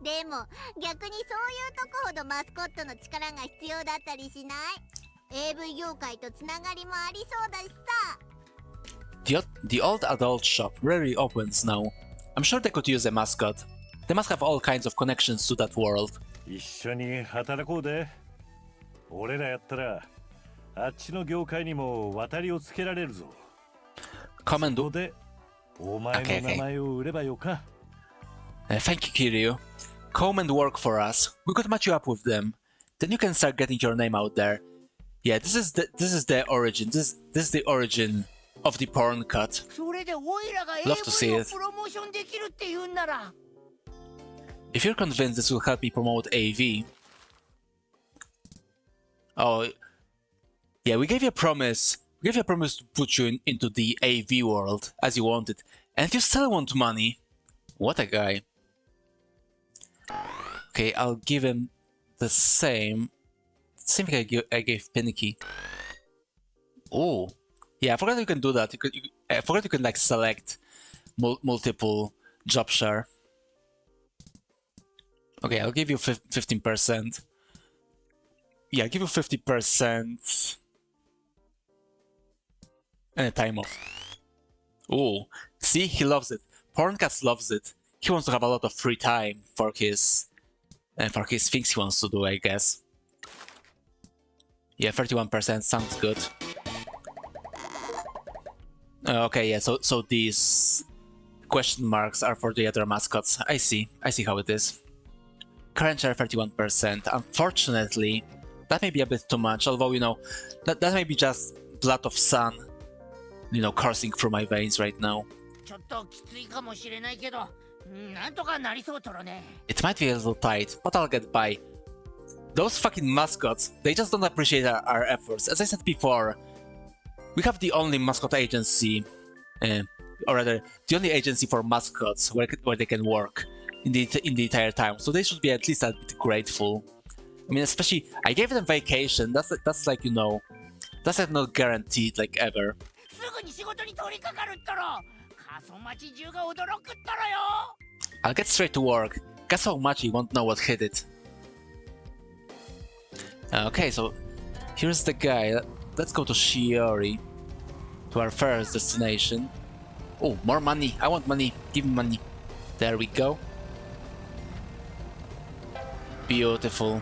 でも逆にそういうとこほどマスコットの力が必要だったりしない？ AV 業界とつながりもありそうだしさ。The old adult shop rarely opens now. I'm sure they could use a mascot. They must have all kinds of connections to that world. 一緒に働こうで。俺らやったらあっちの業界にも渡りをつけられるぞ。 Come and そこ do. でお前の名前を売ればよか。Thank you, Kiryu. Come and work for us. We could match you up with them. Then you can start getting your name out there. Yeah, this is the origin. This is the origin of the porn cut. それでおいらが Love to see AV を it. プロモーションできるって言うんなら。If you're convinced this will help me promote AV. Oh, yeah, we gave you a promise. We gave you a promise to put you into the AV world as you wanted, and you still want money. What a guy. Okay, I'll give him the same thing I gave Pinky. Oh, yeah, I forgot you can do that. I forgot you can like select multiple job share. Okay, I'll give you 15%. Yeah, I'll give you 50%. And a time off. Oh, see, he loves it. Porncast loves it. He wants to have a lot of free time for his things he wants to do, I guess. Yeah, 31% sounds good. Okay, yeah, so these question marks are for the other mascots. I see how it is. Current share 31%. Unfortunately, that may be a bit too much, although, you know, that may be just blood of sun, you know, coursing through my veins right now. ちょっときついかもしれないけど、なんとかなりそうとろね。It might be a little tight, but I'll get by. Those fucking mascots, they just don't appreciate our efforts. As I said before, we have the only mascot agency, or rather, the only agency for mascots where they can work in the entire time. So they should be at least a bit grateful. I mean, especially, I gave them vacation. That's like, you know, that's like not guaranteed like ever. すぐに仕事に取り掛かるっとろ。過疎町中が驚くっとろよ。I'll get straight to work. Guess how much you won't know what hit it. Okay, so here's the guy. Let's go to Shiori, to our first destination. Oh, more money. I want money. Give me money. There we go. Beautiful.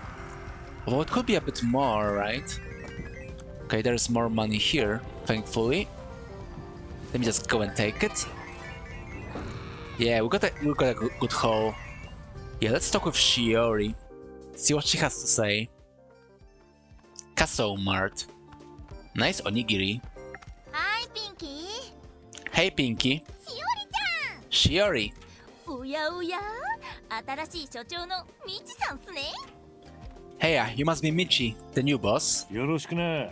Although it could be a bit more, right? Okay, there's more money here, thankfully. Let me just go and take it. Yeah, we got a good haul. Yeah, let's talk with Shiori. See what she has to say. Castle Mart. Nice onigiri. Hi, Pinky. Hey, Pinky. しおりちゃん。 Shiori. おやおや、新しい所長のみちさんっすね。 Hey, you must be Michi, the new boss. よろしくな。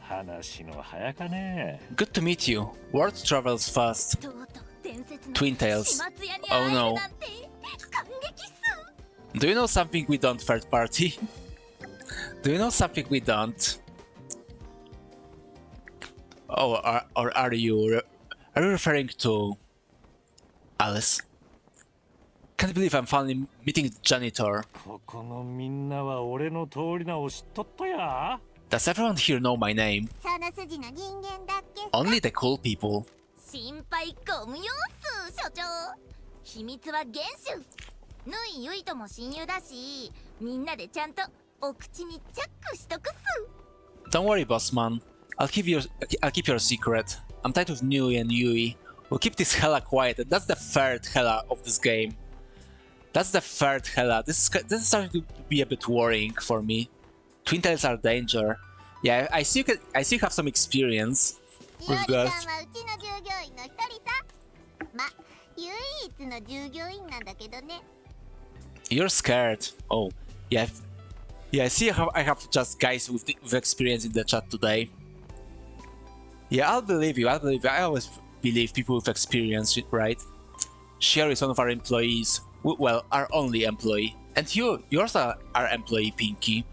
話の早かね。Good to meet you. Word travels fast. とうとう伝説の Twin Tails. 始末屋に Oh 会える no. なんて感激っす。 Do you know something we don't, third party? Do you know something we don't? Oh, are you referring to Alice? Can't believe I'm finally meeting the janitor. ここのみんなは俺の通り名を知っとったや。Does everyone here know my name? その筋の人間だっけ？ Only the cool people. 心配ご無用っす所長。秘密は厳守。ぬいゆいとも親友だし、みんなでちゃんとお口にチャックしとくっす。 Don't worry, boss man. I'll keep your secret. I'm tied with Nui and Yui. We'll keep this hella quiet, and that's the third hella of this game. That's the third hella. This is starting to be a bit worrying for me. Twin tails are danger. Yeah, I see you have some experience し with おりさん that. はうちの従業員の一人さ。ま、唯一の従業員なんだけどね。 You're scared. Oh, yeah. Yeah, I see I have just guys with experience in the chat today. Yeah, I'll believe you. I always believe people with experience, right? Sherry is one of our employees. Well, our only employee. And yours are our employee, Pinky.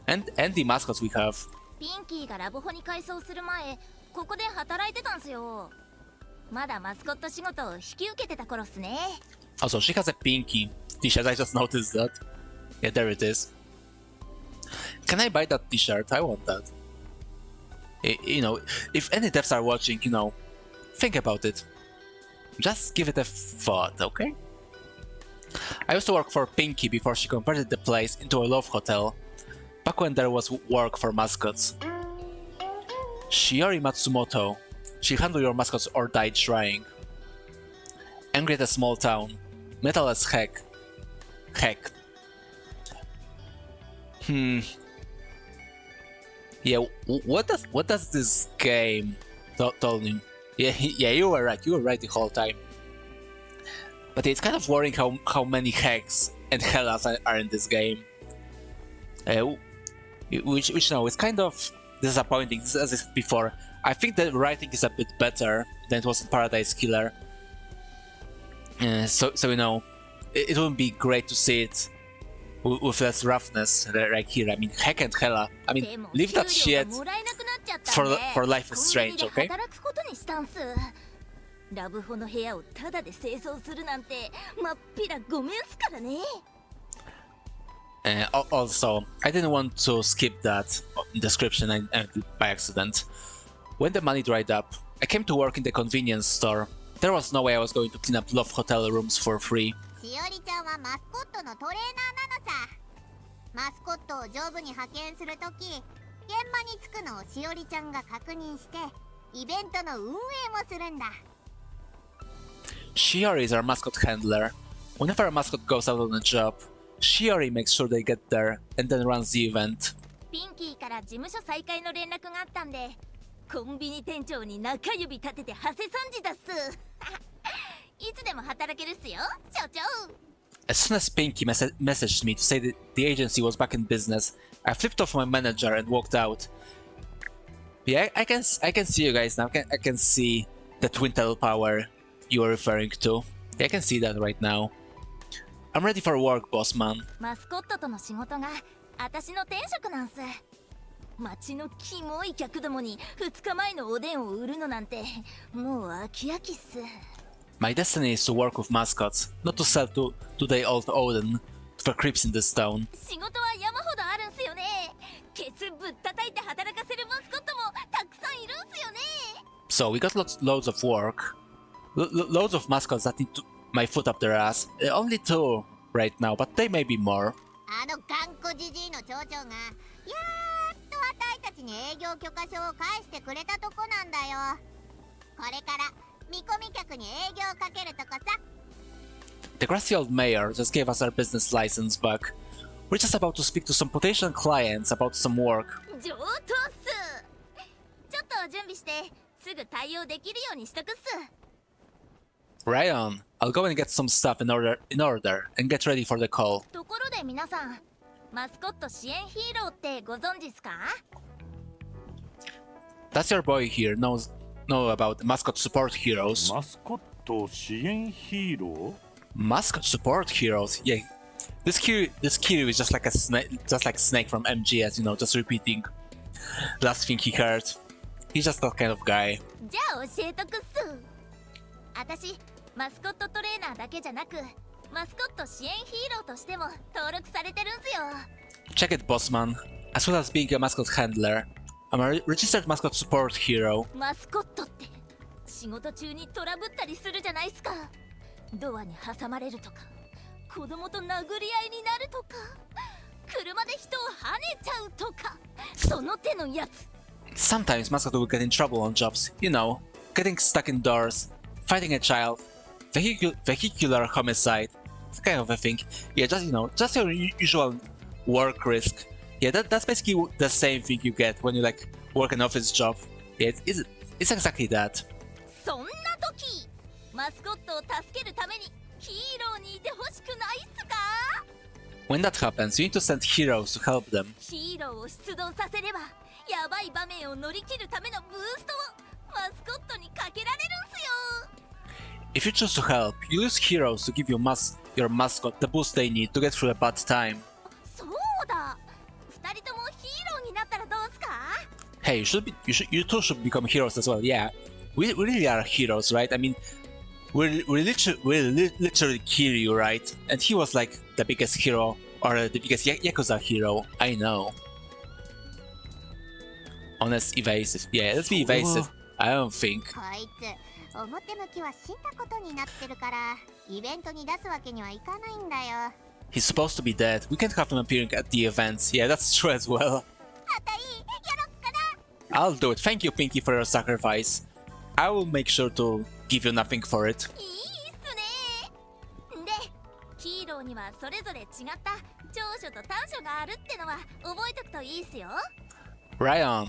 And the mascots we have. ピンキーがラブホに改装する前、ここで働いてたんすよ。まだマスコット仕事を引き受けてた頃っすね。 Also, she has a Pinky t-shirt. I just noticed that. Yeah, there it is. Can I buy that t-shirt? I want that. You know, if any devs are watching, you know, think about it. Just give it a thought, okay? I used to work for Pinky before she converted the place into a love hotel, back when there was work for mascots. Shiori Matsumoto. She'll handle your mascots or die trying. Angry at a small town. Metal as heck. Heck. Yeah, what does this game tell me? Yeah, you were right the whole time. But it's kind of worrying how many hacks and hellas are in this game. Which no, it's kind of disappointing. As I said before, I think the writing is a bit better than it was in Paradise Killer. So you know, it would be great to see it with less roughness right here. I mean, heck and hella. I mean, leave that shit for Life is Strange, okay? ラブホの部屋をタダで清掃するなんてまっぴらごめんすからね。Also, I didn't want to skip that description by accident. When the money dried up, I came to work in the convenience store. There was no way I was going to clean up love hotel rooms for free. しおりちゃんはマスコットのトレーナーなのさ。マスコットを上部に派遣するとき、現場に着くのをしおりちゃんが確認して、イベントの運営もするんだ。Shiori is our mascot handler. Whenever a mascot goes out on a job, Shiori makes sure they get there and then runs the event. ピンキーから事務所再開の連絡があったんで、コンビニ店長に中指立ててハセさんじだっす。いつでも働けるっすよ、所長。As soon as Pinky messaged me to say that the agency was back in business, I flipped off my manager and walked out. Yeah, I can see you guys now. I can see the twin tail power you are referring to. Yeah, I can see that right now. I'm ready for work, boss man. マスコットとの仕事が私の転職なんす。街のキモい客どもに2日前のおでんを売るのなんてもう飽き飽きっす。My destiny is to work with mascots, not to sell to the old Odin, to the creeps in this town. 仕事は山ほどあるんすよね。ケツぶったたいて働かせるマスコットもたくさんいるんすよね。So we got loads of work. Loads of mascots that need my foot up their ass. Only 2 right now, but they may be more. あの頑固じじいの町長がやっと私たちに営業許可証を返してくれたとこなんだよ。これから見込み客に営業かけるとこさ。The grassy old mayor just gave us our business license back. We're just about to speak to some potential clients about some work. 上等っす。ちょっと準備してすぐ対応できるようにしとくっす。Right on. I'll go and get some stuff in order and get ready for the call. ところで皆さん、マスコット支援ヒーローってご存知っすか？ Does your boy here know about mascot support heroes? マスコット支援ヒーロー？ Mascot support heroes? Yeah. This Kiryu is just like Snake from MGS, you know, just repeating last thing he heard. He's just that kind of guy. じゃあ教えとくっす。私、マスコットトレーナーだけじゃなく、マスコット支援ヒーローとしても登録されてるんすよ。Check it, boss man. as well as being a mascot handler. I'm a registered mascot support hero. マスコットって仕事中にトラブったりするじゃないっすか。ドアに挟まれるとか、子供と殴り合いになるとか、車で人を跳ねちゃうとか、その手のやつ。Sometimes mascot will get in trouble on jobs, you know, getting stuck indoors, fighting a child, vehicular homicide, that kind of a thing. Yeah, just, you know, just your usual work risk. Yeah, that's basically the same thing you get when you like work an office job. Yeah, it's exactly that. そんな時、マスコットを助けるためにヒーローにいてほしくないっすか？ When that happens, you need to send heroes to help them. ヒーローを出動させれば、やばい場面を乗り切るためのブーストをマスコットにかけられるんすよ。If you choose to help, you use heroes to give your mascot the boost they need to get through a bad time. そうだ。二人ともヒーローになったらどうすか？ Hey, you two should become heroes as well. Yeah, we really are heroes, right? I mean, we literally Kiryu, right? And he was like the biggest hero, or the biggest Yakuza hero. I know. Honest, evasive. Yeah, let's be evasive. I don't think. こいつ、表向きは死んだことになってるから、イベントに出すわけにはいかないんだよ。He's supposed to be dead. We can't have him appearing at the events. Yeah, that's true as well. あたい、やろっかな。 I'll do it. Thank you, Pinky, for your sacrifice. I will make sure to give you nothing for it. いいっすね。で、ヒーローにはそれぞれ違った長所と短所があるってのは覚えとくといいっすよ。Right on.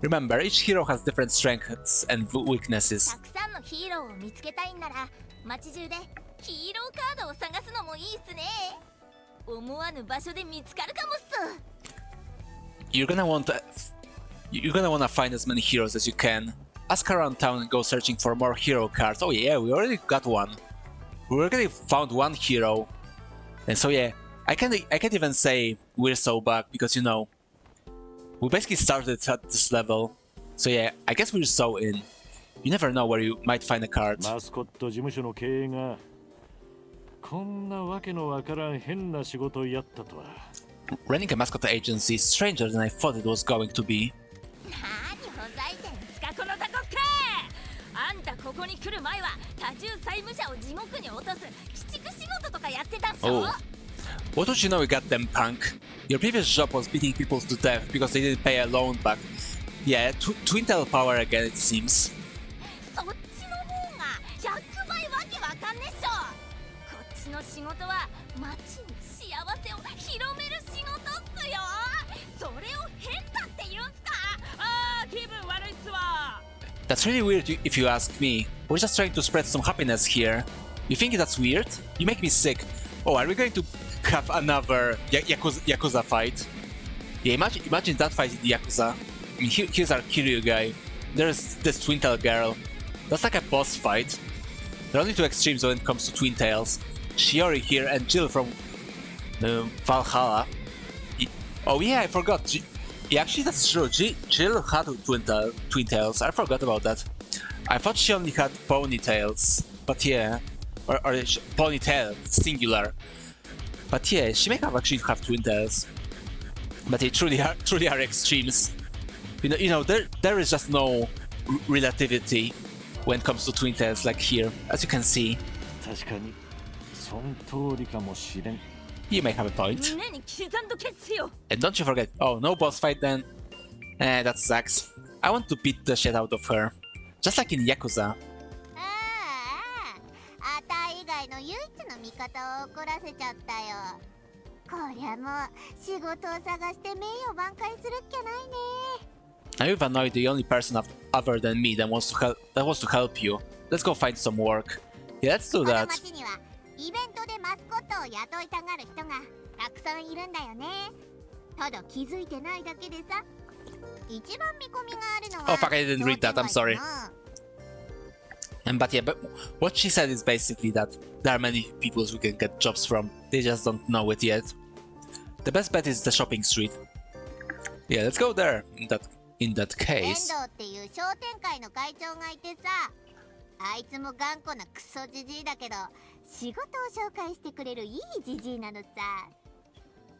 Remember, each hero has different strengths and weaknesses. たくさんのヒーローを見つけたいんなら、街中でヒーローカードを探すのもいいっすね。思わぬ場所で見つかるかもっす。You're gonna wanna find as many heroes as you can. Ask around town and go searching for more hero cards. Oh yeah, we already got one. We already found one hero. And so yeah, I can't even say we're so bad because you know, we basically started at this level. So yeah, I guess we're so in. You never know where you might find a card. マスコット事務所の経営がこんなわけのわからん変な仕事をやったとは。Running a Mascot Agency is stranger than I thought it was going to be. 何ほざいてんすかこのタコスケ。あんたここに来る前は多重債務者を地獄に落とす鬼畜仕事とかやってたっしょ。 Oh. What would you know, you goddamn punk? Your previous job was beating people to death because they didn't pay a loan back. Yeah, Twintel power again, it seems. そっちの方が100倍わけわかんねっしょ。こっちの仕事は街に幸せを広める仕事っすよ。それを変だって言うんすか。あー、気分悪いっすわ。 That's really weird if you ask me. We're just trying to spread some happiness here. You think that's weird? You make me sick. Oh, are we going to have another Yakuza fight? Yeah, imagine that fight in the Yakuza. I mean, here's our Kiryu guy. There's this Twintail girl. That's like a boss fight. There are only two extremes when it comes to Twintails. Shiori here and Jill from Valhalla. Oh yeah, I forgot. Yeah, actually that's true. Jill had Twintails. I forgot about that. I thought she only had ponytails. But yeah. Or ponytail, singular. But yeah, she may have actually have Twintails. But they truly are extremes. You know, there is just no relativity when it comes to Twintails like here, as you can see. 確かにその通りかもしれん。 You may have a point. 胸に刻んどけっすよ。 And don't you forget, oh, no boss fight then? That sucks. I want to beat the shit out of her. Just like in Yakuza. あたい以外の唯一の味方を怒らせちゃったよ。こりゃもう仕事を探して名誉挽回するっきゃないね。 Now you've annoyed the only person other than me that wants to help you. Let's go find some work. Yeah, let's do この that. 町にはイベントでマスコットを雇いたがる人がたくさんいるんだよね。ただ気づいてないだけでさ。一番見込みがあるのは Oh fuck, I didn't read that, I'm sorry. But yeah, but what she said is basically that there are many people we can get jobs from. They just don't know it yet. The best bet is the shopping street. Yeah, let's go there. In that 遠 case. 藤っていう商店会の会長がいてさ、あいつも頑固なクソジジイだけど仕事を紹介してくれるいいジジイなのさ。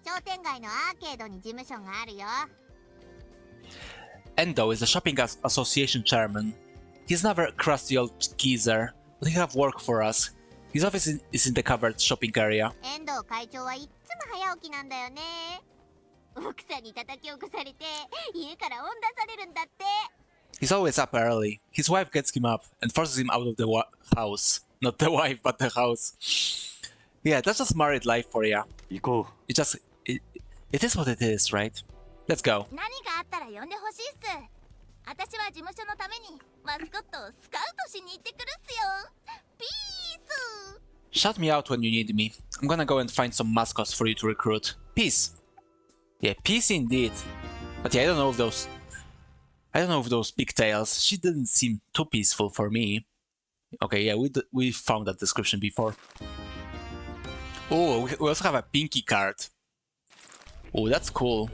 商店街のアーケードに事務所があるよ。 Endo is the shopping association chairman. He's never a crusty old geezer, but he have work for us. His office is in the covered shopping area. 遠藤会長はいっつも早起きなんだよね。奥さんに叩き起こされて家から追ん出されるんだって。 He's always up early. His wife gets him up and forces him out of the house. Not the wife, but the house. Yeah, that's just married life for ya. 行こ It is what it is, right? Let's go. 何かあったら呼んでほしいっす。私は事務所のためにマスコットをスカウトしに行ってくるっすよ。ピース。 Shout me out when you need me. I'm gonna go and find some mascots for you to recruit. Peace. Yeah, peace indeed. But yeah, I don't know if those pigtails. She didn't seem too peaceful for me. Okay, yeah, we found that description before. Oh, we also have a pinky card. Oh, that's cool.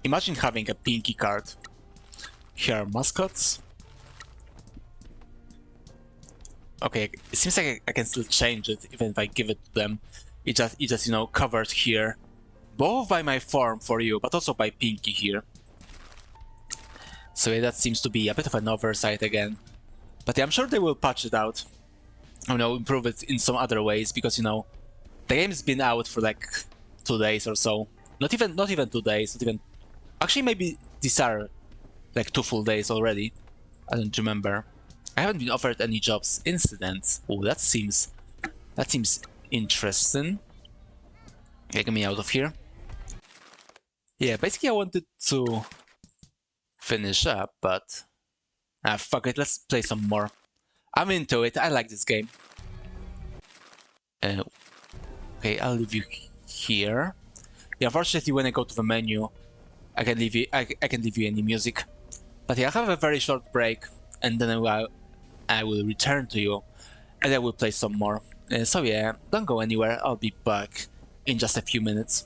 Imagine having a pinky card. Here are mascots. Okay, it seems like I can still change it even if I give it to them. It just you know covered here, both by my form for you, but also by Pinky here. So yeah, that seems to be a bit of an oversight again. But yeah, I'm sure they will patch it out. You know, improve it in some other ways because you know the game's been out for like 2 days or so. Not even 2 days. Not even. Actually, maybe these are like 2 full days already. I don't remember. I haven't been offered any jobs. Incidents. Oh, that seems interesting. Okay, get me out of here. Yeah, basically I wanted to finish up, but fuck it. Let's play some more. I'm into it. I like this game. Okay, I'll leave you here. Yeah, unfortunately, when I go to the menu, I can leave you. I can leave you any music. But yeah, I have a very short break, and then I will return to you, and I will play some more. So yeah, don't go anywhere. I'll be back in just a few minutes.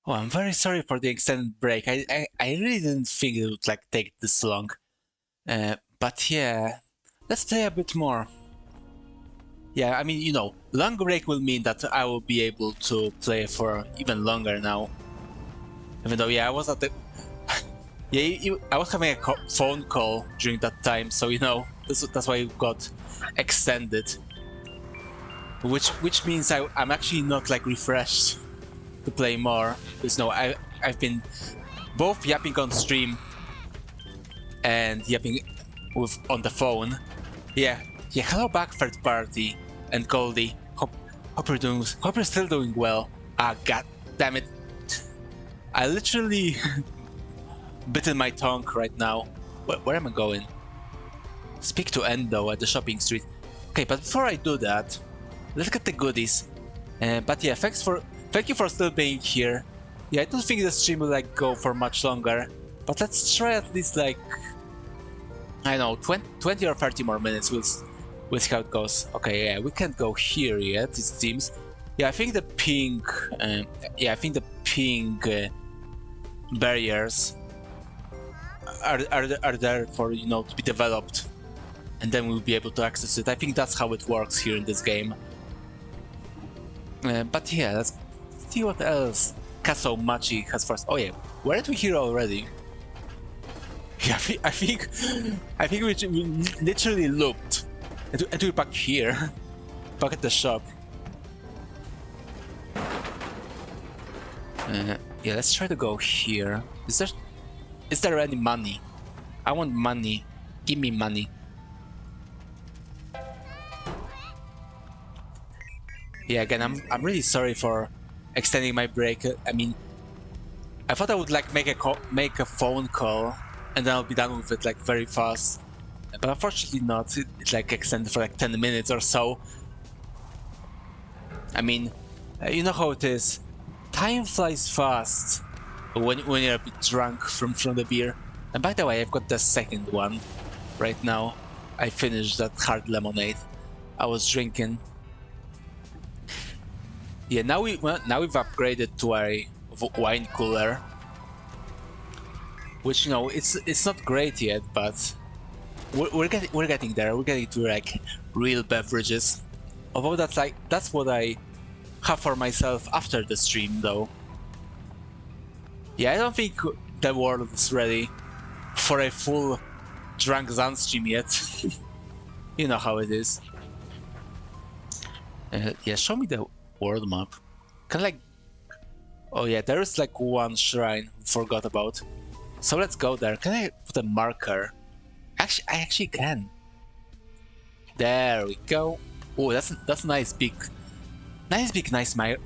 Oh, I'm very sorry for the extended break. I really didn't think it would like take this long. But yeah, let's play a bit more. Yeah, I mean, you know, long break will mean that I will be able to play for even longer now. Even though, yeah, I was at the... yeah, I was having a phone call during that time, so, you know, that's why it got extended. Which means I'm actually not, like, refreshed to play more. Because, no, I've been both yapping on stream and yapping on the phone. Yeah, hello back, third party and Goldie. Hope you're still doing well. Ah, god damn it. I literally bitten my tongue right now. Where am I going? Speak to Endo at the shopping street. Okay, but before I do that, let's get the goodies. But yeah, thank you for still being here. Yeah, I don't think the stream will like go for much longer, but let's try at least like, I don't know, 20 or 30 more minutes. We'll see how it goes. Okay, yeah, we can't go here yet, it seems. Yeah, I think the pink, barriers are there for, you know, to be developed, and then we'll be able to access it. I think that's how it works here in this game. But yeah, let's see what else Castle Machi has for us. Oh yeah, weren't we here already? Yeah, I think we literally looped, and we're back here, back at the shop. Yeah, let's try to go here. Is there any money? I want money. Give me money. Yeah, again, I'm really sorry for extending my break. I mean, I thought I would like make a phone call and then I'll be done with it like very fast. But unfortunately not. It like extended for like 10 minutes or so. I mean, you know how it is. Time flies fast when you're a bit drunk from the beer. And by the way, I've got the second one right now. I finished that hard lemonade I was drinking. Yeah, now we've upgraded to a wine cooler, which, you know, it's not great yet, but we're getting there. We're getting to like real beverages. Although that's what I have for myself after the stream, though. Yeah, I don't think the world is ready for a full drunk Zan stream yet. You know how it is. Yeah, show me the world map. Can I, like... Oh yeah, there is like one shrine we forgot about. So let's go there. Can I put a marker? Actually, I actually can. There we go. Oh, that's nice big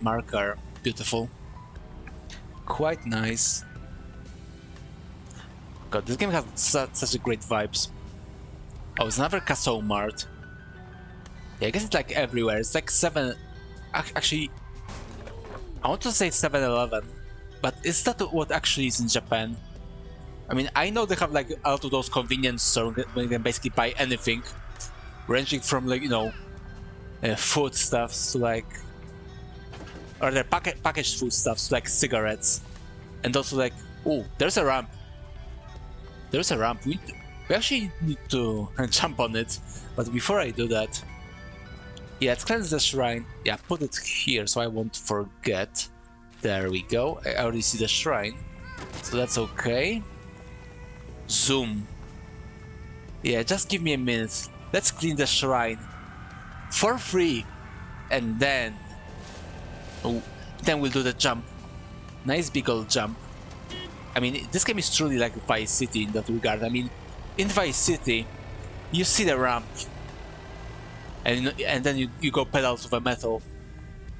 marker. Beautiful. Quite nice. God, this game has such a great vibes. Oh, it's another Castle Mart. Yeah, I guess it's like everywhere. It's like 7... Actually, I want to say 7-Eleven, but is that what actually is in Japan? I mean, I know they have like a lot of those convenience stores where you can basically buy anything, ranging from like, you know, food stuffs to like, or their packaged food stuffs to like cigarettes, and also like, oh, there's a ramp. There's a ramp. We actually need to jump on it, but before I do that, yeah, let's cleanse the shrine. Yeah, put it here so I won't forget. There we go. I already see the shrine, so that's okay. Zoom. Yeah, just give me a minute. Let's clean the shrine for free, and then we'll do the jump. Nice big old jump. I mean, this game is truly like Vice City in that regard. I mean, in Vice City, you see the ramp, and then you go pedals of a metal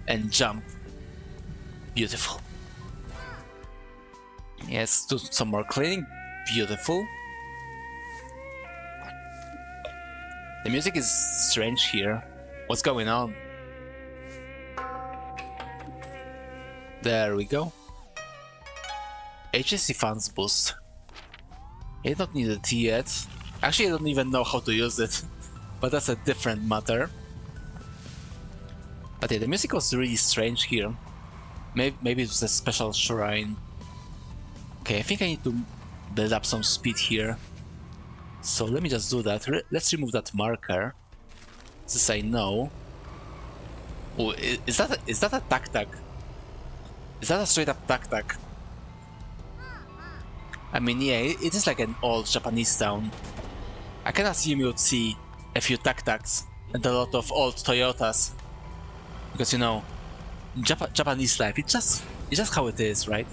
and jump. Beautiful. Yes, do some more cleaning. Beautiful. The music is strange here. What's going on? There we go. HSC funds boost. I don't need it yet. Actually, I don't even know how to use it, but that's a different matter. But yeah, the music was really strange here. Maybe it's a special shrine. Okay, I think I need to build up some speed here. So let me just do that. Let's remove that marker. Since I know. Oh, is that a tac-tac? Is that a straight up tac-tac? I mean, yeah, it is like an old Japanese town. I can assume you'd see a few tac-tacs and a lot of old Toyotas. Because, you know, Japanese life, it's just how it is, right?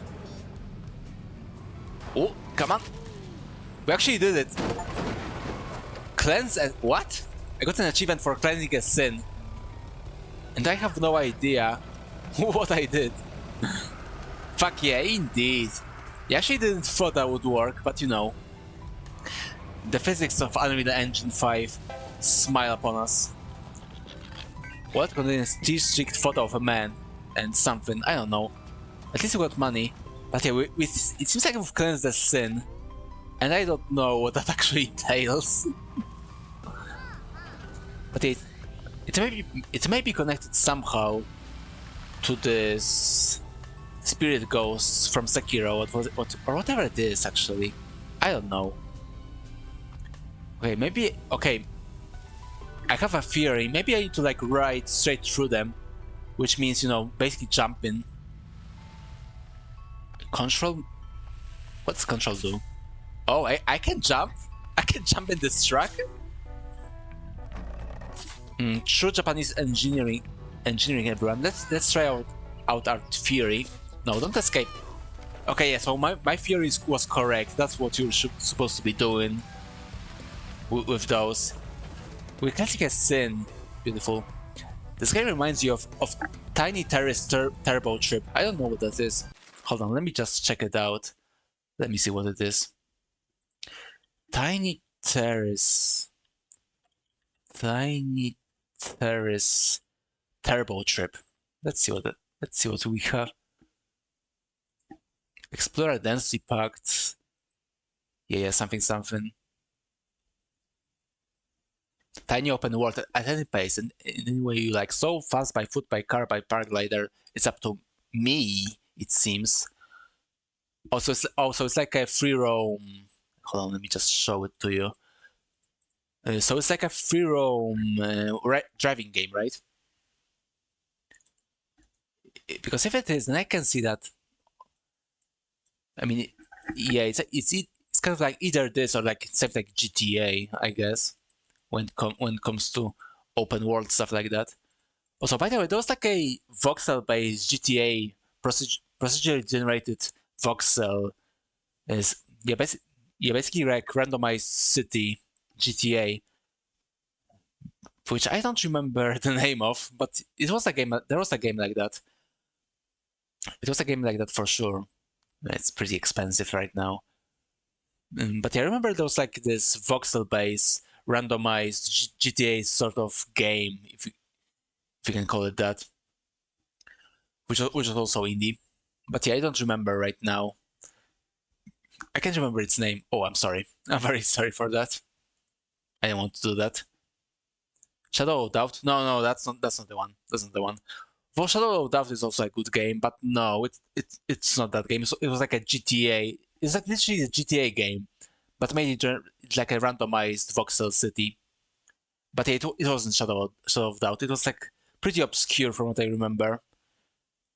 Oh, come on! We actually did it! Cleanse and what? I got an achievement for cleansing a sin. And I have no idea what I did. Fuck yeah, indeed. Yeah, actually didn't thought that would work, but you know. The physics of Unreal Engine 5 smile upon us. What contains a strict photo of a man and something, I don't know. At least we got money. But yeah, it seems like we've cleansed the sin. And I don't know what that actually entails. But it may be connected somehow to this spirit ghosts from Sekiro, or whatever it is actually. I don't know. Okay, maybe, okay. I have a theory, maybe I need to like ride straight through them, which means, you know, basically jumping. Control? What does control do? Oh, I can jump? I can jump in this truck? True Japanese engineering everyone. Let's try out our theory. No, don't escape. Okay, yeah, so my theory was correct. That's what you're supposed to be doing with those. We're catching a sin. Beautiful. This game reminds you of Tiny Terrace Turbo Trip. I don't know what that is. Hold on, let me just check it out. Let me see what it is. Tiny Terrace Turbo Trip. Let's see what we have. Explore a densely packed. Yeah, something. Tiny open world at any pace and in any way you like. So fast by foot, by car, by paraglider. It's up to me, it seems. Also, it's like a free roam. Hold on, let me just show it to you. So it's like a free roam driving game, right? Because if it is, then I can see that. I mean, yeah, it's kind of like either this or like something like GTA, I guess, when it comes to open world stuff like that. Also, by the way, there was like a voxel-based GTA procedurally generated voxel. Is basically like randomized city GTA, which I don't remember the name of, but it was a game. There was a game like that. It was a game like that for sure. It's pretty expensive right now. But yeah, I remember there was like this voxel-based randomized GTA sort of game, if you can call it that, which was also indie. But yeah, I don't remember right now. I can't remember its name. Oh, I'm sorry. I'm very sorry for that. I didn't want to do that. Shadow of Doubt? No, that's not the one. That's not the one. Well, Shadow of Doubt is also a good game, but no, it's not that game. So it was like a GTA. It's like literally a GTA game, but made it like a randomized voxel city. But it wasn't Shadow of Doubt. It was like pretty obscure from what I remember.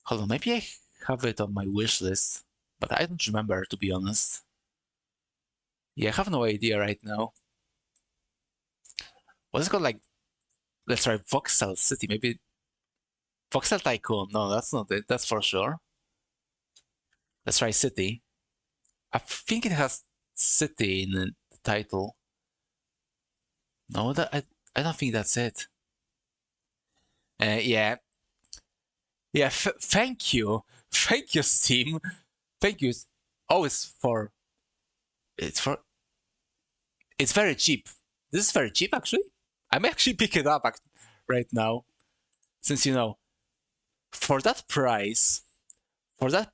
Hold on, maybe I have it on my wish list, but I don't remember, to be honest. Yeah, I have no idea right now. What is it called? Like, let's try Voxel City. Maybe Voxel Tycoon. No, that's not it. That's for sure. Let's try City. I think it has City in the title. No, I don't think that's it. Yeah. Thank you, Steam. Thank you. Oh, it's very cheap. This is very cheap, actually. I may actually pick it up right now, since you know, for that price, just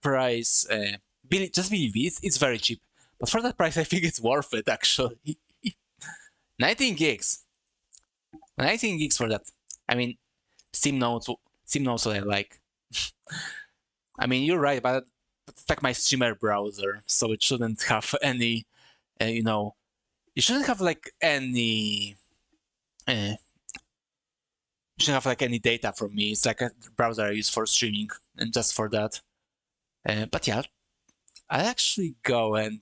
believe me, it's very cheap. But for that price, I think it's worth it, actually. 19 gigs. 19 gigs for that. I mean, Steam knows what I like. I mean, you're right, but it's like my streamer browser, so it shouldn't have any, you know, it shouldn't have like any, uh, shouldn't have like any data from me. It's like a browser I use for streaming, and just for that. But yeah, I'll actually go and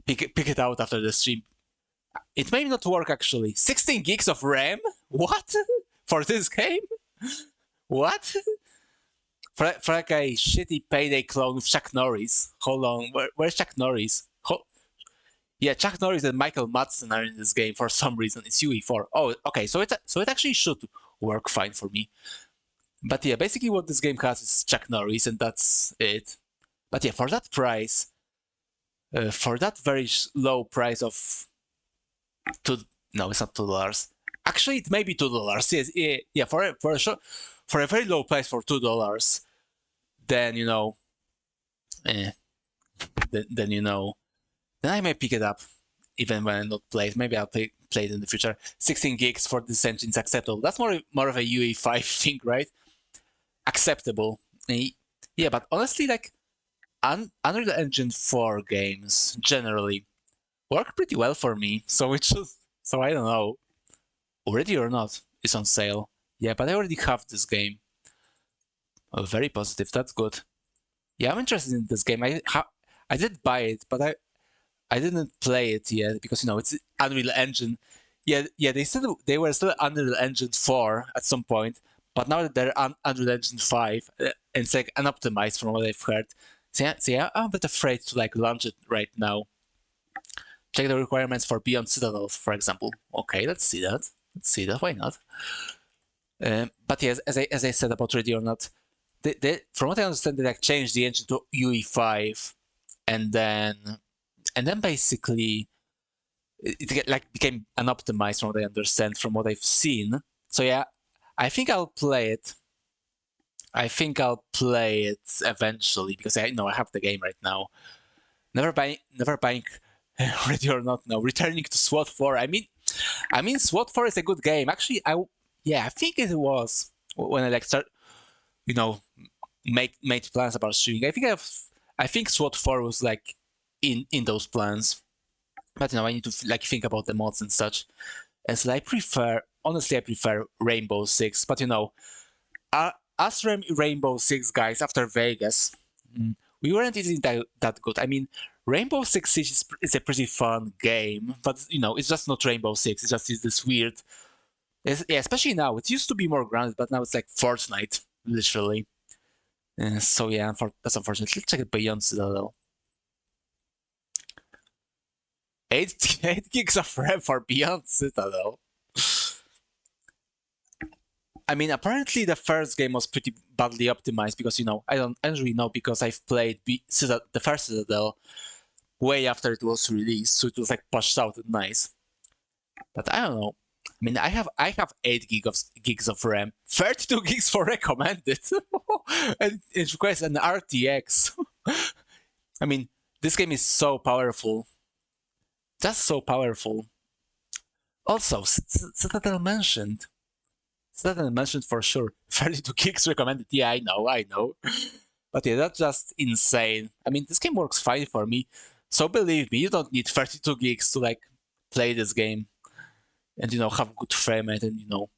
pick it out after the stream. It may not work actually. 16 gigs of RAM? What? For this game? What? For like a shitty Payday clone with Chuck Norris. Hold on, where's Chuck Norris? Yeah, Chuck Norris and Michael Madsen are in this game for some reason. It's UE4. Oh, okay, so it actually should work fine for me. But yeah, basically what this game has is Chuck Norris, and that's it. But yeah, for that price, for that very low price of no, it's not $2. Actually, it may be $2. Yes, yeah, for a very low price for $2, then you know, then you know, then I may pick it up, even when I not play it. Maybe I'll play it in the future. 16 gigs for this engine is acceptable. That's more of a UE5 thing, right? Acceptable. Yeah, but honestly, like Unreal Engine 4 games generally work pretty well for me. So I don't know, already or not, it's on sale. Yeah, but I already have this game. Oh, very positive. That's good. Yeah, I'm interested in this game. I did buy it, but I didn't play it yet because you know it's Unreal Engine. Yeah, they were still Unreal Engine 4 at some point, but now that they're Unreal Engine 5, and it's like unoptimized from what I've heard. So yeah, I'm a bit afraid to like launch it right now. Check the requirements for Beyond Citadel, for example. Okay, let's see that. Why not? But yes, as I said about Ready or Not, from what I understand, they like changed the engine to UE5, and then basically it like became unoptimized from what I understand, from what I've seen. So yeah, I think I'll play it. I think I'll play it eventually because I know I have the game right now. Never buying Ready or Not now. Returning to SWAT 4. I mean SWAT 4 is a good game. Actually, I think it was when I like start, you know, made plans about streaming. I think SWAT 4 was like in those plans. But you know, I need to like think about the mods and such. And so I prefer Rainbow Six. But you know, us Rainbow Six guys after Vegas, we weren't even that good. I mean, Rainbow Six Siege is a pretty fun game, but you know, it's just not Rainbow Six. It's just this weird. Yeah, especially now. It used to be more grounded, but now it's like Fortnite, literally. So yeah, that's unfortunate. Let's check it Beyond Citadel. 8 gigs of RAM for Beyond Citadel. I mean, apparently the first game was pretty badly optimized because you know I don't really know because I've played the first Citadel way after it was released, so it was like pushed out and nice. But I don't know. I mean, I have 8 gigs of RAM, 32 gigs for recommended, and it requires an RTX. I mean, this game is so powerful, just so powerful. Also, Citadel mentioned for sure. 32 gigs recommended. Yeah, I know. But yeah, that's just insane. I mean, this game works fine for me. So believe me, you don't need 32 gigs to like play this game and you know have good frame rate and you know.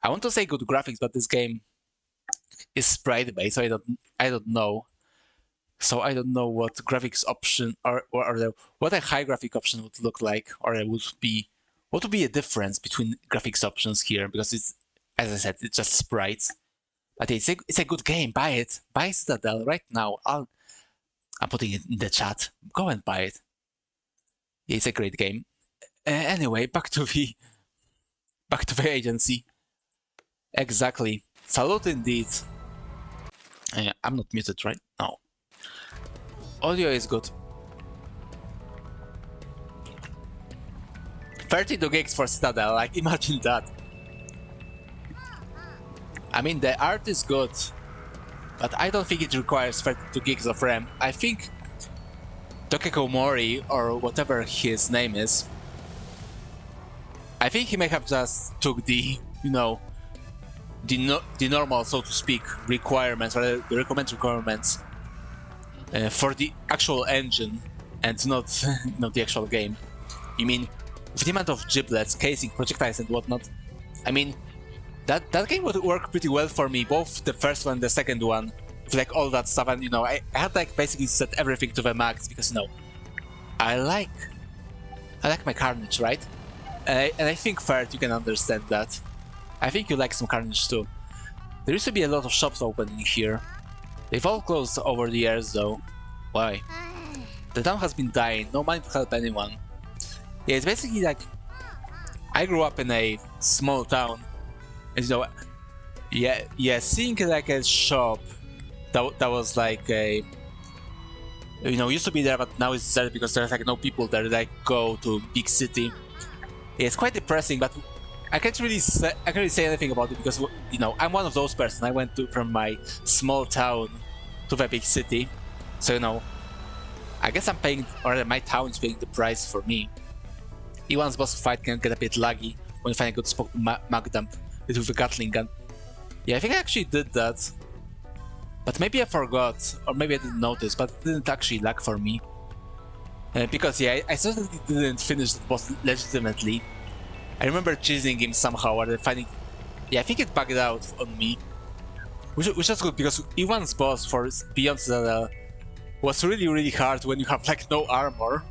I want to say good graphics, but this game is sprite based, so I don't know. So I don't know what graphics option or what a high graphic option would look like, or it would be what would be a difference between graphics options here, because it's, as I said, it's just sprites. But it's a good game. Buy it. Buy Citadel right now. I'm putting it in the chat. Go and buy it. It's a great game. Anyway, back to the agency. Exactly. Salute indeed. I'm not muted, right? No. Audio is good. 32 gigs for Citadel, like imagine that. I mean, the art is good, but I don't think it requires 32 gigs of RAM. I think Tokeko Mori, or whatever his name is, I think he may have just took the, you know, the normal, so to speak, requirements, or the recommended requirements for the actual engine, and not not the actual game. You mean with the amount of giblets, casing, projectiles, and whatnot? I mean, that game would work pretty well for me, both the first one and the second one, with like all that stuff, and I had like basically set everything to the max because I like my carnage, right? And I think Ferd, you can understand that. I think you like some carnage too. There used to be a lot of shops opening here. They've all closed over the years though. Why? The town has been dying, no money to help anyone. Yeah, it's basically like I grew up in a small town, and seeing like a shop that was like a used to be there, but now it's dead because there's like no people there that go to big city. Yeah, it's quite depressing, but I can't really say anything about it because I'm one of those persons. I went from my small town to the big city, so I guess I'm paying, or my town is paying the price for me. Iwan's boss fight can get a bit laggy when you find a good spot to mag dump it with a Gatling gun. Yeah, I think I actually did that. But maybe I forgot, or maybe I didn't notice, but it didn't actually lag for me. Because yeah, I certainly didn't finish the boss legitimately. I remember cheesing him somehow, or finding... Yeah, I think it bugged out on me. Which is good, because Iwan's boss for Beyond Zelda was really, really hard when you have like no armor.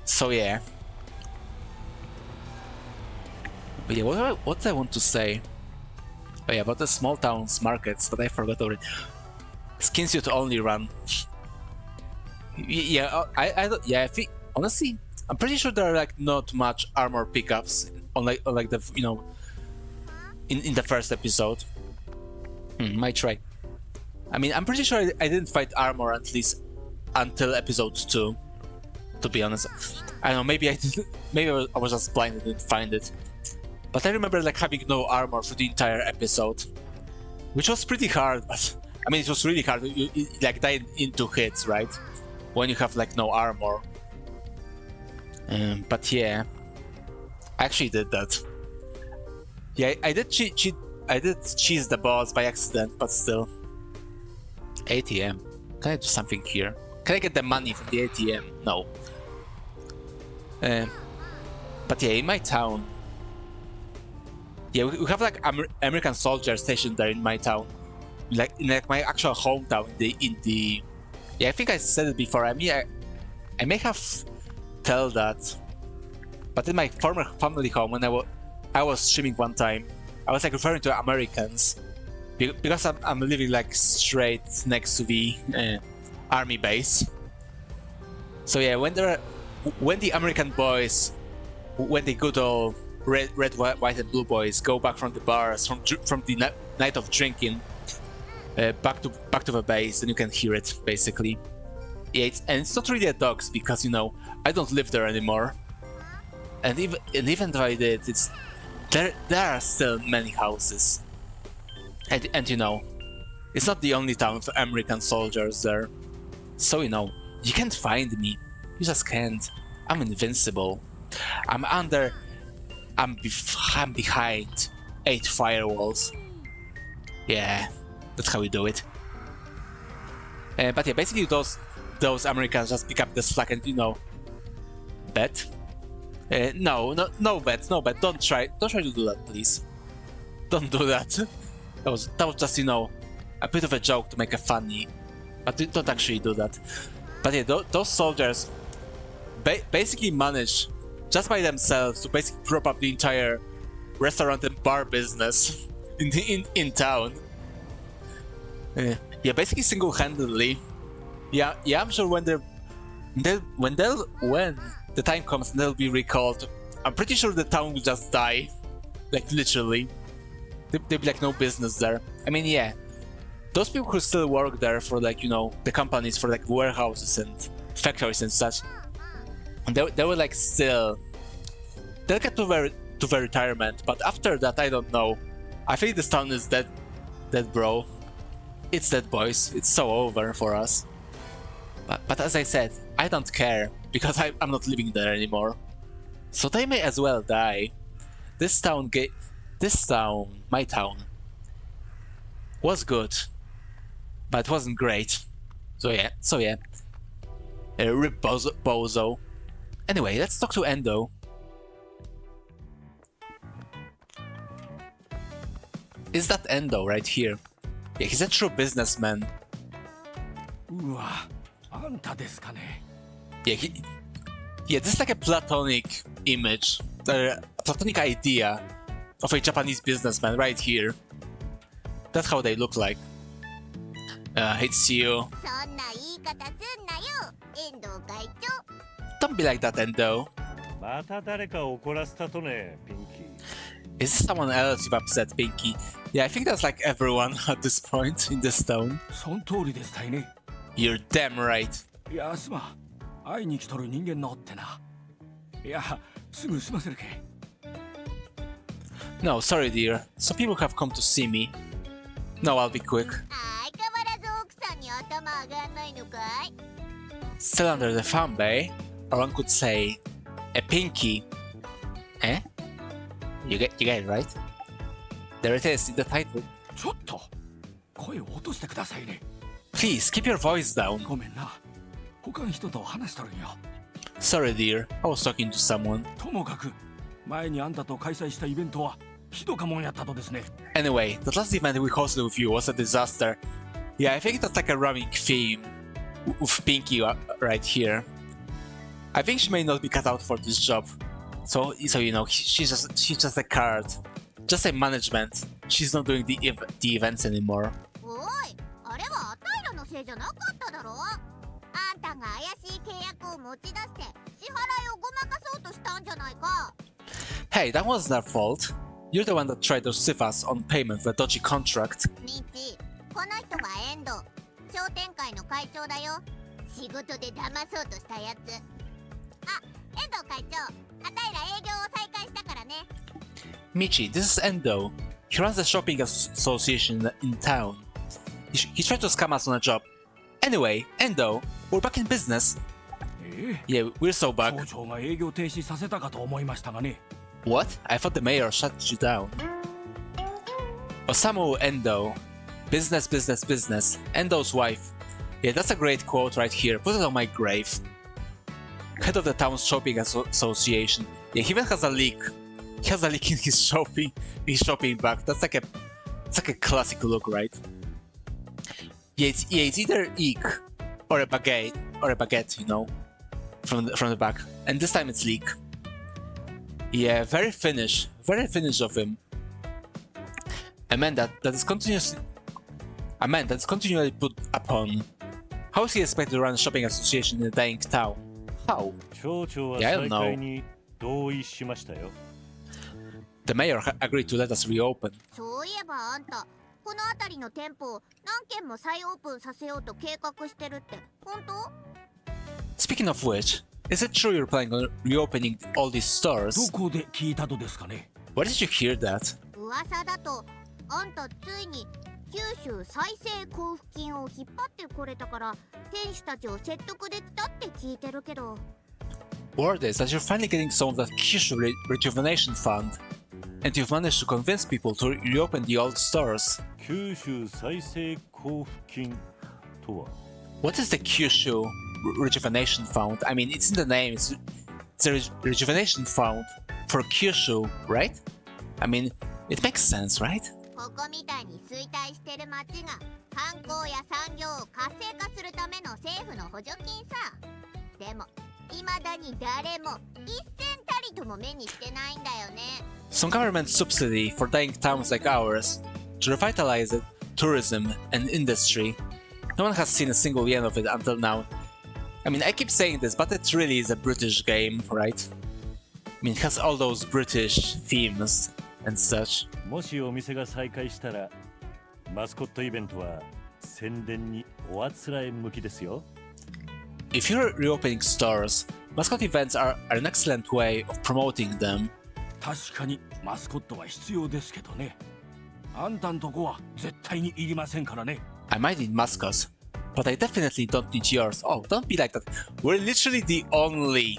So yeah. But yeah, what I want to say? Oh yeah, about the small towns markets, but I forgot already. Skins you to only run. Yeah, I think honestly, I'm pretty sure there are like not much armor pickups on like the in the first episode. Might try. I mean, I'm pretty sure I didn't fight armor at least until episode 2. To be honest, I don't know. Maybe I didn't. Maybe I was just blind and didn't find it. But I remember like having no armor for the entire episode, which was pretty hard. But I mean, it was really hard. You like die into hits, right? When you have like no armor. But yeah, I actually did that. Yeah, I did cheat. I did cheese the boss by accident, but still. ATM. Can I do something here? Can I get the money from the ATM? No. But yeah, in my town. Yeah, we have like American soldiers stationed there in my town, like in like my actual hometown. In the yeah, I think I said it before. I mean, I may have told that, but in my former family home when I was streaming one time, I was like referring to Americans because I'm living like straight next to the army base. So yeah, when the American boys, when the good old red, white, and blue boys go back from the bars from the night of drinking, back to the base, and you can hear it basically. Yeah, it's not really a dogs because I don't live there anymore, and even though I did, there are still many houses, and it's not the only town for American soldiers there, so you can't find me. You just can't. I'm invincible. I'm behind 8 firewalls. Yeah, that's how we do it. But yeah, basically those Americans just pick up this flag and bet. No bet. Don't try to do that, please. Don't do that. That was just a bit of a joke to make it funny, but don't actually do that. But yeah, those soldiers basically manage just by themselves to basically prop up the entire restaurant and bar business in town. Yeah, basically single-handedly. Yeah, I'm sure when the time comes and they'll be recalled, I'm pretty sure the town will just die, like literally. There'll be like no business there. I mean, yeah, those people who still work there for like the companies for like warehouses and factories and such, they were like still, they'll get to their retirement, but after that I don't know. I think this town is dead, bro. It's dead, boys. It's so over for us. But as I said, I don't care because I'm not living there anymore, so they may as well die. this town, my town, was good, but it wasn't great. So yeah. Rip Bozo. Anyway, let's talk to Endo. Is that Endo right here? Yeah, he's a true businessman. うわ、あんたですかね。 Yeah, this is like a platonic image, a platonic idea of a Japanese businessman right here. That's how they look like. It's you. そんな言い方すんなよ、遠藤会長。 Don't be like that, Endo. また誰か怒らせたとね、ピンキー。 Is this someone else you've upset, Pinky? Yeah, I think that's like everyone at this point in this town. その通りですたいね。 You're damn right. いや、すまん。会いに来とる人間のってな。いや、すぐ済ませるけ。 No, sorry, dear. Some people have come to see me. No, I'll be quick. 相変わらず奥さんに頭上がんないのかい？ Still under the fan bay, or one could say, a pinky. Eh? You get it right? There it is in the title. ちょっと声を落としてくださいね。 Please keep your voice down. ごめんな。他の人と話しとるんよ。 Sorry, dear. I was talking to someone. ともかく前にあんたと開催したイベントはひどかもんやったとですね。 Anyway, the last event we hosted with you was a disaster. Yeah, I think that's like a running theme with Pinky right here. I think she may not be cut out for this job. So you know, she's just a card, just a management. She's not doing the events anymore. おい、あれはアタイらのせいじゃなかっただろ。あんたが怪しい契約を持ち出して支払いをごまかそうとしたんじゃないか。 Hey, that wasn't our fault. You're the one that tried to sieve us on payment for a dodgy contract. ミッチ、この人が遠藤、商店会の会長だよ。仕事で騙そうとしたやつ。あ、遠藤会長、あたいら営業を再開したからね。 Michi, this is Endo. He runs a shopping association in town. He tried to scam us on a job. Anyway, Endo, we're back in business. Yeah, we're so back. 町長が営業停止させたかと思いましたがね。 What? I thought the mayor shut you down. Osamu Endo. Business, business, business. Endo's wife. Yeah, that's a great quote right here. Put it on my grave. Head of the town's shopping association. Yeah, he even has a leak. He has a leak in his shopping bag. That's like a classic look, right? Yeah, it's either eek or a baguette, you know, from the back. And this time it's leek. Yeah, very finish of him. A man that's continually put upon. How is he expected to run a shopping association in a dying town? How? 町長は Yeah, I 再 don't know. 開に同意しましたよ。 The mayor agreed to let us reopen. そういえばあんた、この辺りの店舗を何軒も再オープンさせようと計画してるって本当？ Speaking of which, is it true you're planning on reopening all these ど stores? こで聞いたとですかね。 Where did you hear that? 噂だとあんたついに九州再生交付金を引っ張ってこれたから店主たちを説得できたって聞いてるけど。 Word is that you're finally getting some of that Kyushu rejuvenation fund, and you've managed to convince people to reopen the old stores. 九州再生交付金とは？ What is the Kyushu rejuvenation fund? I mean, it's in the name. It's a rejuvenation fund for Kyushu, right? I mean, it makes sense, right? ここみたいに衰退してる町が観光や産業を活性化するための政府の補助金さ。でも未だに誰も一銭たりとも目にしてないんだよね。 Some government subsidy for dying towns like ours to revitalize it, tourism and industry. No one has seen a single yen of it until now. I mean, I keep saying this, but it really is a British game, right? I mean, it has all those British themes and such. もしお店が再開したら、マスコットイベントは宣伝におあつらえ向きですよ。 If you're reopening stores, mascot events are an excellent way of promoting them. 確かにマスコットは必要ですけどね。あんたんとこは絶対にいりませんからね。 I might need mascots, but I definitely don't need yours. Oh, don't be like that. We're literally the only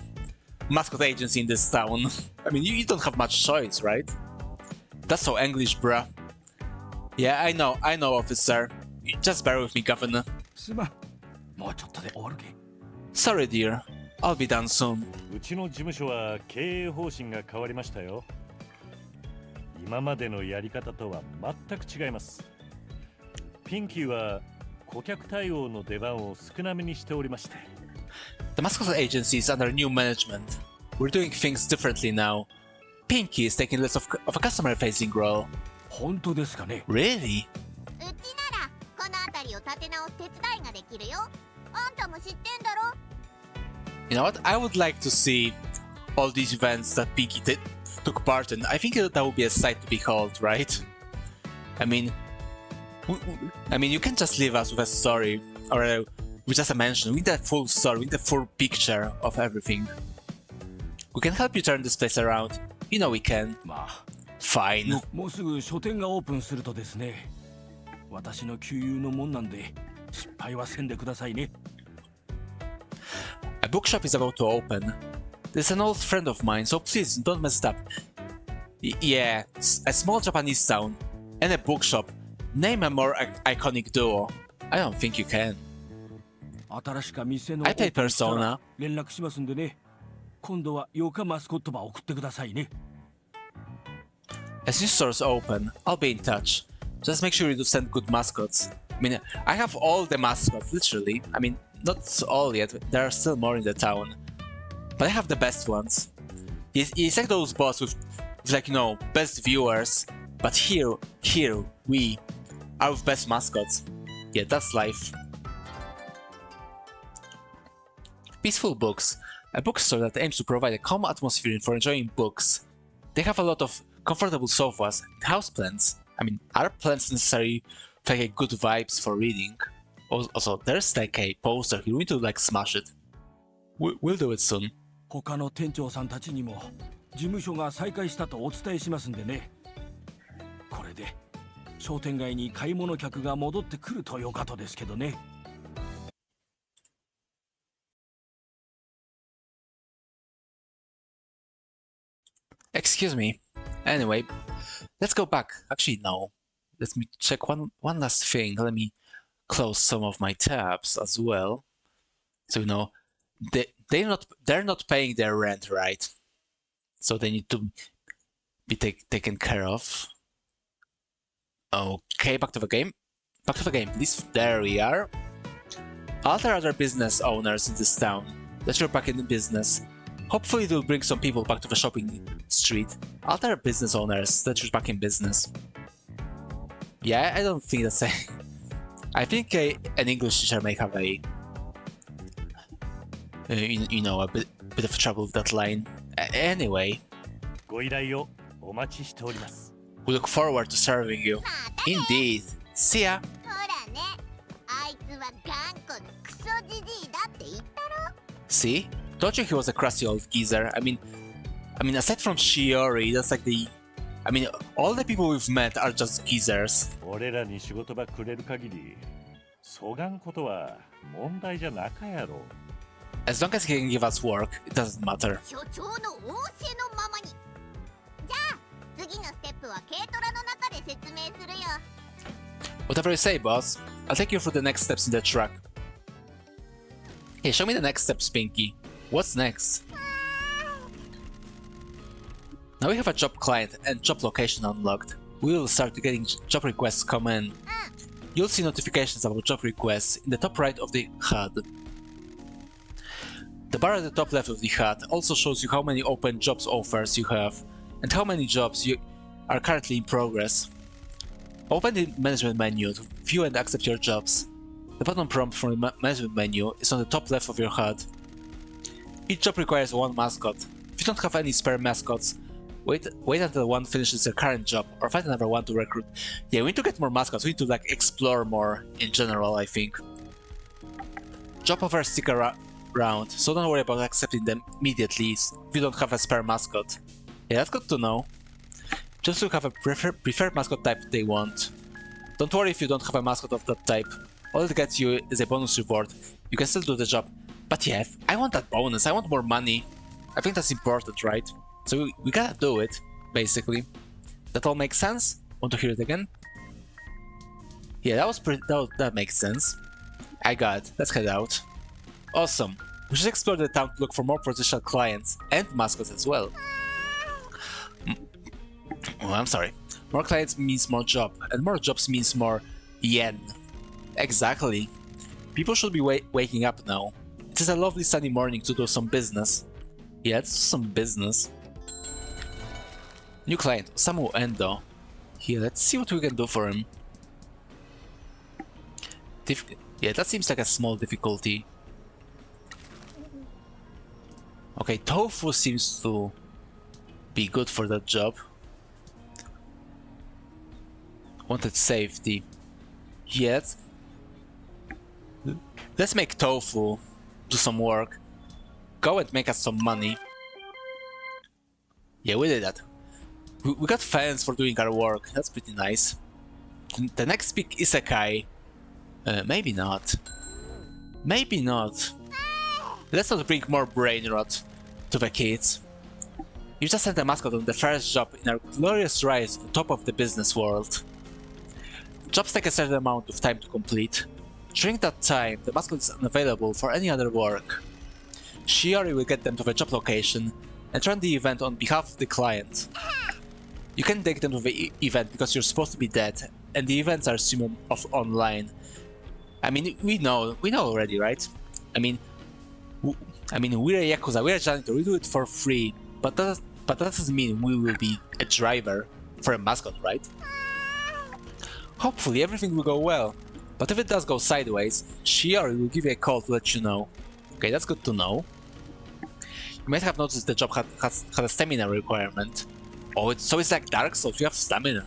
Mascot Agency in this town. I mean, you don't have much choice, right? That's so English, bruh. Yeah, I know, officer. Just bear with me, Governor. すまん。もうちょっとで終わるけ。 Sorry, dear. I'll be done soon. うちの事務所は経営方針が変わりましたよ。今までのやり方とは全く違います。ピンキーは顧客対応の出番を少なめにしておりまして。The Mascot Agency is under new management. We're doing things differently now. Pinky is taking less of a customer-facing role. 本当ですかね。 Really? うちならこの辺りを立て直す手伝いができるよ。あんたも知ってんだろ。 You know what? I would like to see all these events that Pinky took part in. I think that would be a sight to behold, right? I mean, you can't just leave us with a story or with just a mention. We need a full story. We need a full picture of everything. We can help you turn this place around. You know we can. まあ。 Fine. もうすぐ書店がオープンするとですね。私の旧友のもんなんで失敗はせんでくださいね。 A bookshop is about to open. There's an old friend of mine, so please don't mess it up. Yeah, a small Japanese town and a bookshop. Name a more iconic duo. I don't think you can. 新しか店の I play Persona. 連絡しますんでね。今度は8日マスコットバー送ってくださいね。 As new stores open, I'll be in touch. Just make sure you do send good mascots. I mean, I have all the mascots, literally. I mean, not all yet, there are still more in the town. But I have the best ones. It's like those bots with like, you know, best viewers. But here we are with best mascots. Yeah, that's life. Peaceful Books, a bookstore that aims to provide a calm atmosphere for enjoying books. They have a lot of comfortable sofas and houseplants. I mean, are plants necessary for like good vibes for reading? Also, there's like a poster here. We need to like smash it. We'll do it soon. 他の店長さんたちにも事務所が再開したとお伝えしますんでね。これで商店街に買い物客が戻ってくるとよかとですけどね。 Excuse me. Anyway, let's go back. Actually, no. Let me check one last thing. Let me close some of my tabs as well. So you know, they're not paying their rent, right? So they need to be taken care of. Okay, back to the game. Back to the game, please. There we are. Are there other business owners in this town that you're back in business? Hopefully it will bring some people back to the shopping street. Are there business owners that you're back in business? Yeah, I don't think that's a... I think an English teacher may have a... you know, a bit of trouble with that line. Anyway, ご依頼をお待ちしております。 we look forward to serving you. Indeed. See ya! ほらね、あいつは頑固なクソジジイだって言ったろ。 See? Told you he was a crusty old geezer. I mean, aside from Shiori, that's like the... I mean, all the people we've met are just geezers. 俺らに仕事場くれる限り、そがんことは問題じゃなかやろ。 As long as he can give us work, it doesn't matter. 所長の仰せのままに。じゃあ次のステップは軽トラの中で説明するよ。 Whatever you say, boss. I'll take you through the next steps in the truck. Hey, show me the next steps, Pinky. What's next? Now we have a job client and job location unlocked. We will start getting job requests come in. You'll see notifications about job requests in the top right of the HUD. The bar at the top left of the HUD also shows you how many open jobs offers you have and how many jobs you are currently in progress. Open the management menu to view and accept your jobs. The button prompt from the management menu is on the top left of your HUD. Each job requires one mascot. If you don't have any spare mascots, wait until one finishes their current job or find another one to recruit. Yeah, we need to get more mascots. We need to like explore more in general, I think. Job offers stick around, so don't worry about accepting them immediately if you don't have a spare mascot. Yeah, that's good to know. Just look have a preferred mascot type they want. Don't worry if you don't have a mascot of that type. All it gets you is a bonus reward. You can still do the job. But yeah, I want that bonus. I want more money. I think that's important, right? So we gotta do it, basically. That all makes sense? Want to hear it again? Yeah, that was pretty. That makes sense. I got it. Let's head out. Awesome. We should explore the town to look for more potential clients and mascots as well. Oh, I'm sorry. More clients means more job, and more jobs means more yen. Exactly. People should be waking up now. It is a lovely sunny morning to do some business. Yeah, let's do some business. New client, Samu Endo. Here, let's see what we can do for him. Yeah, that seems like a small difficulty. Okay, Tofu seems to be good for that job. Wanted safety. Yet. Let's make Tofu do some work. Go and make us some money. Yeah, we did that. We got fans for doing our work. That's pretty nice. The next big isekai. Maybe not. Maybe not. Let's not bring more brain rot to the kids. You just sent a mascot on the first job in our glorious rise to the top of the business world. Jobs take a certain amount of time to complete. During that time, the mascot is unavailable for any other work. Shiori will get them to the job location and run the event on behalf of the client. You can take them to the event because you're supposed to be dead, and the events are assumed of online. I mean, we know already, right? I mean, we're a Yakuza, we're a janitor, we do it for free, but that doesn't mean we will be a driver for a mascot, right? Hopefully everything will go well, but if it does go sideways, Shiori will give you a call to let you know. Okay, that's good to know. You might have noticed the job had a stamina requirement. Oh, so it's like Dark Souls, you have stamina.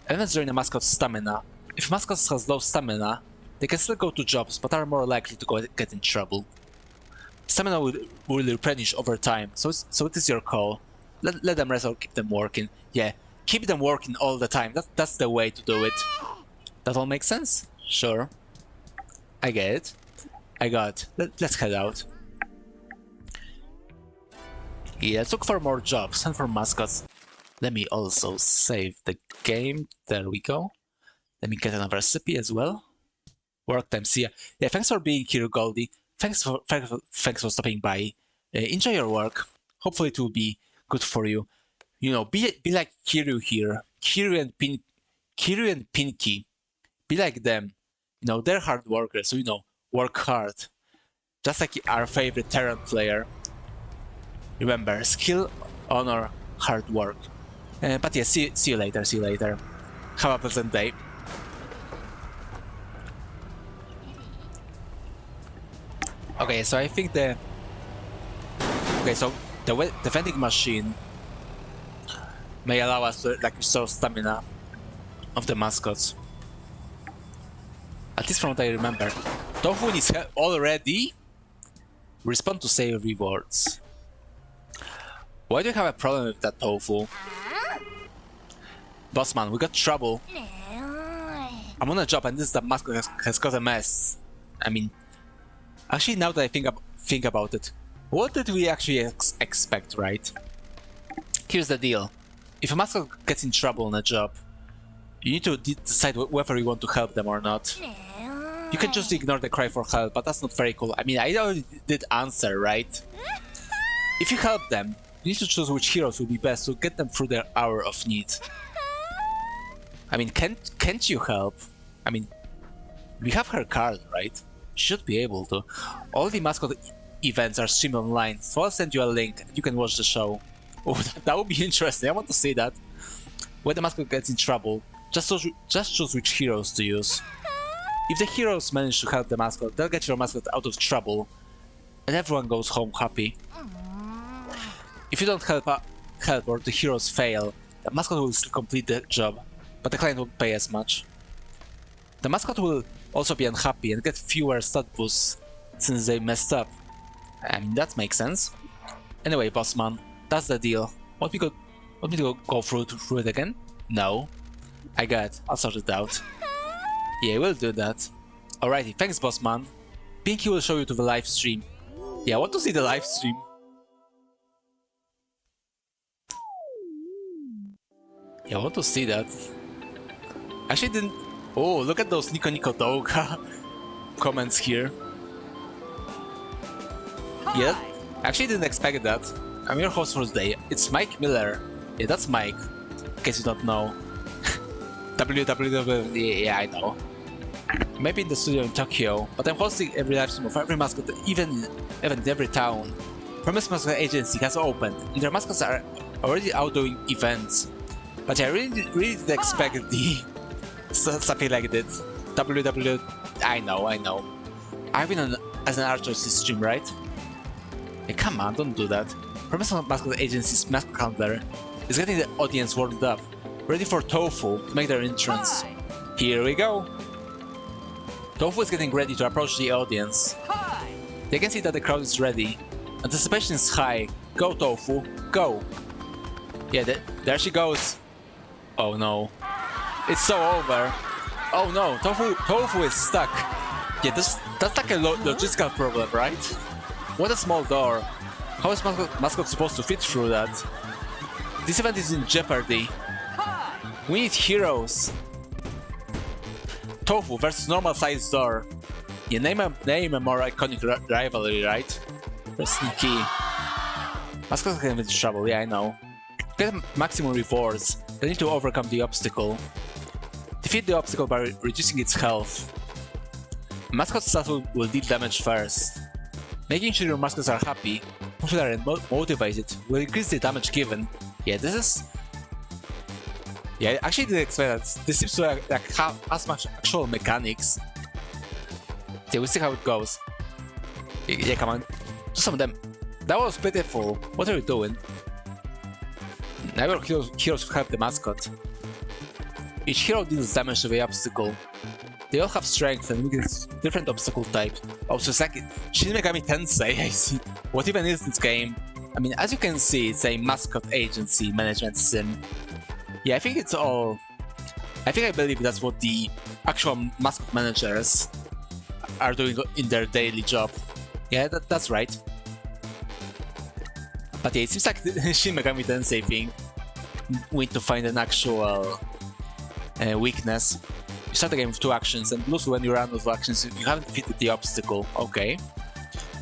Events during a mascot's stamina. If mascot has low stamina, they can still go to jobs, but are more likely to get in trouble. Stamina will replenish over time, so it is your call. Let them rest or keep them working. Yeah, keep them working all the time. That's the way to do it. That all makes sense? Sure. I get it. I got it. Let's head out. Yeah, let's look for more jobs and for mascots. Let me also save the game. There we go. Let me get another recipe as well. Work time, see ya. Yeah, thanks for being here, Goldie. Thanks for stopping by. Enjoy your work. Hopefully it will be good for you. You know, be like Kiryu here. Kiryu and Pinky. Be like them. You know, they're hard workers, so you know, work hard. Just like our favorite Terran player. Remember, skill, honor, hard work. But yeah, see you later, see you later. Have a pleasant day. Okay, so I think the vending machine may allow us to like restore stamina of the mascots. At least from what I remember. Tofu is already respond to save rewards. Why do you have a problem with that, Tofu? Bossman, we got trouble. I'm on a job and the mascot has got a mess. I mean, actually, now that I think about it, what did we actually expect, right? Here's the deal. If a mascot gets in trouble on a job, you need to decide whether you want to help them or not. You can just ignore the cry for help, but that's not very cool. I mean, I already did answer, right? If you help them, you need to choose which heroes will be best to get them through their hour of need. I mean, can't you help? I mean, we have her card, right? Should be able to. All the mascot events are streamed online, so I'll send you a link and you can watch the show. Oh, that would be interesting. I want to see that. When the mascot gets in trouble, just choose which heroes to use. If the heroes manage to help the mascot, they'll get your mascot out of trouble, and everyone goes home happy. If you don't help or the heroes fail, the mascot will still complete the job, but the client won't pay as much. The mascot will also be unhappy and get fewer stat boosts since they messed up. I mean, that makes sense. Anyway, Bossman, that's the deal. Want me to go through it again? No. I got it. I'll sort it out. Yeah, we'll do that. Alrighty, thanks, Bossman. Pinky will show you to the live stream. Yeah, I want to see the live stream. Yeah, I want to see that. Actually didn't... Oh, look at those Nico Nico Doga comments here. Yeah, actually didn't expect that. I'm your host for today. It's Mike Miller. Yeah, that's Mike. In case you don't know. www. Yeah, I know. Maybe in the studio in Tokyo, but I'm hosting every live stream of every mascot, even in every town. Promise Mascot Agency has opened, and their mascots are already out doing events. But I really didn't expect the something like this. www. I know. I've been as an archer this stream, right? Hey, come on, don't do that. Promise Mascot Agency's mascot calendar is getting the audience warmed up, ready for Tofu to make their entrance. Here we go. Tofu is getting ready to approach the audience. They can see that the crowd is ready. Anticipation is high. Go, Tofu, go! Yeah, there she goes. Oh no. It's so over. Oh no, Tofu is stuck. Yeah, that's like a logistical problem, right? What a small door. How is Mascot supposed to fit through that? This event is in jeopardy. We need heroes. Tofu versus normal sized door. Yeah, name a more iconic rivalry, right? Pressing key. Mascot can get in trouble, yeah, I know. To get maximum rewards, they need to overcome the obstacle. Defeat the obstacle by reducing its health. Mascot statue will deal damage first. Making sure your mascots are happy, popular and motivated will increase the damage given. Yeah, this is... Yeah, I actually didn't expect that. This seems to have as much actual mechanics. Yeah, we'll see how it goes. Yeah, come on. Do some of them. That was pitiful. What are you doing? Now your heroes help the mascot. Each hero deals damage to the obstacle. They all have strength and weakness different obstacle types. Oh, so it's like Shin Megami Tensei, I see. What even is this game? I mean, as you can see, it's a Mascot Agency management sim. Yeah, I think it's all... I believe that's what the actual mascot managers are doing in their daily job. Yeah, that's right. But yeah, it seems like the Shin Megami Tensei thing. We need to find an actual weakness. You start the game with 2 actions and lose when you run those actions if you haven't defeated the obstacle. Okay.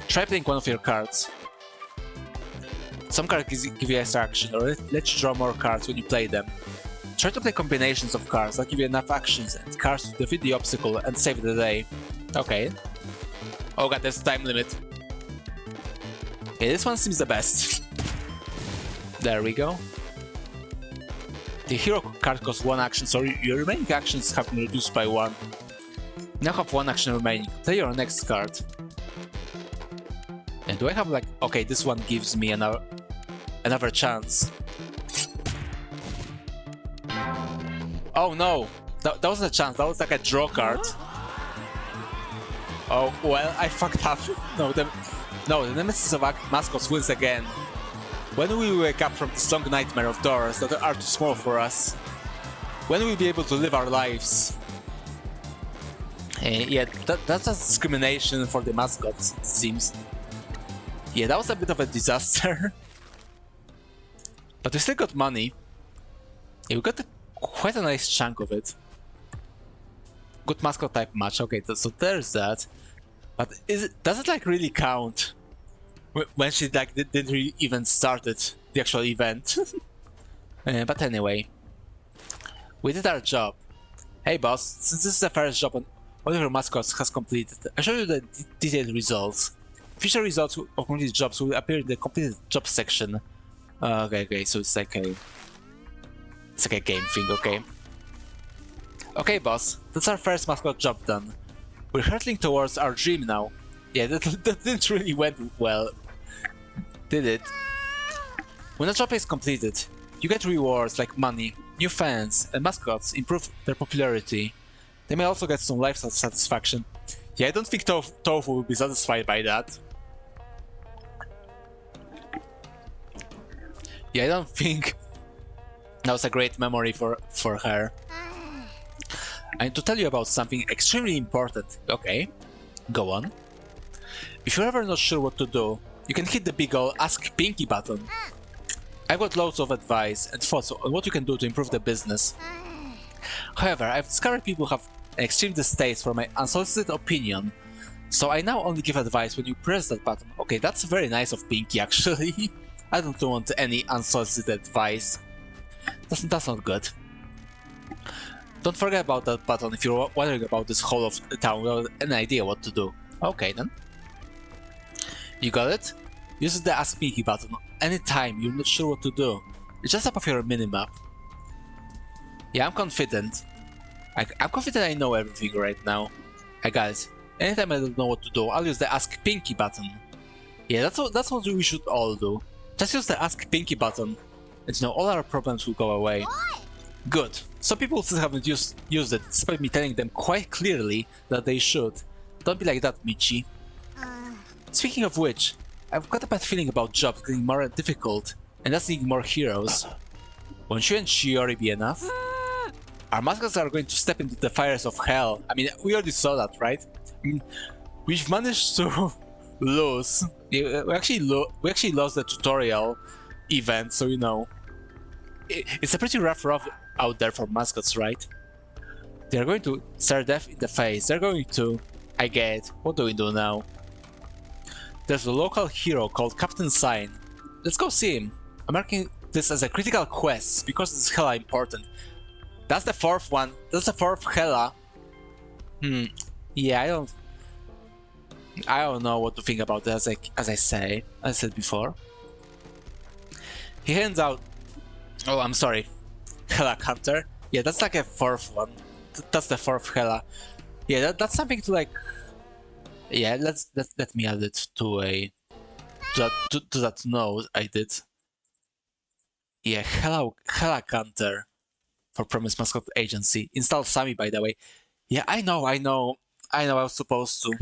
Try playing one of your cards. Some cards give you extra action or let you draw more cards when you play them. Try to play combinations of cards that give you enough actions and cards to defeat the obstacle and save the day. Okay. Oh god, there's a time limit. Okay, this one seems the best. There we go. The hero card costs 1 action, so your remaining actions have been reduced by 1. Now have 1 action remaining. Play your next card. And do I have like... Okay, this one gives me another chance. Oh no! That wasn't a chance, that was like a draw card. Oh, well, I fucked up. No, the nemesis of mascots wins again. When we wake up from this long nightmare of doors that are too small for us? When will we be able to live our lives? Yeah, that's a discrimination for the mascots, it seems. Yeah, that was a bit of a disaster. But we still got money. Yeah, we got quite a nice chunk of it. Good mascot type match, okay, so there's that. But does it like really count? When she like didn't really even started the actual event. But anyway, we did our job. Hey boss, since this is the first job one of your mascots has completed, I'll show you the detailed results. Future results of completed jobs will appear in the completed job section. Okay, so it's like a game thing, okay. Okay boss, that's our first mascot job done. We're hurtling towards our dream now. Yeah, that didn't really went well. Did it? When a job is completed, you get rewards like money, new fans, and mascots improve their popularity. They may also get some life satisfaction. Yeah, I don't think Tofu will be satisfied by that. Yeah, I don't think that was a great memory for her. I need to tell you about something extremely important. Okay, go on. If you're ever not sure what to do, you can hit the big ol' Ask Pinky button. I've got loads of advice and thoughts on what you can do to improve the business. However, I've discovered people have an extreme distaste for my unsolicited opinion, so I now only give advice when you press that button. Okay, that's very nice of Pinky, actually. I don't want any unsolicited advice. That's not good. Don't forget about that button if you're wondering about this whole of the town without any idea what to do. Okay then. You got it? Use the Ask Pinky button anytime you're not sure what to do. It's just up of your minimap. Yeah, I'm confident. I'm confident I know everything right now. I got it. Anytime I don't know what to do, I'll use the Ask Pinky button. Yeah, that's what we should all do. Just use the Ask Pinky button, and all our problems will go away. Good. Some people still haven't used it, despite me telling them quite clearly that they should. Don't be like that, Michi. Speaking of which, I've got a bad feeling about jobs getting more difficult, and that's needing more heroes. Won't you and Shiori be enough? Our mascots are going to step into the fires of hell. I mean, we already saw that, right? I mean, we've managed to lose. We actually lost the tutorial event, so it's a pretty rough out there for mascots, right? They're going to stare death in the face. They're going to... I get it. What do we do now? There's a local hero called Captain Sign. Let's go see him. I'm marking this as a critical quest because it's hella important. That's the fourth one. That's the fourth hella. Yeah, I don't know what to think about this, as I said before. He hands out... Oh, I'm sorry. Hella Hunter. Yeah, that's like a fourth one. That's the fourth hella. Yeah, that's something to like... Yeah, let me add it to that note I did. Yeah, hella Hunter for Promise Mascot Agency. Install Sammy, by the way. Yeah, I know I was supposed to,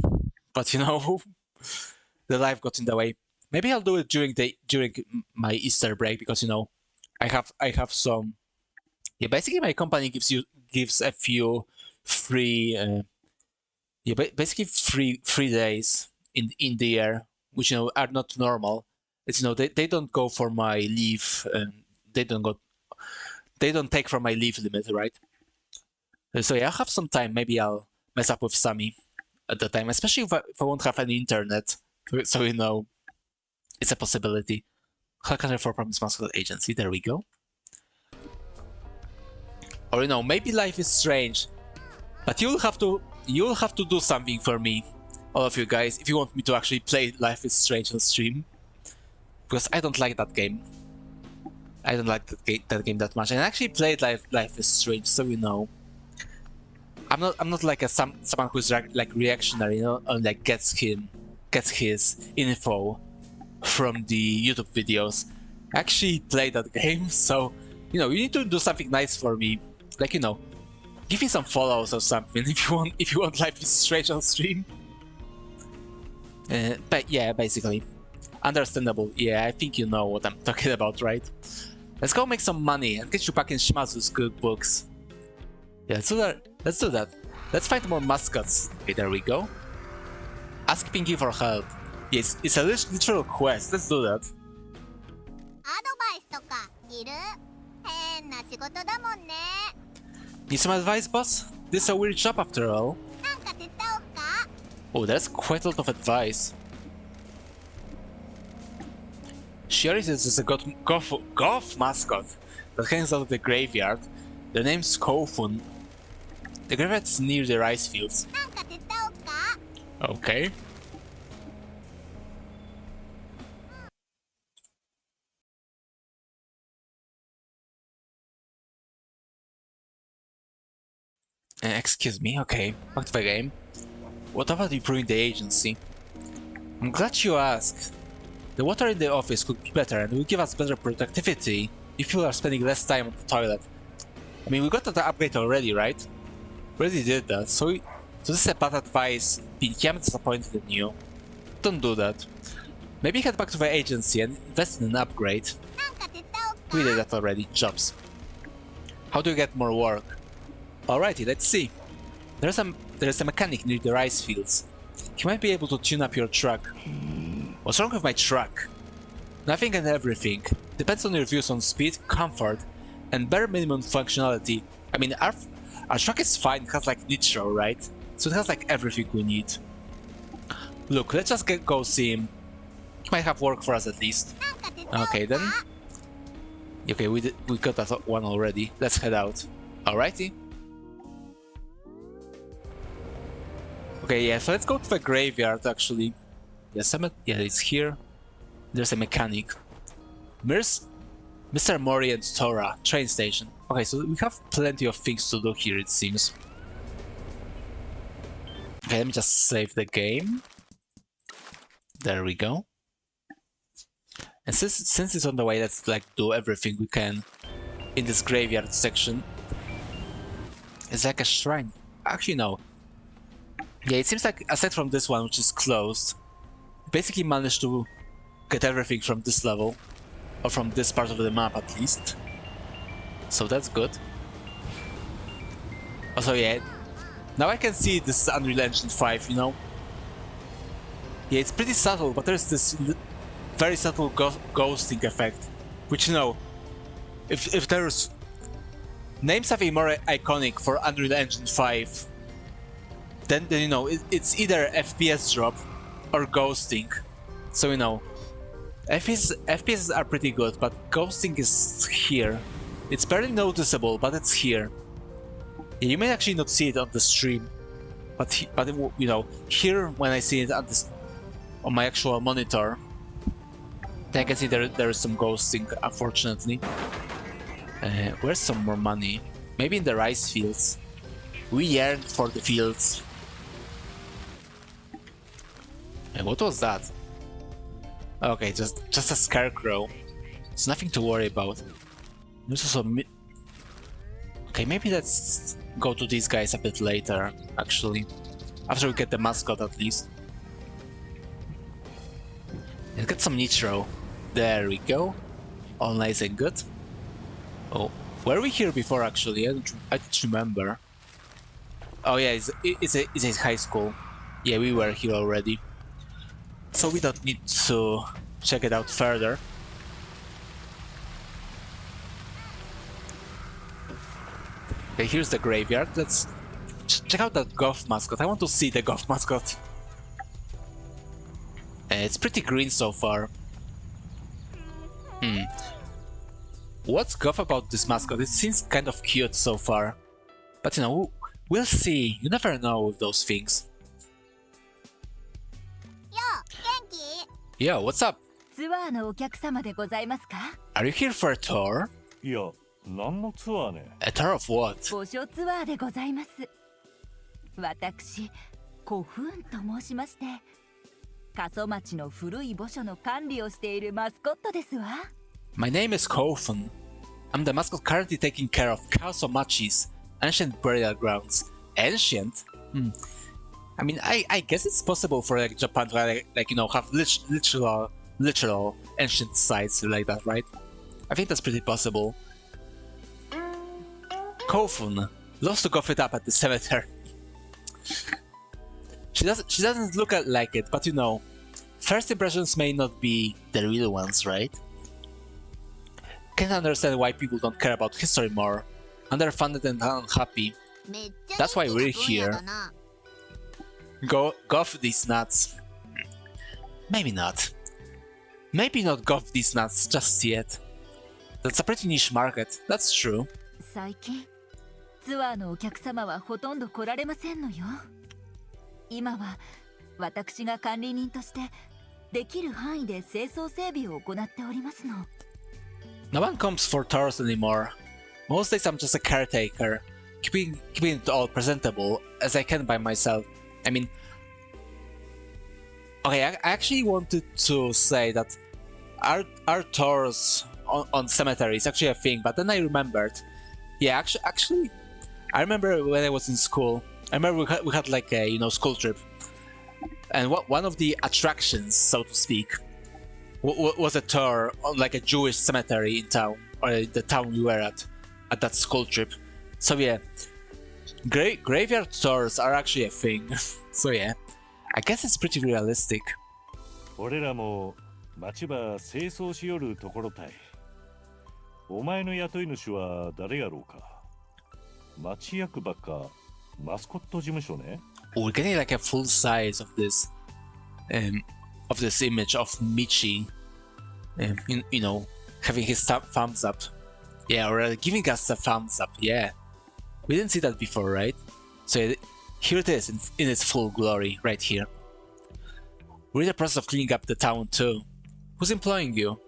but the life got in the way. Maybe I'll do it during my Easter break because I have some. Yeah, basically my company gives a few free. Basically free days in the year, which are not normal. It's they don't go for my leave. They don't take from my leave limit, right? So yeah, I'll have some time. Maybe I'll mess up with Sammy at the time, especially if I won't have any internet. So it's a possibility. Hacker for Promise Mascot Agency. There we go. Or maybe life is strange, but you'll have to do something for me, all of you guys, if you want me to actually play Life is Strange on stream, because I don't like that game. I don't like that game that much. And I actually played Life is Strange, so I'm not like someone who's like reactionary, and like gets his info from the YouTube videos. I actually played that game, so you need to do something nice for me, like give me some follows or something if you want Life is Strange on stream. But yeah, basically, understandable. Yeah, I think you know what I'm talking about, right? Let's go make some money and get you back in Shimazu's good books. Yeah, let's do that. Let's find more mascots. Okay, there we go. Ask Pinky for help. Yes, it's a literal quest. Let's do that. アドバイスとかいる？変な仕事だもんね。 Need some advice, boss? This is a weird job after all. なんか手伝おうか？ Oh, that's quite a lot of advice. Shiori is a golf mascot that hangs out of the graveyard. The name's Kofun. The graveyard is near the rice fields. なんか手伝おうか？ Okay. Excuse me, okay, back to the game. What about improving the agency? I'm glad you asked. The water in the office could be better and will give us better productivity if people are spending less time on the toilet. I mean, we got that upgrade already, right? We already did that, so this is a bad advice. Pinky, I'm disappointed in you. Don't do that. Maybe head back to the agency and invest in an upgrade. なんか手伝おうか？ We did that already, jobs. How do you get more work? Alrighty, let's see. There's a mechanic near the rice fields. He might be able to tune up your truck. What's wrong with my truck? Nothing and everything. Depends on your views on speed, comfort, and bare minimum functionality. I mean, our truck is fine, it has like nitro, right? So it has like everything we need. Look, let's just go see him. He might have work for us at least. Okay then. Okay, we got that one already. Let's head out. Alrighty. Okay, yeah, so let's go to the graveyard actually. Yes, yeah, it's here. There's a mechanic. Mr. Mori and Tora, train station. Okay, so we have plenty of things to do here, it seems. Okay, let me just save the game. There we go. And since it's on the way, let's like do everything we can in this graveyard section. It's like a shrine. Actually, no. Yeah, it seems like aside from this one, which is closed, basically managed to get everything from this level, or from this part of the map at least. So that's good. Also, yeah, now I can see this Unreal Engine 5, you know? Yeah, it's pretty subtle, but there's this very subtle ghosting effect, which, you know, if there's... Name something more iconic for Unreal Engine 5, then you know, it's either FPS drop or ghosting. So, you know, FPS are pretty good, but ghosting is here. It's barely noticeable, but it's here. Yeah, you may actually not see it on the stream, but you know, here when I see it on my actual monitor, then I can see there is some ghosting, unfortunately. Where's some more money? Maybe in the rice fields. We yearned for the fields. And what was that? Okay, just a scarecrow. It's nothing to worry about. There's also okay, maybe let's go to these guys a bit later, actually. After we get the mascot, at least. Let's get some nitro. There we go. All nice and good. Oh, were we here before, actually? I don't remember. Oh yeah, it's a high school. Yeah, we were here already. So we don't need to check it out further. Okay, here's the graveyard. Let's check out that golf mascot. I want to see the golf mascot. It's pretty green so far. What's golf about this mascot? It seems kind of cute so far. But you know, we'll see. You never know with those things. Yo, what's up? ツアーのお客様でございますか？ Are you here for a tour? いや、何のツアーね。A tour of what? 御所ツアーでございます。私、古墳と申しまして、過疎町の古い墓所の管理をしているマスコットですわ。My name is Kofen. I'm the mascot currently taking care of Kasomachi's ancient burial grounds. Ancient? I mean, I guess it's possible for like Japan to like you know have literal ancient sites like that, right? I think that's pretty possible. Kofun loves to cough it up at the cemetery. She doesn't look like it, but you know, first impressions may not be the real ones, right? Can't understand why people don't care about history more. Underfunded and unhappy. That's why we're here. Go off these nuts. Maybe not. Maybe not go off these nuts just yet. That's a pretty niche market, that's true. 最近、ツアーのお客様はほとんど来られませんのよ。今は私が管理人としてできる範囲で清掃整備を行っておりますの。No one comes for tours anymore. Most days I'm just a caretaker, keeping it all presentable as I can by myself. I mean, okay, I actually wanted to say that our tours on cemetery is actually a thing, but then I remembered. Yeah, actually, I remember when I was in school. I remember we had like a school trip, and one of the attractions, so to speak, was a tour on like a Jewish cemetery in town, or the town we were at that school trip. So yeah. Graveyard tours are actually a thing. So yeah, I guess it's pretty realistic. 俺らも町場清掃しよるところたい。お前の雇い主は誰やろうか。町役場かマスコット事務所ね。 We're getting like a full size of this image of Michi, you know, having his thumbs up. Yeah, or giving us a thumbs up. Yeah, we didn't see that before, right? So here it is in its full glory, right here. We're in the process of cleaning up the town too. Who's employing you?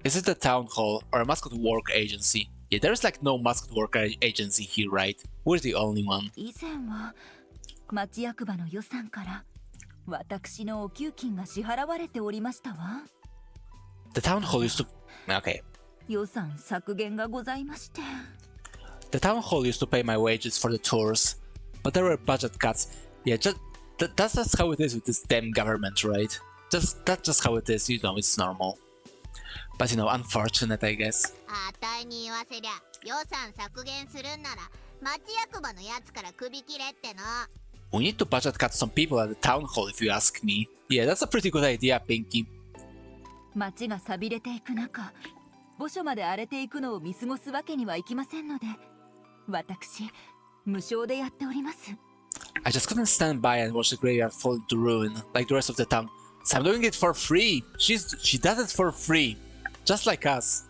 Is it the town hall or a Mascot work agency? Yeah, there's like no Mascot work agency here, right? We're the only one. 以前は町役場の予算から私のお給金が支払われておりましたわ。 The town hall used to... Okay. 予算削減がございまして。 The town hall used to pay my wages for the tours, but there were budget cuts. Yeah, that's just how it is with this damn government, right? That's just how it is, you know, it's normal. But you know, unfortunate, I guess. あたいに言わせりゃ予算削減するんなら町役場のやつから首切れっての。 We need to budget cut some people at the town hall, if you ask me. Yeah, that's a pretty good idea, Pinky. 町が錆びれていく中、墓所まで荒れていくのを見過ごすわけにはいきませんので、私、無償でやっております。 I just couldn't stand by and watch the graveyard fall into ruin, like the rest of the town. So I'm doing it for free. She does it for free, just like us.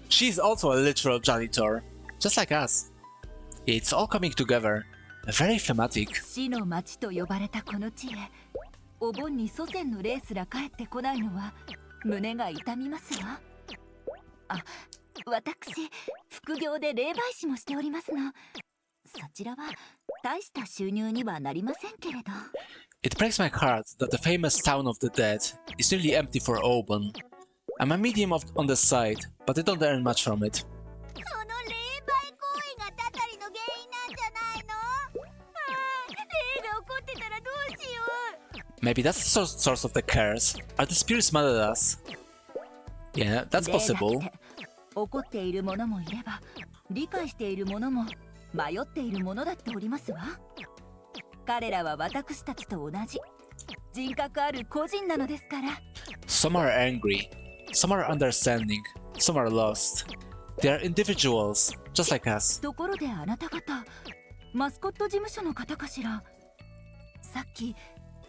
She's also a literal janitor, just like us. It's all coming together. Very thematic. 死の町と呼ばれたこの地へ、お盆に祖先の霊すら帰ってこないのは胸が痛みますわ。あ、私、副業で霊媒師もしておりますの。そちらは大した収入にはなりませんけれど。It breaks my heart that the famous town of the dead is nearly empty for Oban. I'm a medium on the side, but I don't earn much from it. その霊媒行為がたたりの原因なんじゃないの？ああ、霊が怒ってたらどうしよう。 Maybe that's the source of the curse. Are the spirits mad at us? Yeah, that's 霊だ possible. って怒っている者もいれば、理解している者も迷っている者だっておりますわ。彼らは私たちと同じ人格ある個人なのですから。 Some are angry, some are understanding, some are lost. They are individuals, just like us. ところであなた方、マスコット事務所の方かしら。さっき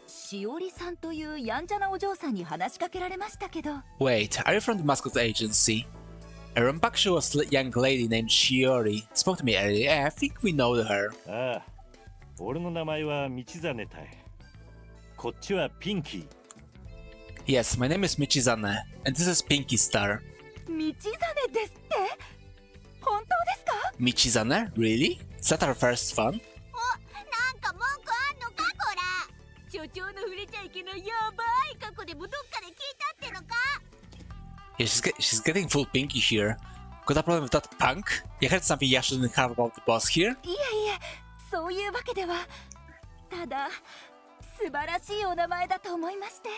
しおりさんというやんちゃなお嬢さんに話しかけられましたけど。 Wait, are you from the Mascot Agency? A rambunctious young lady named Shiori spoke to me earlier. I think we know her. ああ、俺の名前は道真たい。こっちはピンキー。 Yes, my name is Michizane, and this is Pinky Star. 道真ですって？本当ですか？ Michizane? Really? Is that our first fun? なんか文句あんのかこら。所長の触れちゃいけないやばい過去でもどっかで聞いたってのか。 Yeah, she's getting full Pinky here. Got a problem with that punk? You heard something you shouldn't have about the boss here? いえいえ、そういうわけでは。ただ素晴らしいお名前だと思いまして。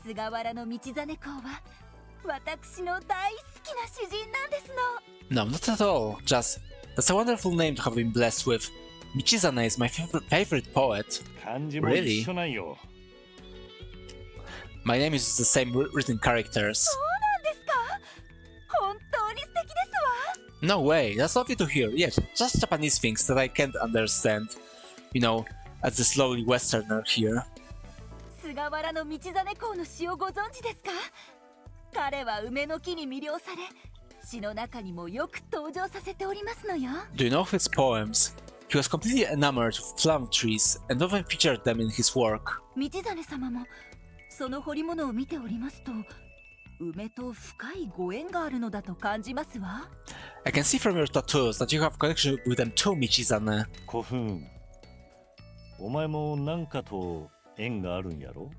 菅原の道真公は私の大好きな詩人なんですの。 No, not at all. Just, that's a wonderful name to have been blessed with. Michizane is my favorite poet. 漢字も一緒なんよ。 My name uses the same written characters. そうなんですか？本当に素敵ですわ。 No way, that's lovely to hear. Yes, just Japanese things that I can't understand. You know, as the slowly westerner here. 菅原の道真公の詩をご存知ですか？彼は梅の木に魅了され、詩の中にもよく登場させておりますのよ。 Do you know his poems? He was completely enamored of plum trees and often featured them in his work. 道真様もその彫り物を見ておりますと、梅と深いご縁があるのだと感じますわ。 I can see from your tattoos that you have connection with them too, Michizane. 古墳。お前もなんかと縁があるんやろ？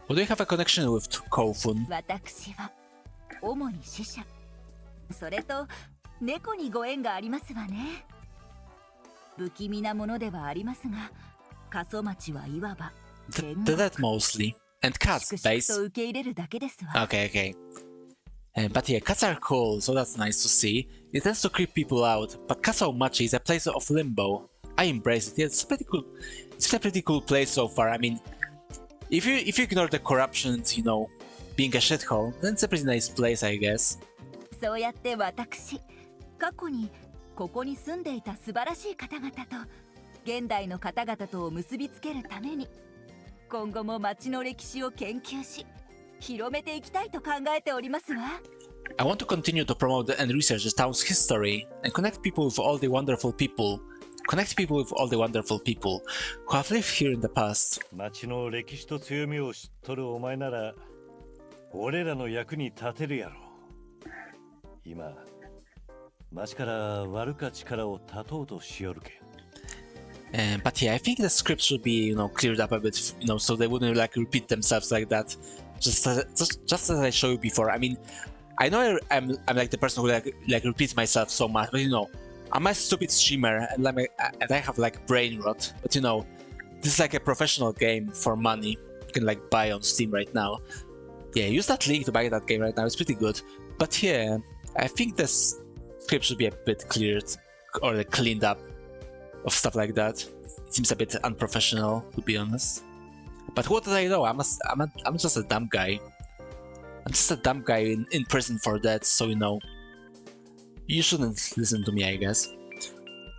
What do you have a connection with Kofun? 私は主に死者、それと猫にご縁がありますわね。不気味なものではありますが、過疎町はいわば The dead mostly. And cats, 粛々 base. と受け入れるだけですわ。 Okay, okay. But yeah, cats are cool, so that's nice to see. It tends to creep people out, but Kasaumachi is a place of limbo. I embrace it. Yeah, it's pretty cool. It's a pretty cool place so far. I mean, if you ignore the corruption and, you know, being a shithole, then it's a pretty nice place, I guess. そうやって私、過去にここに住んでいた素晴らしい方々と現代の方々とを結びつけるために、今後も町の歴史を研究し広めていきたいと考えておりますわ。I want to continue to promote and research the town's history and connect people with all the wonderful people who have lived here in the past. 町の歴史と強みを知っとるお前なら俺らの役に立てるやろ。今町から悪か力を断とうとしよるけん。But yeah, I think the script should be, cleared up a bit, so they wouldn't like repeat themselves like that. Just as I showed you before. I mean, I know I'm like the person who like repeats myself so much, but I'm a stupid streamer and I have like brain rot. But this is like a professional game for money. You can like buy on Steam right now. Yeah, use that link to buy that game right now. It's pretty good. But yeah, I think the script should be a bit cleared or like cleaned up of stuff like that. It seems a bit unprofessional, to be honest. But what did I know? I'm just a dumb guy. I'm just a dumb guy in prison for that, so you shouldn't listen to me, I guess.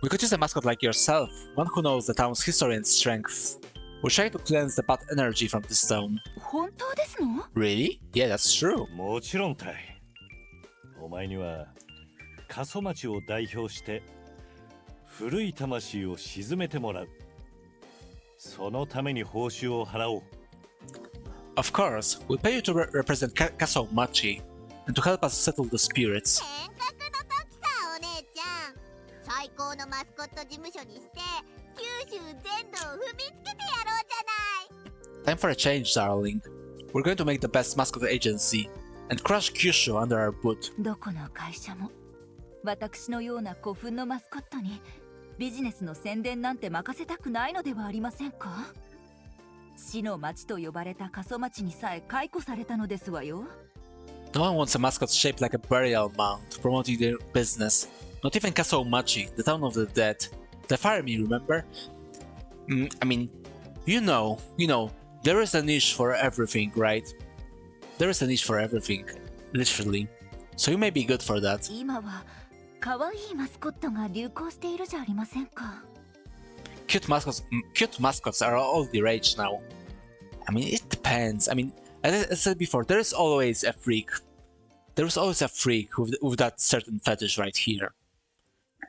We could use a mascot like yourself, one who knows the town's history and strength. We're trying to cleanse the bad energy from this town. 本当ですの？ Really? Yeah, that's true. もちろんたい。お前には過疎町を代表して古い魂を鎮めてもらう。そのために報酬を払おう。Of course, we'll pay you to represent Kaso Machi and to help us settle the spirits. 変革の時さ、お姉ちゃん。最高のマスコット事務所にして九州全土を踏みつけてやろうじゃない。 Time for a change, darling. We're going to make the best Mascot Agency and crush Kyushu under our boot. どこの会社も私のような古墳のマスコットにビジネスの宣伝なんて任せたくないのではありませんか？死の町と呼ばれた過疎町にさえ解雇されたのですわよ。No one wants a mascot shaped like a burial mound promoting their business. Not even Kaso Machi, the town of the dead. They fired me, remember? I mean, there is a niche for everything, right? There is a niche for everything, literally. So you may be good for that. 今は可愛いマスコットが流行しているじゃありませんか。Cute mascots are all the rage now. I mean, it depends. I mean, as I said before, there is always a freak. There is always a freak with that certain fetish right here.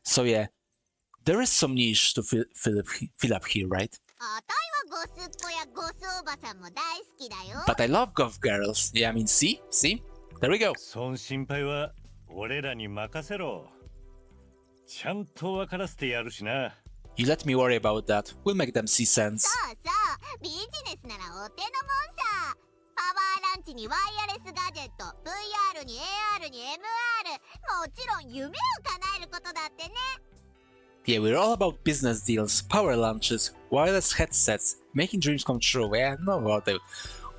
So yeah, there is some niche to fill up here, right? あたいはゴスっ子やゴスおばさんも大好きだよ。 But I love goth girls. Yeah, I mean, see? There we go. そん心配は俺らに任せろ。ちゃんと分からせてやるしな。You let me worry about that. We'll make them see sense. そうそう、ビジネスならお手のもんさ。パワーランチにワイヤレスガジェット、VR に AR に MR、もちろん夢を叶えることだってね。Yeah, we're all about business deals, power lunches, wireless headsets, making dreams come true. Yeah, I know about the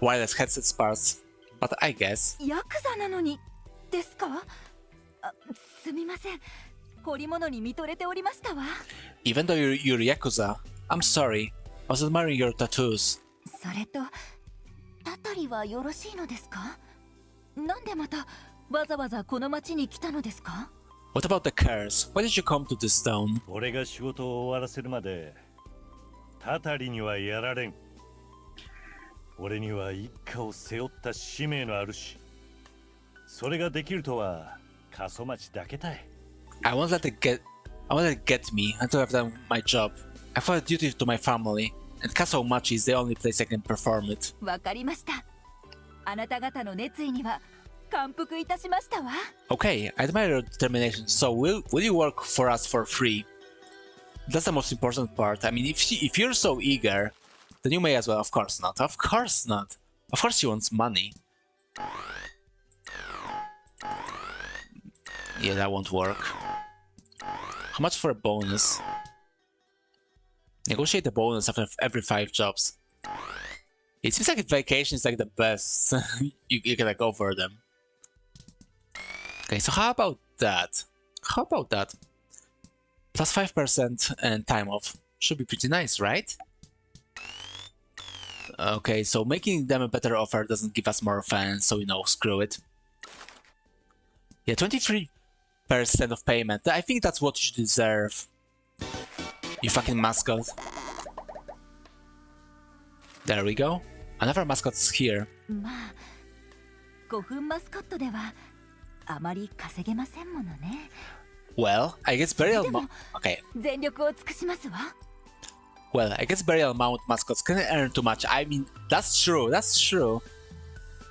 wireless headsets parts, but I guess. ヤクザなのにですか？すみません。彫り物に見とれておりましたわ。Even though you're Yakuza, I'm sorry. I was admiring your tattoos. それと、たたりはよろしいのですか？なんでまたわざわざこの町に来たのですか？ What about the curse? Why did you come to this town? 俺が仕事を終わらせるまでたたりにはやられん。俺には一家を背負った使命のあるし、それができるとは過疎町だけたい。I won't let it get me until I've done my job. I feel a duty to my family, and Kaso Machi is the only place I can perform it. わかりました。あなた方の熱意には感服いたしましたわ。Okay, I admire your determination. So will you work for us for free? That's the most important part. I mean, if you're so eager, then you may as well. Of course not. Of course not. Of course she wants money. Yeah, that won't work. How much for a bonus? Negotiate the bonus after every 5 jobs. It seems like vacation is like the best. you can like go for them. Okay, so how about that? Plus 5% and time off. Should be pretty nice, right? Okay, so making them a better offer doesn't give us more fans, so screw it. Yeah, 23% of payment. I think that's what you deserve. You fucking mascot. There we go. Another mascot's here. まあ5分マスコットではあまり稼げませんものね。 Well, I guess burial okay. 全力を尽くしますわ。 Well, I guess burial mount mascots can't earn too much. I mean, that's true, that's true.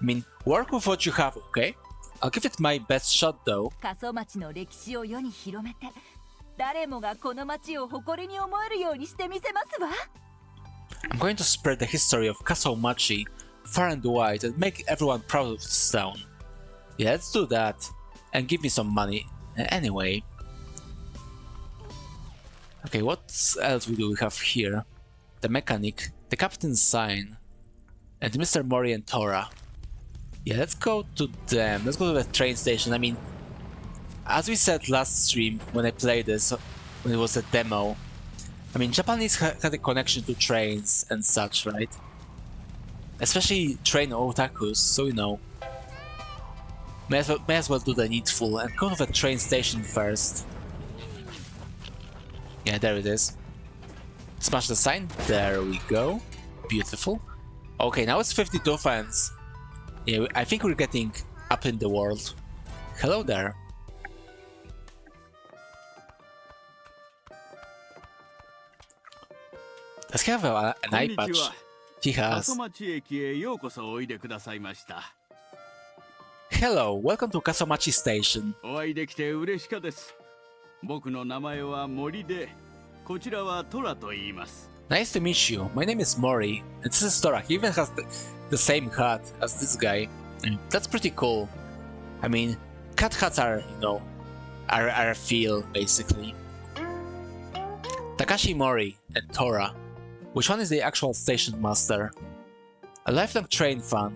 I mean, work with what you have, okay? I'll give it my best shot though. 過疎町の歴史を世に広めて、誰もがこの町を誇りに思えるようにしてみせますわ。 I'm going to spread the history of Kasomachi far and wide and make everyone proud of this town. Yeah, let's do that. And give me some money. Anyway. Okay, what else do we have here? The mechanic, the captain's sign, and Mr. Mori and Tora. Yeah, let's go to them. Let's go to the train station. I mean, as we said last stream when I played this, when it was a demo, I mean, Japanese had a connection to trains and such, right? Especially train otakus, so you know. May as well do the needful and go to the train station first. Yeah, there it is. Smash the sign. There we go. Beautiful. Okay, now it's 52 fans. Yeah, I think we're getting up in the world. Hello there. Does he have an eye patch? He has. Hello, welcome to Kasomachi Station. お会いできて嬉しかです。僕の名前は森で、こちらはトラと言います。 Nice to meet you. My name is Mori, and this is Tora. He even has the same hat as this guy. That's pretty cool. I mean, cat hats are, you know, are a feel, basically. Takashi Mori and Tora. Which one is the actual station master? A lifelong train fan.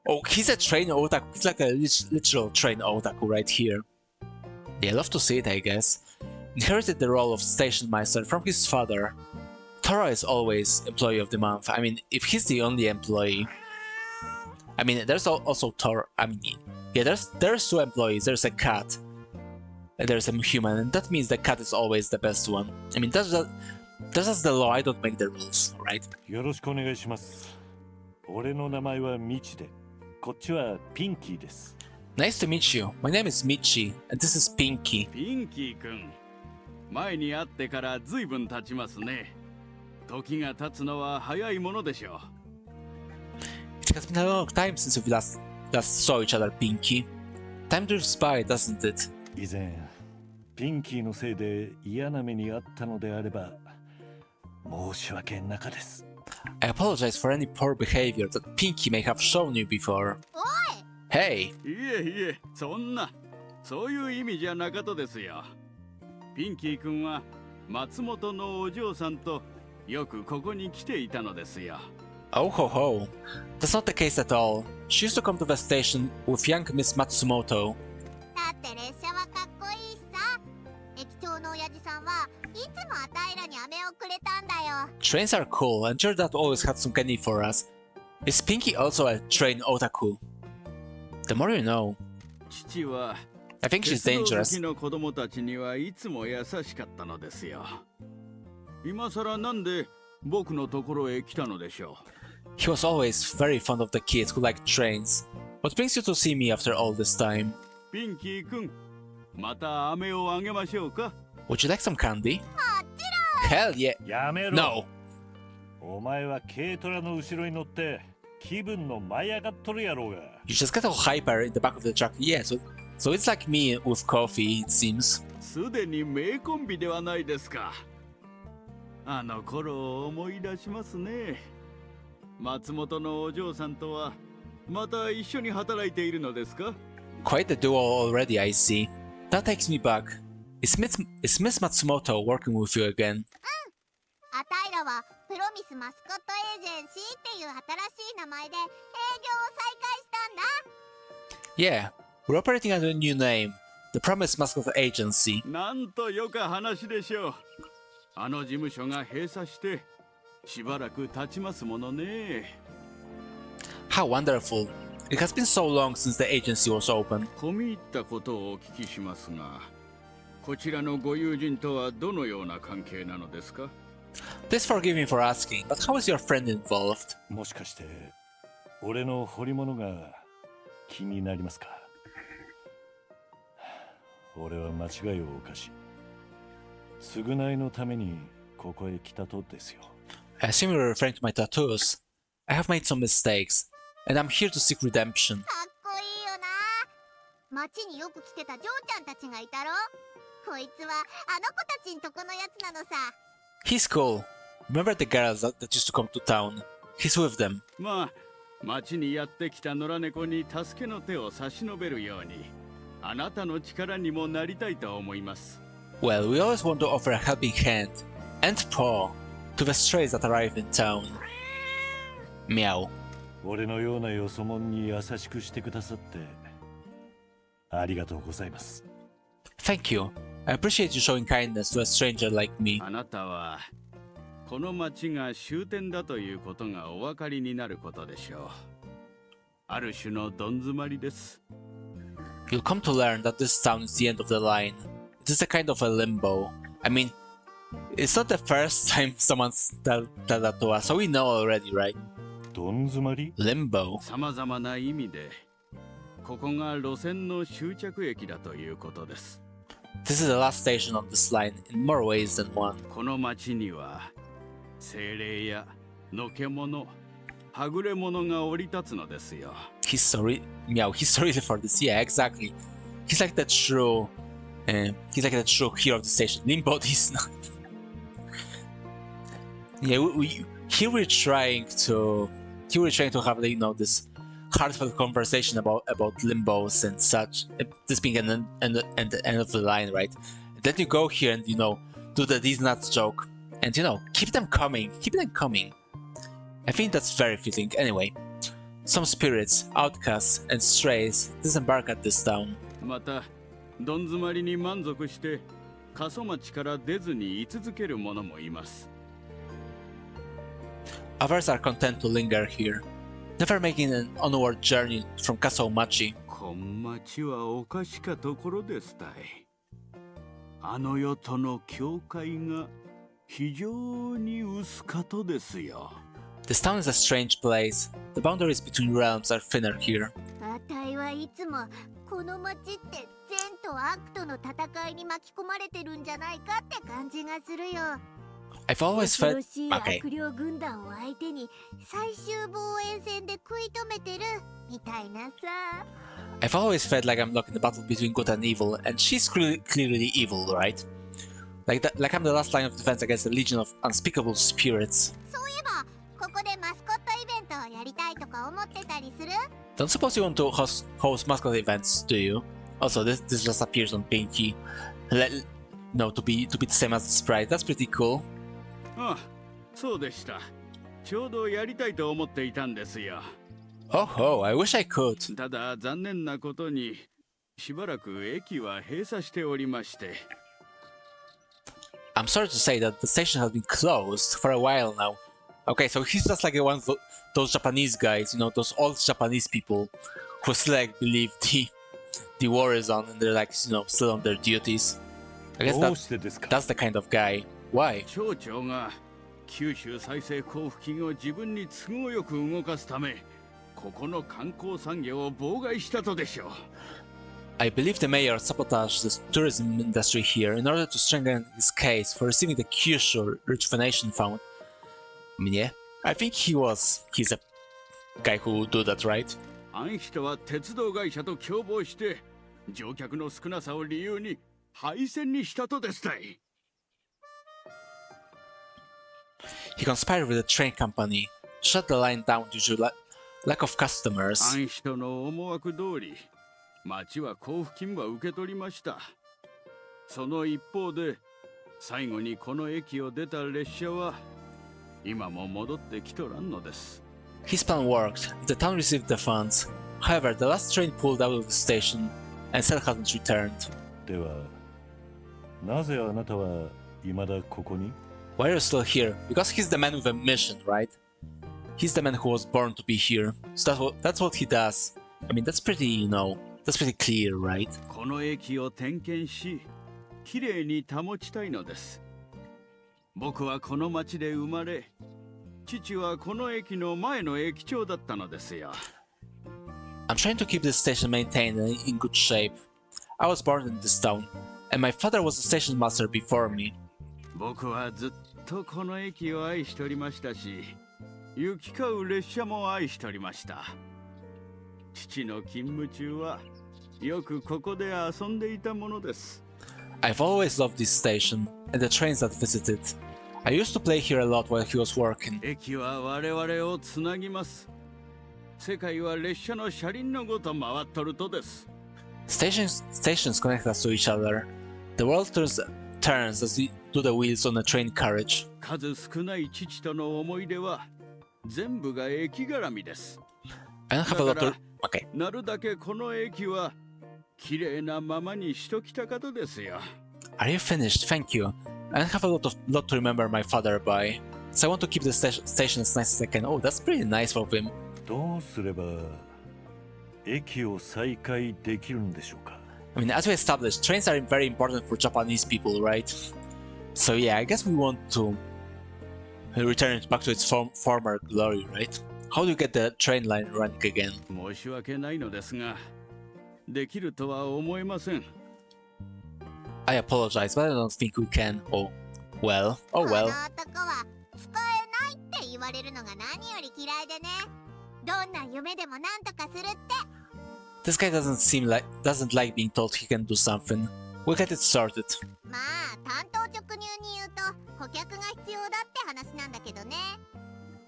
Oh, he's a train otaku. He's like a literal train otaku right here. Yeah, love to see it, I guess. Inherited the role of station master from his father. Tora is always employee of the month. I mean, if he's the only employee... I mean, there's also Tora... I mean, yeah, there's two employees. There's a cat. And there's a human. And that means the cat is always the best one. I mean, that's just the law. I don't make the rules, right? よろしくお願いします。俺の名前はミチで、こっちはピンキーです。 Nice to meet you. My name is Michi, and this is Pinky. ピンキー君、前に会ってからずいぶん経ちますね。時が経つのは早いものでしょう。 It has been a long time since we last saw each other, Pinky. Time drifts by, doesn't it? 以前、ピンキーのせいで嫌な目にあったのであれば、申し訳なかです。 I apologize for any poor behavior that Pinky may have shown you before. Hey! いえいえ、そういう意味じゃなかとですよ。ピンキー君は松本のお嬢さんとよくここに来ていたのですよ。 Oh ho ho. That's not the case at all. She used to come to the station with young Miss Matsumoto. だって列車はかっこいいしさ。駅長の親父さんはいつもあたいらに飴をくれたんだよ。 Trains are cool, and your dad always had some candy for us. Is Pinky also a train otaku? The more you know. 父は I think she's 鉄道好 dangerous. きの子供たちにはいつも優しかったのですよ。今さらなんで僕のところへ来たのでしょう。 He was always very fond of the kids who like trains. What brings you to see me after all this time? ピンキー君、また飴をあげましょうか。 Would you like some candy? Hell yeah! やめろ。 No! お前は軽トラの後ろに乗って気分の舞い上がっとるやろうが。 You just get all hyper in the back of the truck. Yeah, so it's like me with coffee, it seems. すでに名コンビではないですか。あの頃を思い出しますね。松本のお嬢さんとはまた一緒に働いているのですか？ Quite the duo already, I see. That takes me back. Is Miss Matsumoto working with you again? あたいらはプロミスマスコットエージェンシーっていう新しい名前で営業を再開したんだ。 Yeah, we're operating under a new name, the Promise Mascot Agency. なんとよか話でしょう。あの事務所が閉鎖してしばらく経ちますものね。 How wonderful. It has been so long since the agency was open. 込み入ったことをお聞きしますが、こちらのご友人とはどのような関係なのですか？ Please forgive me for asking, but how is your friend involved? もしかして俺の彫り物が気になりますか？俺は間違いを犯し、償いのためにここへ来たとですよ。I assume you're referring to my tattoos. I have made some mistakes, and I'm here to seek redemption. かっこいいよな。町によく来てた嬢ちゃんたちがいたろ。こいつはあの子たちんとこのやつなのさ。He's cool. Remember the girls that used to come to town? He's with them. まあ、町にやってきた野良猫に助けの手を差し伸べるように、あなたの力にもなりたいと思います。Well, we always want to offer a helping hand and paw to the strays that arrive in town. Meow. 俺のようなよそ者に優しくしてくださってありがとうございます。Thank you. I appreciate you showing kindness to a stranger like me. あなたはこの町が終点だということがお分かりになることでしょう。ある種のどん詰まりです。You'll come to learn that this town is the end of the line. It is a kind of a limbo. I mean, it's not the first time someone's told that to us, so we know already, right? どん詰まり？ Limbo. さまざまな意味で、ここが路線の終着駅だということです。This is the last station on this line in more ways than one. この町には精霊やのけ者、はぐれ者が降り立つのですよ。He's sorry. Meow, he's sorry for this. Yeah, exactly. He's like the true hero of the station. Limbo is not. Yeah, here we're trying to have, you know, this heartfelt conversation about limbos and such. This being the end of the line, right? Then you go here and, you know, do the these nuts joke, and, you know, keep them coming. I think that's very fitting. Anyway, some spirits, outcasts, and strays disembark at this town. またどん詰まりに満足して過疎町から出ずに居続ける者もいます。Others are content to linger here, never making an onward journey from Kasomachi. こん町はおかしかところですたい。あの世との境界が非常に薄かとですよ。This town is a strange place. The boundaries between realms are thinner here. あたいはいつもこの町って善と悪との戦いに巻き込まれてるんじゃないかって感じがするよ。I've always 恐 felt ろしい okay. 悪霊軍団を相手に最終防衛戦で食い止めてるみたいなさ。I've always felt like I'm locked in the battle between good and evil, and she's clearly evil, right? Like I'm the last line of defense against a legion of unspeakable spirits. そういえばここでマスコットイベントをやりたいとか思ってたりする？ Don't suppose you want to host mascot events, do you? Also, this just appears on Pinky. No, to be the same as the sprite. That's pretty cool. ああ、そうでした。ちょうどやりたいと思っていたんですよ。Oh, I wish I could. ただ残念なことにしばらく駅は閉鎖しておりまして。I'm sorry to say that the station has been closed for a while now. Okay, so he's just like one of those Japanese guys, you know, those old Japanese people who still like believe the war is on and they're like, you know, still on their duties. I guess どうしてですか？ that's the kind of guy. Why? 町長が九州再生交付金を自分に都合よく動かすため、ここの観光産業を妨害したとでしょう。I believe the mayor sabotaged the tourism industry here in order to strengthen his case for receiving the Kyushu Rejuvenation Fund. I mean, yeah, I think he's a guy who would do that, right? あん人は鉄道会社と共謀して乗客の少なさを理由に廃線にしたとですたい。He conspired with the train company, shut the line down due to lack of customers. あん人の思惑通り、町は交付金は受け取りました。その一方で、最後にこの駅を出た列車は今も戻ってきとらんのです。His plan worked. The town received the funds. However, the last train pulled out of the station and still hasn't returned. では、なぜあなたは未だここに？ Why are you still here? Because he's the man with a mission, right? He's the man who was born to be here. So that's what he does. I mean, that's pretty, you know, that's pretty clear, right? この駅を点検し、きれいに保ちたいのです。僕はこの町で生まれ、父はこの駅の前の駅長だったのですよ。I'm trying to keep this station maintained and in good shape. I was born in this town, and my father was a station master before me. 僕はずっとこの駅を愛しておりましたし、行き交う列車も愛しておりました。父の勤務中はよくここで遊んでいたものです。I've always loved this station and the trains that visit it. I used to play here a lot while he was working. 駅は我々をつなぎます。世界は列車の車輪のごと回っとるとです。Stations connect us to each other. The world turns as we do the wheels on a train carriage. 数少ない父との思い出は全部が駅絡みです。I don't have a lot to... Okay. なるだけこの駅は綺麗なままにしときたかとですよ。Are you finished? Thank you. I don't have a lot to remember my father by, so I want to keep the station as nice as I can. Oh, that's pretty nice of him. どうすれば駅を再開できるんでしょうか。I mean, as we established, trains are very important for Japanese people, right? So yeah, I guess we want to return it back to its former glory, right? How do you get the train line running again? 申し訳ないのですが、できるとは思えません。I apologize, but I don't think we can. Oh, well. Oh この well. 男は使えないって言われるのが何より嫌いでね。どんな夢でも何とかするって。This guy doesn't like being told he can do something. We'll get it sorted. まあ単刀直入に言うと顧客が必要だって話なんだけどね。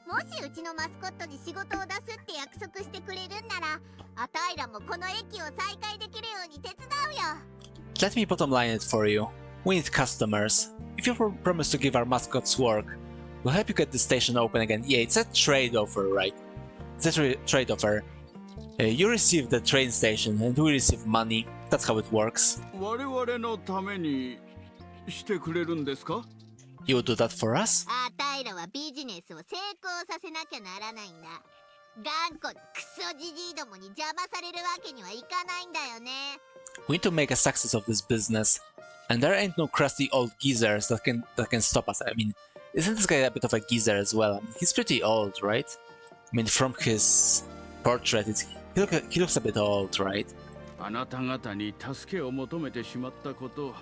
もしうちのマスコットに仕事を出すって約束してくれるんなら、あたいらもこの駅を再開できるように手伝うよ。Let me bottom line it for you. We need customers. If you promise to give our mascots work, we'll help you get the station open again. Yeah, it's a trade offer, right? It's a trade offer. You receive the train station and we receive money. That's how it works. 我々のためにしてくれるんですか？ You would do that for us? あたいらはビジネスを成功させなきゃならないんだ。頑固なクソジジイどもに邪魔されるわけにはいかないんだよね。We need to make a success of this business. And there ain't no crusty old geezers that can stop us. I mean, isn't this guy a bit of a geezer as well? I mean, he's pretty old, right? I mean, from his portrait, he looks a bit old, right? あなた方に助けを求めてしまったこと、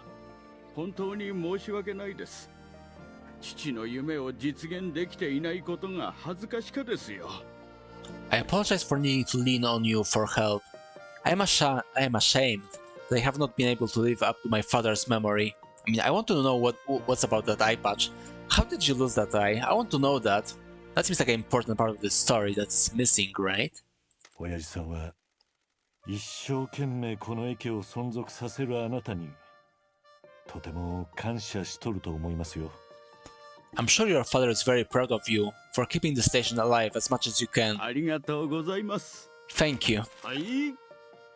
本当に申し訳ないです。父の夢を実現できていないことが恥ずかしかですよ。I apologize for needing to lean on you for help. I am ashamed that I have not been able to live up to my father's memory. I mean, I want to know what's about that eye patch. How did you lose that eye? I want to know that. That seems like an important part of the story that's missing, right? 親父さんは一生懸命この駅を存続させるあなたにとても感謝しとると思いますよ。I'm sure your father is very proud of you for keeping the station alive as much as you can. ありがとうございます。Thank you. はい、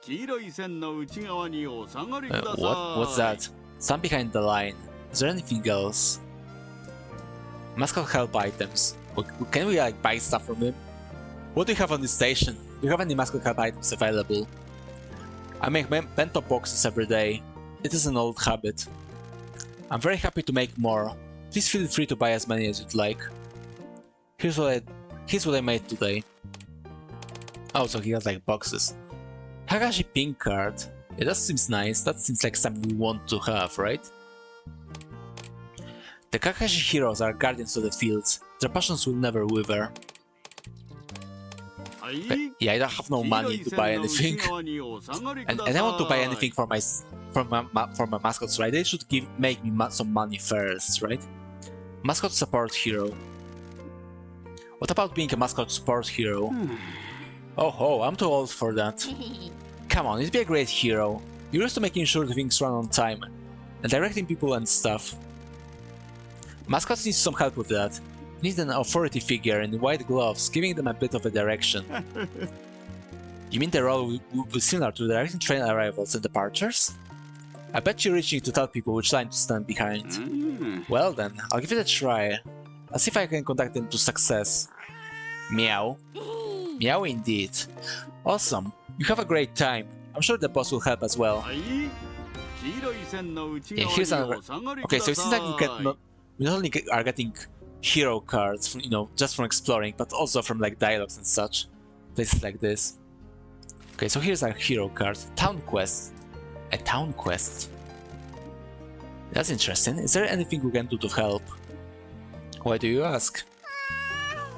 黄色い線の内側にお下がりください。What's that? Some behind the line. Is there anything else? Mascot help items. Can we like buy stuff from him? What do you have on this station? Do you have any mascot help items available? I make bento boxes every day. It is an old habit. I'm very happy to make more. Please feel free to buy as many as you'd like. Here's what I made today. Oh, so he has like boxes. Hagashi pink card. Yeah, that seems nice. That seems like something we want to have, right? The Kakashi heroes are guardians of the fields. Their passions will never wither. Yeah, I don't have no money to buy anything. and I want to buy anything for my mascots, right? They should make me some money first, right? Mascot support hero. What about being a mascot support hero? Oh, I'm too old for that. Come on, you'd be a great hero. You're used to making sure things run on time and directing people and stuff. Mascots need some help with that. Need an authority figure in white gloves, giving them a bit of a direction. You mean the role will be similar to directing train arrivals and departures? I bet you're reaching to tell people which line to stand behind. Well then, I'll give it a try. I'll see if I can conduct them to success. Meow. Meow indeed. Awesome. You have a great time. I'm sure the boss will help as well. はい。黄色い線の内 Yeah, 側 here's に another. お下がりく Okay, だ so it seems like さい。 we not only are getting hero cards from, just from exploring, but also from like dialogues and such. Places like this. Okay, so here's our hero card. Town quest. A town quest. That's interesting. Is there anything we can do to help? Why do you ask?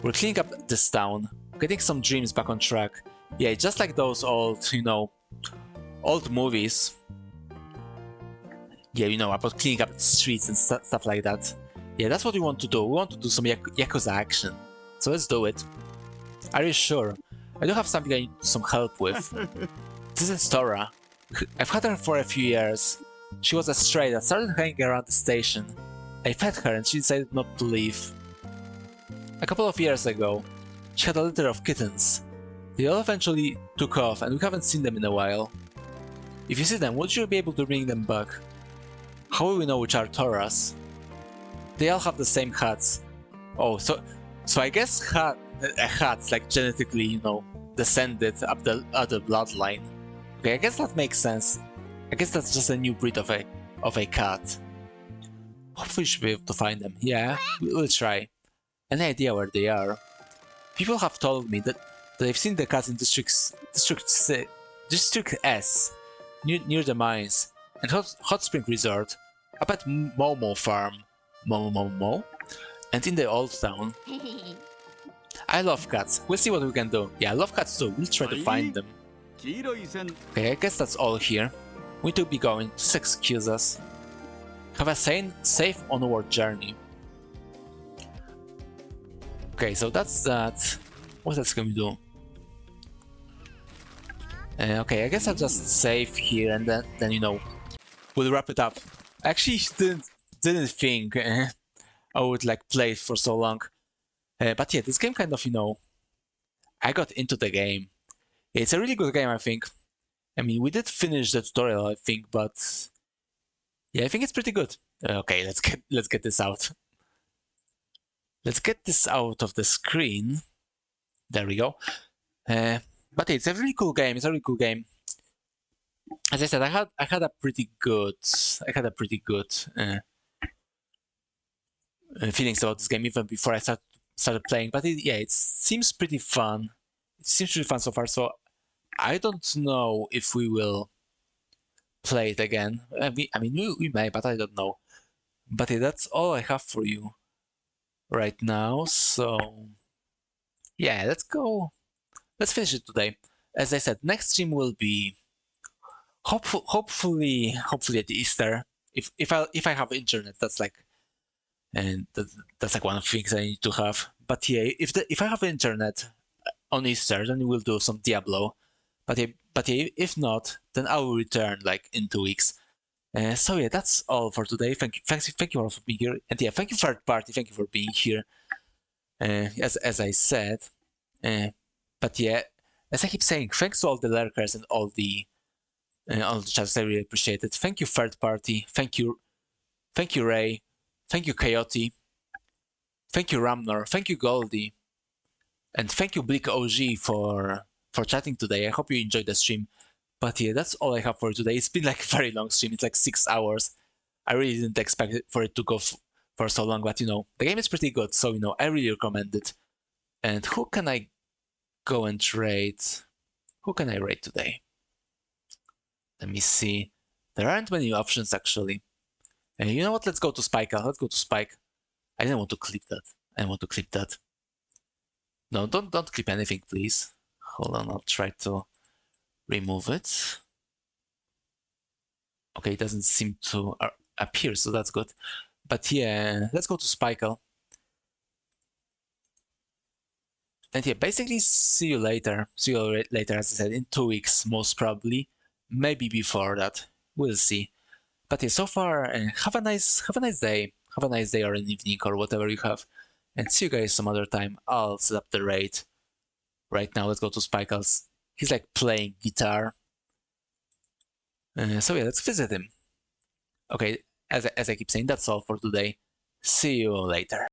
We're cleaning up this town, getting some dreams back on track. Yeah, just like those old, old movies. Yeah, about cleaning up the streets and stuff like that. Yeah, that's what we want to do. We want to do some Yakuza action. So let's do it. Are you sure? I do have something I need some help with. This is Tora. I've had her for a few years. She was a stray that started hanging around the station. I fed her and she decided not to leave. A couple of years ago, she had a litter of kittens. They all eventually took off and we haven't seen them in a while. If you see them, would you be able to bring them back? How will we know which are Tora's? They all have the same hats. Oh, so I guess hats like genetically, descended up the other bloodline. Okay, I guess that makes sense. I guess that's just a new breed of a cat. Hopefully we should be able to find them. Yeah, we'll try. Any idea where they are? People have told me that they've seen the cats in District S, near the mines, and Hot Spring Resort, up at Momo Farm, Momo, and in the Old Town. I love cats. We'll see what we can do. Yeah, I love cats too. We'll try to find them. 黄色い線 Okay, I guess that's all here. We need to be going. Just excuse us. Have a safe onward journey. Okay, so that's that. What else can we do? Okay, I guess I'll just save here and then we'll wrap it up. I actually didn't think I would play it for so long. But yeah, this game kind of, I got into the game. It's a really good game, I think. I mean, we did finish the tutorial, I think, but yeah, I think it's pretty good. Okay, let's get this out. Let's get this out of the screen. There we go. But it's a really cool game. It's a really cool game. As I said, I had a pretty good feelings about this game even before I started playing. But it seems pretty fun. It seems pretty fun so far. So I don't know if we will play it again. We may, but I don't know. But that's all I have for you right now. So yeah, let's go. Let's finish it today. As I said, next stream will be hopefully at Easter. If I have internet, that's that's one of the things I need to have. But yeah, if I have internet on Easter, then we'll do some Diablo. But yeah, if not, then I will return in 2 weeks. So yeah, that's all for today. Thank you all for being here, and yeah, thank you third party. Thank you for being here. As I said, but yeah, as I keep saying, thanks to all the lurkers and all the chats. I really appreciate it. Thank you third party. Thank you Ray. Thank you Coyote. Thank you Ramnor. Thank you Goldie. And thank you Bleak OG for chatting today. I hope you enjoyed the stream. But yeah, that's all I have for today. It's been a very long stream. It's 6 hours. I really didn't expect for it to go for so long. But the game is pretty good. So I really recommend it. And who can I go and rate? Who can I rate today? Let me see. There aren't many options actually. And you know what? Let's go to Spike. Let's go to Spike. I didn't want to clip that. No, don't clip anything, please. Hold on, I'll try to remove it. Okay, it doesn't seem to appear, so that's good. But yeah, let's go to Spike'll. And yeah, basically, see you later. See you later, as I said, in 2 weeks, most probably. Maybe before that. We'll see. But yeah, so far, have a nice day. Have a nice day or an evening or whatever you have. And see you guys some other time. I'll set up the raid. Right now, let's go to Spike'll's. He's playing guitar. So yeah, let's visit him. Okay, as I keep saying, that's all for today. See you later.